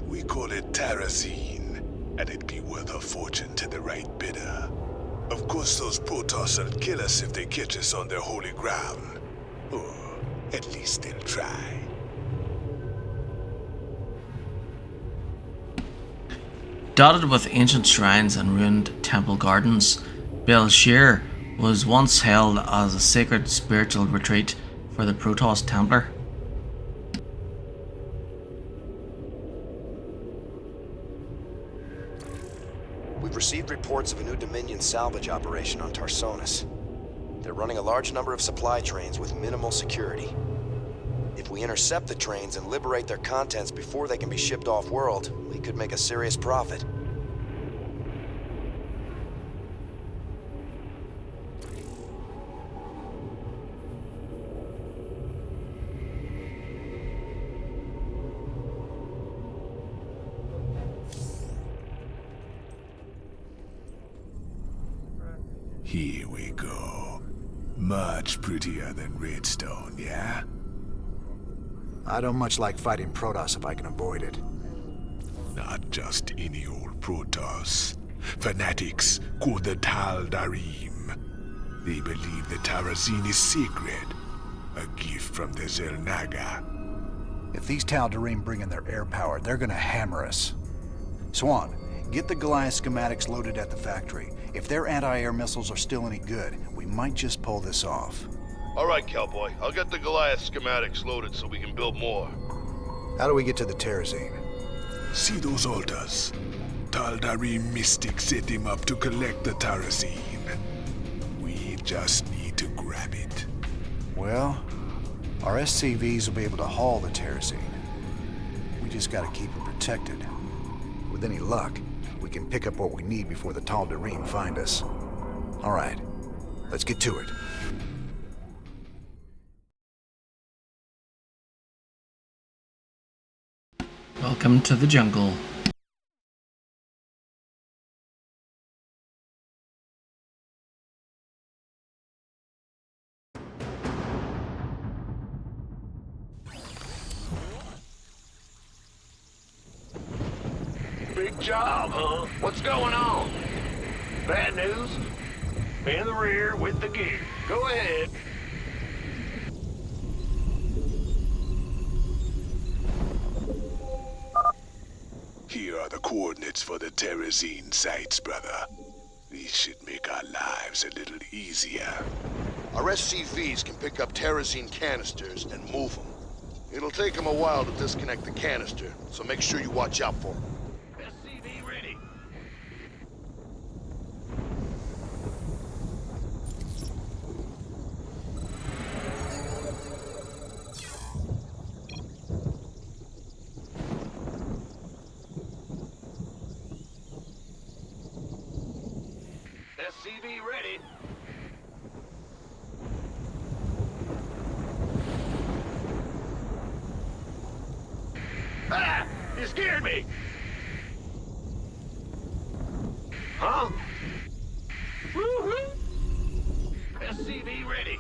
[SPEAKER 4] We call it Terrazine, and it'd be worth a fortune to the right bidder. Of course those Protoss will kill us if they catch us on their holy ground. Or at least they'll try.
[SPEAKER 1] Dotted with ancient shrines and ruined temple gardens, Belshir was once held as a sacred spiritual retreat for the Protoss Templar.
[SPEAKER 3] We've received reports of a new Dominion salvage operation on Tarsonis. They're running a large number of supply trains with minimal security. If we intercept the trains and liberate their contents before they can be shipped off-world, we could make a serious profit.
[SPEAKER 4] Here we go. Much prettier than Redstone, yeah?
[SPEAKER 11] I don't much like fighting Protoss if I can avoid it.
[SPEAKER 4] Not just any old Protoss. Fanatics called the Tal'Darim. They believe the Terrazine is sacred. A gift from the Xel'Naga.
[SPEAKER 11] If these Tal'Darim bring in their air power, they're gonna hammer us. Swan, get the Goliath schematics loaded at the factory. If their anti-air missiles are still any good, we might just pull this off.
[SPEAKER 15] All right, cowboy. I'll get the Goliath schematics loaded so we can build more.
[SPEAKER 11] How do we get to the Terrazine?
[SPEAKER 4] See those altars? Tal'Darim mystics set them up to collect the Terrazine. We just need to grab it.
[SPEAKER 11] Well, our SCVs will be able to haul the Terrazine. We just gotta keep it protected. With any luck, we can pick up what we need before the Tal'Darim find us. All right, let's get to it.
[SPEAKER 1] Welcome to the jungle.
[SPEAKER 21] Big job, huh? What's going on? Bad news? In the rear with the gear. Go ahead.
[SPEAKER 4] Here are the coordinates for the Terrazine sites, brother. These should make our lives a little easier.
[SPEAKER 15] Our SCVs can pick up Terrazine canisters and move them. It'll take them a while to disconnect the canister, so make sure you watch out for them.
[SPEAKER 21] SCV ready. SCV ready. Ah! You scared me! Huh? Woo-hoo! SCV ready.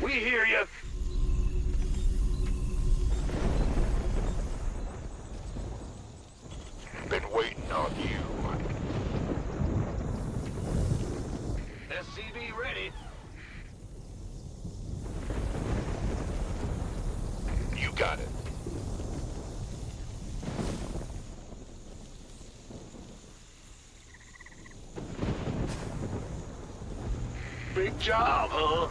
[SPEAKER 21] We hear you.
[SPEAKER 17] Been waiting on you.
[SPEAKER 21] SCV ready.
[SPEAKER 17] You got it.
[SPEAKER 21] Big job, huh?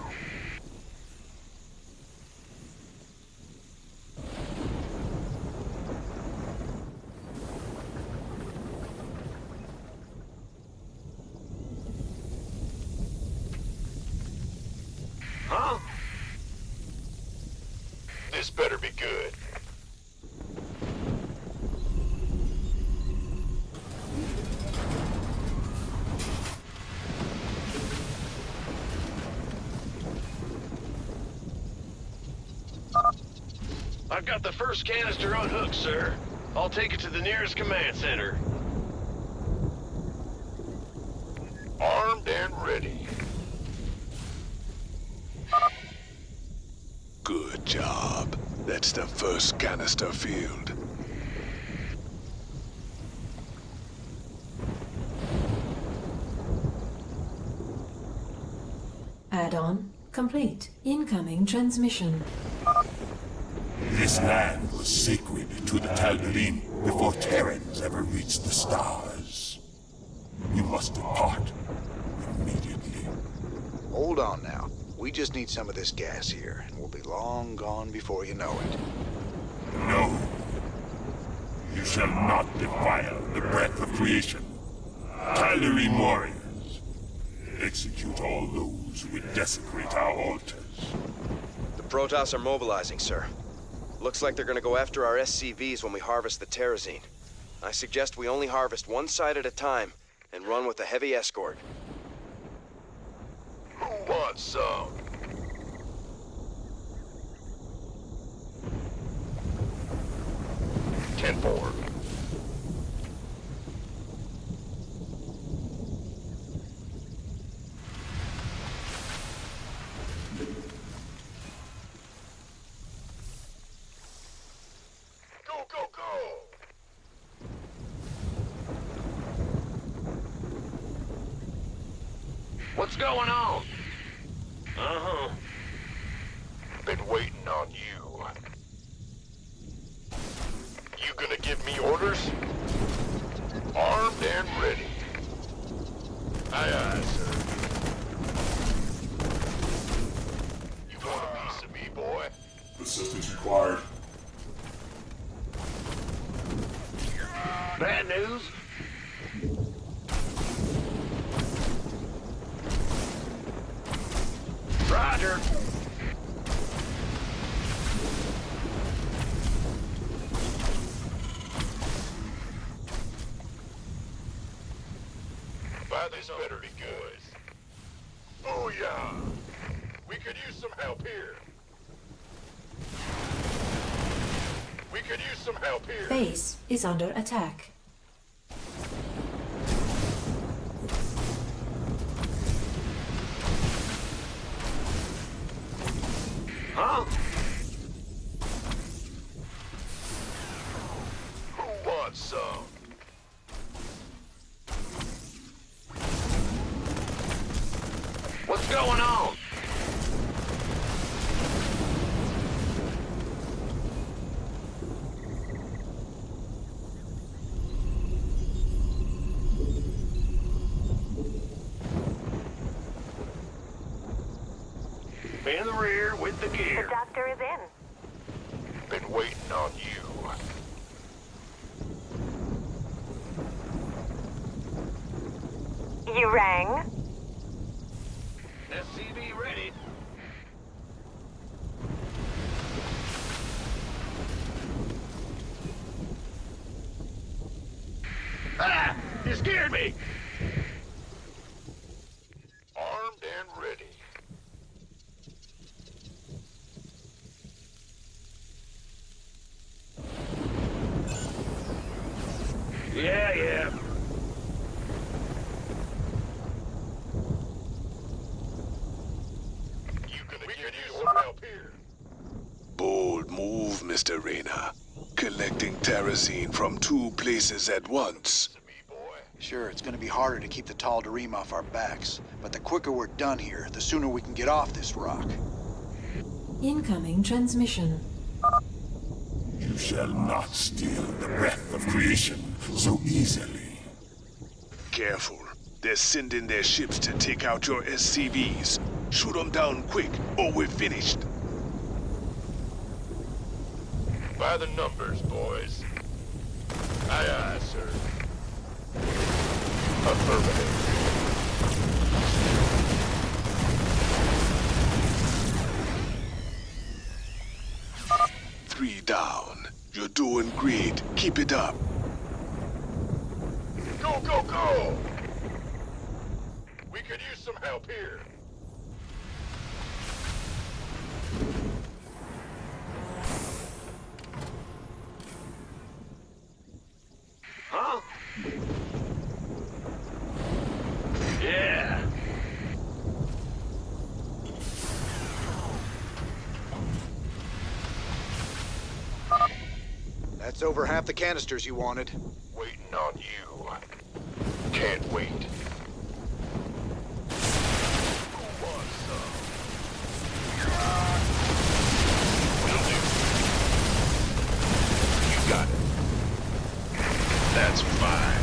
[SPEAKER 21] Huh?
[SPEAKER 17] This better be good.
[SPEAKER 21] I've got the first canister unhooked, sir. I'll take it to the nearest command center.
[SPEAKER 17] Armed and ready.
[SPEAKER 4] Good job. That's the first canister filled.
[SPEAKER 7] Add-on complete. Incoming transmission.
[SPEAKER 18] This land was sacred to the Tal'Darim before Terrans ever reached the stars. You must depart immediately.
[SPEAKER 11] Hold on now. We just need some of this gas here, and we'll be long gone before you know it.
[SPEAKER 18] No. You shall not defile the breath of creation. Tal'Darim warriors, execute all those who would desecrate our altars.
[SPEAKER 3] The Protoss are mobilizing, sir. Looks like they're gonna go after our SCVs when we harvest the Terrazine. I suggest we only harvest one side at a time and run with a heavy escort.
[SPEAKER 21] Who wants some? Ten-4. Go, go, go! What's going on? Uh-huh. Been waiting on you. You gonna give me orders? Armed and ready. Aye, aye, sir. You want a piece of me, boy?
[SPEAKER 18] Assistance required.
[SPEAKER 21] Bad news? Roger. This better be good. Oh yeah. We could use some help here. We could use some help here.
[SPEAKER 7] Base is under attack.
[SPEAKER 21] Huh? Who wants some? What's going on? In the rear with the gear.
[SPEAKER 10] The doctor is in.
[SPEAKER 21] Been waiting on you.
[SPEAKER 10] You rang?
[SPEAKER 21] SCV ready. Ah! You scared me! Armed and ready. Yeah, yeah. We could use some help here.
[SPEAKER 4] Bold move, Mr. Reyna. Collecting Terrazine from 2 places at once.
[SPEAKER 11] Sure, it's gonna be harder to keep the Tal'Darim off our backs, but the quicker we're done here, the sooner we can get off this rock.
[SPEAKER 7] Incoming transmission.
[SPEAKER 18] You shall not steal the breath of creation so easily.
[SPEAKER 4] Careful. They're sending their ships to take out your SCVs. Shoot them down quick, or we're finished.
[SPEAKER 21] By the numbers, boys. Aye, aye, sir. Affirmative.
[SPEAKER 4] Three down. You're doing great. Keep it up.
[SPEAKER 21] Go, go, go! We could use some help here. Huh? Yeah.
[SPEAKER 8] That's over half the canisters you wanted.
[SPEAKER 21] Waiting on you. Can't wait. Who wants some? Will do. You got it. That's fine.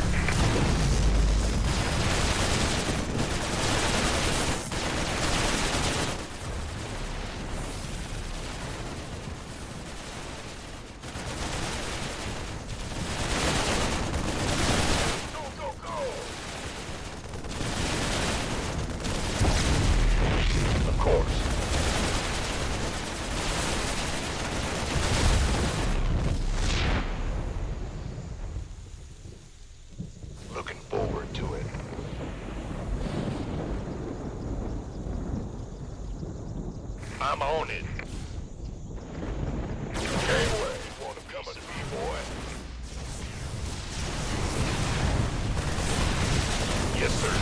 [SPEAKER 21] Yes, sir.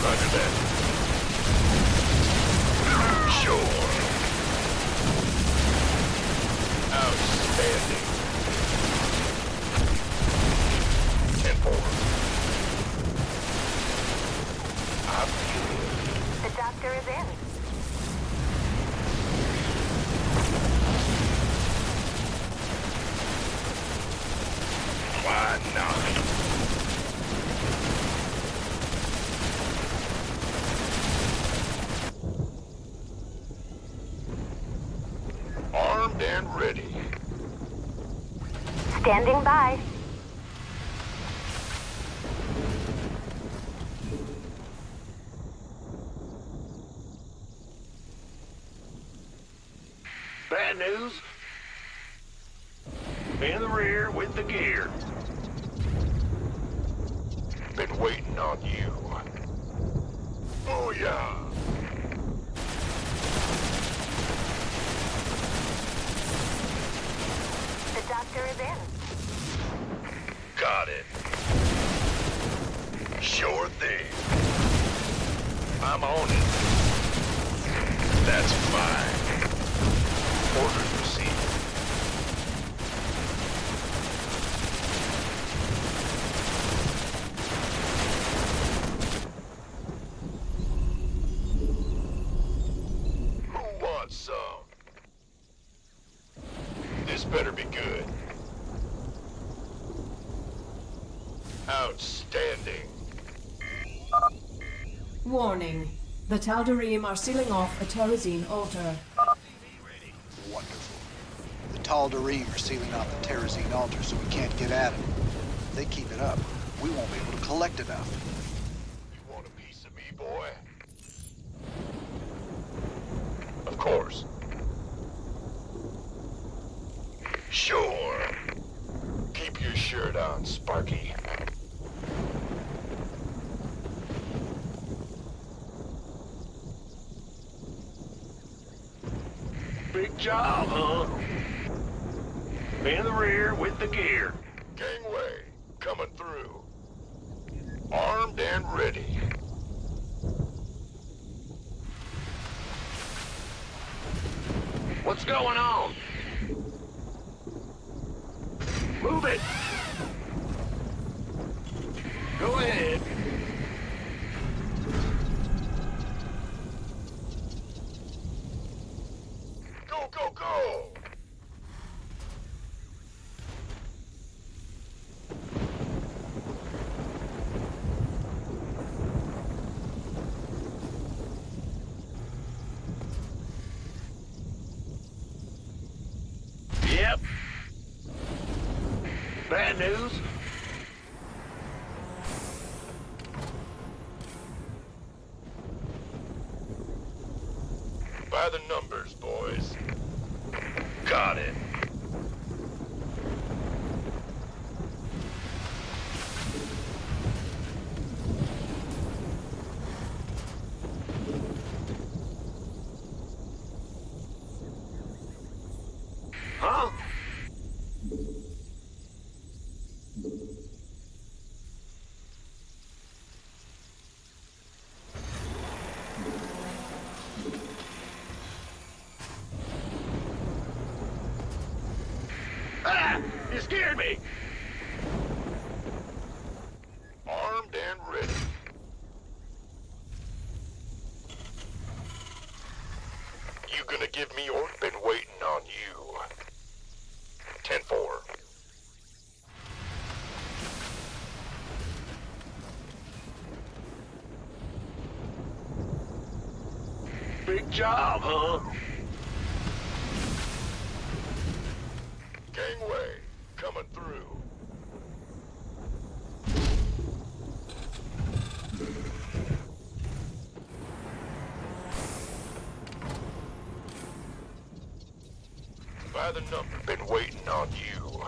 [SPEAKER 21] Roger that. Sure. Outstanding. 10-4. I'm good.
[SPEAKER 10] The doctor is in.
[SPEAKER 21] Why not? Armed and ready.
[SPEAKER 10] Standing by.
[SPEAKER 21] Bad news. In the rear with the gear. Been waiting on you. Oh yeah.
[SPEAKER 10] The doctor is in.
[SPEAKER 21] Got it. Sure thing. I'm on it. That's fine. Orders received. Who wants some? This better be good. Outstanding.
[SPEAKER 7] Warning. The Tal'Darim are sealing off a Terrazine altar.
[SPEAKER 8] Wonderful. The Tal'Darim are sealing off the Terrazine altar so we can't get at them. If they keep it up, we won't be able to collect enough.
[SPEAKER 21] You want a piece of me, boy? Of course. Sure. Keep your shirt on, Sparky. Big job, huh? In the rear with the gear. Gangway, coming through. Armed and ready. What's going on? Move it! Go ahead. Go, go, go! Yep. Bad news? By the numbers, boys. Got it. Huh? Ah! You scared me! Armed and ready. You gonna give me or been waiting on you? 10-4. Big job, huh? Gangway, coming through. By the number, been waiting on you.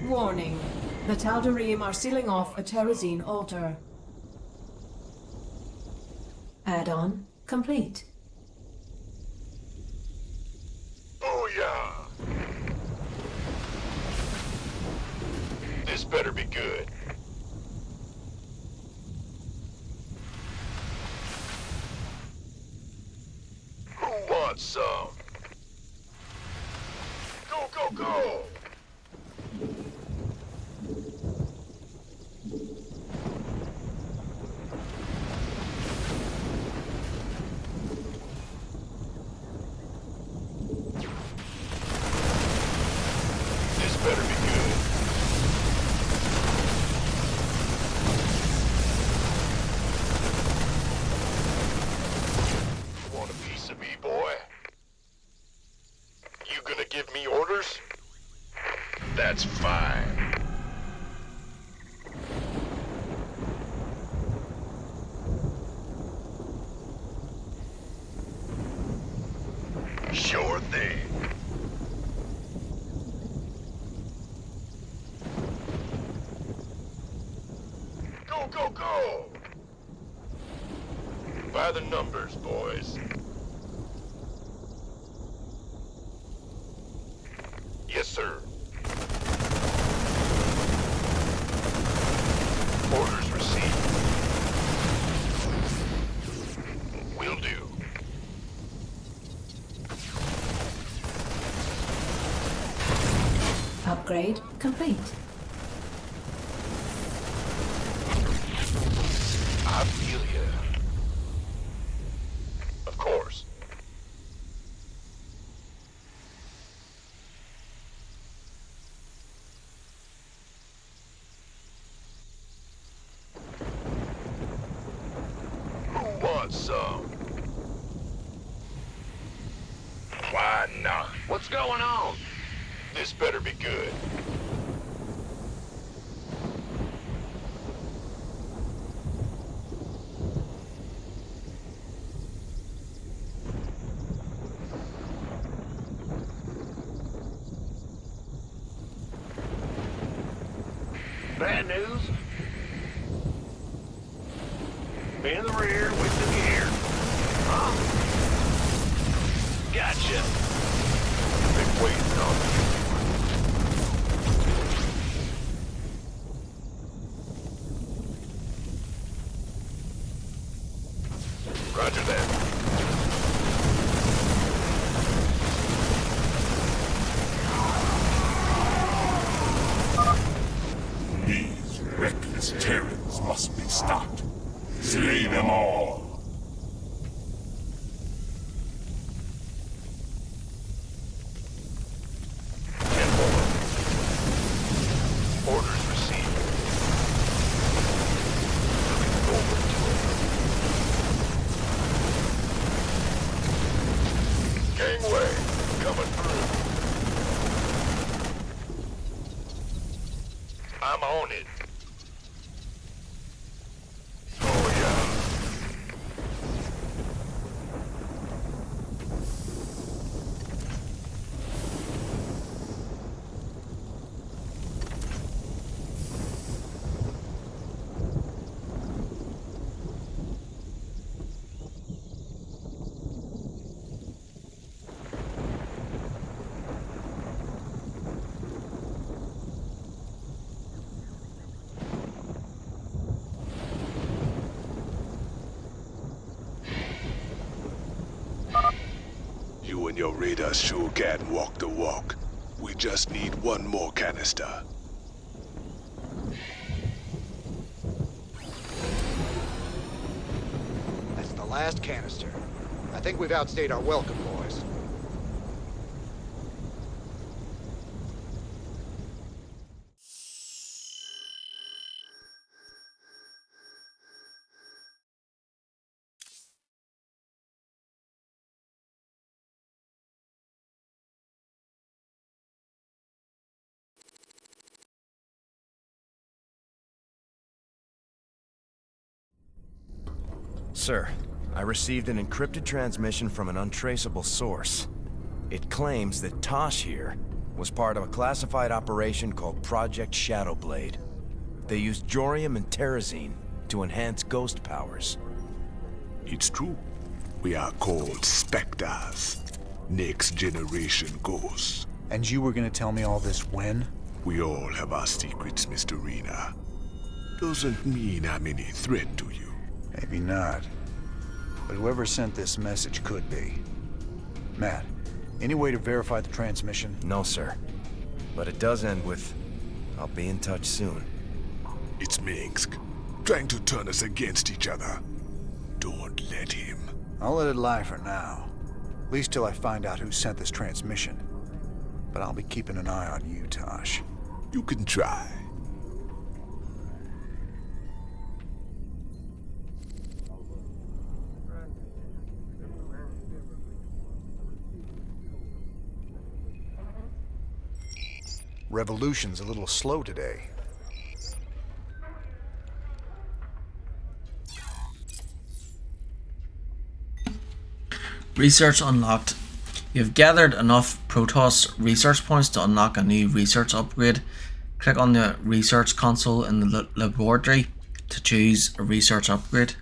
[SPEAKER 7] Warning. The Tal'Darim are sealing off a Terrazine altar. Add-on complete.
[SPEAKER 21] Booyah! want some? Go, go, go! This better be good. Want a piece of me, boy? You gonna give me orders? That's fine. Sure thing. Go, go, go! By the numbers, boys. Yes, sir. Orders received. Will do.
[SPEAKER 7] Upgrade complete.
[SPEAKER 21] I feel ya. Of course. Who wants some? Why not? What's going on? This better be good. Bad news? In the rear with the gear. Huh? Gotcha. Been waiting on you. Roger that.
[SPEAKER 18] These reckless Terrans must be stopped. Slay them all.
[SPEAKER 21] Orders received. Looking over to it. Gangway, coming through. I'm on it. Oh yeah.
[SPEAKER 4] You and your raiders sure can walk the walk. We just need one more canister.
[SPEAKER 6] That's the last canister. I think we've outstayed our welcome, boys.
[SPEAKER 3] Sir, I received an encrypted transmission from an untraceable source. It claims that Tosh here was part of a classified operation called Project Shadowblade. They used Jorium and Terrazine to enhance ghost powers.
[SPEAKER 4] It's true. We are called Spectres. Next generation ghosts.
[SPEAKER 11] And you were gonna tell me all this when?
[SPEAKER 4] We all have our secrets, Mr. Rena. Doesn't mean I'm any threat to you.
[SPEAKER 11] Maybe not. But whoever sent this message could be. Matt, any way to verify the transmission?
[SPEAKER 3] No, sir. But it does end with, I'll be in touch soon.
[SPEAKER 4] It's Minsk, trying to turn us against each other. Don't let him.
[SPEAKER 11] I'll let it lie for now. At least till I find out who sent this transmission. But I'll be keeping an eye on you, Tosh.
[SPEAKER 4] You can try.
[SPEAKER 11] Revolution's a little slow today.
[SPEAKER 1] Research unlocked. You've gathered enough Protoss research points to unlock a new research upgrade. Click on the research console in the laboratory to choose a research upgrade.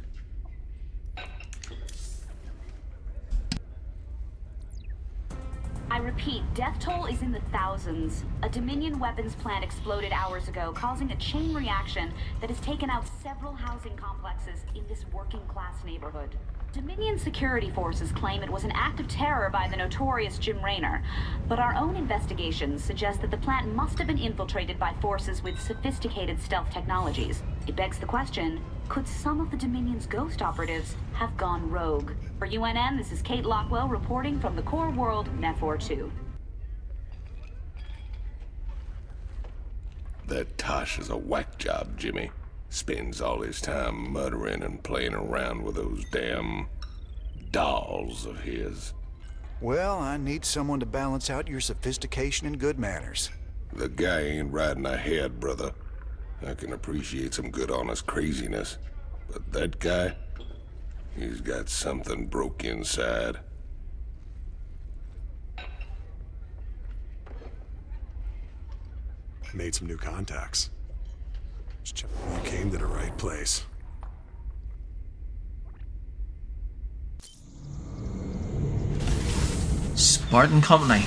[SPEAKER 2] I repeat, death toll is in the thousands. A Dominion weapons plant exploded hours ago, causing a chain reaction that has taken out several housing complexes in this working-class neighborhood. Dominion security forces claim it was an act of terror by the notorious Jim Raynor, but our own investigations suggest that the plant must have been infiltrated by forces with sophisticated stealth technologies. It begs the question, could some of the Dominion's ghost operatives have gone rogue? For UNN, this is Kate Lockwell reporting from the core world, Nephor 2.
[SPEAKER 17] That Tosh is a whack job, Jimmy. Spends all his time muttering and playing around with those damn dolls of his.
[SPEAKER 11] Well, I need someone to balance out your sophistication and good manners.
[SPEAKER 17] The guy ain't riding ahead, brother. I can appreciate some good honest craziness, but that guy, he's got something broke inside.
[SPEAKER 16] Made some new contacts. You came to the right place.
[SPEAKER 1] Spartan Company,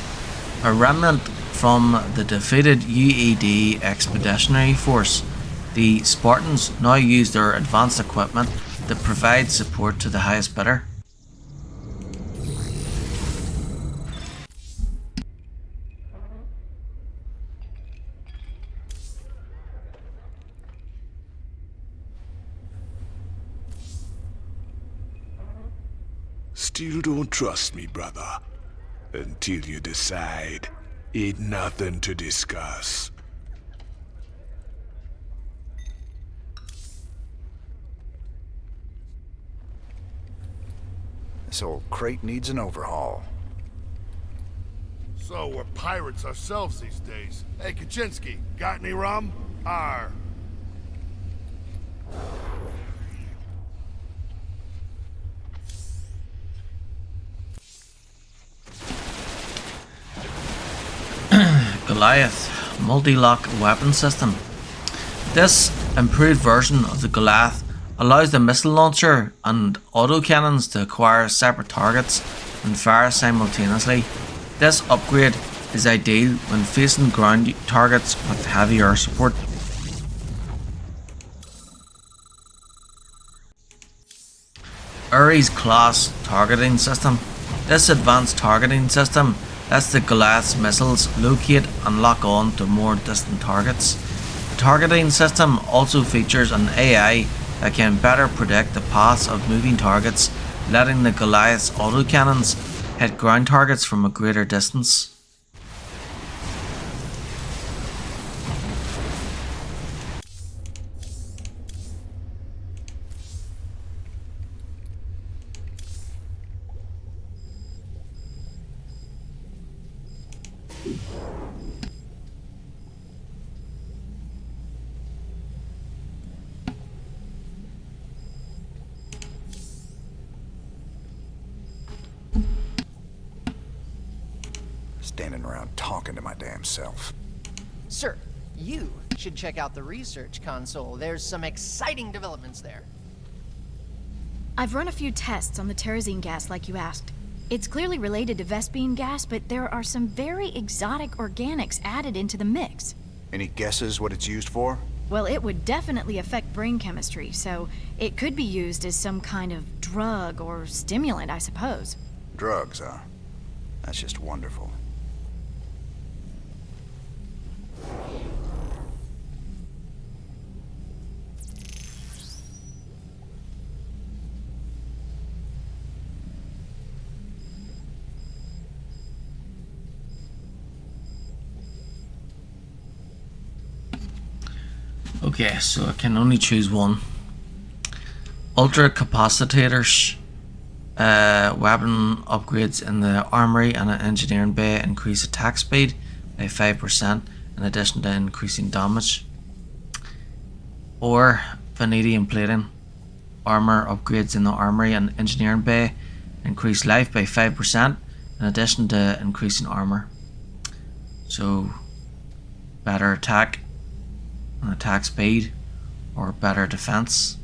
[SPEAKER 1] a remnant from the defeated UED Expeditionary Force. The Spartans now use their advanced equipment that provides support to the highest bidder.
[SPEAKER 4] Still don't trust me, brother. Until you decide, ain't nothing to discuss.
[SPEAKER 11] This old crate needs an overhaul.
[SPEAKER 15] So we're pirates ourselves these days. Hey, Kaczynski, got any rum? Arr.
[SPEAKER 1] Goliath multi-lock weapon system. This improved version of the Goliath allows the missile launcher and autocannons to acquire separate targets and fire simultaneously. This upgrade is ideal when facing ground targets with heavy air support. Ares class targeting system. This advanced targeting system lets the Goliath's missiles locate and lock on to more distant targets. The targeting system also features an AI that can better predict the paths of moving targets, letting the Goliath's autocannons hit ground targets from a greater distance.
[SPEAKER 11] Standing around talking to my damn self.
[SPEAKER 5] Sir, you should check out the research console. There's some exciting developments there.
[SPEAKER 12] I've run a few tests on the terrazine gas like you asked. It's clearly related to Vespene gas, but there are some very exotic organics added into the mix.
[SPEAKER 11] Any guesses what it's used for?
[SPEAKER 12] Well, it would definitely affect brain chemistry, so it could be used as some kind of drug or stimulant, I suppose.
[SPEAKER 11] Drugs, huh? That's just wonderful.
[SPEAKER 1] Okay, so I can only choose one. Ultra capacitors, weapon upgrades in the armory and an engineering bay increase attack speed by 5% in addition to increasing damage. Or vanadium plating, armor upgrades in the armory and engineering bay increase life by 5% in addition to increasing armor. So better attack and attack speed, or better defense.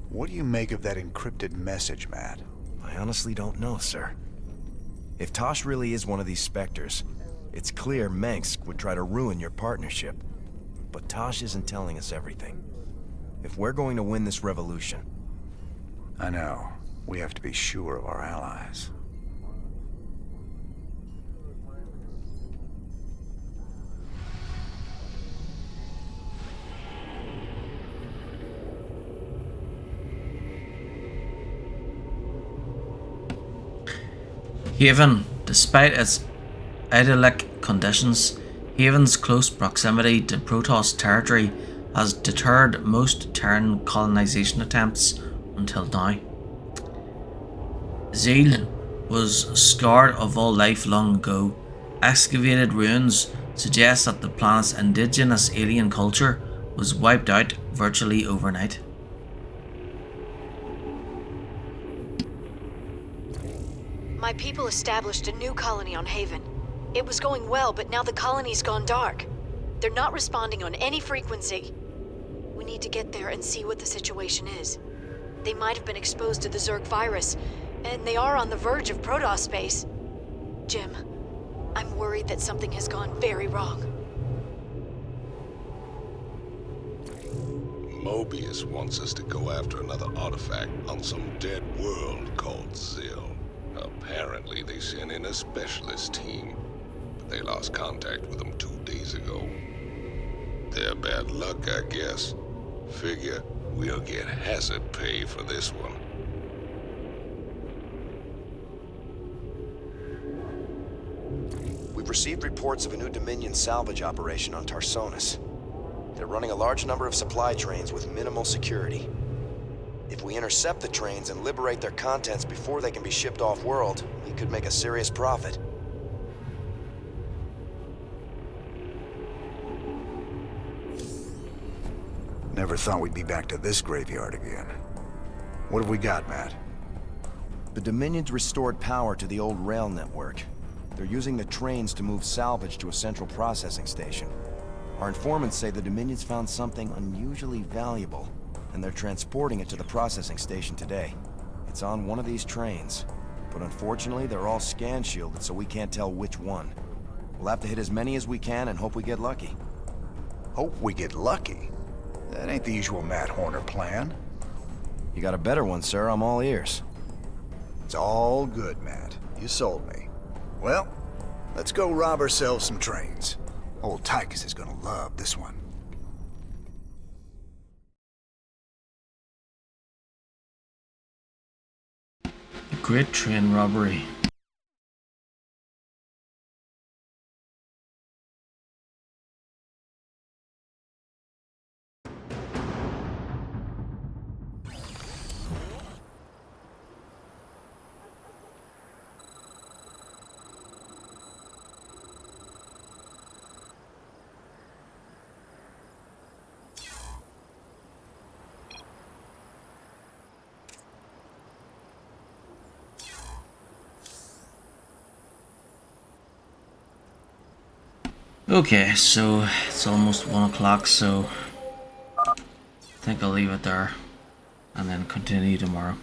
[SPEAKER 11] What do you make of that encrypted message, Matt?
[SPEAKER 3] I honestly don't know, sir. If Tosh really is one of these Spectres, it's clear Mengsk would try to ruin your partnership. But Tosh isn't telling us everything. If we're going to win this revolution...
[SPEAKER 11] I know. We have to be sure of our allies.
[SPEAKER 1] Haven, despite its idyllic conditions, Haven's close proximity to Protoss territory has deterred most Terran colonization attempts until now. Zeal was scarred of all life long ago. Excavated ruins suggest that the planet's indigenous alien culture was wiped out virtually overnight.
[SPEAKER 13] My people established a new colony on Haven. It was going well, but now the colony's gone dark. They're not responding on any frequency. We need to get there and see what the situation is. They might have been exposed to the Zerg virus, and they are on the verge of Protoss space. Jim, I'm worried that something has gone very wrong.
[SPEAKER 4] Mobius wants us to go after another artifact on some dead world called Zill. Apparently, they sent in a specialist team, but they lost contact with them 2 days ago. Their bad luck, I guess. Figure we'll get hazard pay for this one.
[SPEAKER 3] We've received reports of a new Dominion salvage operation on Tarsonis. They're running a large number of supply trains with minimal security. If we intercept the trains and liberate their contents before they can be shipped off-world, we could make a serious profit.
[SPEAKER 11] Never thought we'd be back to this graveyard again. What have we got, Matt?
[SPEAKER 3] The Dominion's restored power to the old rail network. They're using the trains to move salvage to a central processing station. Our informants say the Dominion's found something unusually valuable, and they're transporting it to the processing station today. It's on one of these trains, but unfortunately they're all scan shielded, so we can't tell which one. We'll have to hit as many as we can and hope we get lucky.
[SPEAKER 11] Hope we get lucky? That ain't the usual Matt Horner plan.
[SPEAKER 3] You got a better one, sir. I'm all ears.
[SPEAKER 11] It's all good, Matt. You sold me. Well, let's go rob ourselves some trains. Old Tychus is gonna love this one.
[SPEAKER 1] A great train robbery. Okay, so it's almost 1 o'clock, so I think I'll leave it there and then continue tomorrow.